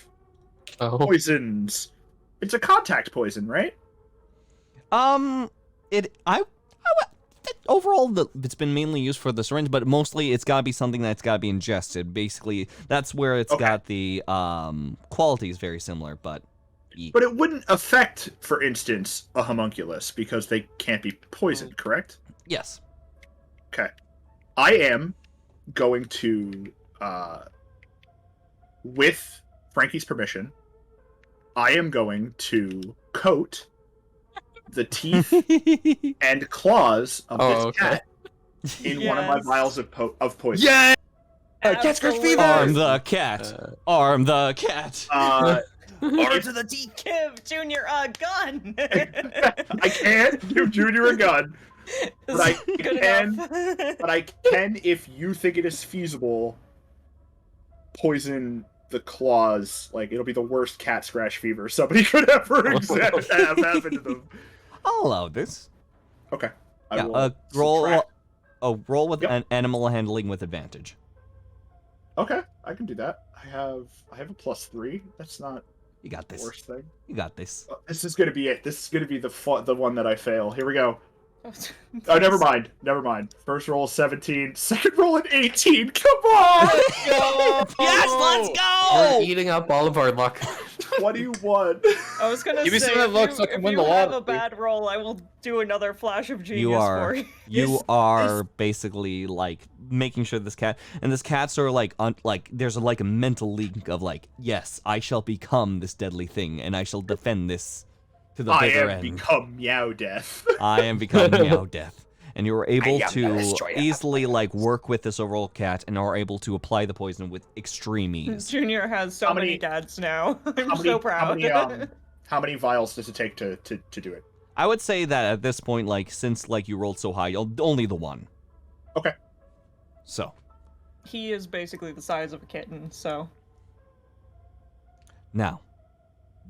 Oh. poisons. It's a contact poison, right? Overall, it's been mainly used for the syringe, but mostly it's got to be something that's got to be ingested. Basically, that's where it's got the qualities very similar, but. But it wouldn't affect, for instance, a homunculus because they can't be poisoned, correct? Yes. Okay. I am going to, with Frankie's permission, I am going to coat the teeth and claws of this cat in one of my vials of poison. Yeah! Cat scratch fever! Arm the cat! Arm the cat! Order to the teeth! Give Junior a gun. I can't give Junior a gun, but I Good can. enough. But I can, if you think it is feasible, poison the claws. Like, it'll be the worst cat scratch fever somebody could ever have happen to them. I'll allow this. Okay. I Yeah, will roll. subtract. Roll with Yep. an animal handling with advantage. Okay, I can do that. I have a +3. That's not You got the this. worst thing. You got this. This is gonna be it. This is gonna be the one that I fail. Here we go. Oh, never mind. Never mind. First roll 17. Second roll an 18. Come on! Yes, let's We're go! eating up all of our luck. 21. I was gonna Give me say, some of that luck if so I can if win you the have a lottery. bad roll, I will do another flash of genius You are. for you. You are basically like making sure this cat and this cat sort of like there's a mental link of like, yes, I shall become this deadly thing and I shall defend this to the I bitter have end. become Meow Death. I am becoming Meow Death. And you were able am the to destroyer of easily work with this overall cat and are able to apply the poison with extreme ease. Junior has so How many many- dads now. I'm How so many, proud. how many vials does it take to do it? I would say that at this point, since you rolled so high, only the one. Okay. So He is basically the size of a kitten, so. now,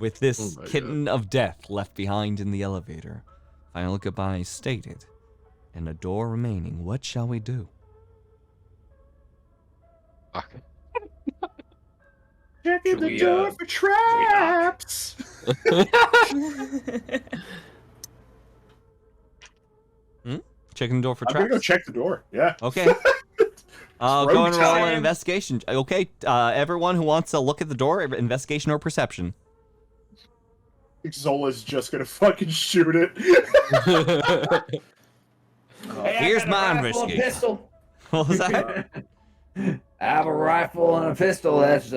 with this Oh my kitten of death left behind in the elevator, final goodbye stated, and a door remaining, what shall we do? Fuck. Checking Should the we, door for traps. Checking the door for I'm gonna traps? go check the door. Yeah. Okay. Rogue Go and roll an time. investigation. Okay, everyone who wants to look at the door, investigation or perception. Zola's just gonna fucking shoot it. Hey, I Here's got a my rifle and investigation. pistol. What was that? I have a rifle and a pistol that's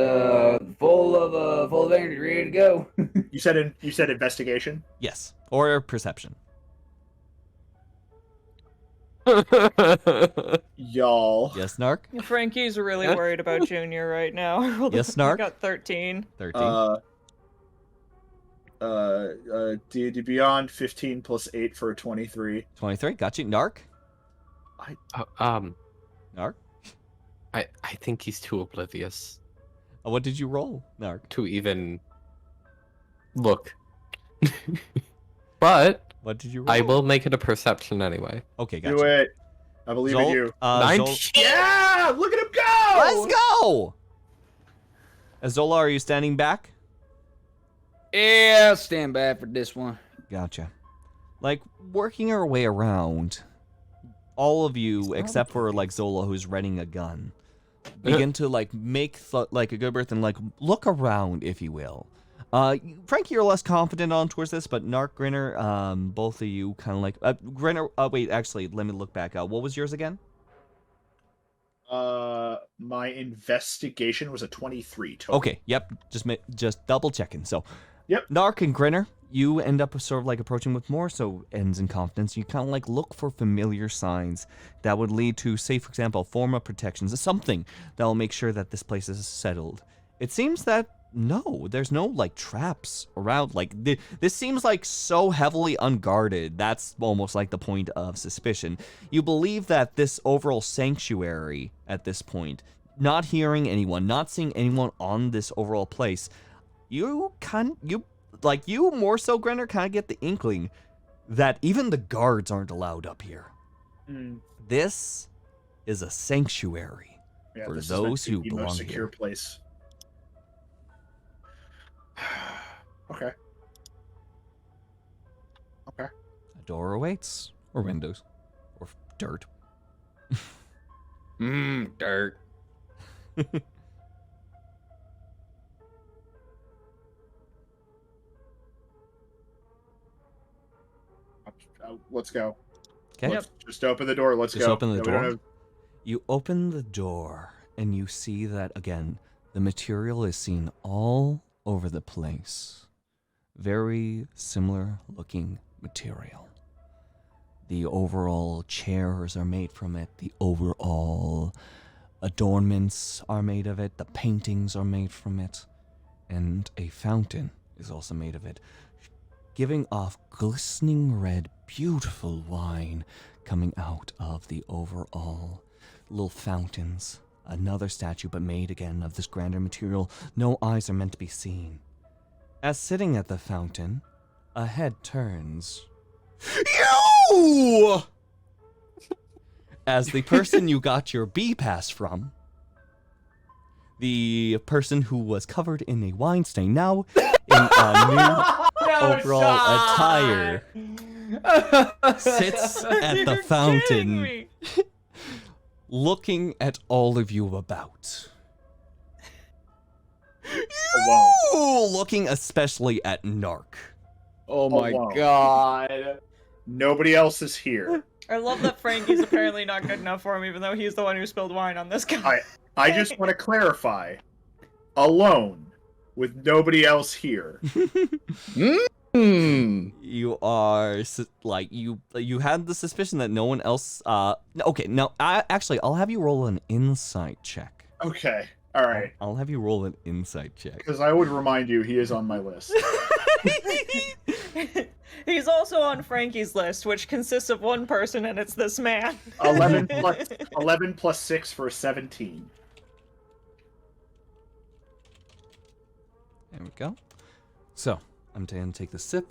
full of energy, ready to go. You said investigation. Yes, or perception. Y'all. Yes, Nark. Frankie's really worried about Junior right now. I rolled Yes, I Snark? got 13. 13. D&D Beyond 15 plus 8 for a 23. 23. Got you. Nark. Nark. I think he's too oblivious What did you roll, Nark? to even look. But What did you roll? I will make it a perception anyway. Okay, Do gotcha. it. I believe in you. Nine. Zol- Yeah! Look at him go! Let's go! Zola, are you standing back? Yeah, I'll stand back for this one. Gotcha. Working our way around, all of you, except for, Zola, who's readying a gun, begin to, make, a good birth and, look around, if you will. Frankie, you're less confident on towards this, but Nark, Grinner, both of you kind of Grinner, wait, actually, let me look back. What was yours again? My investigation was a 23 total. Okay, yep, just double checking. So, Yep. Nark and Grinner, you end up sort of approaching with more so ends in confidence. You kind of look for familiar signs that would lead to, say, for example, a form of protections, something that will make sure that this place is settled. It seems that No, there's no like traps around. Like this seems like so heavily unguarded. That's almost like the point of suspicion. You believe that this overall sanctuary at this point, not hearing anyone, not seeing anyone on this overall place, you more so, Grinner, kind of get the inkling that even the guards aren't allowed up here. This is a sanctuary for this is those meant who to be the belong most secure here. place. Okay. Okay. A door awaits, or windows, or dirt. Dirt. Let's go. Okay. Yep. Just open the door. Let's Just go. open the No, door. no, no. You open the door, and you see that, again, the material is seen all over the place. Very similar looking material. The overall chairs are made from it. The overall adornments are made of it. The paintings are made from it. And a fountain is also made of it, giving off glistening red, beautiful wine coming out of the overall little fountains. Another statue, but made again of this grander material. No eyes are meant to be seen. As sitting at the fountain, a head turns. You! As the person you got your B pass from, the person who was covered in a wine stain, now in a new overall attire, sits at the fountain, looking at all of you about. You looking especially at Nark. Oh my Alone. god. Nobody else is here. I love that Frankie's apparently not good enough for him, even though he's the one who spilled wine on this guy. I just want to clarify. Alone, with nobody else here. You are you had the suspicion that no one else. Okay, no. Actually, I'll have you roll an insight check. Okay. All right. I'll have you roll an insight check. Because I would remind you, he is on my list. He's also on Frankie's list, which consists of one person, and it's this man. 11 plus 6 for 17. There we go. So, I'm going to take the sip.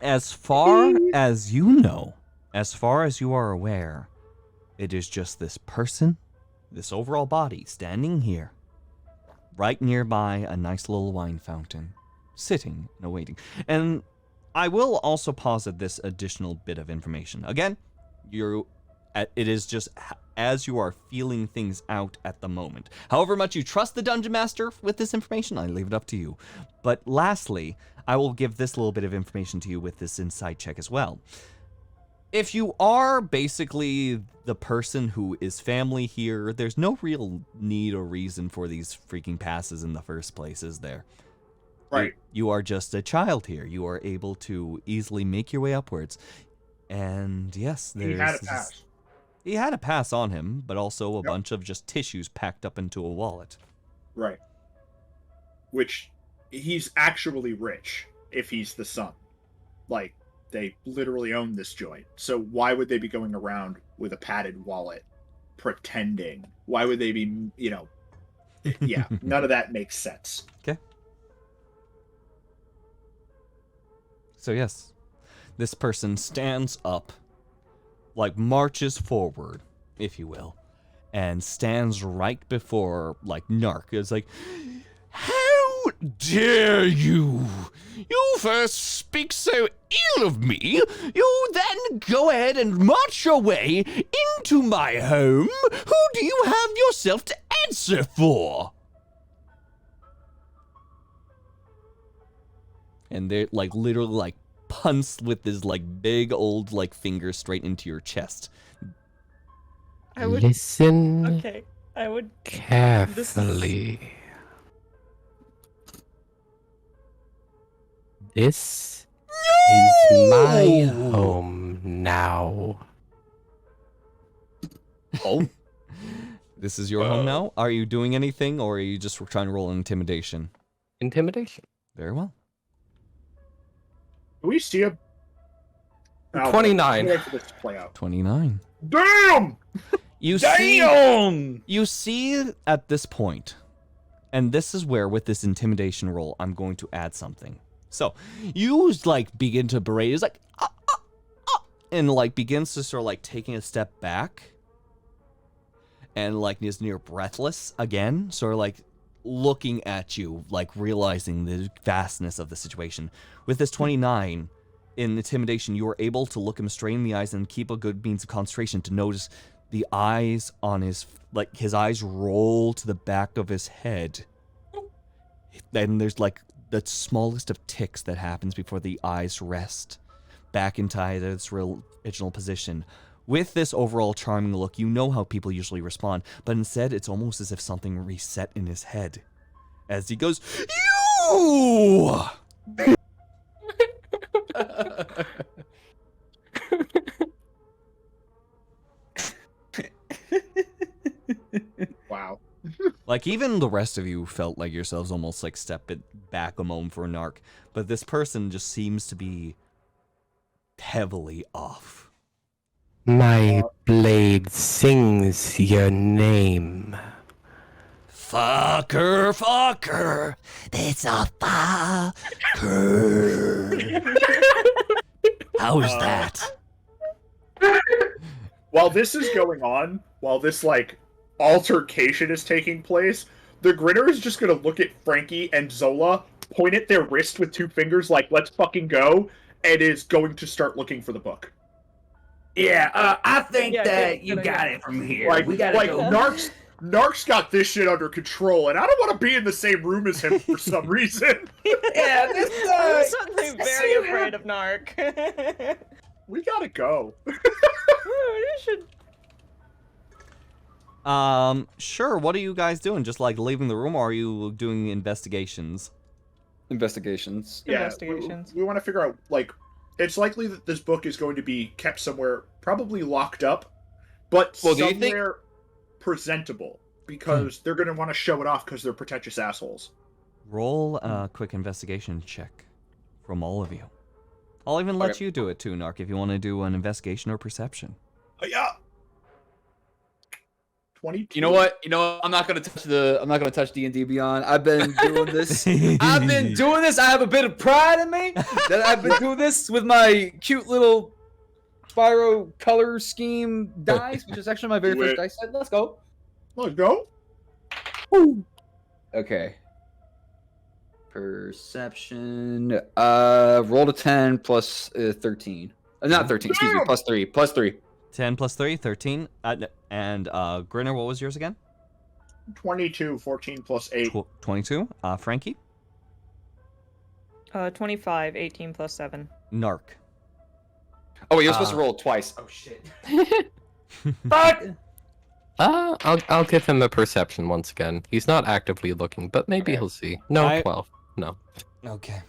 As far as you know, as far as you are aware, it is just this person, this overall body, standing here, right nearby a nice little wine fountain, sitting and awaiting. And I will also posit this additional bit of information. Again, it is just as you are feeling things out at the moment. However much you trust the Dungeon Master with this information, I leave it up to you. But lastly, I will give this little bit of information to you with this insight check as well. If you are basically the person who is family here, there's no real need or reason for these freaking passes in the first place, is there? Right. You are just a child here. You are able to easily make your way upwards. And yes, He had a pass. He had a pass on him, but also a bunch of just tissues packed up into a wallet. Right. Which, he's actually rich if he's the son. Like, they literally own this joint. So why would they be going around with a padded wallet pretending? Why would they be, yeah, none of that makes sense. Okay. So yes, this person stands up, like marches forward, if you will, and stands right before, like, Nark. It's like, how dare you? You first speak so ill of me, you then go ahead and march your way into my home. Who do you have yourself to answer for? And they're like literally like punts with this like big old like finger straight into your chest. I would. Listen Okay, I would. carefully. This is my home now. Oh. This is your home now. Are you doing anything, or are you just trying to roll intimidation? Intimidation. Very well. Do we see a... 29. Wait for this to play out. 29. Damn! You see at this point, and this is where with this intimidation roll, I'm going to add something. So you like begin to berate. It's like, and like begins to sort of like taking a step back, and like is near breathless again, sort of like looking at you, like realizing the vastness of the situation. With this 29 in intimidation, you are able to look him straight in the eyes and keep a good means of concentration to notice the eyes on his, like his eyes roll to the back of his head. Then there's like the smallest of ticks that happens before the eyes rest back into its original position. With this overall charming look, you know how people usually respond, but instead it's almost as if something reset in his head. As he goes, "You!" Wow. Like, even the rest of you felt like yourselves almost like step it back a moment for a Nark, but this person just seems to be heavily off. My blade sings your name. Fucker, it's a fucker. How's that? While this is going on, while this, like, altercation is taking place, the Grinner is just gonna look at Frankie and Zola, point at their wrist with 2 fingers like, let's fucking go, and is going to start looking for the book. Yeah, I think Yeah, that you good got idea. it from here. Like, we gotta go. Nark's got this shit under control, and I don't want to be in the same room as him for some reason. Yeah, this I'm suddenly very afraid of Nark. We gotta go. You should. Sure, what are you guys doing? Just like leaving the room, or are you doing investigations? Investigations. Yeah, Investigations. we want to figure out, like, it's likely that this book is going to be kept somewhere, probably locked up, but Well, do you somewhere presentable, because they're going to want to show it off because they're pretentious assholes. Roll a quick investigation check from all of you. I'll even let Okay. you do it too, Nark, if you want to do an investigation or perception. Yeah. 22. You know what? I'm not gonna touch D&D Beyond. I've been doing this. I have a bit of pride in me that I've been doing this with my cute little Spyro color scheme dice, which is actually my very Do first it. dice set. Let's go. Let's go. Okay. Perception. Rolled a 10 plus 13. Not 13. Excuse me. Damn! Plus 3. Plus 3. 10 plus 3, 13. And Grinner, what was yours again? 22, 14 plus 8. 22. Frankie? 25, 18 plus 7. Nark. Oh wait, you're supposed to roll twice. Oh shit. Fuck! I'll give him a perception once again. He's not actively looking, but maybe he'll see. No, 12. No. Okay.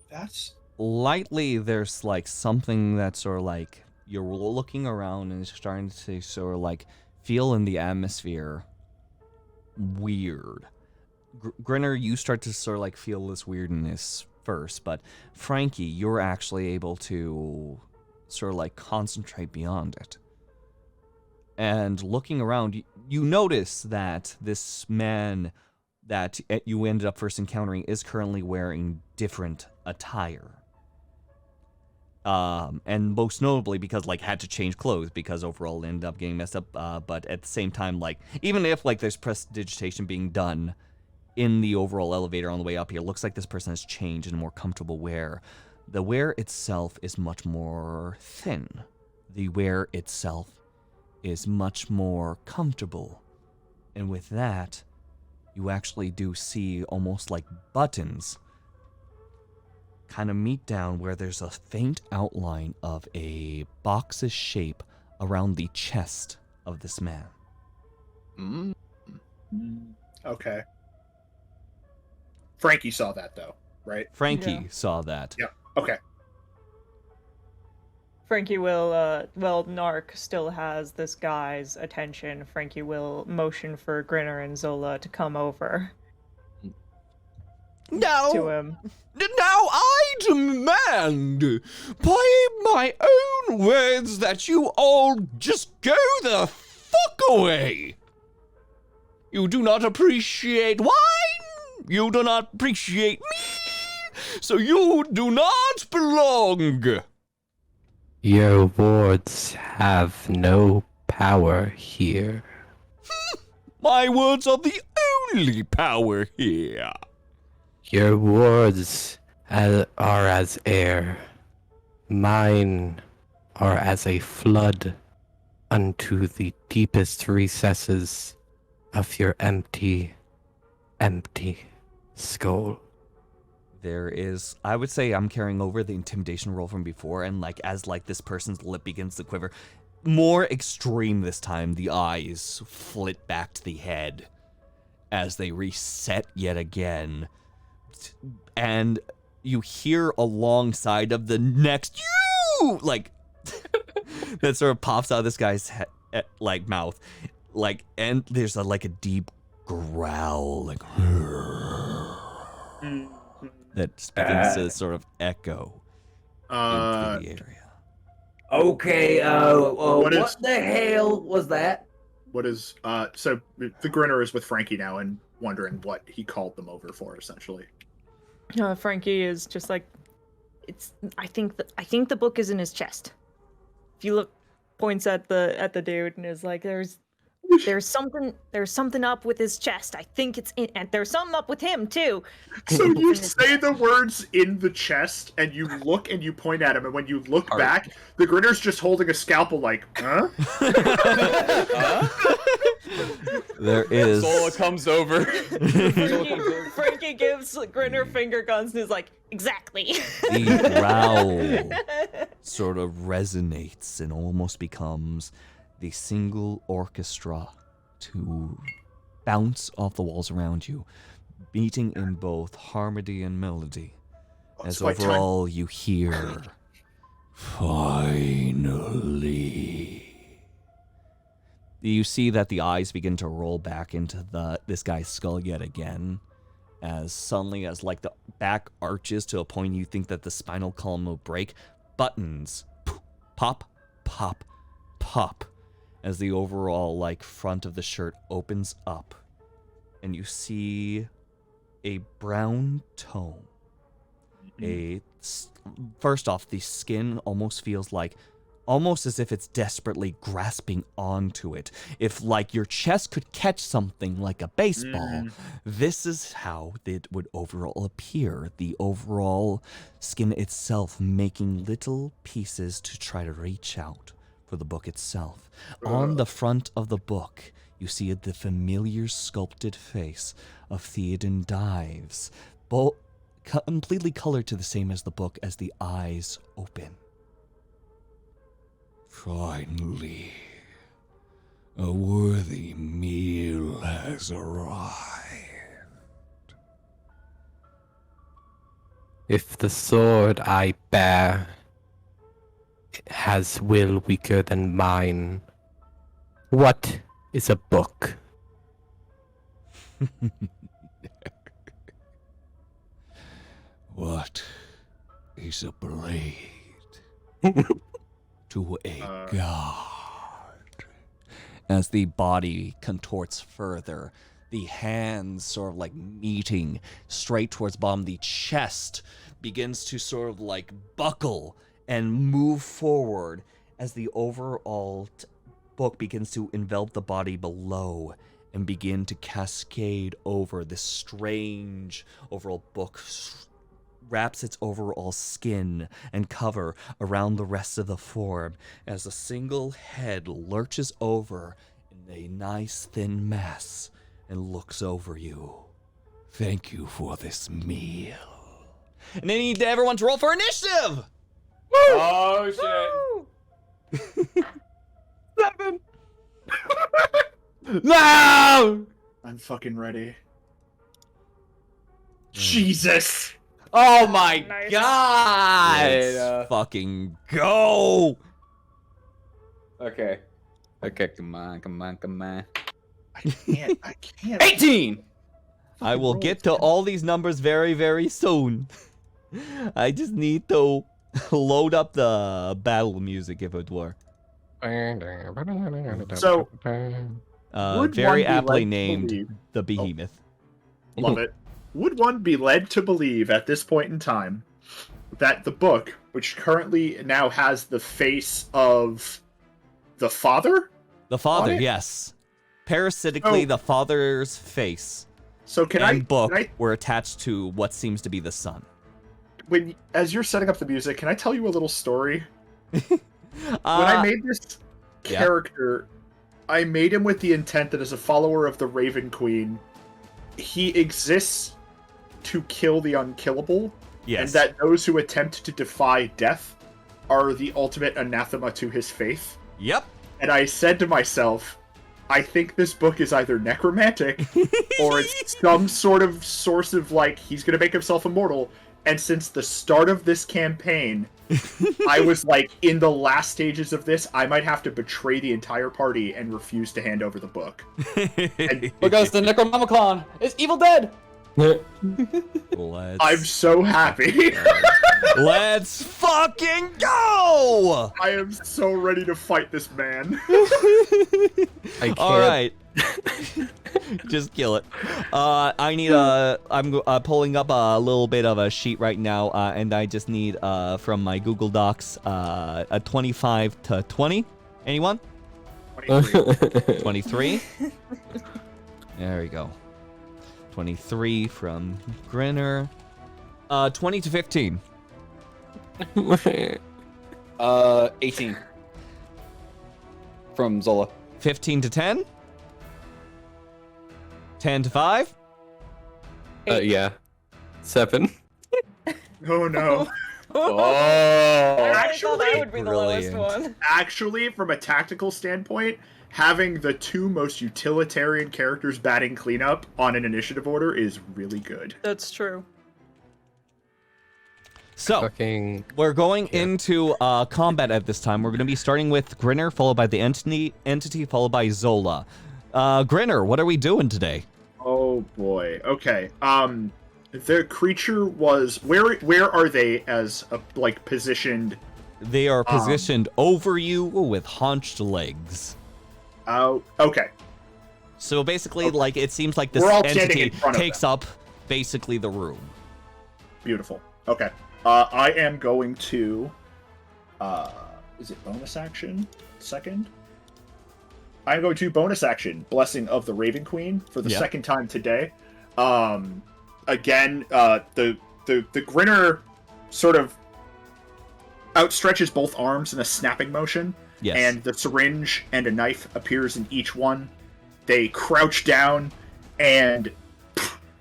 That's... Lightly, there's like something that's sort of like you're looking around and starting to sort of like feel in the atmosphere weird. Grinner, you start to sort of like feel this weirdness first, but Frankie, you're actually able to sort of like concentrate beyond it. And looking around, you notice that this man that you ended up first encountering is currently wearing different attire. And most notably because like had to change clothes because overall it ended up getting messed up. But at the same time, like even if like there's prestidigitation being done in the overall elevator on the way up here, looks like this person has changed in a more comfortable wear. The wear itself is much more thin. The wear itself is much more comfortable. And with that, you actually do see almost like buttons kind of meet down where there's a faint outline of a box's shape around the chest of this man. Okay. Frankie saw that, though, right? Frankie Yeah. saw that. Yeah. Okay. Frankie will, well, Nark still has this guy's attention. Frankie will motion for Grinner and Zola to come over to No! him. Now I demand, by my own words, that you all just go the fuck away! You do not appreciate wine! You do not appreciate me! So you do not belong! Your words have no power here. My words are the only power here. Your words are as air. Mine are as a flood unto the deepest recesses of your empty, empty skull. There is, I would say I'm carrying over the intimidation roll from before, and like as like this person's lip begins to quiver, more extreme this time, the eyes flit back to the head as they reset yet again. And you hear alongside of the next you like that sort of pops out of this guy's like mouth, like, and there's like a deep growl, like that begins to sort of echo into the area. Okay, What is- what the hell was that? What is so the Grinner is with Frankie now and wondering what he called them over for, essentially. Frankie is just like, I think the book is in his chest. If you look, points at the dude and is like, there's something up with his chest. I think it's in, and there's something up with him too. So you say the words "in the chest" and you look and you point at him, and when you look back, the Grinner's just holding a scalpel, like, huh? There is. Zola comes over. Frankie gives Grinner finger guns and is like, exactly. The growl sort of resonates and almost becomes the single orchestra to bounce off the walls around you, beating in both harmony and melody. As overall you hear, finally. You see that the eyes begin to roll back into this guy's skull yet again, as suddenly as like the back arches to a point you think that the spinal column will break, buttons pop, pop, pop, as the overall like front of the shirt opens up, and you see a brown tone. First off, the skin almost feels like, almost as if it's desperately grasping onto it. If like your chest could catch something like a baseball, this is how it would overall appear. The overall skin itself making little pieces to try to reach out for the book itself. On the front of the book, you see the familiar sculpted face of Theoden Dives, both completely colored to the same as the book as the eyes open. Finally, a worthy meal has arrived. If the sword I bear has will weaker than mine, what is a book? What is a blade to a god? As the body contorts further, the hands sort of like meeting straight towards bottom, the chest begins to sort of like buckle and move forward as the overall book begins to envelop the body below and begin to cascade over. This strange overall book wraps its overall skin and cover around the rest of the form as a single head lurches over in a nice thin mass and looks over you. Thank you for this meal. And then I need everyone to roll for initiative! Oh shit. 7. I'm fucking ready. Jesus! Oh my Nice. god! Let's fucking go! Okay. Okay, come on. I can't. 18! I will get to all these numbers very, very soon. I just need to load up the battle music, if it were. So, would Very one be aptly led to named believe- the Behemoth. Love it. Would one be led to believe at this point in time that the book, which currently now has the face of the father? The father, On it? yes. Parasitically, Oh. the father's face So can and book can I were attached to what seems to be the son. as you're setting up the music, can I tell you a little story? When I made this yeah. character, I made him with the intent that as a follower of the Raven Queen, he exists to kill the unkillable, yes. and that those who attempt to defy death are the ultimate anathema to his faith. Yep. And I said to myself, I think this book is either necromantic or it's some sort of source of, like, he's gonna make himself immortal. And since the start of this campaign, I was like, in the last stages of this, I might have to betray the entire party and refuse to hand over the book. Because the Necronomicon is Evil Dead! Let's I'm so happy. Let's fucking go! I am so ready to fight this man. I can't. All right. Just kill it. I need I'm pulling up a little bit of a sheet right now, and I just need from my Google Docs a 25 to 20. Anyone? 23. 23. There we go. 23 from Grinner. 20 to 15. 18. From Zola. 15 to 10. 10 to 5. Yeah. 7. Oh no. Oh! I thought that Actually, would be the lowest brilliant. one. Actually, from a tactical standpoint, having the two most utilitarian characters batting cleanup on an initiative order is really good. That's true. So, Fucking. we're going into combat at this time. We're going to be starting with Grinner, followed by the entity, followed by Zola. Grinner, what are we doing today? Oh boy. Okay. The creature was where are they as like positioned? They are positioned over you with hunched legs. Oh, okay. So basically, Okay. like, it seems like this We're all standing entity in front of takes up basically the room. Beautiful. Okay. I am going to is it bonus action? Second? I'm going to bonus action Blessing of the Raven Queen for the Yeah. second time today. Again, the Grinner sort of outstretches both arms in a snapping motion, Yes. and the syringe and a knife appears in each one. They crouch down, and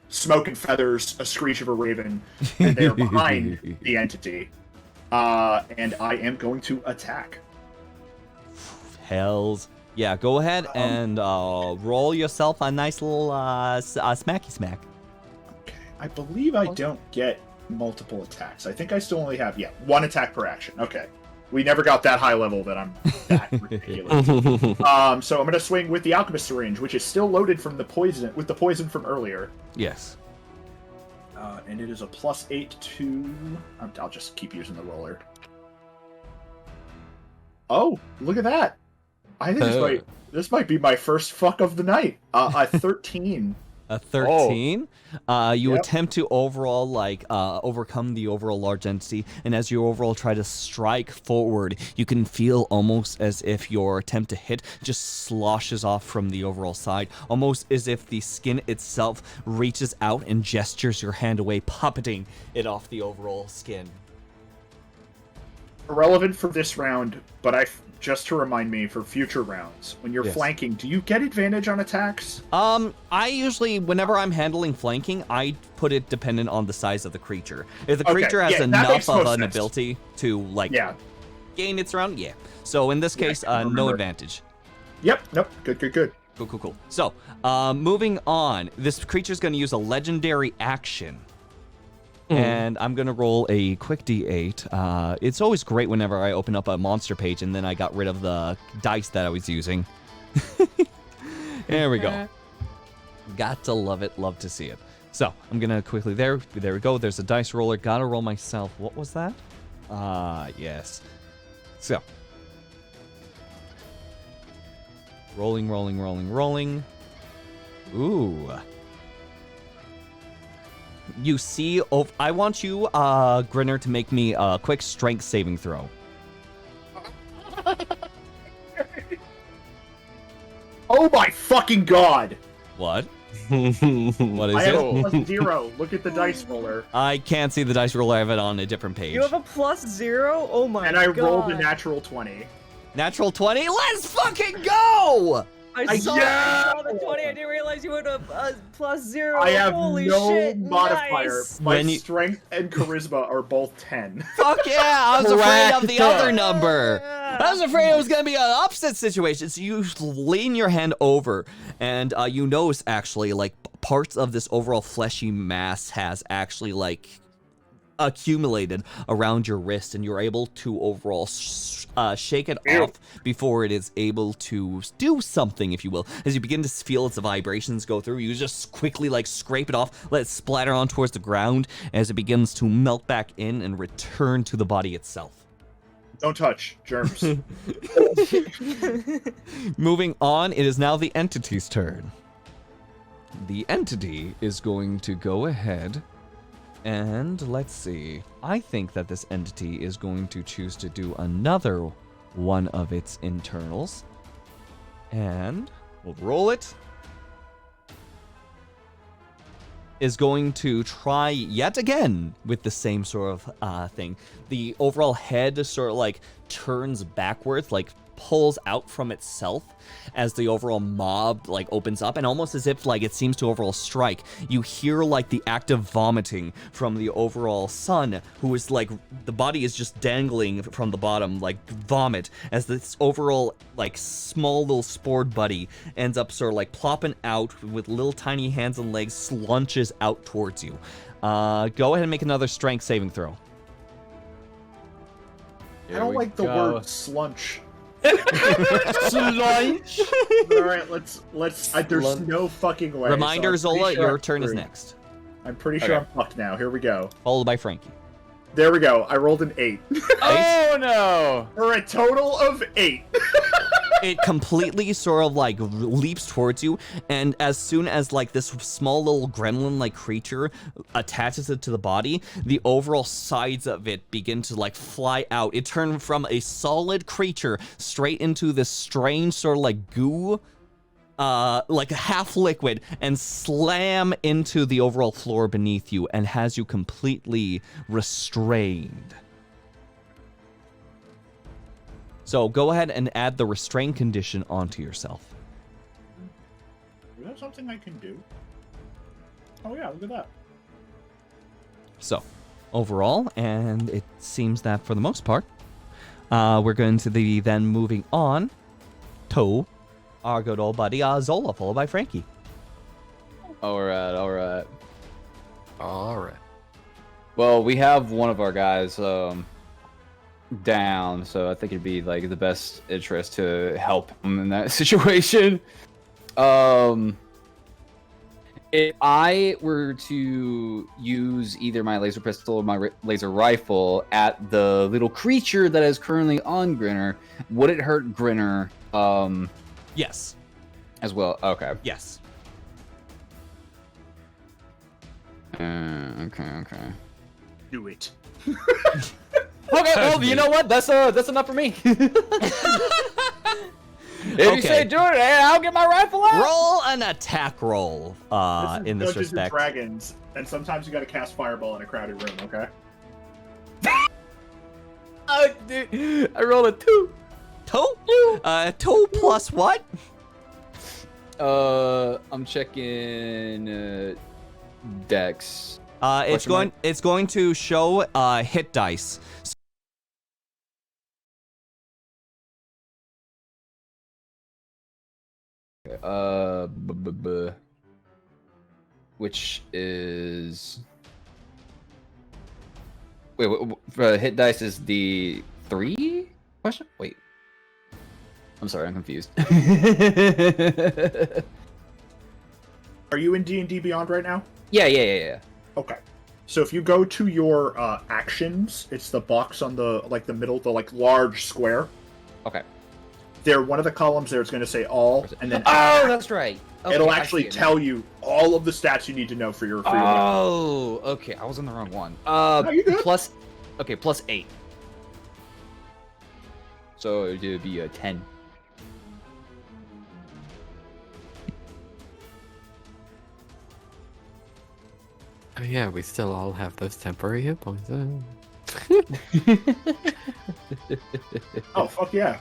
smoke and feathers, a screech of a raven, and they're behind the entity. And I am going to attack. Hells. Yeah, go ahead and roll yourself a nice little smacky smack. Okay. I believe I don't get multiple attacks. I think I still only have, one attack per action. Okay. We never got that high level that I'm that ridiculous. So I'm going to swing with the Alchemist Syringe, which is still loaded from the poison from earlier. Yes. And it is a +8 to... I'll just keep using the roller. Oh, look at that! I think this might be my first fuck of the night. A 13. A 13. You Yep. attempt to overall overcome the overall large entity, and as you overall try to strike forward, you can feel almost as if your attempt to hit just sloshes off from the overall side, almost as if the skin itself reaches out and gestures your hand away, puppeting it off the overall skin. Irrelevant for this round, but just to remind me for future rounds, when you're Yes. flanking, do you get advantage on attacks? I usually, whenever I'm handling flanking, I put it dependent on the size of the creature. If the Okay, creature has yeah, that enough makes of most an sense. ability to, Yeah. gain its round, yeah. So in this Yeah, I case, can no remember. advantage. Yep. Nope. Good. Cool. So, moving on. This creature's going to use a legendary action And I'm going to roll a quick d8. It's always great whenever I open up a monster page and then I got rid of the dice that I was using. There we go. Got to love it. Love to see it. So I'm going to quickly, there we go. There's a dice roller. Got to roll myself. What was that? Yes. So. Rolling. Ooh. You see, I want you, Grinner, to make me a quick strength saving throw. Oh my fucking god! What? What is I have it? a +0. Look at the dice roller. I can't see the dice roller. I have it on a different page. You have a +0? Oh my god. And I rolled a natural 20. Natural 20? Let's fucking go! I saw the 20. I didn't realize you had a +0. I have Holy no shit, modifier. nice. My When you- strength and charisma are both 10. Fuck yeah! I was afraid of the Correct. other number. I was afraid it was gonna be an upset situation. So you lean your hand over, and you notice actually like parts of this overall fleshy mass has actually like accumulated around your wrist, and you're able to overall shake it off before it is able to do something, if you will. As you begin to feel its vibrations go through, you just quickly like scrape it off, let it splatter on towards the ground as it begins to melt back in and return to the body itself. Don't touch. Germs. Moving on, it is now the entity's turn. The entity is going to go ahead and let's see. I think that this entity is going to choose to do another one of its internals. And we'll roll it. Is going to try yet again with the same sort of thing. The overall head sort of like turns backwards, like pulls out from itself as the overall mob like opens up, and almost as if like it seems to overall strike, you hear like the act of vomiting from the overall son, who is like the body is just dangling from the bottom like vomit, as this overall like small little spored buddy ends up sort of like plopping out with little tiny hands and legs, slunches out towards you. Go ahead and make another strength saving throw. I don't like the word slunch. Slunch. Alright, let's there's no fucking way. Reminder, so I'm pretty Zola, sure your I'm turn is screwed. next. I'm pretty sure I'm fucked now. Here we go. Followed by Frankie. There we go. I rolled an 8. Oh no! For a total of 8. It completely sort of like leaps towards you, and as soon as like this small little gremlin-like creature attaches it to the body, the overall sides of it begin to like fly out. It turned from a solid creature straight into this strange sort of like goo, like a half liquid, and slam into the overall floor beneath you and has you completely restrained. So go ahead and add the restrain condition onto yourself. Is that something I can do? Oh yeah, look at that. So, overall, and it seems that for the most part, we're going to be then moving on to our good old buddy Zola, followed by Frankie. Alright. Well, we have one of our guys down, so I think it'd be like the best interest to help him in that situation. If I were to use either my laser pistol or my laser rifle at the little creature that is currently on Grinner, would it hurt Grinner Yes. as well? Okay. Yes. Okay. Do it. Okay, well, you know what? That's enough for me. If you say do it, I'll get my rifle out. Roll an attack roll in this Dungeons and respect. Dragons, and sometimes you gotta cast Fireball in a crowded room, okay? Dude, I rolled a 2. 2? 2 plus what? I'm checking Dex. It's going to show hit dice. Which is Wait, hit dice is the 3 question? Wait. I'm sorry, I'm confused. Are you in D&D Beyond right now? Yeah. Okay. So if you go to your actions, it's the box on the middle, the large square. Okay. There, one of the columns there is going to say all, and then oh, that's right. Okay, it'll I actually see it now. tell you all of the stats you need to know for your. Oh, okay. I was on the wrong one. you good. Plus 8. So it would be a 10. Oh yeah, we still all have those temporary hit points. Oh fuck yeah!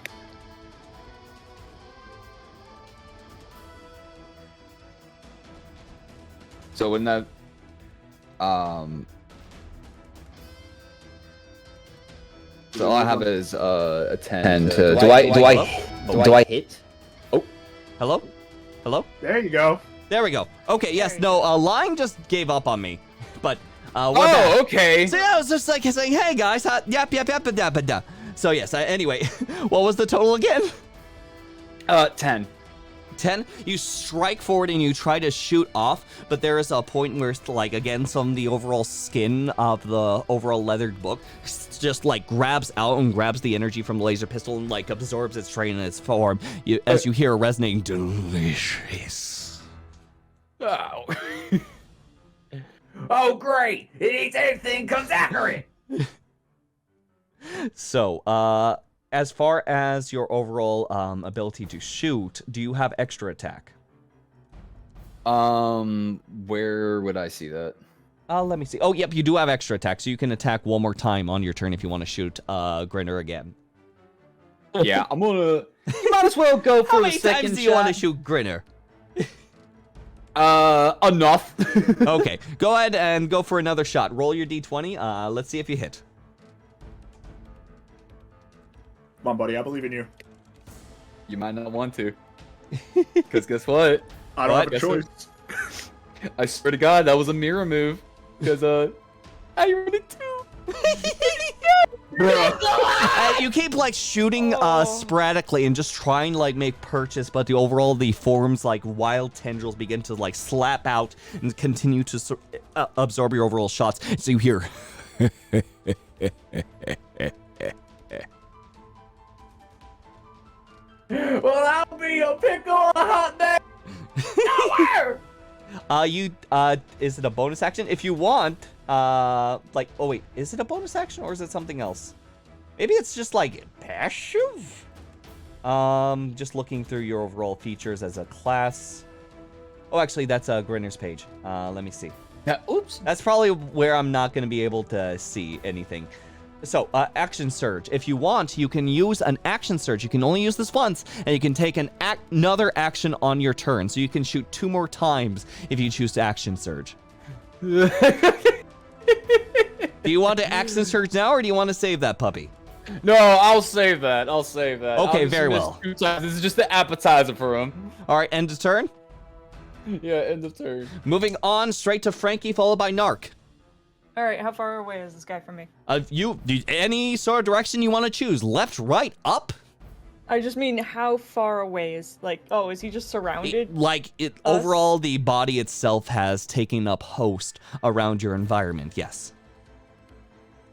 So wouldn't that so all I have is a 10 to do I hit? Hello? Hello? There you go. There we go. Okay, yes, no, Line just gave up on me. But, we're back. Oh, okay. So yeah, I was just like saying, hey guys, yap, da. So yes, anyway, what was the total again? 10. 10, you strike forward and you try to shoot off, but there is a point where, again, some of the overall skin of the overall leathered book just, grabs out and grabs the energy from the laser pistol and, absorbs its train in its form, as you hear a resonating delicious. Oh. Oh, great! It eats anything, comes after it! So, as far as your overall ability to shoot, do you have extra attack? Where would I see that? Let me see. Oh, yep, you do have extra attack, so you can attack one more time on your turn if you want to shoot Grinner again. Yeah, I'm gonna. You might as well go for How the many second times do you want to shoot Grinner? Enough. Okay, go ahead and go for another shot. Roll your d20. Let's see if you hit. Come on, buddy. I believe in you. You might not want to. Because guess what? I don't have a Guess choice. what? I swear to God, that was a mirror move. Because, I rolled it too. You keep shooting sporadically and just trying to make purchase, but the forms wild tendrils begin to slap out and continue to absorb your overall shots. So you hear. Well, I'll be a pickle on a hot day. Nowhere. Is it a bonus action? If you want, oh wait, is it a bonus action or is it something else? Maybe it's just passive? Just looking through your overall features as a class. Oh, actually, that's Grinner's page. Let me see. Oops. That's probably where I'm not going to be able to see anything. So, action surge. If you want, you can use an action surge. You can only use this once, and you can take another action on your turn. So you can shoot 2 more times if you choose to action surge. Do you want to action surge now, or do you want to save that puppy? No, I'll save that. Okay, very well. This is just the appetizer for him. All right, end of turn. Yeah, end of turn. Moving on, straight to Frankie, followed by Nark. All right, how far away is this guy from me? Any sort of direction you want to choose, left, right, up. I just mean, how far away is is he just surrounded? Overall, the body itself has taken up host around your environment. Yes.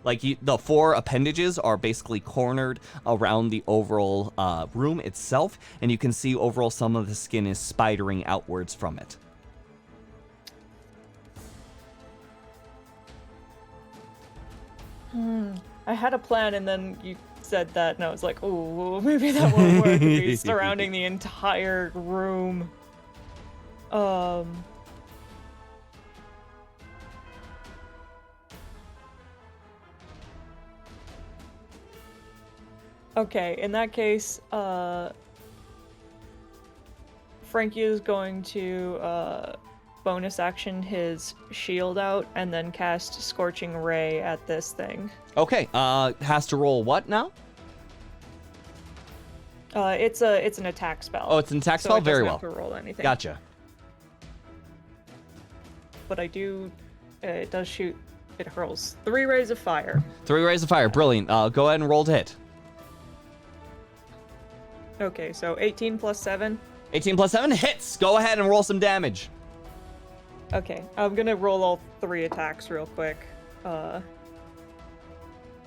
The 4 appendages are basically cornered around the overall room itself, and you can see overall some of the skin is spidering outwards from it. I had a plan, and then you said that, and I was like, oh, maybe that won't work if he's surrounding the entire room. Okay, in that case, Frankie is going to bonus action his shield out and then cast Scorching Ray at this thing. Okay, has to roll what now? It's an attack spell. Oh, it's an attack spell? So it Very doesn't well. have to roll anything. Gotcha. But it does shoot it hurls 3 rays of fire. 3 rays of fire. Brilliant. Go ahead and roll to hit. Okay, so 18 plus 7. 18 plus 7 hits. Go ahead and roll some damage. Okay, I'm gonna roll all 3 attacks real quick. That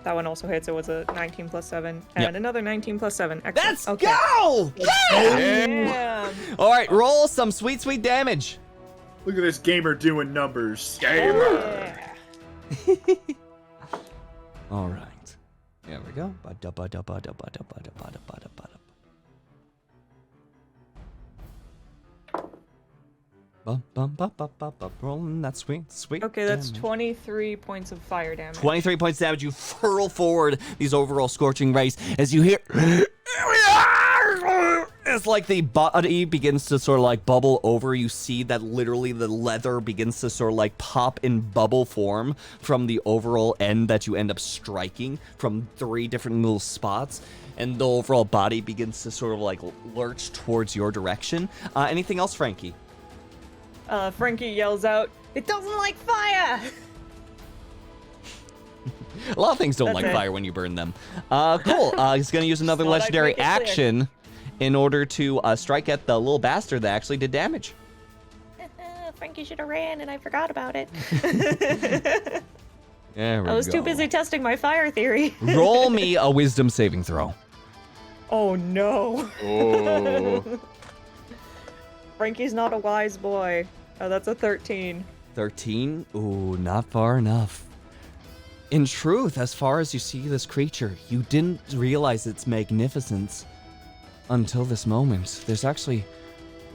one also hits. It was a 19 plus 7 and Yep. another 19 plus 7. Excellent. Let's Okay. go! Yeah. All right, roll some sweet damage. Look at this gamer doing numbers. Yeah. All right. There we go. Rolling that sweet. Okay, that's damage. 23 points of fire damage. 23 points of damage. You hurl forward these overall scorching rays as you hear. It's like the body begins to sort of like bubble over. You see that literally the leather begins to sort of like pop in bubble form from the overall end that you end up striking from 3 different little spots. And the overall body begins to sort of like lurch towards your direction. Anything else, Frankie? Frankie yells out, "It doesn't like fire!" A lot of things don't That's like it. fire when you burn them. Cool. He's going to use another Thought I'd legendary make it clear. action in order to strike at the little bastard that actually did damage. Frankie should have ran, and I forgot about it. There we I was go. too busy testing my fire theory. Roll me a wisdom saving throw. Oh no. Oh. Frankie's not a wise boy. Oh, that's a 13. 13? Ooh, not far enough. In truth, as far as you see this creature, you didn't realize its magnificence until this moment. There's actually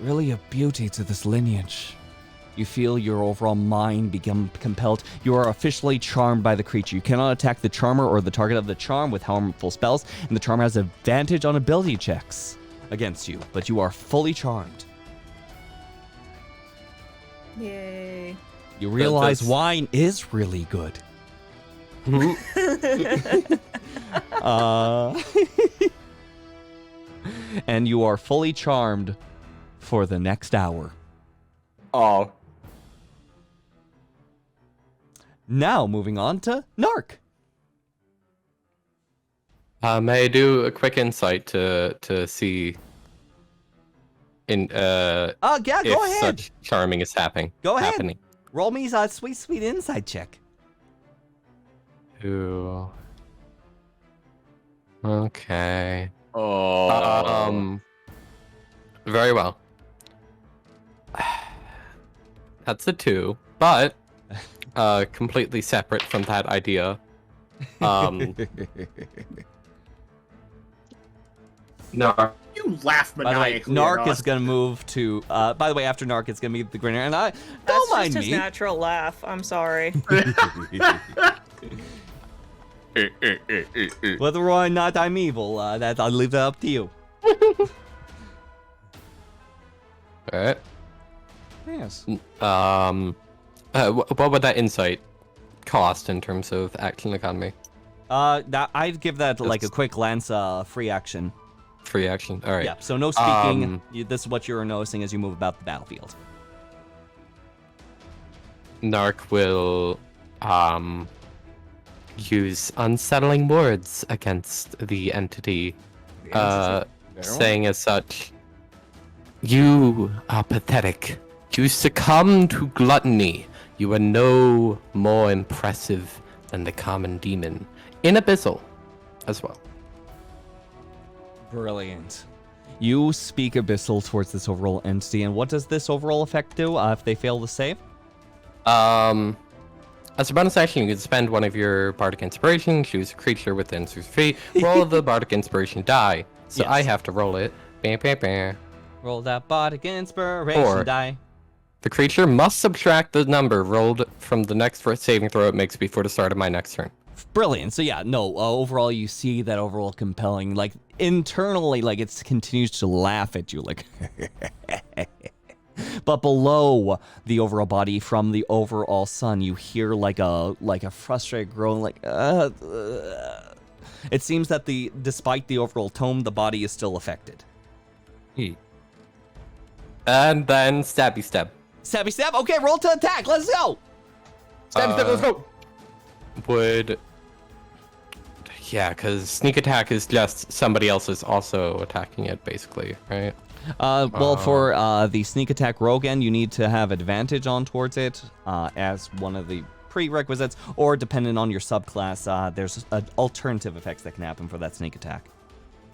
really a beauty to this lineage. You feel your overall mind become compelled. You are officially charmed by the creature. You cannot attack the charmer or the target of the charm with harmful spells, and the charmer has advantage on ability checks against you, but you are fully charmed. Yay. You realize that's- wine is really good. And you are fully charmed for the next hour. Oh. Now, moving on to Nark. May I do a quick insight to see Yeah, if go ahead. such charming is happening? Go ahead. Happening. Roll me a sweet insight check. Ooh. Okay. Oh. Very well. That's a 2, but completely separate from that idea. No. You laugh By the way, maniacally. Nark at is us. going to move to... by the way, after Nark, it's going to be the Grinner. And I... That's Don't mind just his me. natural laugh. I'm sorry. Whether or not I'm evil, that I'll leave that up to you. Alright. Yes. What would that insight cost in terms of action economy? I'd give that like a Just- quick glance, free action. Free action. Alright. Yeah, so no speaking. Um, This is what you're noticing as you move about the battlefield. Nark will use unsettling words against the entity, saying as such, "You are pathetic. You succumb to gluttony. You are no more impressive than the common demon." In Abyssal as well. Brilliant. You speak Abyssal towards this overall entity, and what does this overall effect do if they fail to save? As a bonus action, you can spend one of your bardic inspiration, choose a creature within 6 feet, roll the bardic inspiration die. So Yes. I have to roll it. Bam, bam, bam. Roll that bardic inspiration Or- die. The creature must subtract the number rolled from the next saving throw it makes before the start of my next turn. Brilliant. So yeah, no, overall you see that overall compelling, like internally, like it continues to laugh at you, like. But below the overall body, from the overall sun, you hear like a frustrated groan, like. It seems that despite the overall tone, the body is still affected. And then stabby stab. Stabby stab. Okay, roll to attack. Let's go. Stabby stab. Let's go. would... Yeah, because sneak attack is just somebody else is also attacking it, basically, right? Well, for the sneak attack Rogan, you need to have advantage on towards it as one of the prerequisites, or depending on your subclass, there's alternative effects that can happen for that sneak attack.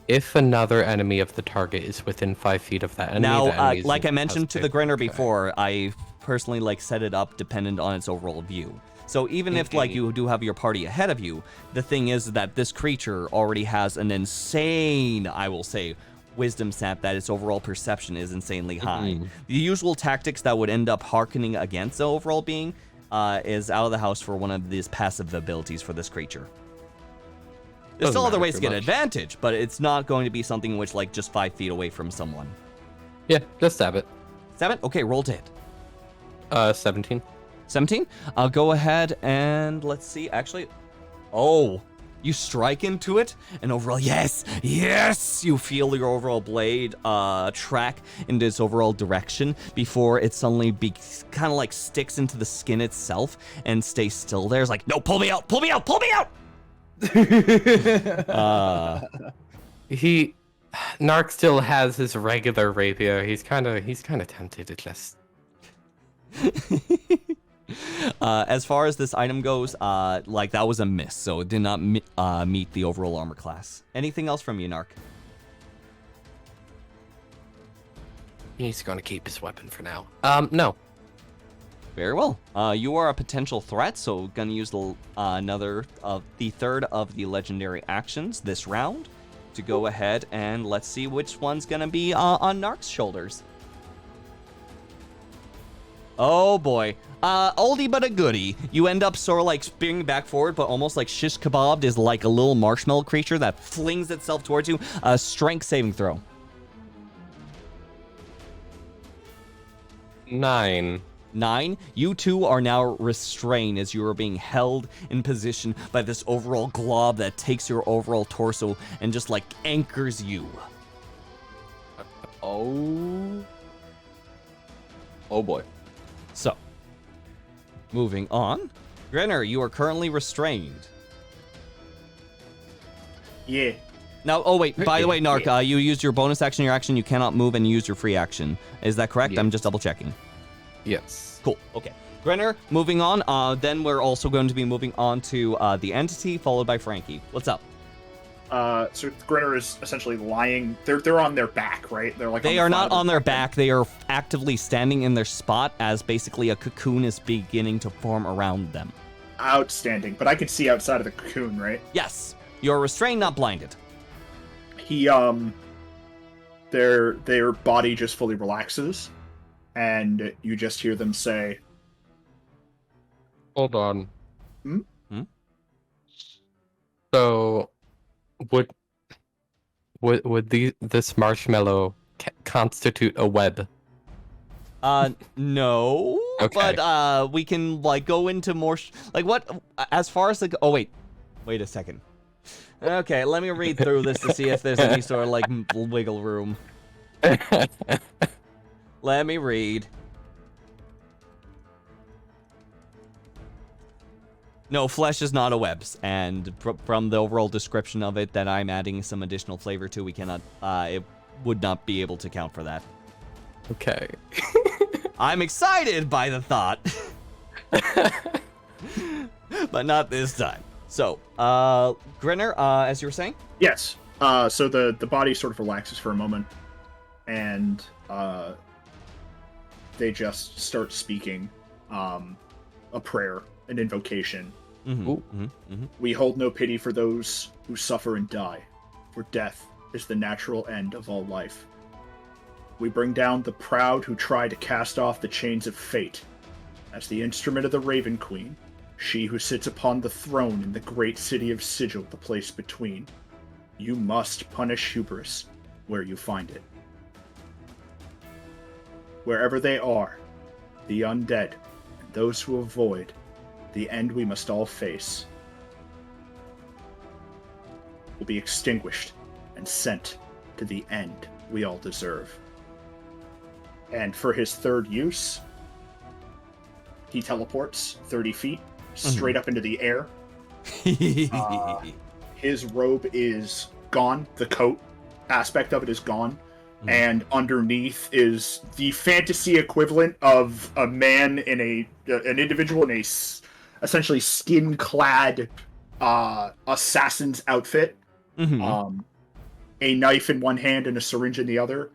If another enemy of the target is within 5 feet of that enemy, Now, the enemy is like I mentioned to the Grinner okay. before, I personally set it up dependent on its overall view. So even if you do have your party ahead of you, the thing is that this creature already has an insane, I will say, wisdom stat that its overall perception is insanely high. The usual tactics that would end up hearkening against the overall being is out of the house for one of these passive abilities for this creature. There's still other ways to get advantage, but it's not going to be something in which just 5 feet away from someone. Yeah, just stab it. Stab it? Okay, roll to hit. 17. 17? I'll go ahead and let's see. Actually, you strike into it, and overall, yes, you feel your overall blade track into its overall direction before it suddenly kind of sticks into the skin itself and stays still there. It's like, no, pull me out, pull me out, pull me out! Nark still has his regular rapier. He's kind of tempted to just... As far as this item goes, that was a miss, so it did not meet the overall armor class. Anything else from you, Nark? He's gonna keep his weapon for now. No. Very well. You are a potential threat, so gonna use the third of the legendary actions this round to go ahead and let's see which one's gonna be on Nark's shoulders. Oh boy. Oldie but a goodie. You end up sort of spinning back forward, but almost like shish kebabbed is like a little marshmallow creature that flings itself towards you. Strength saving throw. 9. 9. You two are now restrained as you are being held in position by this overall glob that takes your overall torso and just anchors you. Oh boy. So, moving on. Grinner, you are currently restrained. Yeah. Now, by the way, Nark, you used your bonus action, your action, you cannot move, and you used your free action. Is that correct? Yeah. I'm just double checking. Yes. Cool, okay. Grinner, moving on. Then we're also going to be moving on to the entity, followed by Frankie. What's up? So Grinner is essentially lying. They're on their back, right? They are not on their back. They are actively standing in their spot as basically a cocoon is beginning to form around them. Outstanding. But I can see outside of the cocoon, right? Yes. You're restrained, not blinded. Their body just fully relaxes, and you just hear them say, Hold on. Hmm? So, would this marshmallow constitute a web? No. Okay. But we can go into more what as far as oh wait a second. Okay, let me read through this to see if there's any sort of wiggle room. Let me read. No, flesh is not a webs, and from the overall description of it that I'm adding some additional flavor to, we cannot, it would not be able to count for that. Okay. I'm excited by the thought, but not this time. So, Grinner, as you were saying? Yes. So the body sort of relaxes for a moment, and they just start speaking a prayer, an invocation. We hold no pity for those who suffer and die, for death is the natural end of all life. We bring down the proud who try to cast off the chains of fate. As the instrument of the Raven Queen, she who sits upon the throne in the great city of Sigil, the place between, you must punish hubris where you find it. Wherever they are, the undead, and those who avoid, the end we must all face, will be extinguished and sent to the end we all deserve. And for his third use, he teleports 30 feet straight up into the air, His robe is gone. The coat aspect of it is gone. And underneath is the fantasy equivalent of a man in an individual in a essentially skin-clad assassin's outfit. A knife in one hand and a syringe in the other.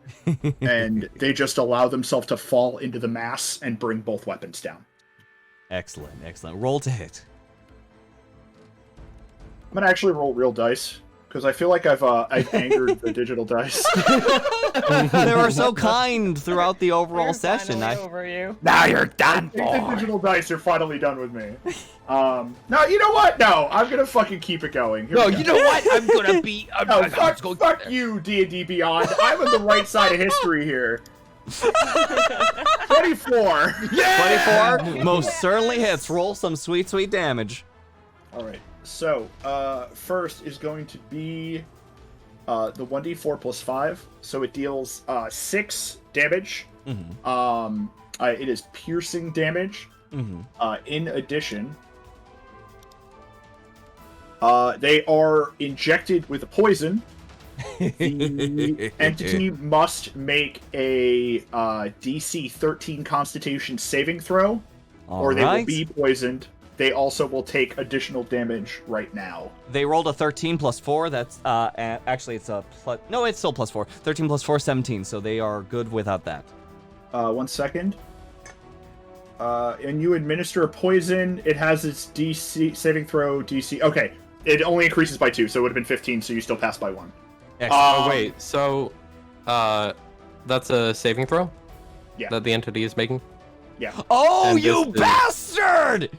And they just allow themselves to fall into the mass and bring both weapons down. Excellent. Roll to hit. I'm gonna actually roll real dice because I feel like I've angered the digital dice. They were so kind throughout the overall We're session. finally over you. Now you're done, I think the boy. digital dice are finally done with me. No, you know what? No, I'm gonna fucking keep it going. Here No, we go. you know what? I'm gonna be. No, I'm just going fuck you, D&D Beyond. I'm on the right side of history here. 24. 24 most certainly hits. Roll some sweet damage. All right. So, first is going to be the 1d4 plus 5. So it deals 6 damage. It is piercing damage. In addition, they are injected with a poison. The entity must make a DC 13 Constitution saving throw, or they will be poisoned. They also will take additional damage right now. They rolled a 13 plus 4. That's actually it's a plus. No, it's still plus 4. 13 plus 4, 17. So they are good without that. 1 second. And you administer a poison. It has its DC saving throw DC. Okay, it only increases by 2, so it would have been 15. So you still pass by 1. Oh wait, so that's a saving throw? Yeah. That the entity is making? Yeah. Oh, And you this is- bastard!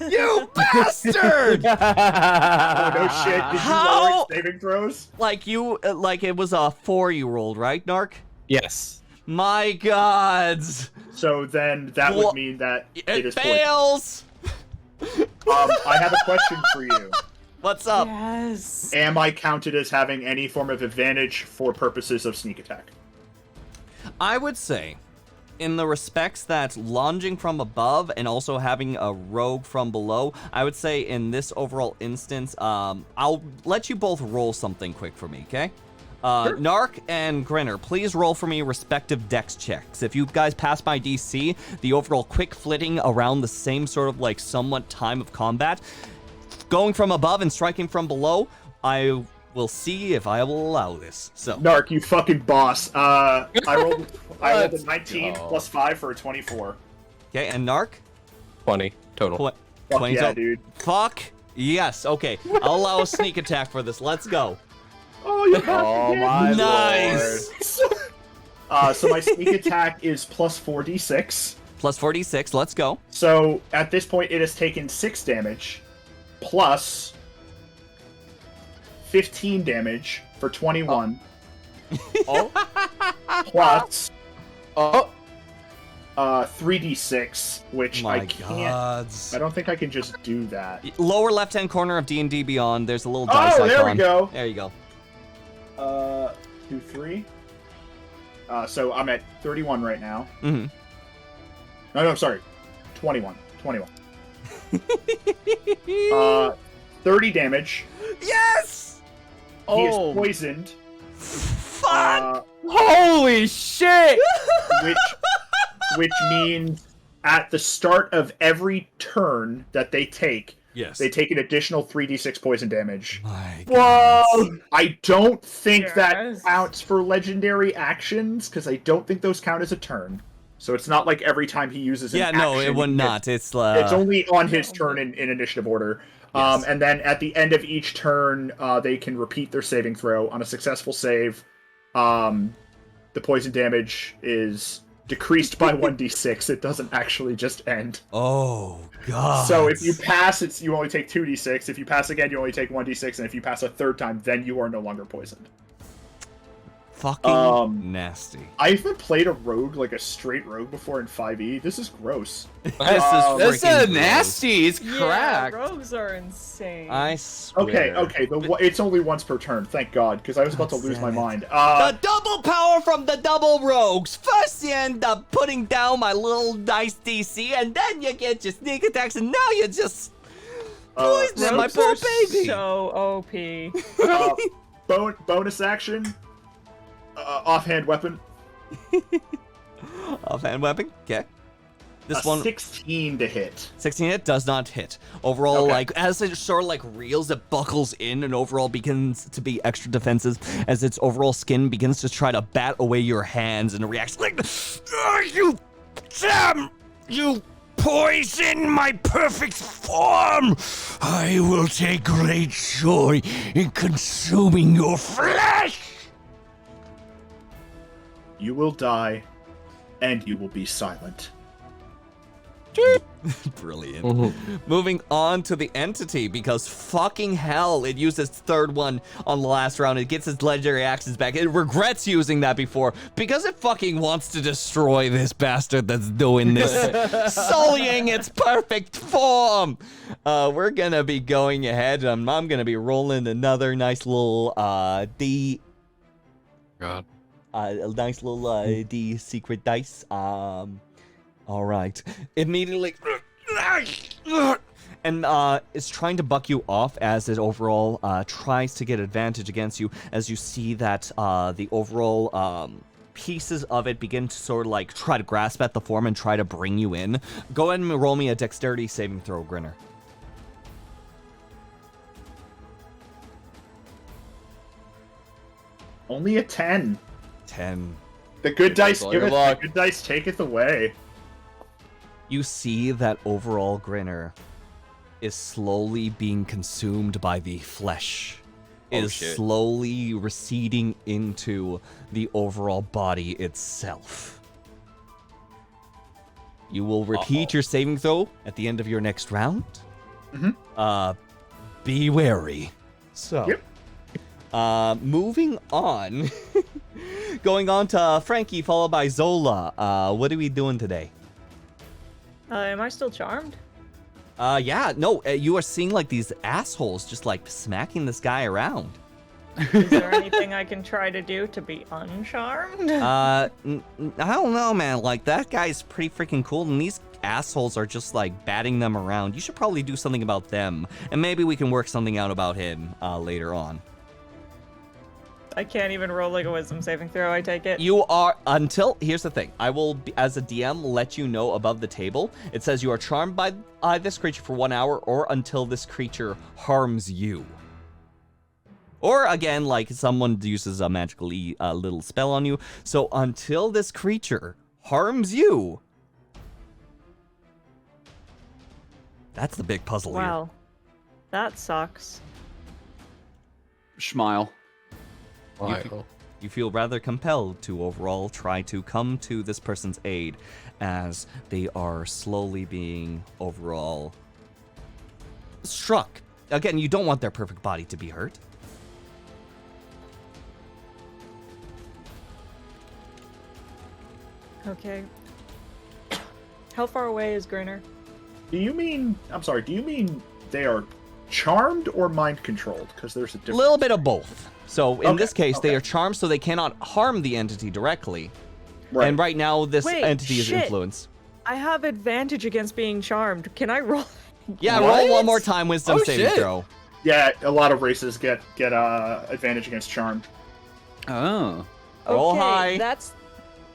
You bastard! Oh no shit! Did you lower its saving throws? Like it was a 4 you rolled, right, Nark? Yes. My gods! So then that would mean that it is poison. fails. I have a question for you. What's up? Yes. Am I counted as having any form of advantage for purposes of sneak attack? I would say, in the respects that lunging from above and also having a rogue from below, I would say in this overall instance, I'll let you both roll something quick for me, okay? Sure. Nark and Grinner, please roll for me respective dex checks. If you guys pass my DC, the overall quick flitting around the same sort of like somewhat time of combat, going from above and striking from below, I will see if I will allow this. So, Nark, you fucking boss. I rolled a Let's 19 go. plus 5 for a 24. okay, and Nark? 20 total. Fuck 20 yeah, total. dude. Fuck yes. Okay, I'll allow a sneak attack for this. Let's go. Oh, you Oh my Nice. So my sneak attack is plus 4d6. Plus 46. Let's go. So at this point, it has taken 6 damage, plus 15 damage for 21. Oh. Plus Oh. 3d6, which My I can't. gods. I don't think I can just do that. Lower left-hand corner of D&D Beyond. There's a little dice Oh, there we icon. go. There you go. 2, 3. So I'm at 31 right now. Mm-hmm. No, sorry. 21. 30 damage. Yes. He is poisoned. Fuck. Holy shit! Which means at the start of every turn that they take, Yes. they take an additional 3d6 poison damage. My Whoa! I don't think that Yes. counts for legendary actions, because I don't think those count as a turn. So it's not like every time he uses an Yeah, action. no, it would not. It's It's only on his turn in initiative order. Yes. And then at the end of each turn, they can repeat their saving throw. On a successful save, the poison damage is decreased by 1d6. It doesn't actually just end. Oh god. So if you pass, you only take 2d6. If you pass again, you only take 1d6. And if you pass a third time, then you are no longer poisoned. fucking nasty. I haven't played a rogue, like a straight rogue, before in 5e. This is gross. This is That's freaking gross. nasty. It's Yeah, cracked. rogues are insane. I swear. Okay. It's only once per turn. Thank God, because I was about to lose my mind. The double power from the double rogues. First you end up putting down my little dice DC, and then you get your sneak attacks, and now you just... poison him, my Ropes poor are baby. so OP. Bonus action. Offhand weapon. Offhand weapon. Okay. This one 16 to hit. 16 hit does not hit. Overall, Okay. like as it sort of like reels, it buckles in and overall begins to be extra defensive as its overall skin begins to try to bat away your hands and it reacts like, you damn, you poison my perfect form. I will take great joy in consuming your flesh. You will die, and you will be silent. Brilliant. Moving on to the entity, because fucking hell, it used its third one on the last round. It gets its legendary axes back. It regrets using that before because it fucking wants to destroy this bastard that's doing this, sullying its perfect form. We're gonna be going ahead. I'm gonna be rolling another nice little D. God. A nice little D secret dice. All right. Immediately, and it's trying to buck you off as it overall tries to get advantage against you. As you see that the overall pieces of it begin to sort of like try to grasp at the form and try to bring you in. Go ahead and roll me a dexterity saving throw, Grinner. Only a 10. 10. The good dice all give your it. The luck. good dice taketh away. You see that overall Grinner is slowly being consumed by the flesh. Oh, Is shit. slowly receding into the overall body itself. You will repeat your saving throw at the end of your next round. Be wary. So, Yep. moving on. Going on to Frankie, followed by Zola. What are we doing today? Am I still charmed? Yeah, no, you are seeing like these assholes just like smacking this guy around. Is there anything I can try to do to be uncharmed? I don't know, man. Like that guy's pretty freaking cool, and these assholes are just like batting them around. You should probably do something about them, and maybe we can work something out about him later on. I can't even roll like a wisdom saving throw, I take it. You are here's the thing. I will, as a DM, let you know above the table. It says you are charmed by this creature for 1 hour or until this creature harms you. Or again, like someone uses a magical little spell on you. So until this creature harms you. That's the big puzzle here. Wow. That sucks. Smile. You feel rather compelled to overall try to come to this person's aid as they are slowly being overall struck. Again, you don't want their perfect body to be hurt. Okay. How far away is Grinner? Do you mean they are charmed or mind controlled? Because there's a A difference. little bit of both. So in Okay, this case, they okay. are charmed so they cannot harm the entity directly. Right. And right now, this Wait, entity is shit. influenced. I have advantage against being charmed. Can I roll? Yeah, What? roll one more time, wisdom Oh, saving shit. throw. Yeah, a lot of races get advantage against charmed. Oh. Roll Okay, high.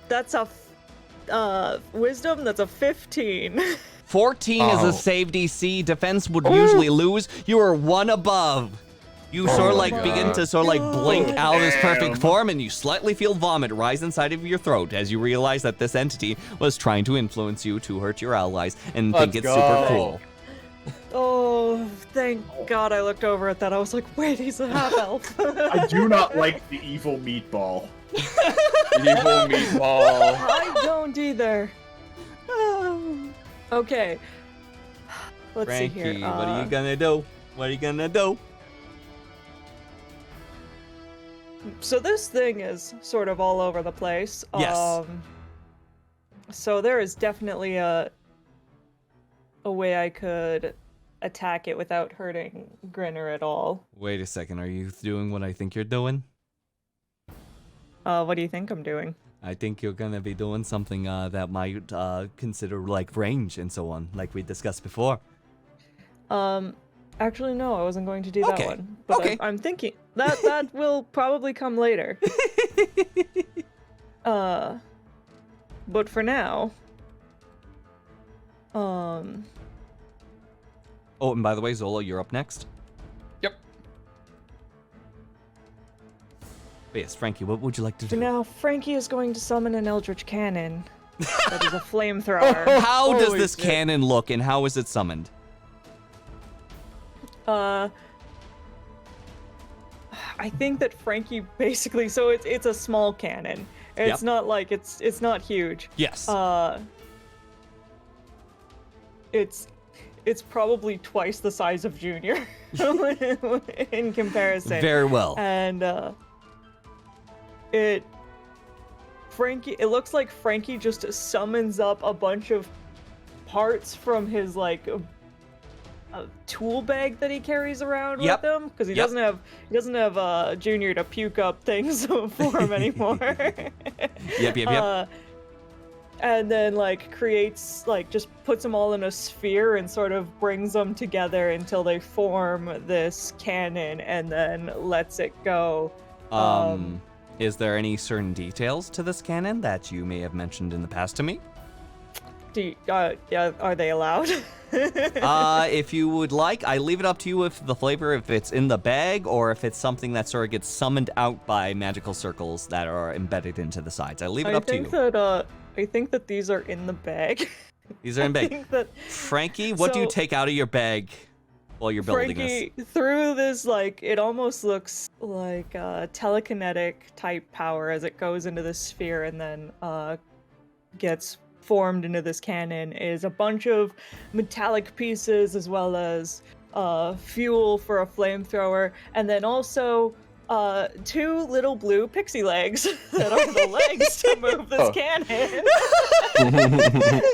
That's a wisdom. That's a 15. 14 is Oh. a save DC. Defense would usually lose. You are one above. You sort of my like begin God. to sort of like blink out of this perfect Damn. form, and you slightly feel vomit rise inside of your throat as you realize that this entity was trying to influence you to hurt your allies and think Let's it's super go. cool. Oh, thank God I looked over at that. I was like, wait, he's a half elf. I do not like the evil meatball. Evil meatball. I don't either. Okay. Let's see Frankie, here. what are you gonna do? What are you gonna do? So this thing is sort of all over the place. Yes. So there is definitely a way I could attack it without hurting Grinner at all. Wait a second, are you doing what I think you're doing? What do you think I'm doing? I think you're gonna be doing something that might consider like range and so on, like we discussed before. Actually, no, I wasn't going to do that Okay. one. But Okay. I'm thinking that will probably come later. But for now, Oh, and by the way, Zola, you're up next. Yep. But yes, Frankie, what would you like to for do? now, Frankie is going to summon an Eldritch Cannon. That is a flamethrower. How does Holy this shit. cannon look, and how is it summoned? I think that Frankie basically, so it's a small cannon. It's Yep. not like it's not huge. Yes. It's probably twice the size of Junior in comparison. Very well. And it looks like Frankie just summons up a bunch of parts from his like a tool bag that he carries around Yep. with him because he Yep. doesn't have Junior to puke up things for him anymore. Yep. And then like creates like just puts them all in a sphere and sort of brings them together until they form this cannon and then lets it go. Is there any certain details to this cannon that you may have mentioned in the past to me? Yeah, are they allowed? If you would like, I leave it up to you if the flavor, if it's in the bag or if it's something that sort of gets summoned out by magical circles that are embedded into the sides. I leave it up to you. I think that these are in the bag. These are in I bag. think that Frankie, what do you So- take out of your bag while you're building Frankie, through this, like, it almost looks like telekinetic type power as it goes into the sphere and then gets formed into this cannon, is a bunch of metallic pieces as well as fuel for a flamethrower, and then also two little blue pixie legs that are the legs to move this cannon.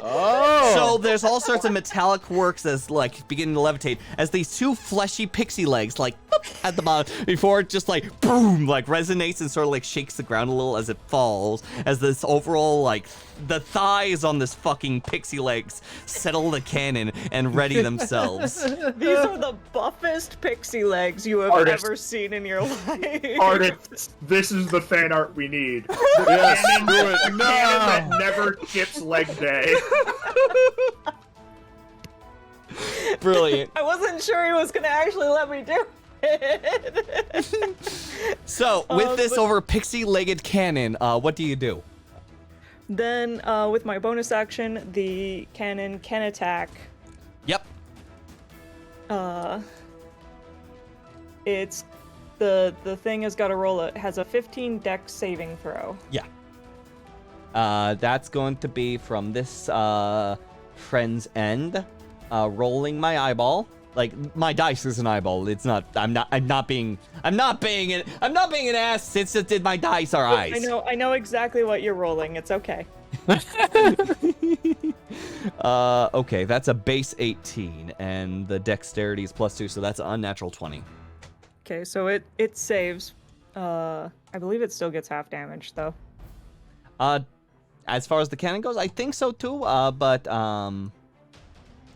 Oh. So there's all sorts of metallic works as like beginning to levitate as these two fleshy pixie legs like boop, at the bottom before it just like boom like resonates and sort of like shakes the ground a little as it falls as this overall like the thighs on this fucking pixie legs settle the cannon and ready themselves. These are the buffest pixie legs you have Artist. ever seen in your life. Artists, this is the fan art we need. Yes, Cannon, do it. a cannon that never skips leg day. Brilliant. I wasn't sure he was gonna actually let me do it. So with this but- over pixie-legged cannon, what do you do? Then, with my bonus action, the cannon can attack. Yep. It's the thing has got to roll. It has a 15 dex saving throw. Yeah. That's going to be from this friend's end. Rolling my eyeball. Like my dice is an eyeball. It's not. I'm not being an ass. It's just my dice are eyes. I know exactly what you're rolling. It's okay. Okay, that's a base 18, and the dexterity is +2, so that's an unnatural 20. Okay, so it saves. I believe it still gets half damage though. As far as the cannon goes, I think so too. But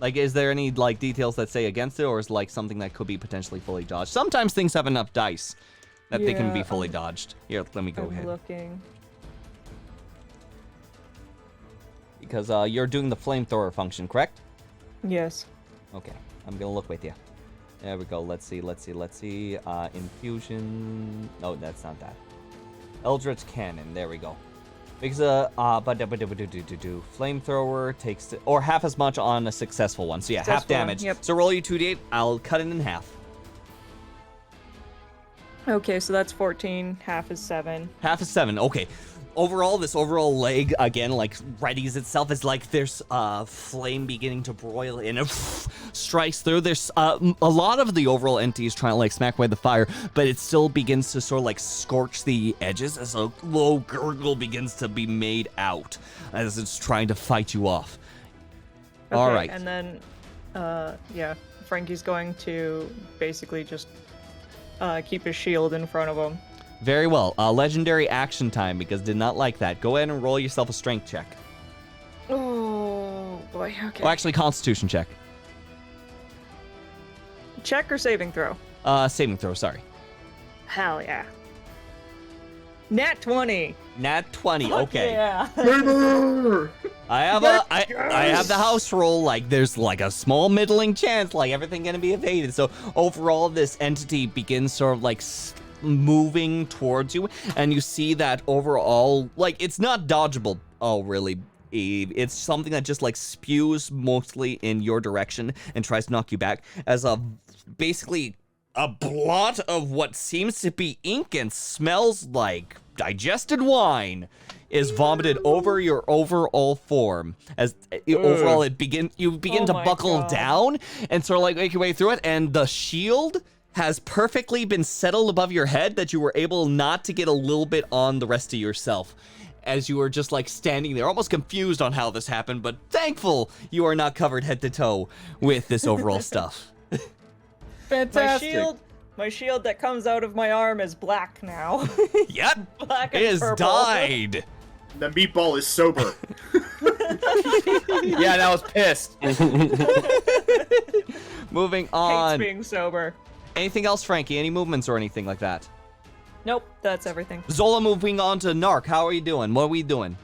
like, is there any like details that say against it, or is like something that could be potentially fully dodged? Sometimes things have enough dice that they can be Yeah, fully dodged. Here, let me go I'm ahead. looking. Because you're doing the flamethrower function, correct? Yes. Okay, I'm gonna look with you. There we go. Let's see. Infusion. No, that's not that. Eldritch Cannon. There we go. Because flamethrower takes or half as much on a successful one. So yeah, half Successful one, damage. yep. So roll you 2d8. I'll cut it in half. Okay, so that's 14. Half is 7. Half is 7. Okay. Overall, this overall leg again like readies itself as like there's flame beginning to broil and it strikes through. There's a lot of the overall entity is trying to like smack away the fire, but it still begins to sort of like scorch the edges as a low gurgle begins to be made out as it's trying to fight you off. Okay, All right. And then, yeah, Frankie's going to basically just keep his shield in front of him. Very well. Legendary action time because did not like that. Go ahead and roll yourself a strength check. Oh boy. Okay. Or actually, Constitution check. check or saving throw? Saving throw, sorry. Hell yeah. Nat 20. Nat 20, Fuck okay. Yeah. I have the house roll, like there's like a small middling chance, like everything gonna be evaded. So overall, this entity begins sort of like moving towards you, and you see that overall, like it's not dodgeable. Oh, really? It's something that just like spews mostly in your direction and tries to knock you back as basically a blot of what seems to be ink and smells like digested wine is vomited over your overall form. As overall you begin to buckle down and sort of like make your way through it, and the shield has perfectly been settled above your head that you were able not to get a little bit on the rest of yourself as you were just like standing there almost confused on how this happened, but thankful you are not covered head to toe with this overall stuff. Fantastic. My shield that comes out of my arm is black now. Yep. Black It and is purple. dyed. The meatball is sober. Yeah, and I was pissed. Moving Hates on. being sober. Anything else, Frankie? Any movements or anything like that? Nope, that's everything. Zola, moving on to Nark. How are you doing? What are we doing?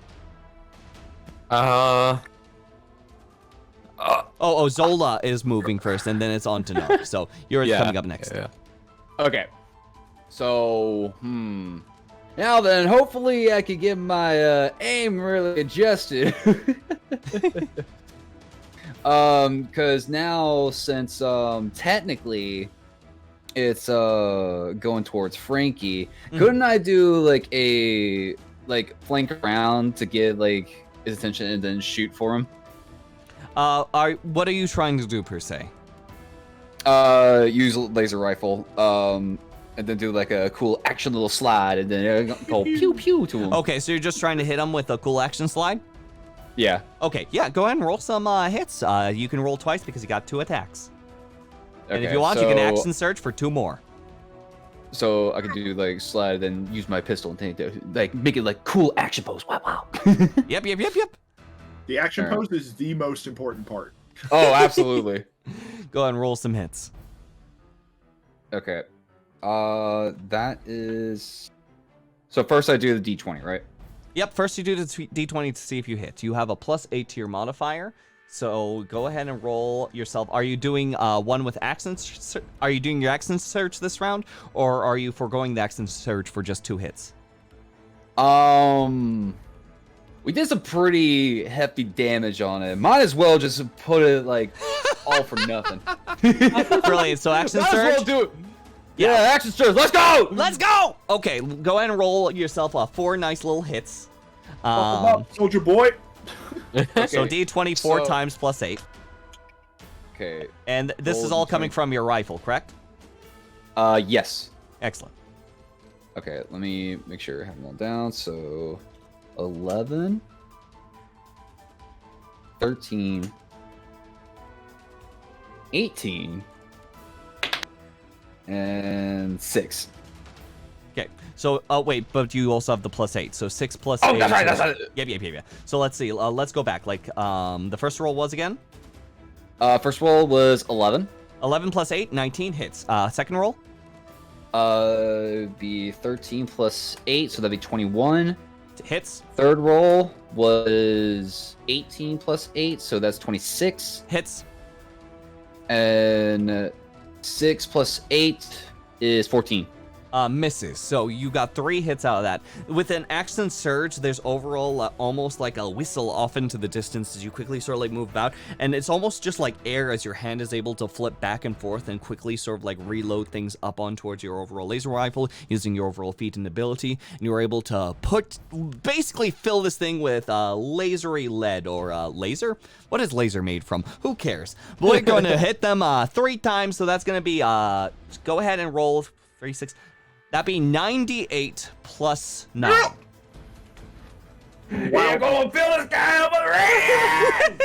Zola is moving first, and then it's on to Nark. So you're coming up next. Yeah. Okay. So, now then, hopefully I can get my aim really adjusted. Cause now since technically it's going towards Frankie, couldn't I do like a flank around to get like his attention and then shoot for him? What are you trying to do per se? Use a laser rifle, and then do like a cool action little slide, and then go pew pew to him. Okay, so you're just trying to hit him with a cool action slide? Yeah. Okay, yeah, go ahead and roll some hits. You can roll twice because you got 2 attacks. And if you want, you can action search for 2 more. So I could do like slide, then use my pistol and like make it like cool action pose. Wow, wow. Yep. The action pose is the most important part. Oh, absolutely. Go ahead and roll some hits. Okay. That is. So first I do the D20, right? Yep, first you do the D20 to see if you hit. You have a +8 to your modifier, so go ahead and roll yourself. Are you doing one with accent? Are you doing your accent search this round, or are you foregoing the accent search for just 2 hits? We did some pretty hefty damage on it. Might as well just put it like all for nothing. Brilliant. So action Might search. as well do it. Yeah, action search. Let's go. Let's go. Okay, go ahead and roll yourself 4 nice little hits. Soldier boy. So D20 4 times +8. Okay. And this is all coming from your rifle, correct? Yes. Excellent. Okay, let me make sure I have them all down. So 11, 13, 18, and 6. Okay, so wait, but you also have the +8, so 6 + 8. Oh, that's right, that's right. Yep. So let's see. Let's go back. Like, the first roll was again? First roll was 11. 11 + 8, 19 hits. Second roll? Be 13 plus 8, so that'd be 21. Hits. Third roll was 18 plus 8, so that's 26. Hits. And 6 plus 8 is 14. Misses. So you got 3 hits out of that. With an action surge, there's overall almost like a whistle off into the distance as you quickly sort of like move about, and it's almost just like air as your hand is able to flip back and forth and quickly sort of like reload things up on towards your overall laser rifle using your overall feat and ability, and you were able to basically fill this thing with lasery lead or laser. What is laser made from? Who cares? But we're going to hit them 3 times, so that's going to be go ahead and roll 3, 6. That'd be 98 plus 9. Wow. You're gonna fill this guy up with red!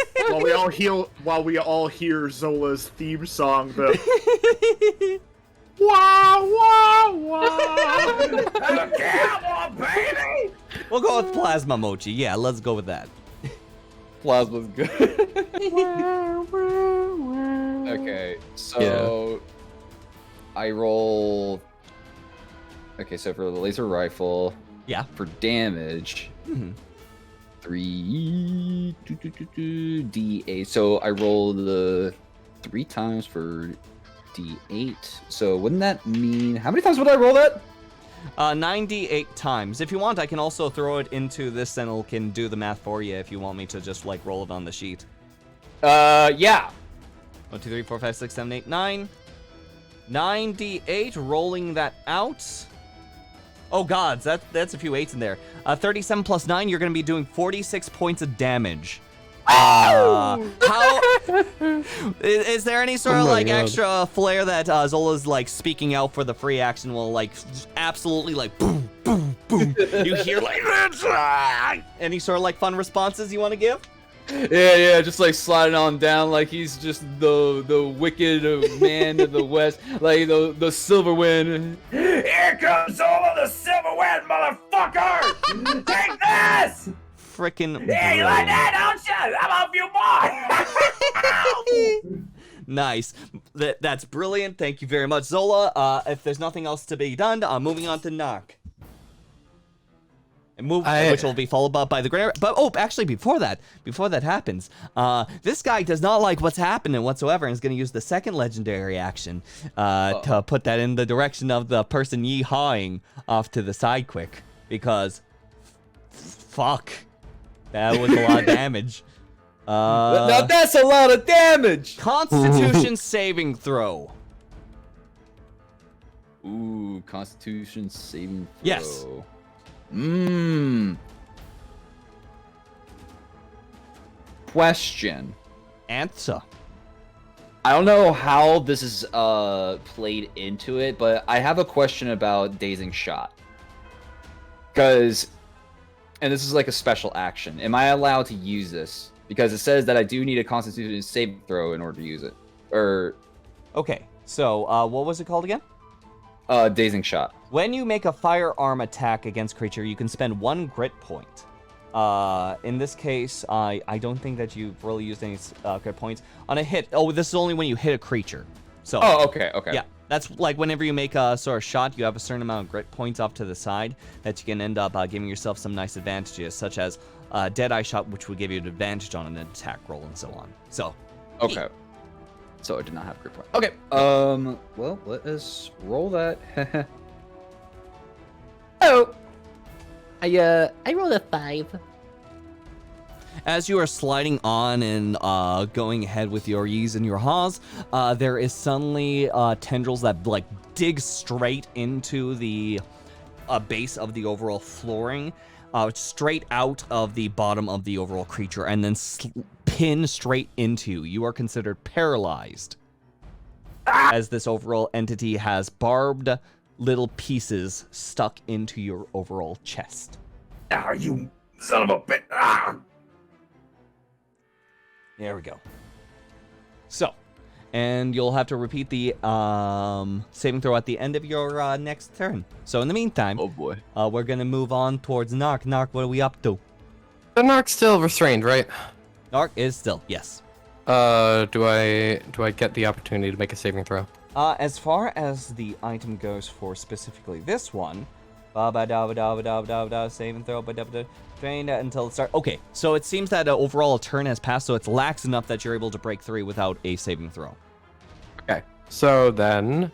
while we all hear Zola's theme song, the wow, wow, wow. Come on, baby! We'll go with Plasma Mochi. Yeah, let's go with that. Plasma's good. Okay, so I roll. Okay, so for the laser rifle, Yeah. for damage, 3 D8. So I roll the 3 times for D8. So wouldn't that mean how many times would I roll that? 98 times. If you want, I can also throw it into this and it can do the math for you if you want me to just like roll it on the sheet. Yeah. 1, 2, 3, 4, 5, 6, 7, 8, 9. 98, rolling that out. Oh gods, that's a few 8s in there. 37 plus 9, you're gonna be doing 46 points of damage. How is there any sort of like extra flair that Zola's like speaking out for the free action will like absolutely like boom boom boom? You hear like any sort of like fun responses you want to give? Yeah, just like sliding on down like he's just the wicked man of the west, like the silver wind. Here comes Zola the silver wind, motherfucker! Take this! Frickin' Yeah, you like that, don't you? How about you more? Nice. That's brilliant. Thank you very much, Zola. If there's nothing else to be done, moving on to Nark. And which will be followed up by the Grinner. But actually, before that happens, this guy does not like what's happening whatsoever, and is going to use the second legendary action to put that in the direction of the person yee-hawing off to the side quick, because fuck, that was a lot of damage. Now that's a lot of damage. Constitution saving throw. Ooh, Constitution saving throw. Yes. Question. Answer. I don't know how this is played into it, but I have a question about Dazing Shot. And this is like a special action. Am I allowed to use this? Because it says that I do need a Constitution saving throw in order to use it. Okay, so what was it called again? Dazing Shot. When you make a firearm attack against creature, you can spend 1 grit point. In this case, I don't think that you've really used any grit points. On a hit, this is only when you hit a creature. So. Oh, okay. Yeah, that's like whenever you make a sort of shot, you have a certain amount of grit points off to the side that you can end up giving yourself some nice advantages, such as Deadeye Shot, which would give you an advantage on an attack roll and so on. So. Okay. So I did not have grit point. Okay. Well, let us roll that. Oh, I rolled a 5. As you are sliding on and going ahead with your yees and your haws, there is suddenly tendrils that like dig straight into the base of the overall flooring, straight out of the bottom of the overall creature, and then pin straight into you. You are considered paralyzed, as this overall entity has barbed little pieces stuck into your overall chest. Ah, you son of a bitch. Ah! There we go. So, and you'll have to repeat the saving throw at the end of your next turn. So in the meantime, Oh boy. we're gonna move on towards Nark. Nark, what are we up to? The Nark's still restrained, right? Nark is still, yes. Do I get the opportunity to make a saving throw? As far as the item goes for specifically this one, saving throw, trained until it starts. Okay, so it seems that overall a turn has passed, so it's lax enough that you're able to break 3 without a saving throw. Okay, so then,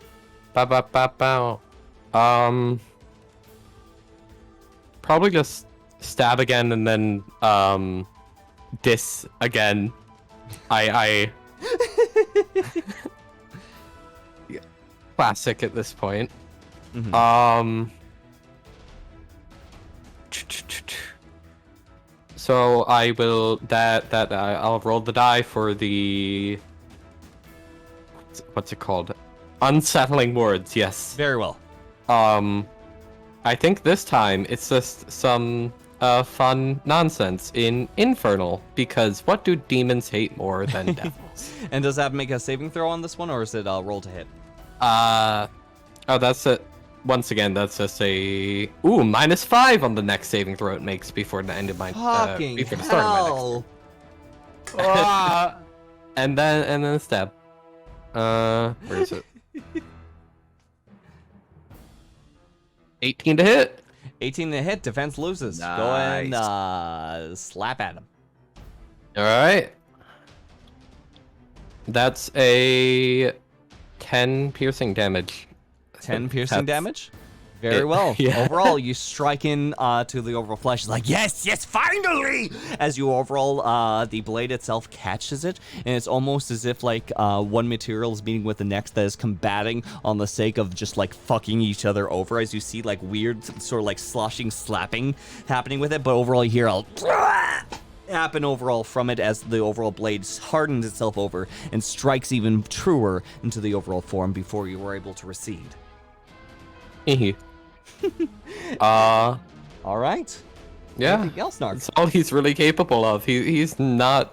probably just stab again and then diss again. I classic at this point. Mhm. So I will I'll roll the die for the what's it called? Unsettling words. Yes. Very well. I think this time it's just some fun nonsense in Infernal, because what do demons hate more than devils? And does that make a saving throw on this one, or is it a roll to hit? Oh, that's it. Once again, that's just a -5 on the next saving throw it makes before the end of my Fucking before the start of my next. And then stab. Where is it? 18 to hit. 18 to hit. Defense loses. Go and slap at him. All right. That's a 10 piercing damage. 10 piercing damage? Very well. Yeah. Overall, you strike in to the overall flesh. Like, yes, finally! As you overall, the blade itself catches it, and it's almost as if, like, one material is meeting with the next that is combating on the sake of just, like, fucking each other over, as you see, like, weird sort of, like, sloshing, slapping happening with it, but overall you hear a happen overall from it as the overall blade hardens itself over and strikes even truer into the overall form before you were able to recede. All right. Yeah. Anything else, Nark? That's all he's really capable of. He's not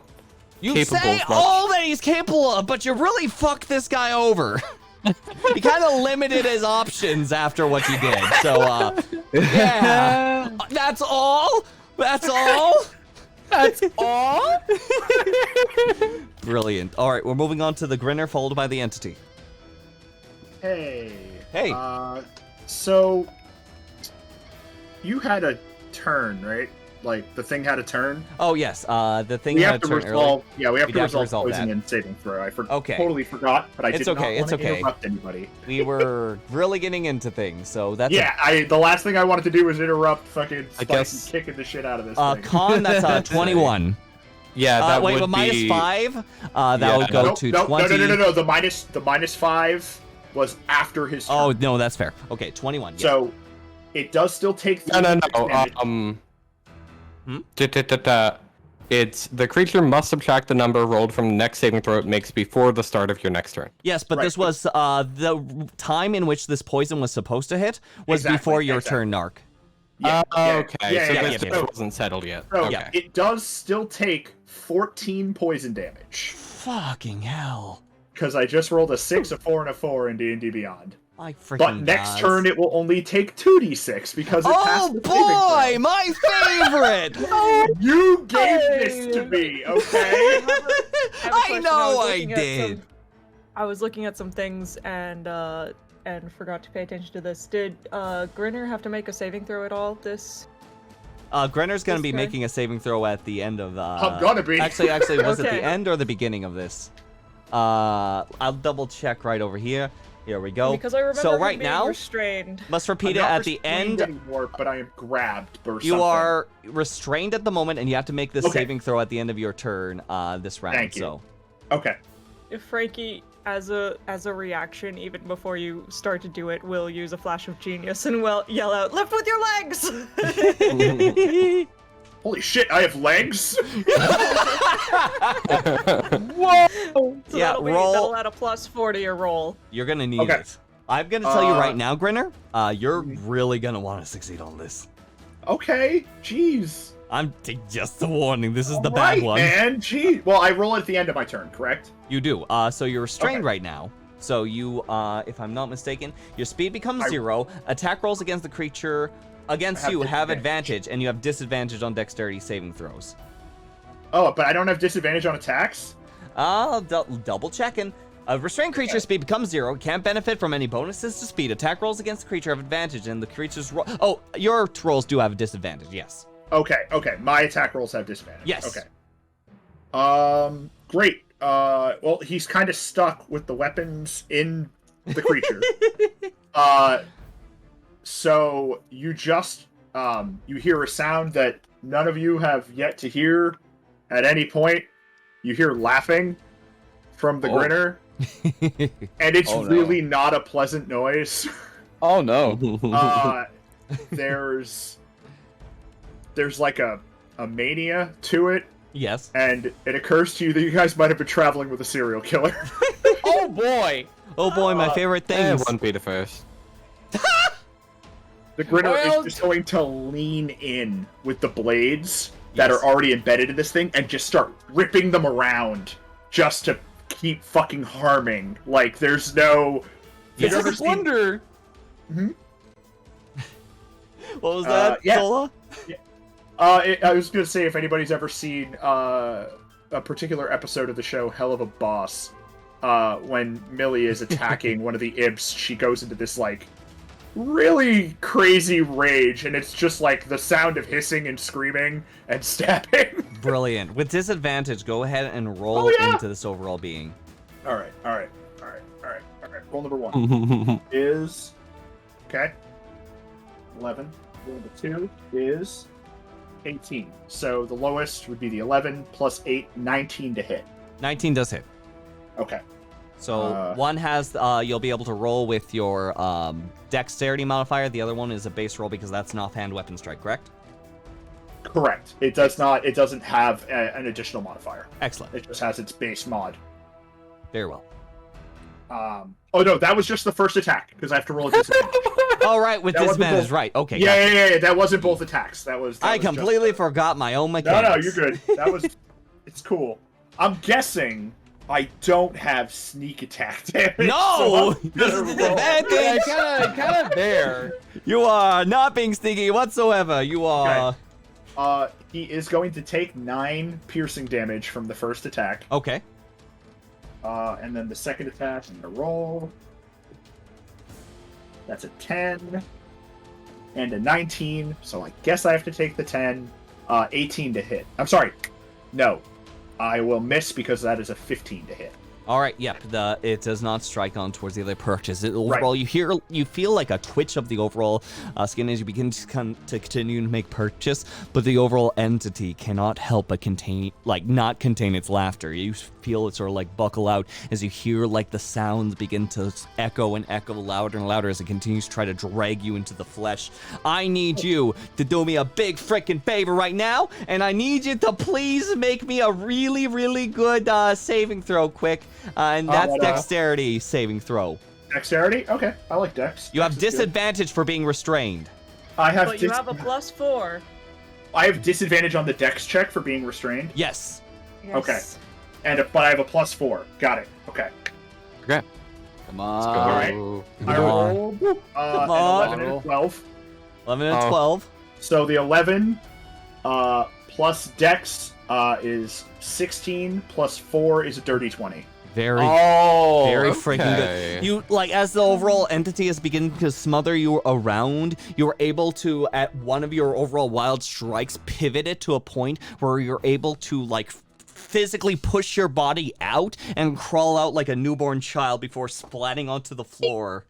You capable say of much. all that he's capable of, but you really fucked this guy over. You kind of limited his options after what you did. So, yeah. That's all? That's all? That's all? Brilliant. All right, we're moving on to the Grinner, followed by the Entity. Hey. Hey. So you had a turn, right? Like the thing had a turn. Oh yes. The thing We had have to turn resolve. early. Yeah, we have We'd to have to resolve resolve poison that. and saving throw. I Okay. totally forgot, but I It's did not okay, want it's to okay. interrupt anybody. We were really getting into things, so that's Yeah, the last thing I wanted to do was interrupt fucking I Spicy guess- kicking the shit out of this a thing. con. That's 21. Yeah, that Wait, would but minus be 5. That Yeah. would go Nope, to nope, 20. No. The minus 5 was after his turn. Oh no, that's fair. Okay, 21. Yeah. So it does still take No. 36 damage. It's the creature must subtract the number rolled from the next saving throw it makes before the start of your next turn. Yes, but Right. this was the time in which this poison was supposed to hit was Exactly, before your exactly. turn, Nark. Yeah, Okay, yeah, so yeah, this yeah. just wasn't settled yet. So Okay. it does still take 14 poison damage. Fucking hell! Because I just rolled a 6, a 4, and a 4 in D&D Beyond. My freaking. But next gods. turn it will only take 2d6 because it Oh passed the boy, saving my favorite! throw. You gave this to me, okay? have a I question. know was I looking at did. I was looking at some things and forgot to pay attention to this. Did Grinner have to make a saving throw at all? Grinner's gonna This be turn? making a saving throw at the end of. I'm gonna be. Actually, was it Okay. the end or the beginning of this? I'll double check right over here. Here we go. Because I remember so him right being now, restrained. must repeat I'm it not at the restrained end. anymore, but I am grabbed or You something. are restrained at the moment, and you have to make this Okay. saving throw at the end of your turn this round. Thank you. So Okay. If Frankie, as a reaction, even before you start to do it, will use a flash of genius and will yell out, "Lift with your legs!" Holy shit, I have legs? Whoa! So Yeah, that'll roll. add a +4 to your roll. you're gonna need Okay. it. I'm gonna tell you right Uh, now, Grinner. You're really gonna want to succeed on this. Okay, jeez. Just a warning. This is the Alright, bad one. man, jeez. Well, I roll at the end of my turn, correct? You do. So you're restrained Okay. right now. So you, if I'm not mistaken, your speed becomes 0. Attack rolls against the creature against have you have disadvantage. advantage, and you have disadvantage on dexterity saving throws. Oh, but I don't have disadvantage on attacks? Double checking. A restrained creature's speed becomes 0. Can't benefit from any bonuses to speed. Attack rolls against the creature have advantage, and the creature's roll. Oh, your rolls do have a disadvantage. Yes. Okay. My attack rolls have disadvantage. Yes. Okay. Great. Well, he's kind of stuck with the weapons in the creature. So you just, you hear a sound that none of you have yet to hear at any point. You hear laughing from the Oh. Grinner, and it's Oh, no. really not a pleasant noise. Oh no. There's like a mania to it, Yes. and it occurs to you that you guys might have been traveling with a serial killer. Oh boy. Oh boy, my favorite Eh, things. wouldn't be the first. The Grinner Well- is just going to lean in with the blades that Yes. are already embedded in this thing and just start ripping them around just to keep fucking harming. Like, there's no... Yes. Have you ever It's a seen- wonder. What was that, yeah. Zola? I was going to say, if anybody's ever seen a particular episode of the show Hell of a Boss, when Millie is attacking one of the imps, she goes into this, like, really crazy rage, and it's just like the sound of hissing and screaming and stabbing. Brilliant. With disadvantage, go ahead and roll into this overall being. All right. Roll number 1 is okay. 11. Roll number 2 is 18. So the lowest would be the 11 plus 8, 19 to hit. 19 does hit. Okay. So one has you'll be able to roll with your dexterity modifier. The other one is a base roll because that's an offhand weapon strike, correct? Correct. It does not. It doesn't have an additional modifier. Excellent. It just has its base mod. Very well. Oh no, that was just the first attack because I have to roll a disadvantage. All right, with disadvantage, right? Okay. Yeah, gotcha. That wasn't both attacks. That was. I completely forgot my own mechanics. No, you're good. That was. It's cool. I'm guessing I don't have sneak attack damage. No, so this is disadvantage. kind of there. You are not being sneaky whatsoever. You are. Okay. He is going to take 9 piercing damage from the first attack. Okay. And then the second attack, I'm gonna roll. That's a 10 and a 19. So I guess I have to take the 10. 18 to hit. I'm sorry. No, I will miss because that is a 15 to hit. All right, yep. It does not strike on towards the other purchase. Overall, you feel like a twitch of the overall skin as you begin to continue to make purchase, but the overall entity cannot help but not contain its laughter. You feel it sort of like buckle out as you hear like the sounds begin to echo and echo louder and louder as it continues to try to drag you into the flesh. I need you to do me a big freaking favor right now, and I need you to please make me a really, really good saving throw quick. And that's dexterity saving throw. Dexterity? Okay, I like dex. You have disadvantage for being restrained. I have. But you have a +4. I have disadvantage on the dex check for being restrained. Yes. Okay. But I have a +4. Got it. Okay. Okay. Come on. All right. I roll an 11 and a 12. 11 and 12. So the 11 plus dex is 16 plus 4 is a dirty 20. Very freaking good. You as the overall entity is beginning to smother you around, you're able to at one of your overall wild strikes pivot it to a point where you're able to physically push your body out and crawl out like a newborn child before splatting onto the floor.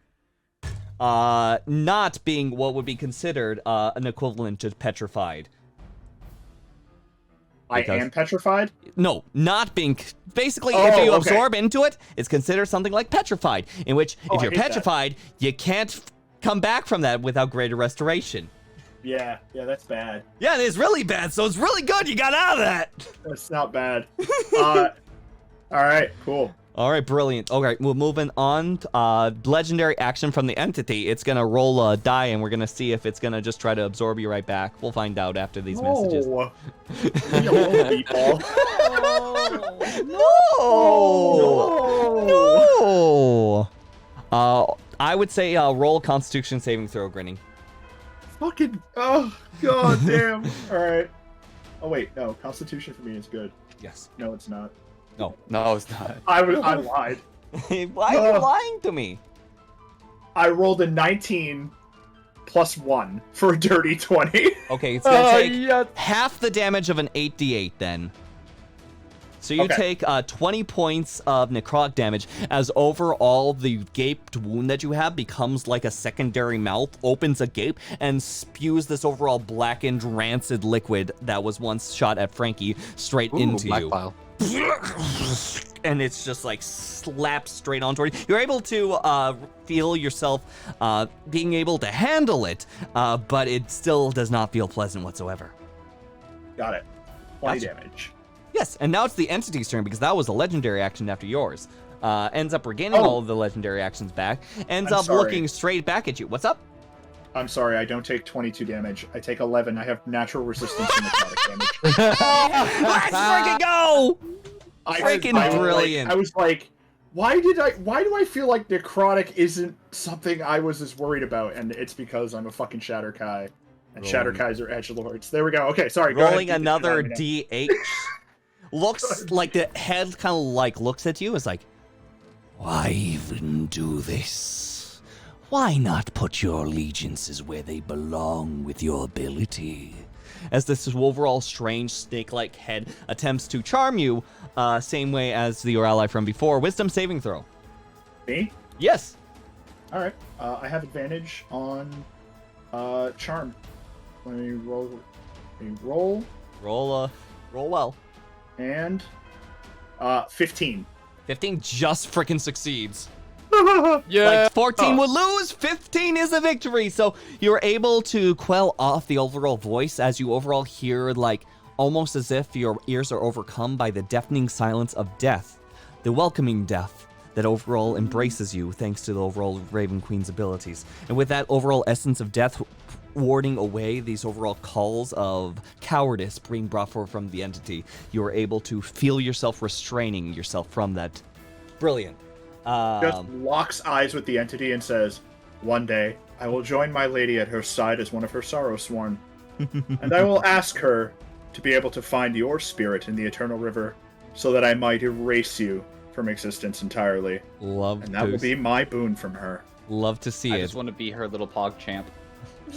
Not being what would be considered an equivalent to petrified. I am petrified? No, not being... Basically, if you absorb into it, it's considered something like petrified, in which if you're petrified, you can't come back from that without greater restoration. Yeah, that's bad. Yeah, it is really bad, so it's really good you got out of that. That's not bad. All right, cool. All right, brilliant. All right, we're moving on. Legendary action from the entity. It's going to roll a die, and we're going to see if it's going to just try to absorb you right back. We'll find out after these messages. No. I would say roll Constitution saving throw, Grinning. Fucking... Oh, god damn. All right. Oh, wait. No, Constitution for me is good. Yes. No, it's not. No, it's not. I lied. Why are you lying to me? I rolled a 19 plus 1 for a dirty 20. Okay, it's gonna take half the damage of an 8d8 then. So you take 20 points of necrotic damage as overall the gaped wound that you have becomes like a secondary mouth, opens a gape, and spews this overall blackened, rancid liquid that was once shot at Frankie straight into you. Pile. And it's just slaps straight onto you. You're able to feel yourself being able to handle it, but it still does not feel pleasant whatsoever. Got it. 20 damage. Yes, and now it's the entity's turn because that was a legendary action after yours. Ends up regaining all of the legendary actions back. Ends up looking straight back at you. What's up? I'm sorry, I don't take 22 damage. I take 11. I have natural resistance to necrotic damage. Let's freaking go! Brilliant. I was like, why do I feel like necrotic isn't something I was as worried about? And it's because I'm a fucking Shatterkai. And Shatterkais are edgelords. There we go. Okay, sorry. Rolling another D8. Looks like the head kind of looks at you. It's like, why even do this? Why not put your allegiances where they belong with your ability? As this overall strange snake-like head attempts to charm you, same way as your ally from before. Wisdom saving throw. Me? Yes. All right. I have advantage on charm. Let me roll. Roll well. And 15. 15 just freaking succeeds. Yeah. Like 14 would lose, 15 is a victory. So you're able to quell off the overall voice as you overall hear, like, almost as if your ears are overcome by the deafening silence of death, the welcoming death that overall embraces you thanks to the overall Raven Queen's abilities. And with that overall essence of death warding away these overall calls of cowardice being brought forth from the entity, you are able to feel yourself restraining yourself from that. Brilliant. Just locks eyes with the entity and says, "One day, I will join my lady at her side as one of her sorrow sworn. And I will ask her to be able to find your spirit in the Eternal River, so that I might erase you from existence entirely. And that will be my boon from her." Love to see I it. just want to be her little pog champ.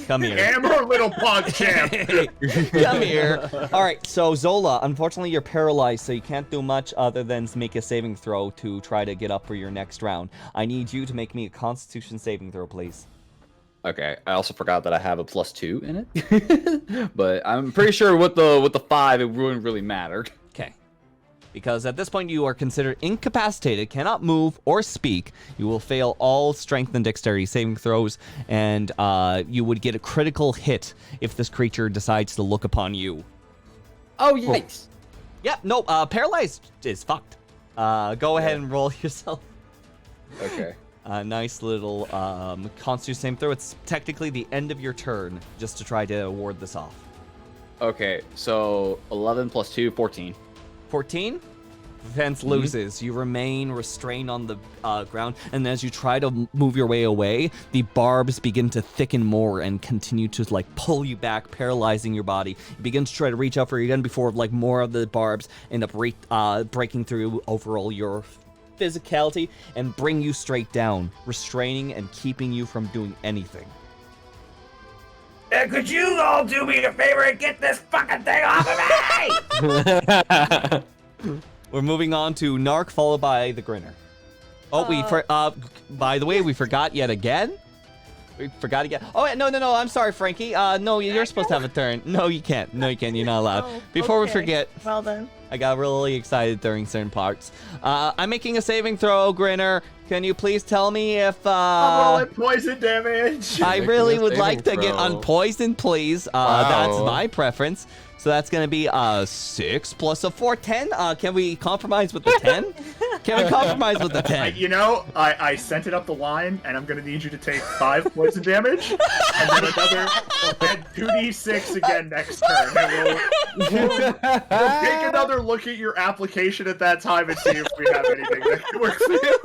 Come here. Am her little pog champ! Come here. All right, so Zola, unfortunately you're paralyzed, so you can't do much other than make a saving throw to try to get up for your next round. I need you to make me a Constitution saving throw, please. Okay, I also forgot that I have a +2 in it. But I'm pretty sure with the 5, it wouldn't really matter. Okay. Because at this point you are considered incapacitated, cannot move or speak. You will fail all strength and dexterity saving throws, and you would get a critical hit if this creature decides to look upon you. Oh, yikes. Yeah, no, paralyzed is fucked. Go ahead and roll yourself. Okay. Nice little Constitution saving throw. It's technically the end of your turn, just to try to ward this off. Okay, so 11 + 2, 14. 14? Defense loses. You remain restrained on the ground, and as you try to move your way away, the barbs begin to thicken more and continue to like pull you back, paralyzing your body. You begin to try to reach out for your gun before like more of the barbs end up breaking through overall your physicality and bring you straight down, restraining and keeping you from doing anything. Could you all do me a favor and get this fucking thing off of me? We're moving on to Nark, followed by the Grinner. Oh, by the way, we forgot yet again. We forgot again. Oh, no, I'm sorry, Frankie. No, you're supposed to have a turn. No, you can't. No, you can't. You're not allowed. Oh, Before we okay. forget, Well then. I got really excited during certain parts. I'm making a saving throw, Grinner. Can you please tell me if I'm rolling poison damage! I really would saving like to get throw. unpoisoned, please. That's my preference. So that's going to be 6 plus a 4, 10. Can we compromise with the 10? Can we compromise with the 10? I sent it up the line, and I'm gonna need you to take 5 poison damage, and then another 2d6 again next turn. And we'll take another look at your application at that time and see if we have anything that can work for you.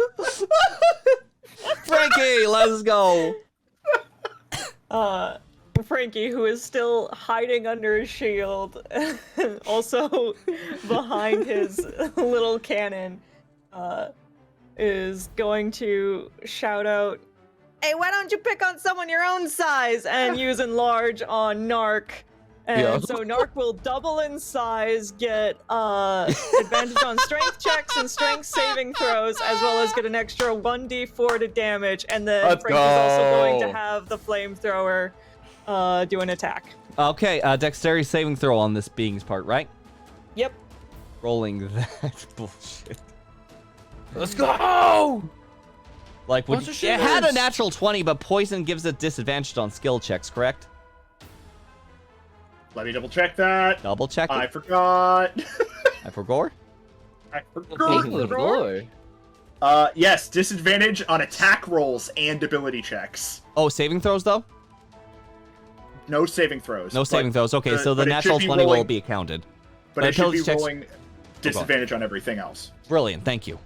Frankie, let's go. Frankie, who is still hiding under his shield, also behind his little cannon, is going to shout out, "Hey, why don't you pick on someone your own size?" and use enlarge on Nark. And so Nark will double in size, get advantage on strength checks and strength saving throws, as well as get an extra 1d4 to damage. And then Let's Frank is also going to go. have the flamethrower do an attack. Okay, dexterity saving throw on this being's part, right? Yep. Rolling that bullshit. Let's go! Like, Bunch of it had a shooters. natural 20, but poison gives it disadvantage on skill checks, correct? Let me double check that. Double check I it. forgot. I forgot. I forgot. Little boy. Yes, disadvantage on attack rolls and ability checks. Oh, saving throws, though? No saving throws. No saving throws. Okay, so the but it should natural be 20 will rolling- be accounted. But it should be ability checks- rolling disadvantage on everything else. Brilliant, thank you.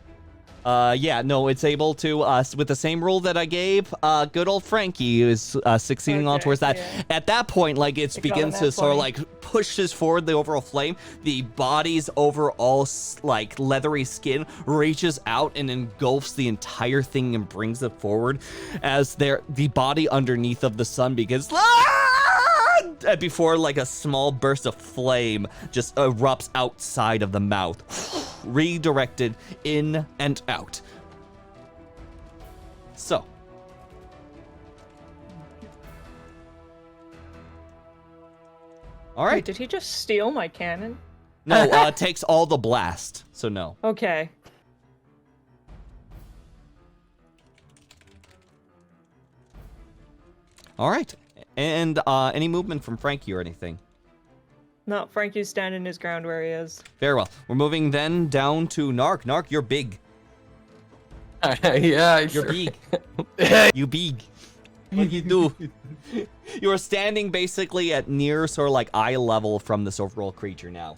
Yeah, no, it's able to, with the same rule that I gave, good old Frankie is succeeding on Okay, towards that. yeah. At that point, like, it I got begins an to nat sort of, 20. like, pushes forward the overall flame. The body's overall, like, leathery skin reaches out and engulfs the entire thing and brings it forward as the body underneath of the sun begins, before, like, a small burst of flame just erupts outside of the mouth, redirected in and out. So. All Wait, right. did he just steal my cannon? No, it takes all the blast, so no. Okay. All right. And any movement from Frankie or anything? No, Frankie's standing his ground where he is. Very well. We're moving then down to Nark. Nark, you're big. Yeah, You're sure. big. You big. What do you do? You are standing basically at near sort of like eye level from this overall creature now.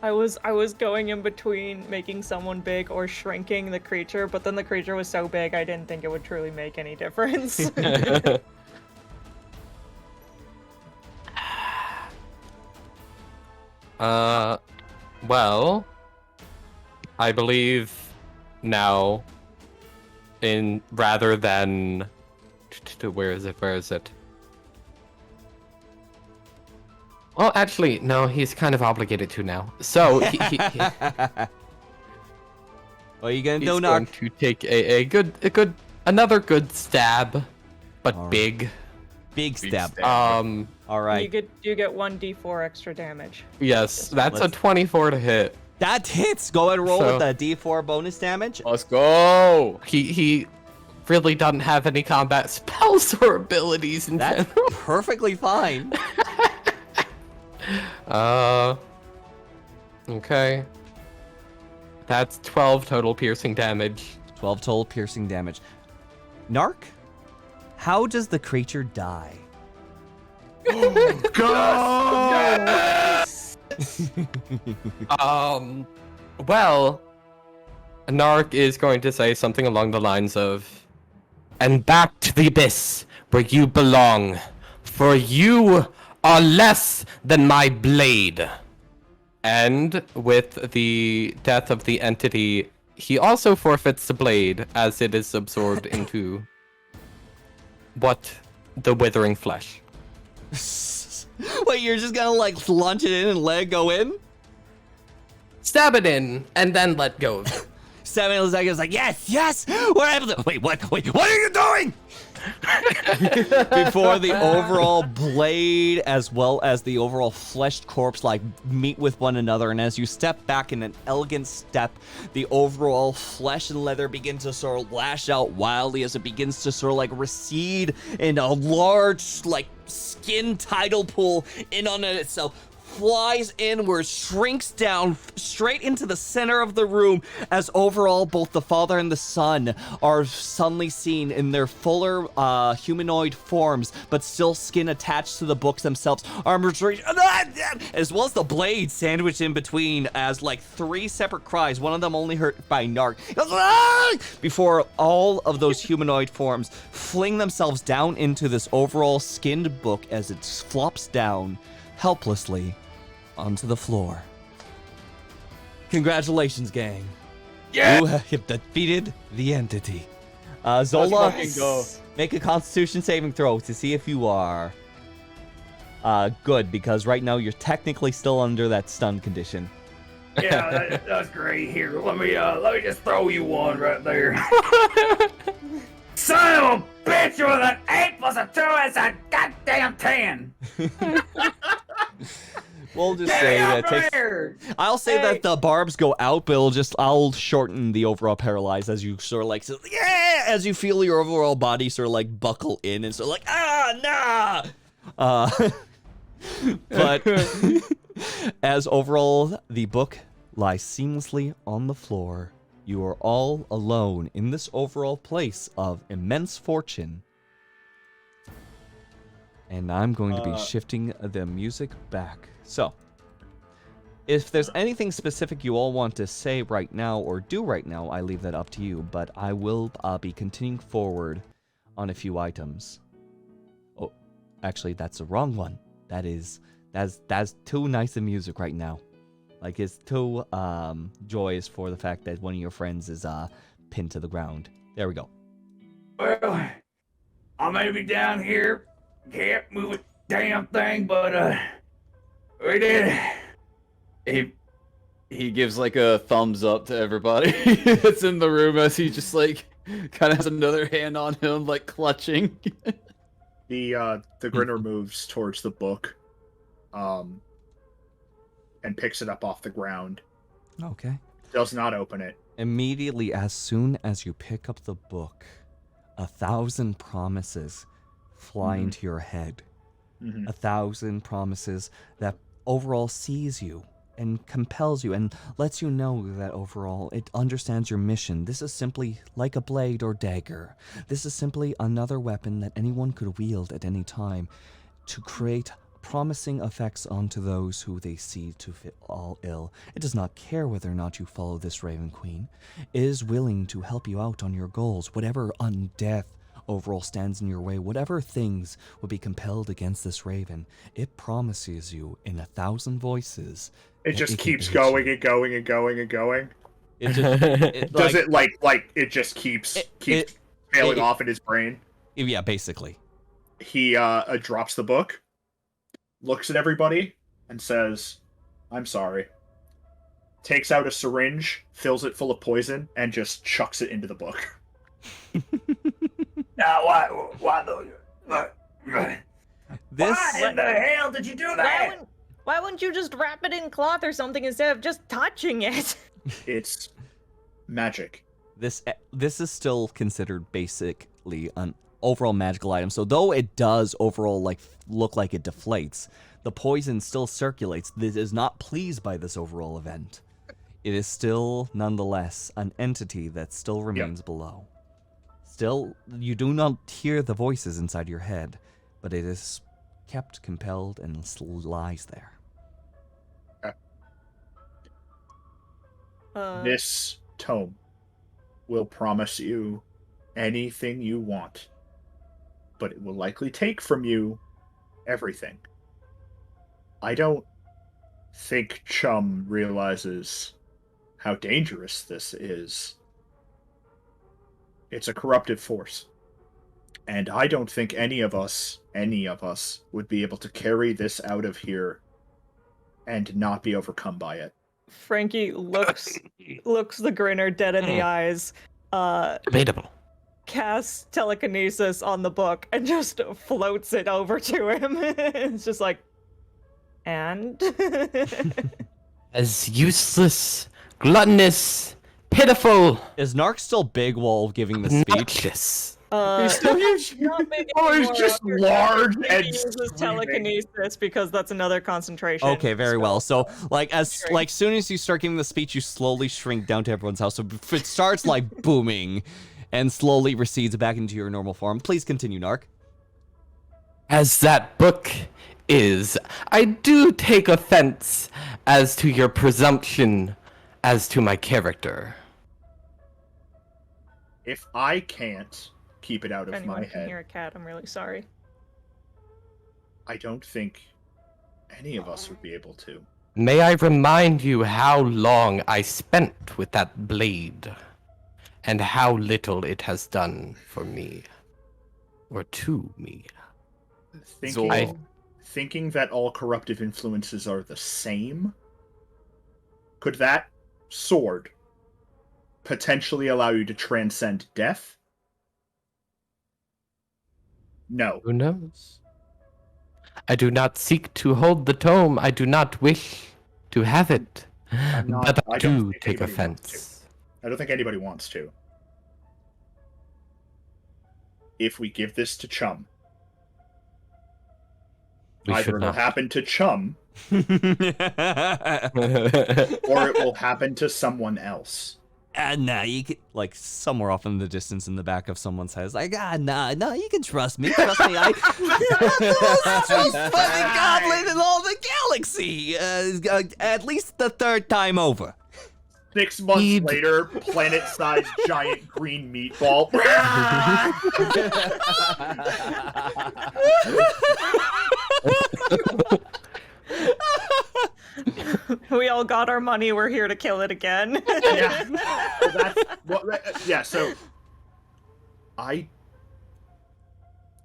I was going in between making someone big or shrinking the creature, but then the creature was so big I didn't think it would truly make any difference. Well, I believe now, rather than, where is it? Well, actually, no, he's kind of obligated to now. So, he's What are you gonna do, going Nark? to take another good stab, but All right. big. Big step. Um, All right. You get 1d4 extra damage. yes, that's a let's- 24 to hit. That hits. Go ahead and roll So- with the D4 bonus damage. Let's go. He really doesn't have any combat spells or abilities in That's general. perfectly fine. Okay. That's 12 total piercing damage. 12 total piercing damage. Nark, how does the creature die? Well, Nark is going to say something along the lines of, "And back to the abyss where you belong, for you are less than my blade." And with the death of the entity, he also forfeits the blade as it is absorbed into the withering flesh. Wait, you're just gonna like launch it in and let it go in? Stab it in and then let go of it. 7 seconds, like, yes, we're able to. Wait, what are you doing? Before the overall blade as well as the overall fleshed corpse like meet with one another, and as you step back in an elegant step, the overall flesh and leather begin to sort of lash out wildly as it begins to sort of like recede in a large like skin tidal pool in on it itself. Flies inward, shrinks down straight into the center of the room as overall both the father and the son are suddenly seen in their fuller humanoid forms, but still skin attached to the books themselves, armors reach, as well as the blade sandwiched in between as like 3 separate cries, one of them only heard by Nark, before all of those humanoid forms fling themselves down into this overall skinned book as it flops down helplessly onto the floor. Congratulations, gang. Yeah. You have defeated the entity. Zola, fucking go. make a Constitution saving throw to see if you are good, because right now you're technically still under that stun condition. Yeah, that's great. Here, let me just throw you one right there. Son of a bitch with an 8 plus a 2 is a goddamn 10. We'll just Get say me that up it takes. here. I'll say that the barbs go out, but I'll shorten the overall paralyze as you sort of like, as you feel your overall body sort of like buckle in and sort of like, nah. But as overall the book lies seamlessly on the floor, you are all alone in this overall place of immense fortune. And I'm going to be shifting the music back. So, If there's anything specific you all want to say right now or do right now, I leave that up to you, but I will be continuing forward on a few items. Oh, actually, that's the wrong one. That's too nice of music right now. Like, it's too joyous for the fact that one of your friends is pinned to the ground. There we go. Well, I may be down here, can't move a damn thing, but we did. He gives like a thumbs up to everybody that's in the room as he just like kind of has another hand on him, like clutching. The Grinner moves towards the book, and picks it up off the ground. Okay. Does not open it. Immediately, as soon as you pick up the book, 1,000 promises fly into your head. 1,000 promises that overall sees you and compels you and lets you know that overall it understands your mission. This is simply like a blade or dagger. This is simply another weapon that anyone could wield at any time to create promising effects onto those who they see to fall ill. It does not care whether or not you follow this Raven Queen. It is willing to help you out on your goals, whatever undeath overall stands in your way, whatever things would be compelled against this Raven. It promises you in 1,000 voices. It just keeps going and going and going and going. It just Does it like it just keeps failing off in his brain? Yeah, basically. He drops the book, looks at everybody, and says, "I'm sorry." Takes out a syringe, fills it full of poison, and just chucks it into the book. Now, why This. Why in the hell did you do that? Why wouldn't you just wrap it in cloth or something instead of just touching it? It's magic. This is still considered basically an overall magical item. So though it does overall look like it deflates, the poison still circulates. This is not pleased by this overall event. It is still nonetheless an entity that still remains below. Still, you do not hear the voices inside your head, but it is kept compelled and lies there. This tome will promise you anything you want, but it will likely take from you everything. I don't think Chum realizes how dangerous this is. It's a corruptive force. And I don't think any of us would be able to carry this out of here and not be overcome by it. Frankie looks the Grinner dead in the eyes. Debatable. Casts telekinesis on the book and just floats it over to him. It's just like, and As useless, gluttonous, pitiful, Is Nark still big while giving the speech? obnoxious. he's still huge. Not big Oh, he's anymore just after large he and uses screaming. telekinesis because that's another concentration. Okay, very well. So, Shrink. soon as you start giving the speech, you slowly shrink down to everyone's house. So it starts like booming, and slowly recedes back into your normal form. Please continue, Nark. As that book is, I do take offense as to your presumption as to my character. If I can't keep it out If of anyone my can head, hear a cat, I'm really sorry. I don't think any of us would be able to. May I remind you how long I spent with that blade, and how little it has done for me, or to me. Thinking that all corruptive influences are the same, could that sword potentially allow you to transcend death? No. Who knows? I do not seek to hold the tome. I do not wish to have it. But I don't do think take anybody wants offense. I don't think anybody wants to. If we give this to Chum, We either should it'll not. happen to Chum, or it will happen to someone else. Nah, you can, like, somewhere off in the distance in the back of someone's head, it's like, nah, you can trust me. Trust me, I'm the most trustworthy goblin in all the galaxy. At least the third time over. 6 months later, planet-sized giant green meatball. We all got our money. We're here to kill it again. Yeah. So I'm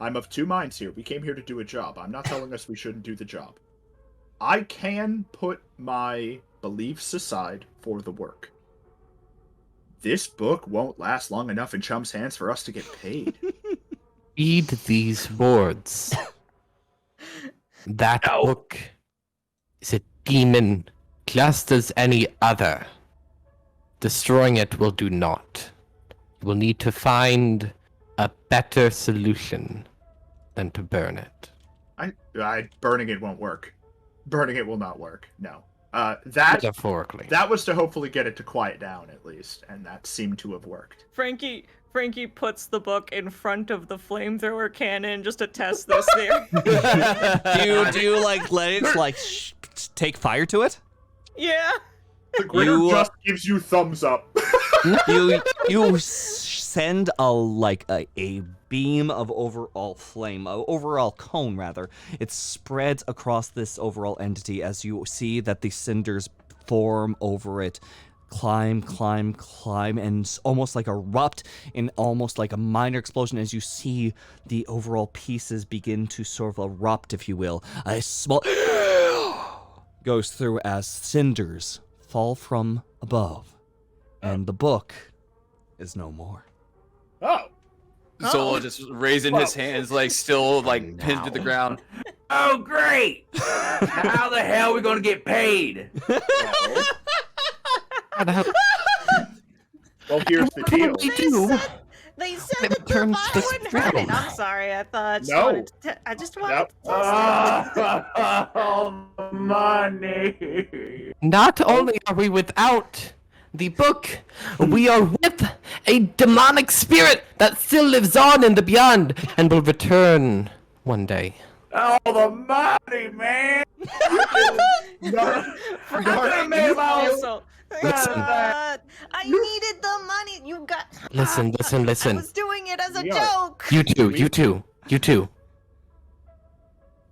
of two minds here. We came here to do a job. I'm not telling us we shouldn't do the job. I can put my beliefs aside for the work. This book won't last long enough in Chum's hands for us to get paid. Read these words. That book is a demon, just as any other. Destroying it will do naught. You will need to find a better solution than to burn it. Burning it won't work. Burning it will not work. No. Metaphorically. That was to hopefully get it to quiet down at least, and that seemed to have worked. Frankie puts the book in front of the flamethrower cannon just to test this theory. Do you like let it like take fire to it? Yeah. The Grinner just gives you thumbs up. you send a beam of overall flame, overall cone rather. It spreads across this overall entity as you see that the cinders form over it, climb, and almost like erupt in almost like a minor explosion as you see the overall pieces begin to sort of erupt, if you will. A small goes through as cinders fall from above, and the book is no more. Oh. Zola just raising his hands, like still like pinned to the ground. Oh, great! How the hell are we gonna get paid? Well, here's the deal. They said that the bot wouldn't hurt it. I'm sorry. I thought. I just wanted to Oh, money. Not only are we without the book, we are with a demonic spirit that still lives on in the beyond and will return one day. Oh, the money, man! I needed the money. You got. Listen. I was doing it as a joke. You two.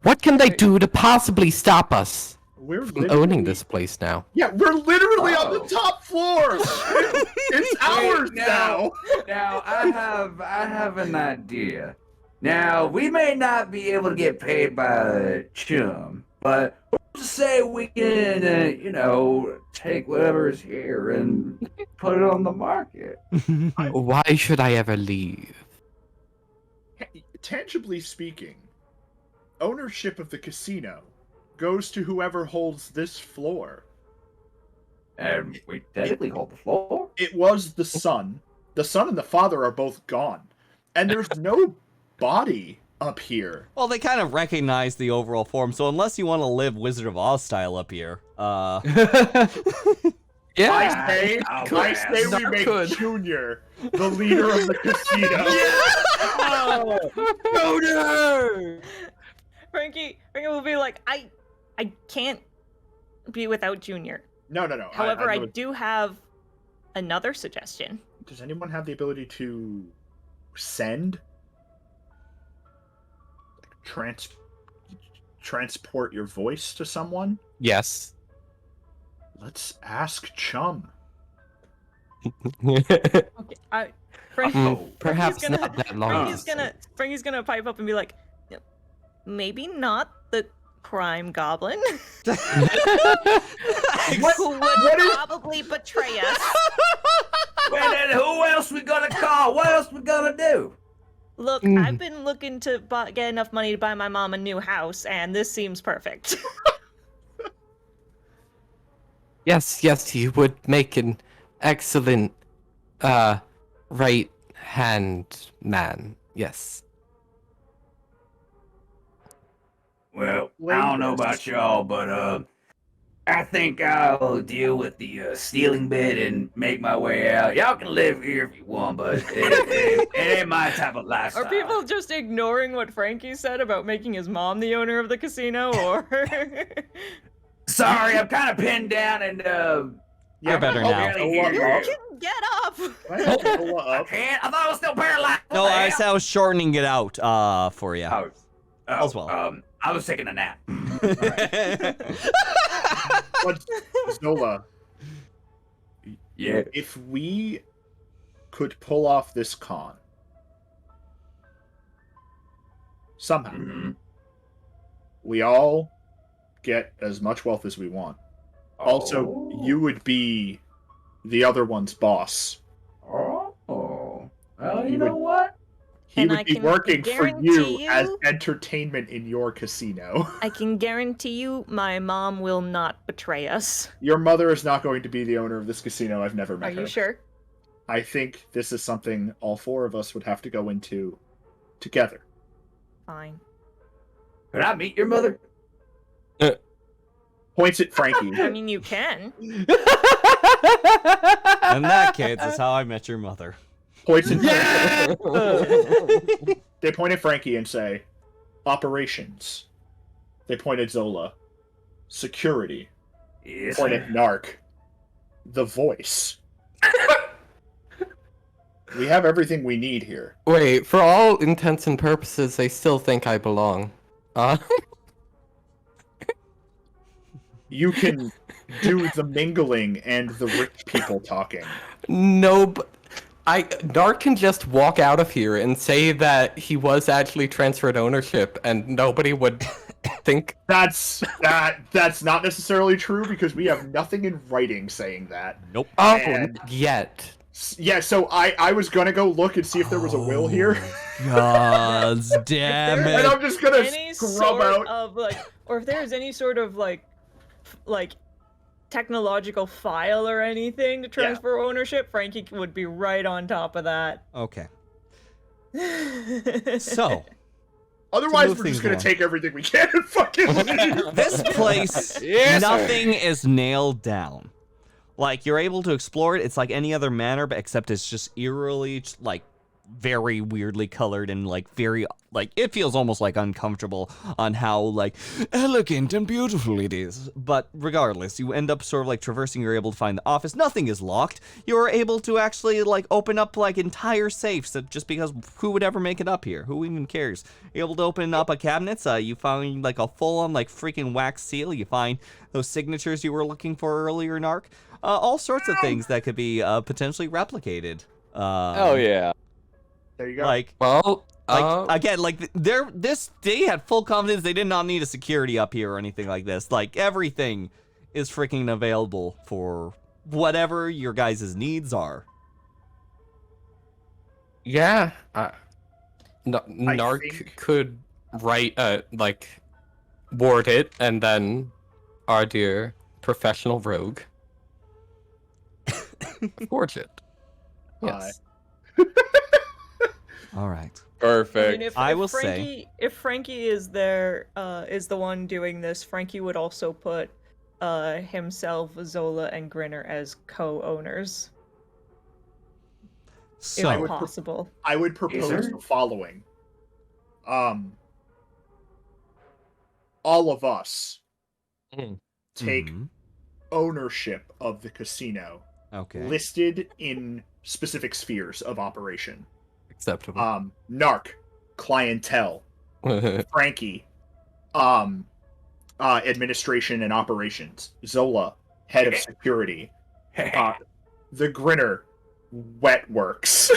What can they do to possibly stop us from owning this place now? Yeah, we're literally on the top floor. It's ours now. Now I have an idea. Now we may not be able to get paid by Chum, but who's to say we can, take whatever is here and put it on the market? Why should I ever leave? Tangibly speaking, ownership of the casino goes to whoever holds this floor. And we technically hold the floor. It was the son. The son and the father are both gone. And there's no body up here. Well, they kind of recognize the overall form, so unless you want to live Wizard of Oz style up here, Yeah. I say we make Junior the leader of the casino. Junior! Frankie will be like, I can't be without Junior. No. However, I do have another suggestion. Does anyone have the ability to send? Transport your voice to someone? Yes. Let's ask Chum. Okay, perhaps not that long. Frankie's gonna pipe up and be like, maybe not the crime goblin. Who would probably betray us. Well, then who else we gonna call? What else we gonna do? Look, I've been looking to get enough money to buy my mom a new house, and this seems perfect. Yes, you would make an excellent right hand man. Yes. Well, I don't know about y'all, but I think I'll deal with the stealing bit and make my way out. Y'all can live here if you want, but it ain't my type of lifestyle. Are people just ignoring what Frankie said about making his mom the owner of the casino, or? Sorry, I'm kind of pinned down and You're better now. You can get up. I can't. I thought I was still paralyzed. No, I was shortening it out for you. As well. I was taking a nap. But Zola, Yeah. if we could pull off this con somehow, we all get as much wealth as we want. Also, you would be the other one's boss. Well, you know what? He And would I be can working for guarantee you as you- entertainment in your casino. I can guarantee you my mom will not betray us. Your mother is not going to be the owner of this casino. I've never met Are her. you sure? I think this is something all four of us would have to go into together. Fine. Could I meet your mother? Points at Frankie. I mean, you can. In that case, that's how I met your mother. Points at They point at Frankie and say, operations. They point at Zola. Security. Yes, Point at Nark. The voice. We have everything we need here. Wait, for all intents and purposes, they still think I belong. You can do the mingling and the rich people talking. No, but Nark can just walk out of here and say that he was actually transferred ownership, and nobody would think. That's not necessarily true because we have nothing in writing saying that. Nope. Oh, And- not yet. Yeah, so I was gonna go look and see if there was a will here. God damn And it. I'm just gonna Any scrub sort out. of or if there's any sort of like technological file or anything to transfer ownership, Frankie would be right on top of that. Okay. So, Otherwise, move we're things just gonna along. take everything we can and fucking leave. this place, Yes, sir. nothing is nailed down. Like, you're able to explore it. It's like any other manor, but except it's just eerily, like, very weirdly colored and, like, very, like, it feels almost, like, uncomfortable on how, like, elegant and beautiful it is. But regardless, you end up sort of, like, traversing, you're able to find the office. Nothing is locked. You're able to actually, like, open up, like, entire safes that just because who would ever make it up here? Who even cares? You're able to open up a cabinet. You find, like, a full-on, like, freaking wax seal. You find those signatures you were looking for earlier, Nark. All sorts of things that could be potentially replicated. Oh yeah. There you go. Like, Well, again, like they had full confidence. They did not need a security up here or anything like this. Like, everything is freaking available for whatever your guys' needs are. yeah. Nark think- could write, like, ward it, and then our dear professional rogue forge it. Yes. All right. Perfect. I mean, if, I if will Frankie, if Frankie is there, is the one doing this, Frankie would also put himself, Zola, and Grinner as co-owners, So, if possible. I would propose the following. All of us take Mhm. ownership of the casino, Okay. listed in specific spheres of operation. Acceptable. Nark, clientele, Frankie, administration and operations, Zola, head of security, the Grinner, wet works,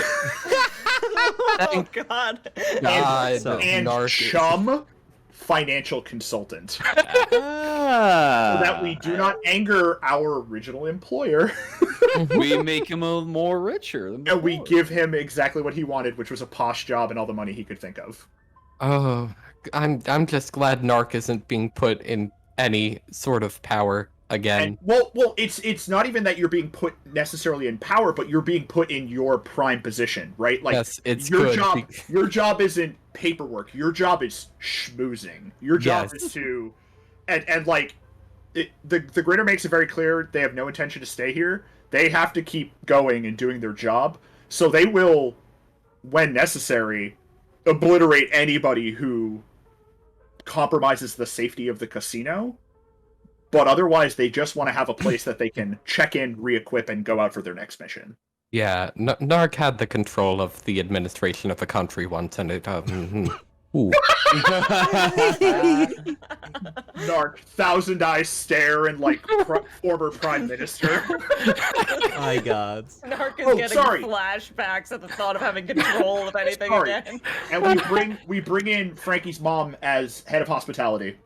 Oh God! God, So- and Nark. Chum, financial consultant. Ah. So that we do not anger our original employer, We make him a more richer. Than and we before. give him exactly what he wanted, which was a posh job and all the money he could think of. Oh, I'm just glad Nark isn't being put in any sort of power again. And well, it's not even that you're being put necessarily in power, but you're being put in your prime position, right? Like, yes, it's your good. your job isn't paperwork. Your job is schmoozing. Your job Yes. is to, and like, the Grinner makes it very clear they have no intention to stay here. They have to keep going and doing their job. So they will, when necessary, obliterate anybody who compromises the safety of the casino. But otherwise, they just want to have a place that they can check in, re-equip, and go out for their next mission. Yeah, Nark had the control of the administration of the country once, and it, Ooh. Nark, thousand eyes stare and like former prime minister. My God. Nark is getting flashbacks at the thought of having control of anything again. And we bring in Frankie's mom as head of hospitality.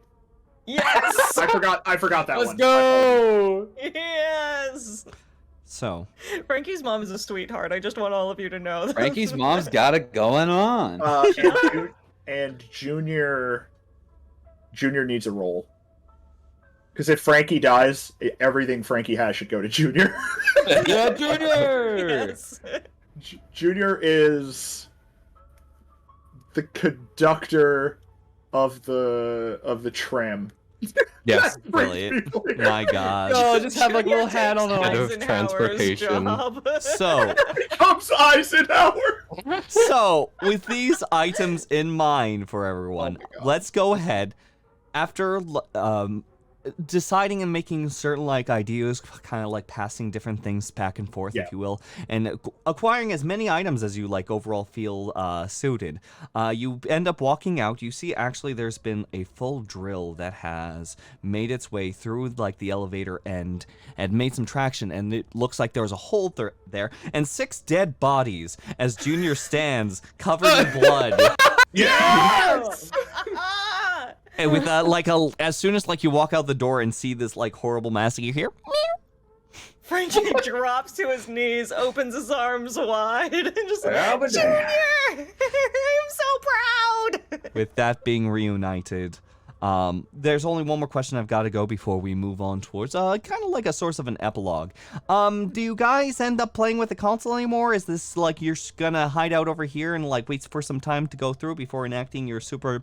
Yes. I forgot that one. Let's go. Yes. So, Frankie's mom is a sweetheart. I just want all of you to know that. Frankie's mom's got it going on. And Junior needs a role. Because if Frankie dies, everything Frankie has should go to Junior. Yeah, Junior! Yes. Junior is the conductor of the tram. Yes. brilliant. My God. No, just have like a little hat on Head him. of transportation. So, Comes Eisenhower. So, with these items in mind for everyone, let's go ahead. After deciding and making certain like ideas, kind of like passing different things back and forth, if you will, and acquiring as many items as you like overall feel suited, you end up walking out. You see actually there's been a full drill that has made its way through like the elevator end and made some traction, and it looks like there was a hole there and 6 dead bodies as Junior stands covered in blood. Yes! And with as soon as like you walk out the door and see this like horrible massacre, you hear Frankie drops to his knees, opens his arms wide, and just like, Junior! I'm so proud! With that being reunited, there's only one more question I've got to go before we move on towards kind of like a source of an epilogue. Do you guys end up playing with the console anymore? Is this like you're gonna hide out over here and like wait for some time to go through before enacting your super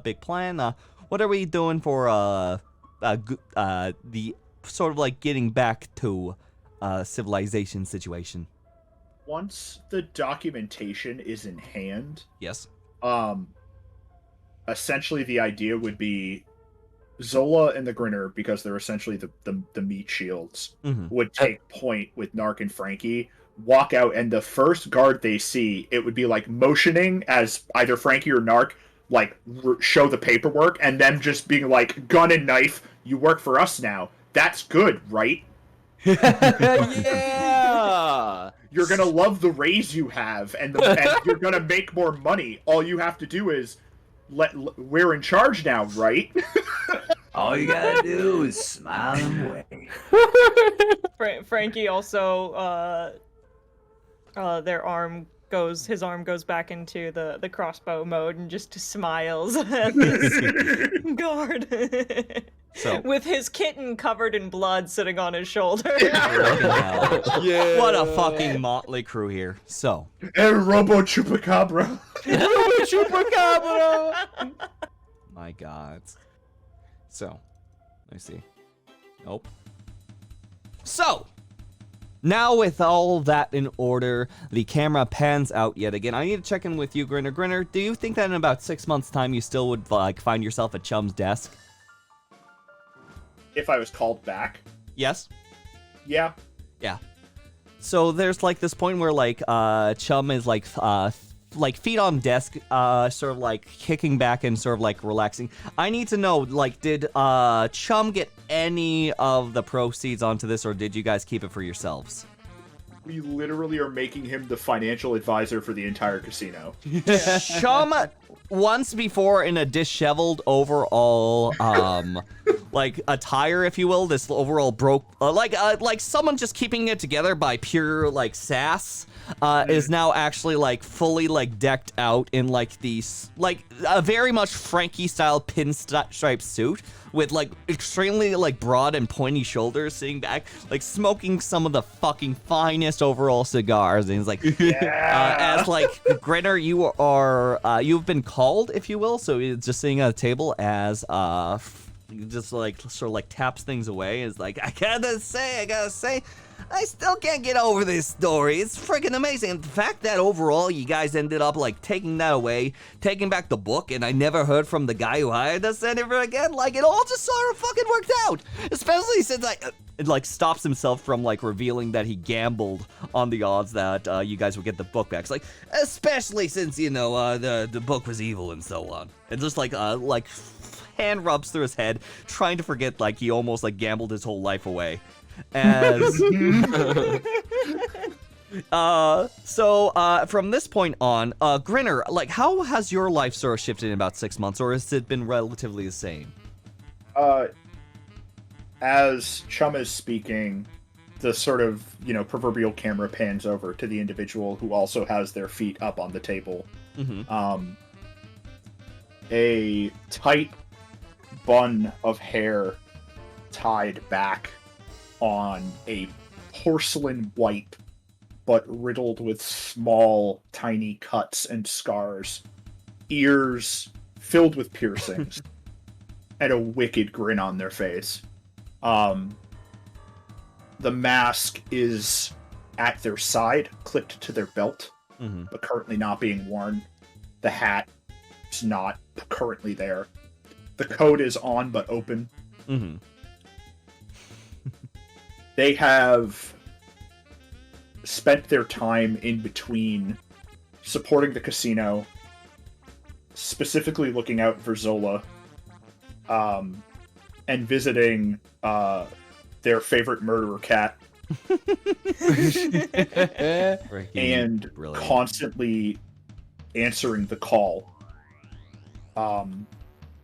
big plan? What are we doing for the sort of like getting back to civilization situation? Once the documentation is in hand, yes. Essentially the idea would be Zola and the Grinner, because they're essentially the meat shields, would take point with Nark and Frankie, walk out, and the first guard they see, it would be like motioning as either Frankie or Nark like show the paperwork, and them just being like, gun and knife, you work for us now. That's good, right? Yeah! You're gonna love the raise you have, and you're gonna make more money. All you have to do is we're in charge now, right? All you gotta do is smile and wave. Frankie also, his arm goes back into the crossbow mode and just smiles at this guard. So, with his kitten covered in blood sitting on his shoulder. Yeah. What a fucking motley crew here. So, El Robo Chupacabra. Chupacabra! My God. So, let me see. Nope. So, now with all that in order, the camera pans out yet again. I need to check in with you, Grinner. Grinner, do you think that in about 6 months' time you still would like find yourself at Chum's desk? If I was called back? Yes? Yeah. Yeah. So there's like this point where like Chum is like feet on desk, sort of like kicking back and sort of like relaxing. I need to know, like, did Chum get any of the proceeds onto this, or did you guys keep it for yourselves? We literally are making him the financial advisor for the entire casino. Chum, once before in a disheveled overall, like attire, if you will, this overall broke, like someone just keeping it together by pure like sass, is now actually like fully like decked out in like these like a very much Frankie style pinstripe suit with like extremely like broad and pointy shoulders, sitting back like smoking some of the fucking finest overall cigars, and he's like, as like Grinner, you are you've been called, if you will, so it's just sitting at a table as just like sort of like taps things away. Is like, I gotta say, I still can't get over this story. It's freaking amazing. And the fact that overall you guys ended up like taking that away, taking back the book, and I never heard from the guy who hired us ever again. Like, it all just sort of fucking worked out. Especially since it like stops himself from like revealing that he gambled on the odds that you guys would get the book back. It's like, especially since, you know, the book was evil and so on. And just like hand rubs through his head, trying to forget like he almost like gambled his whole life away. As from this point on, Grinner, like, how has your life sort of shifted in about 6 months, or has it been relatively the same? As Chum is speaking, the sort of, you know, proverbial camera pans over to the individual who also has their feet up on the table. Mm-hmm. A tight bun of hair tied back on a porcelain wipe, but riddled with small, tiny cuts and scars, ears filled with piercings, and a wicked grin on their face. The mask is at their side, clipped to their belt, but currently not being worn. The hat is not currently there. The coat is on, but open. Mm-hmm. They have spent their time in between supporting the casino, specifically looking out for Zola, and visiting their favorite murderer cat, and brilliant. constantly answering the call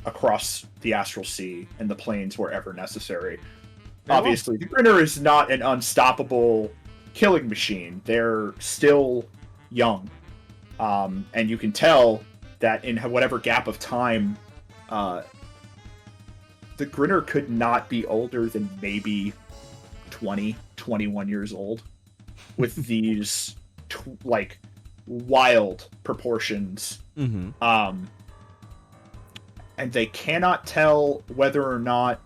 across the astral sea and the planes wherever necessary. Obviously, the Grinner is not an unstoppable killing machine. They're still young. And you can tell that in whatever gap of time, the Grinner could not be older than maybe 20, 21 years old, with these, like, wild proportions. Mm-hmm. And they cannot tell whether or not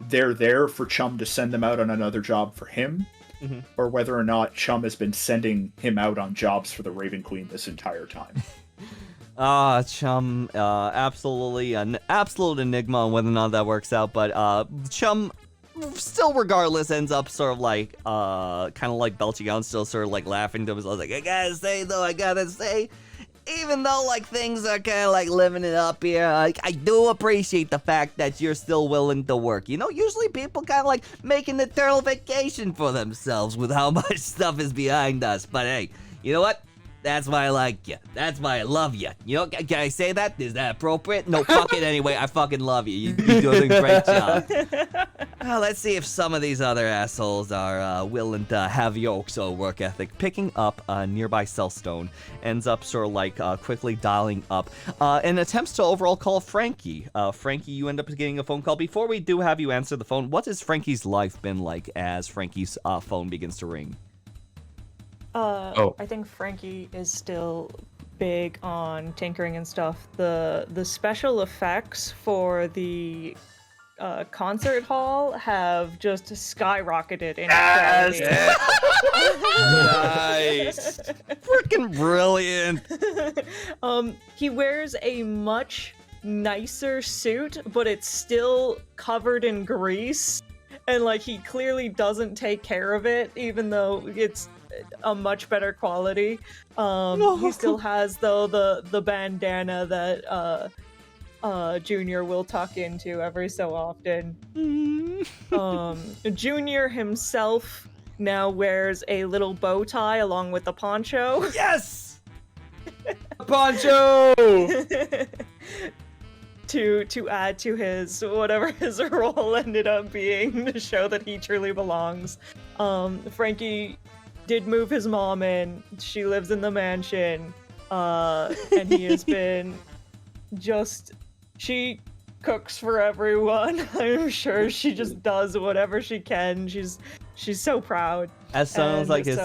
they're there for Chum to send them out on another job for him, or whether or not Chum has been sending him out on jobs for the Raven Queen this entire time. Chum, absolutely an absolute enigma on whether or not that works out, but Chum still regardless ends up sort of like kind of like belching out and still sort of like laughing to himself, like, I gotta say, even though like things are kind of like living it up here, I do appreciate the fact that you're still willing to work. You know, usually people kind of like make an eternal vacation for themselves with how much stuff is behind us. But hey, you know what? That's why I like you. That's why I love you. You know, can I say that? Is that appropriate? No, fuck it anyway. I fucking love you. You're doing a great job. Well, let's see if some of these other assholes are willing to have your work ethic. Picking up a nearby cell stone, ends up sort of like quickly dialing up and attempts to overall call Frankie. Frankie, you end up getting a phone call. Before we do have you answer the phone, what has Frankie's life been like as Frankie's phone begins to ring? I think Frankie is still big on tinkering and stuff. The special effects for the concert hall have just skyrocketed in quality. Nice. Freaking brilliant. He wears a much nicer suit, but it's still covered in grease, and like he clearly doesn't take care of it, even though it's a much better quality. He still has though the bandana that Junior will tuck into every so often. Junior himself now wears a little bow tie along with the poncho. Yes! Poncho! to add to his whatever his role ended up being, to show that he truly belongs. Frankie did move his mom in. She lives in the mansion. And he has been she cooks for everyone. I'm sure she just does whatever she can. She's so proud. As sounds like his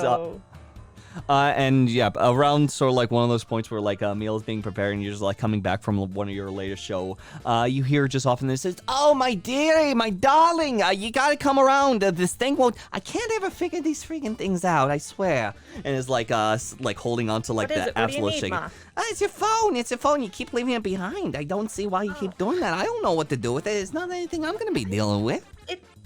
And yeah, around sort of like one of those points where like a meal is being prepared and you're just like coming back from one of your latest show, you hear just often this says, "Oh my dearie, my darling, you gotta come around. This thing won't. I can't ever figure these freaking things out. I swear." And it's like holding on to like What is the it? What do you absolute need, shaking. Ma? It's your phone. It's your phone. You keep leaving it behind. I don't see why you keep doing that. I don't know what to do with it. It's not anything I'm gonna be dealing with.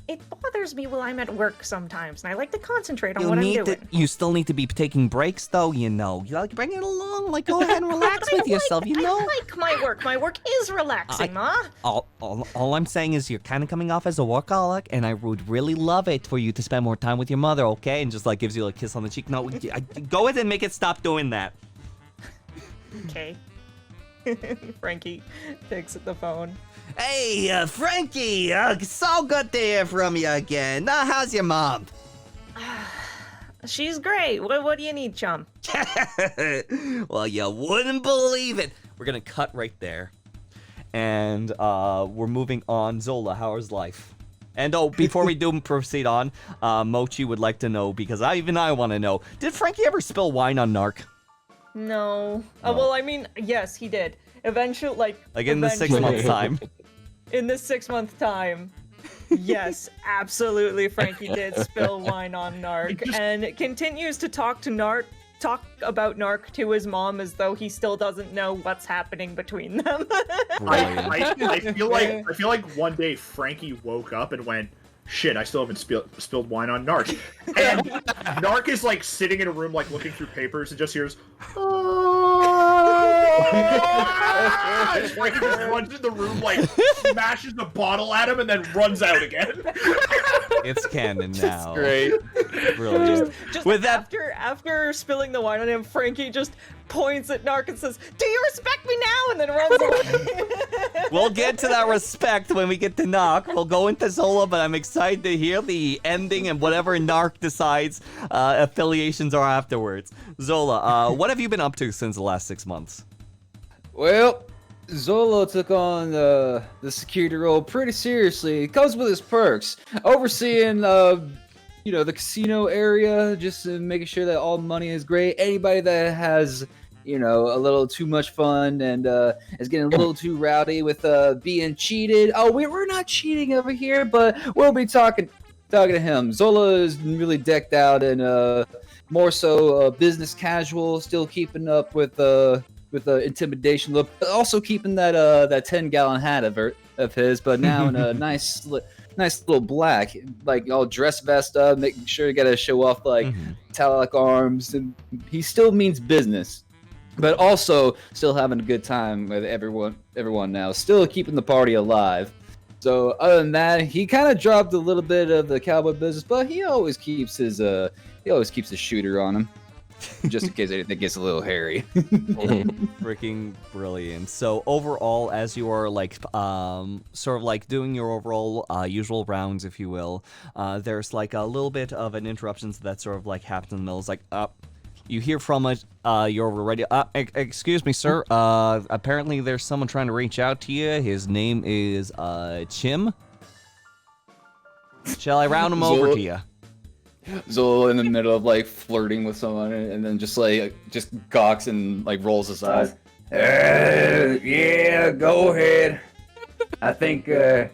It bothers me while I'm at work sometimes, and I like to concentrate on You what I'm need doing. you still need to be taking breaks, though. You know, you like bring it along. Like, go ahead and relax with yourself. You know. I like my work. My work is relaxing, Ma. All I'm saying is you're kind of coming off as a workaholic, and I would really love it for you to spend more time with your mother, okay? And just like gives you a kiss on the cheek. No, go ahead and make it stop doing that. Okay. Frankie takes the phone. Hey, Frankie, so good to hear from you again. How's your mom? She's great. What do you need, chum? Well, you wouldn't believe it. We're gonna cut right there, and we're moving on. Zola, how's life? And before we do proceed on, Mochi would like to know, because I want to know, did Frankie ever spill wine on Nark? No. Well, I mean, yes, he did. Eventually, like in the 6 months time. In this 6 month time, yes, absolutely, Frankie did spill wine on Nark, and continues to talk about Nark to his mom as though he still doesn't know what's happening between them. I feel like one day Frankie woke up and went, "Shit, I still haven't spilled wine on Nark." And Nark is like sitting in a room, like looking through papers, and just hears. Frankie just runs in the room, like smashes a bottle at him, and then runs out again. It's canon now. Great. Brilliant. Just With that, after spilling the wine on him, Frankie just points at Nark and says, "Do you respect me now?" and then runs away. we'll get to that respect when we get to Nark. We'll go into Zola, but I'm excited to hear the ending and whatever Nark decides affiliations are afterwards. Zola, what have you been up to since the last 6 months? Well, Zola took on the security role pretty seriously. It comes with its perks. Overseeing, the casino area, just making sure that all money is great. Anybody that has, a little too much fun and is getting a little too rowdy with being cheated. Oh, we're not cheating over here, but we'll be talking to him. Zola is really decked out and more so business casual, still keeping up with the intimidation look, but also keeping that 10-gallon hat of his, but now in a nice little black, like all dress vest up, making sure you gotta show off like metallic arms, and he still means business, but also still having a good time with everyone now, still keeping the party alive. So other than that, he kind of dropped a little bit of the cowboy business, but he always keeps his shooter on him. Just in case anything gets a little hairy. Freaking brilliant. So overall, as you are like sort of like doing your overall usual rounds, if you will, there's like a little bit of an interruption that sort of like happens in the middle. It's like you hear from it, you're ready. Excuse me, sir. Apparently there's someone trying to reach out to you. His name is Chim. Shall I round him over to you? Zola in the middle of like flirting with someone, and then just gawks and like rolls his eyes. Yeah, go ahead. I think you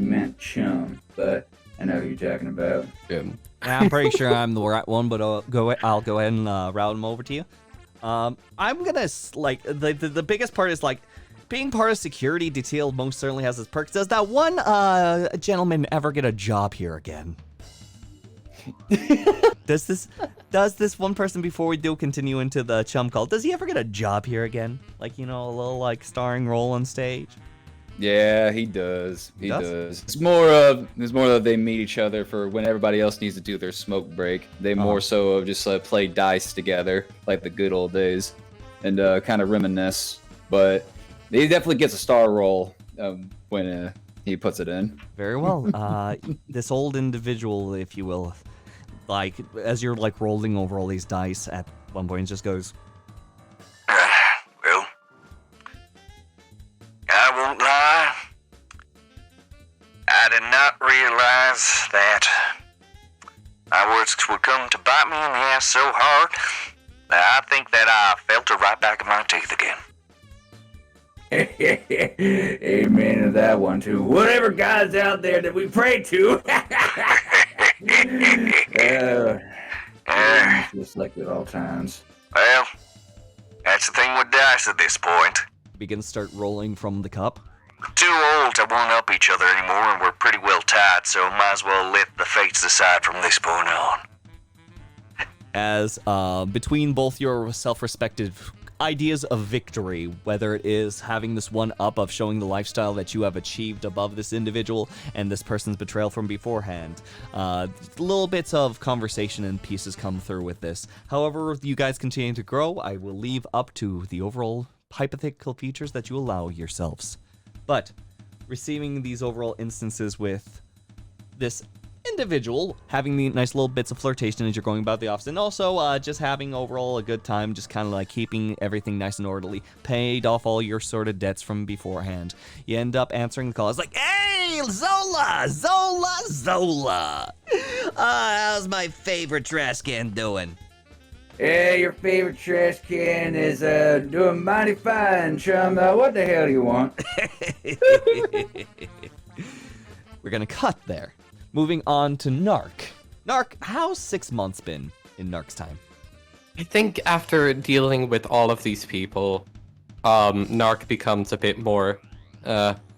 meant chum, but I know who you're talking about. Yeah. I'm pretty sure I'm the right one, but I'll go ahead and route him over to you. I'm gonna like the biggest part is like being part of security detail most certainly has its perks. Does that one gentleman ever get a job here again? Does this one person, before we do continue into the chum call, does he ever get a job here again? Like, a little like starring role on stage? Yeah, he does. He does. It's more of they meet each other for when everybody else needs to do their smoke break. They more so of just play dice together like the good old days and kind of reminisce. But he definitely gets a star role when he puts it in. Very well. This old individual, if you will, like as you're like rolling over all these dice at one point, just goes, Well, I won't lie. I did not realize that my words would come to bite me in the ass so hard I think that I felt her right back in my teeth again. Amen to that one too. Whatever God's out there that we pray to. Just like at all times. Well, that's the thing with dice at this point. Begin to start rolling from the cup. Too old to one-up each other anymore, and we're pretty well tied, so might as well let the fates decide from this point on. As between both your self-respective ideas of victory, whether it is having this one up of showing the lifestyle that you have achieved above this individual and this person's betrayal from beforehand, little bits of conversation and pieces come through with this. However, you guys continue to grow, I will leave up to the overall hypothetical features that you allow yourselves. But receiving these overall instances with this individual, having the nice little bits of flirtation as you're going about the office, and also just having overall a good time, just kind of like keeping everything nice and orderly, paid off all your sort of debts from beforehand. You end up answering the call. It's like, hey, Zola! How's my favorite trash can doing? Yeah, your favorite trash can is doing mighty fine, chum. What the hell do you want? We're gonna cut there. Moving on to Nark. Nark, how's 6 months been in Nark's time? I think after dealing with all of these people, Nark becomes a bit more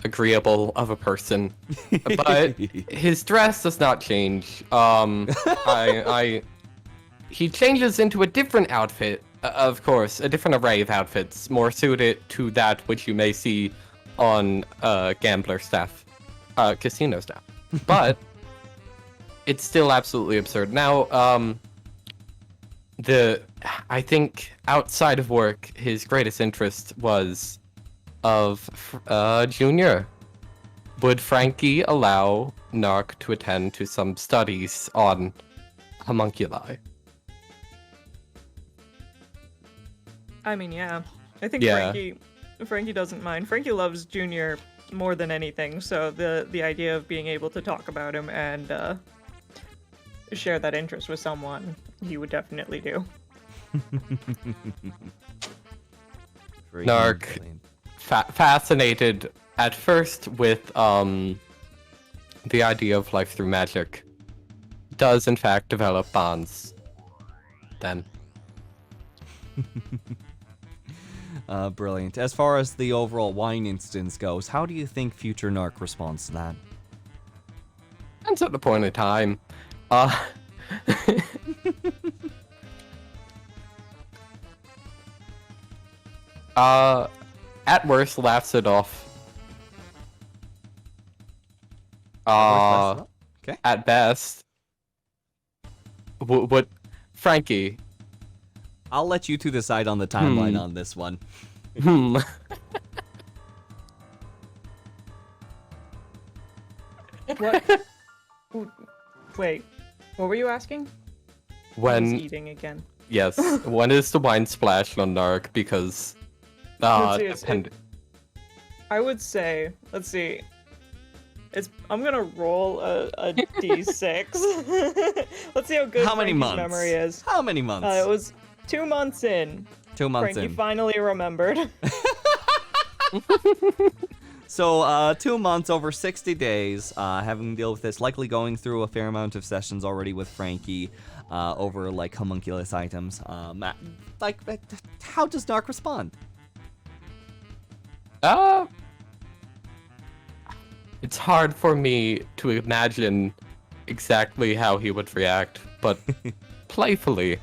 agreeable of a person. But his dress does not change. He changes into a different outfit, of course, a different array of outfits, more suited to that which you may see on gambler staff, casino staff. But it's still absolutely absurd. Now, I think outside of work, his greatest interest was of Junior. Would Frankie allow Nark to attend to some studies on homunculi? I mean, yeah. I think Yeah. Frankie doesn't mind. Frankie loves Junior more than anything, so the idea of being able to talk about him and share that interest with someone, he would definitely do. Nark, fascinated at first with the idea of life through magic, does in fact develop bonds then. Brilliant. As far as the overall wine instance goes, how do you think future Nark responds to that? Depends at the point in time. At worst, laughs it off. Okay. At best, what, Frankie? I'll let you two decide on the timeline on this one. What? Wait, what were you asking? I was When eating again. yes, when is the wine splashed on Nark? Because I would say, let's see. I'm gonna roll a d6. Let's see how good How many Frankie's months? memory is. How many months? It was 2 months in. 2 months Frankie in. finally remembered. So, 2 months over 60 days, having to deal with this, likely going through a fair amount of sessions already with Frankie, over, like, homunculus items. How does Nark respond? It's hard for me to imagine exactly how he would react, but playfully.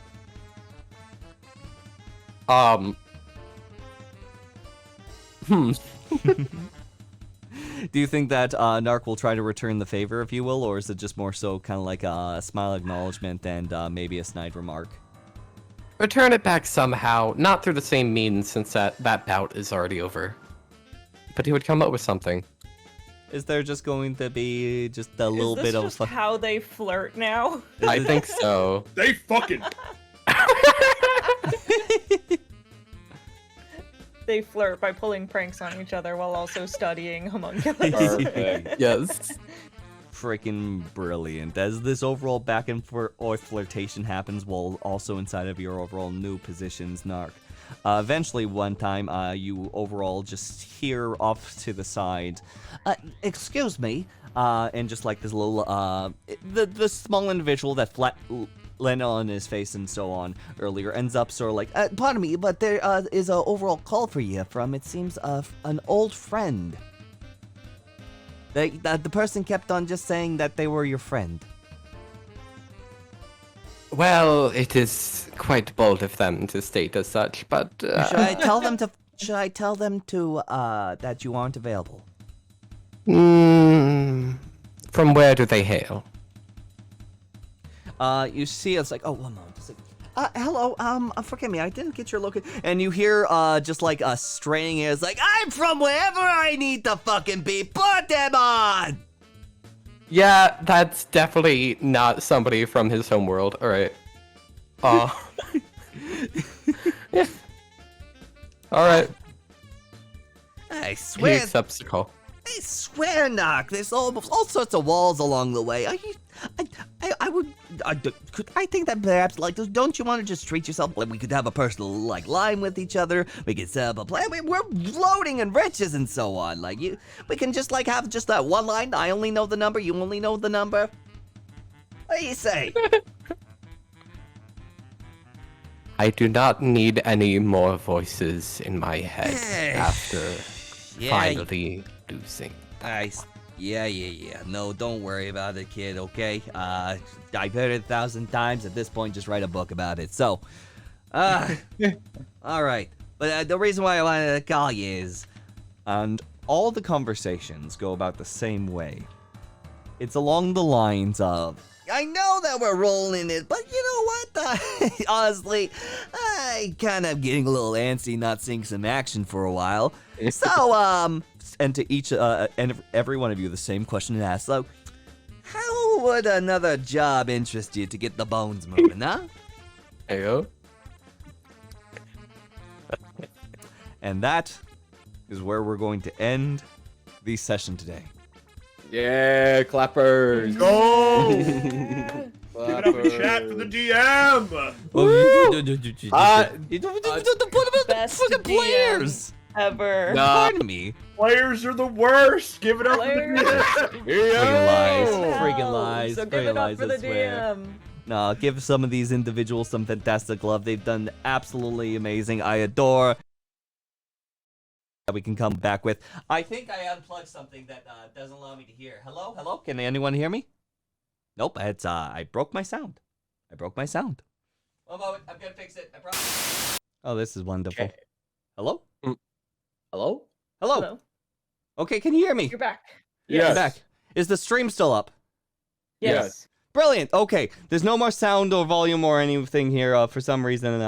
Do you think that Nark will try to return the favor, if you will, or is it just more so kind of like a smile acknowledgement and maybe a snide remark? Return it back somehow, not through the same means since that bout is already over. But he would come up with something. Is there just going to be just a little bit of... Is this just how they flirt now? I think so. They fucking. They flirt by pulling pranks on each other while also studying homunculus. Perfect. Yes. freaking brilliant. As this overall back and forth flirtation happens while also inside of your overall new positions, Nark. Eventually, one time, you overall just hear off to the side, excuse me, and just like this little, the small individual that landed on his face and so on earlier ends up sort of like, pardon me, but there is an overall call for you from, it seems, an old friend. The person kept on just saying that they were your friend. Well, it is quite bold of them to state as such, but Should I tell them to? Should I tell them to that you aren't available? from where do they hail? You see, it's like, oh, one moment. It's like, hello, forgive me, I didn't get your location. And you hear, just like a straining ears, like, I'm from wherever I need to fucking be. Put them on. Yeah, that's definitely not somebody from his homeworld. All right. Yeah. All right. I He swear. accepts the call. I swear, Nark, there's all sorts of walls along the way. I think that perhaps, like, don't you want to just treat yourself like we could have a personal, like, line with each other? We could set up a plan. We're floating in riches and so on. Like, we can just, like, have just that one line. I only know the number. You only know the number. What do you say? I do not need any more voices in my head after finally losing. Yeah. No, don't worry about it, kid, okay? I've heard it 1,000 times. At this point, just write a book about it. So, all right. But the reason why I wanted to call you is, and all the conversations go about the same way. It's along the lines of, I know that we're rolling it, but you know what? Honestly, I kind of getting a little antsy not seeing some action for a while. So, and to each and every one of you, the same question to ask. So, how would another job interest you to get the bones moving, huh? Heyo. And that is where we're going to end the session today. Yeah, clappers. Go! Give it up in chat for the DM! Best fucking players! ever. Pardon me. Players are the worst! Give it up for the DM! Friggin' lies. So give it up for the DM. No, give some of these individuals some fantastic love. They've done absolutely amazing. I adore that we can come back with. I think I unplugged something that doesn't allow me to hear. Hello? Can anyone hear me? Nope, it's I broke my sound. One moment, I'm gonna fix it. I promise. Oh, this is wonderful. Okay. Hello? Hello? Hello. Okay, can you hear me? You're back. Yes. You're back. Is the stream still up? Yes. Brilliant. Okay, there's no more sound or volume or anything here. For some reason,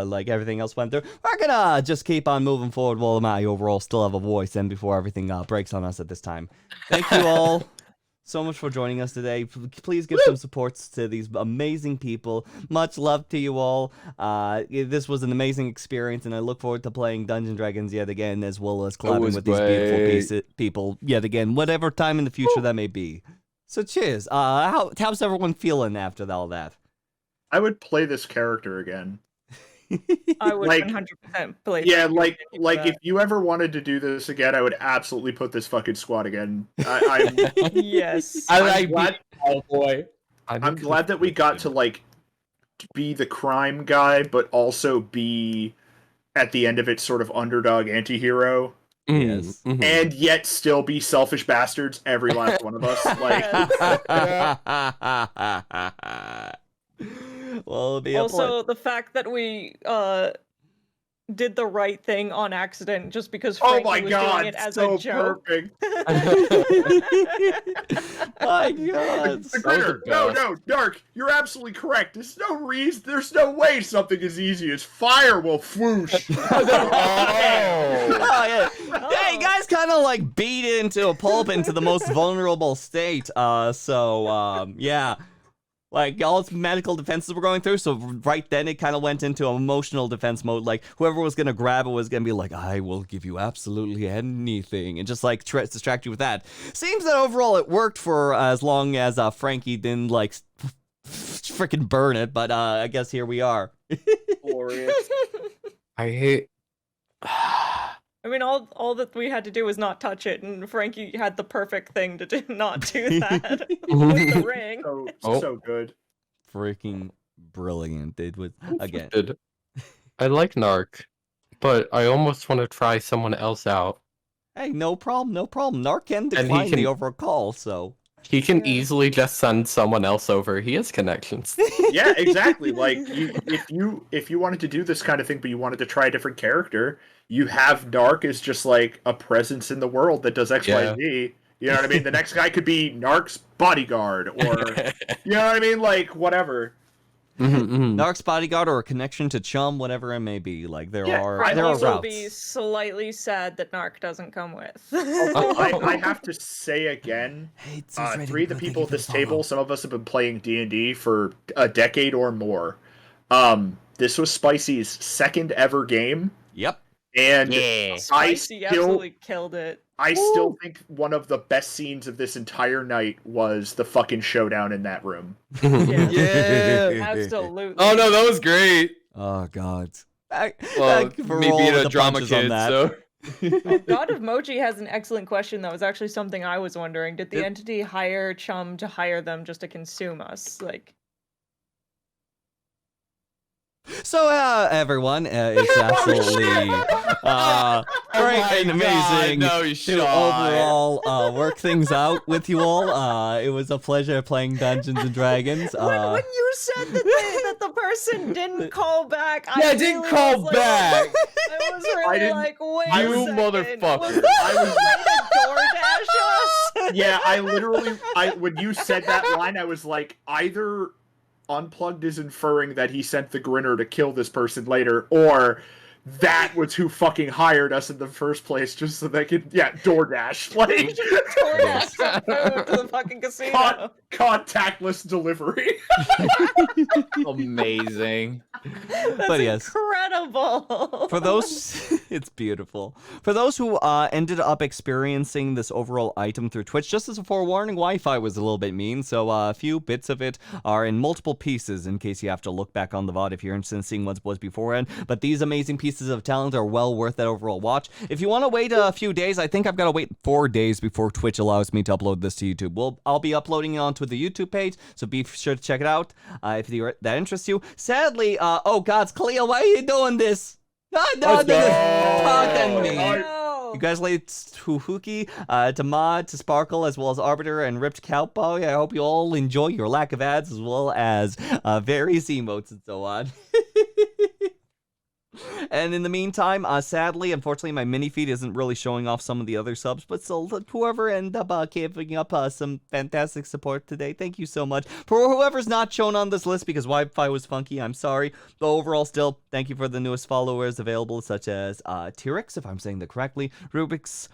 like everything else went through. We're gonna just keep on moving forward while I overall still have a voice, and before everything breaks on us at this time. Thank you all so much for joining us today. Please give some supports to these amazing people. Much love to you all. This was an amazing experience, and I look forward to playing Dungeons & Dragons yet again, as well as collabing with these beautiful people yet again, whatever time in the future that may be. So cheers. How's everyone feeling after all that? I would play this character again. I would Like, 100% play. Yeah, like if you ever wanted to do this again, I would absolutely put this fucking squad again. I'm Yes. I'm glad that we got to like be the crime guy, but also be at the end of it sort of underdog anti-hero. Yes. And yet still be selfish bastards, every last one of us. Like, well, it'll be Also, the fact that we did the right thing on accident just because oh Frankie my was god, doing it as so a joke. perfect. My god. The Grinner, no, Nark, you're absolutely correct. There's no reason, there's no way something as easy as fire will whoosh. Oh, yeah. Yeah, you guys kind of like beat into a pulp into the most vulnerable state. Yeah. Like, all its medical defenses were going through, so right then it kind of went into emotional defense mode. Like, whoever was going to grab it was going to be like, I will give you absolutely anything, and just, like, distract you with that. Seems that overall it worked for as long as Frankie didn't, like, freaking burn it, but I guess here we are. Glorious. I hate. I mean, all that we had to do was not touch it, and Frankie had the perfect thing to do, not do that with the ring. So good. Freaking brilliant. It was, again. I like Nark, but I almost want to try someone else out. Hey, no problem, no problem. Nark can decline the overall call, so... He can easily just send someone else over. He has connections. Yeah, exactly. Like, if you wanted to do this kind of thing, but you wanted to try a different character, you have Nark as just like a presence in the world that does X, Y, Z. You know what I mean? The next guy could be Nark's bodyguard, or you know what I mean? Like, whatever. Nark's bodyguard or a connection to Chum, whatever it may be. Like, there are routes. I'll be slightly sad that Nark doesn't come with. I have to say again, three of the people at this table, some of us have been playing D&D for a decade or more. This was Spicy's second ever game. Yep. And Spicy absolutely killed it. I still think one of the best scenes of this entire night was the fucking showdown in that room. Yeah, absolutely. Oh no, that was great. Oh god. Well, me being a drama kid, so. God of Mochi has an excellent question that was actually something I was wondering. Did the entity hire Chum to hire them just to consume us? Like. So, everyone, it's absolutely great and amazing to overall work things out with you all. It was a pleasure playing Dungeons and Dragons. When you said that the person didn't call back, I didn't call back. I was really like, wait a you second. motherfucker. I was DoorDash us. Yeah, when you said that line, I was like, either Unplugged is inferring that he sent the Grinner to kill this person later, or that was who fucking hired us in the first place, just so they could, DoorDash. Like, DoorDash some food to the fucking casino. Contactless delivery. Amazing. But yes, incredible. For those, it's beautiful. For those who ended up experiencing this overall item through Twitch, just as a forewarning, Wi-Fi was a little bit mean, so a few bits of it are in multiple pieces in case you have to look back on the VOD if you're interested in seeing what was beforehand. But these amazing pieces of talent are well worth that overall watch. If you want to wait a few days, I think I've got to wait 4 days before Twitch allows me to upload this to YouTube. I'll be uploading it onto the YouTube page, so be sure to check it out if that interests you. Sadly, oh gods, Khalil, why are you doing this? No, pardon me. Congratulations to Huki, to Mod, to Sparkle, as well as Arbiter and Ripped Cowboy. I hope you all enjoy your lack of ads, as well as various emotes and so on. And in the meantime, sadly, unfortunately, my mini feed isn't really showing off some of the other subs, but still, whoever ended up giving up some fantastic support today, thank you so much. For whoever's not shown on this list because Wi-Fi was funky, I'm sorry. But overall, still, thank you for the newest followers available, such as T-Rex, if I'm saying that correctly, Rubik's,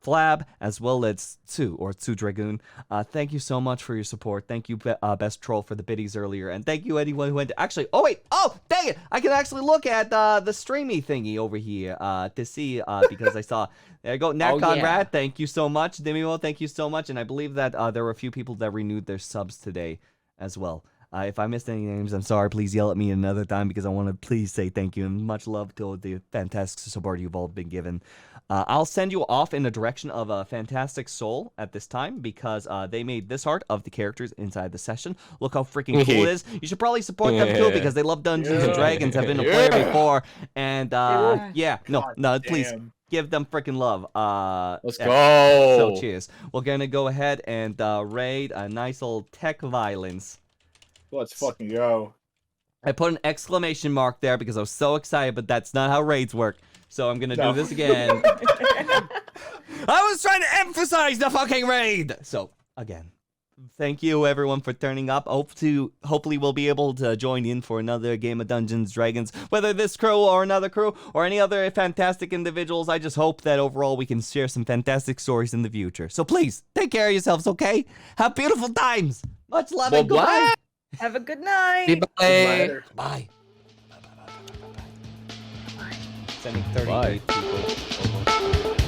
Flab, as well as Tsu Dragoon. Thank you so much for your support. Thank you, Best Troll, for the biddies earlier, and thank you anyone who went to actually. Oh wait! Oh dang it! I can actually look at the streamy thingy over here to see because I saw. There you go, Nat Conrad. Thank you so much, Demimo. Thank you so much, and I believe that there were a few people that renewed their subs today as well. If I missed any names, I'm sorry. Please yell at me another time because I want to please say thank you and much love to the fantastic support you've all been given. I'll send you off in the direction of a Fantastic Soul at this time because they made this art of the characters inside the session. Look how freaking cool it is. You should probably support them too because they love Dungeons and Dragons, have been a player before. And please give them freaking love. Let's go. So cheers. We're going to go ahead and raid a nice old tech violence. Let's fucking go. I put an exclamation mark there because I was so excited, but that's not how raids work. So I'm gonna do this again. I was trying to emphasize the fucking raid! So, again, thank you everyone for turning up. Hopefully we'll be able to join in for another game of Dungeons & Dragons. Whether this crew or another crew or any other fantastic individuals, I just hope that overall we can share some fantastic stories in the future. So please, take care of yourselves, okay? Have beautiful times! Much love and goodbye! Have a good night. Bye. Later. Bye. Bye. Sending 38 people. Almost.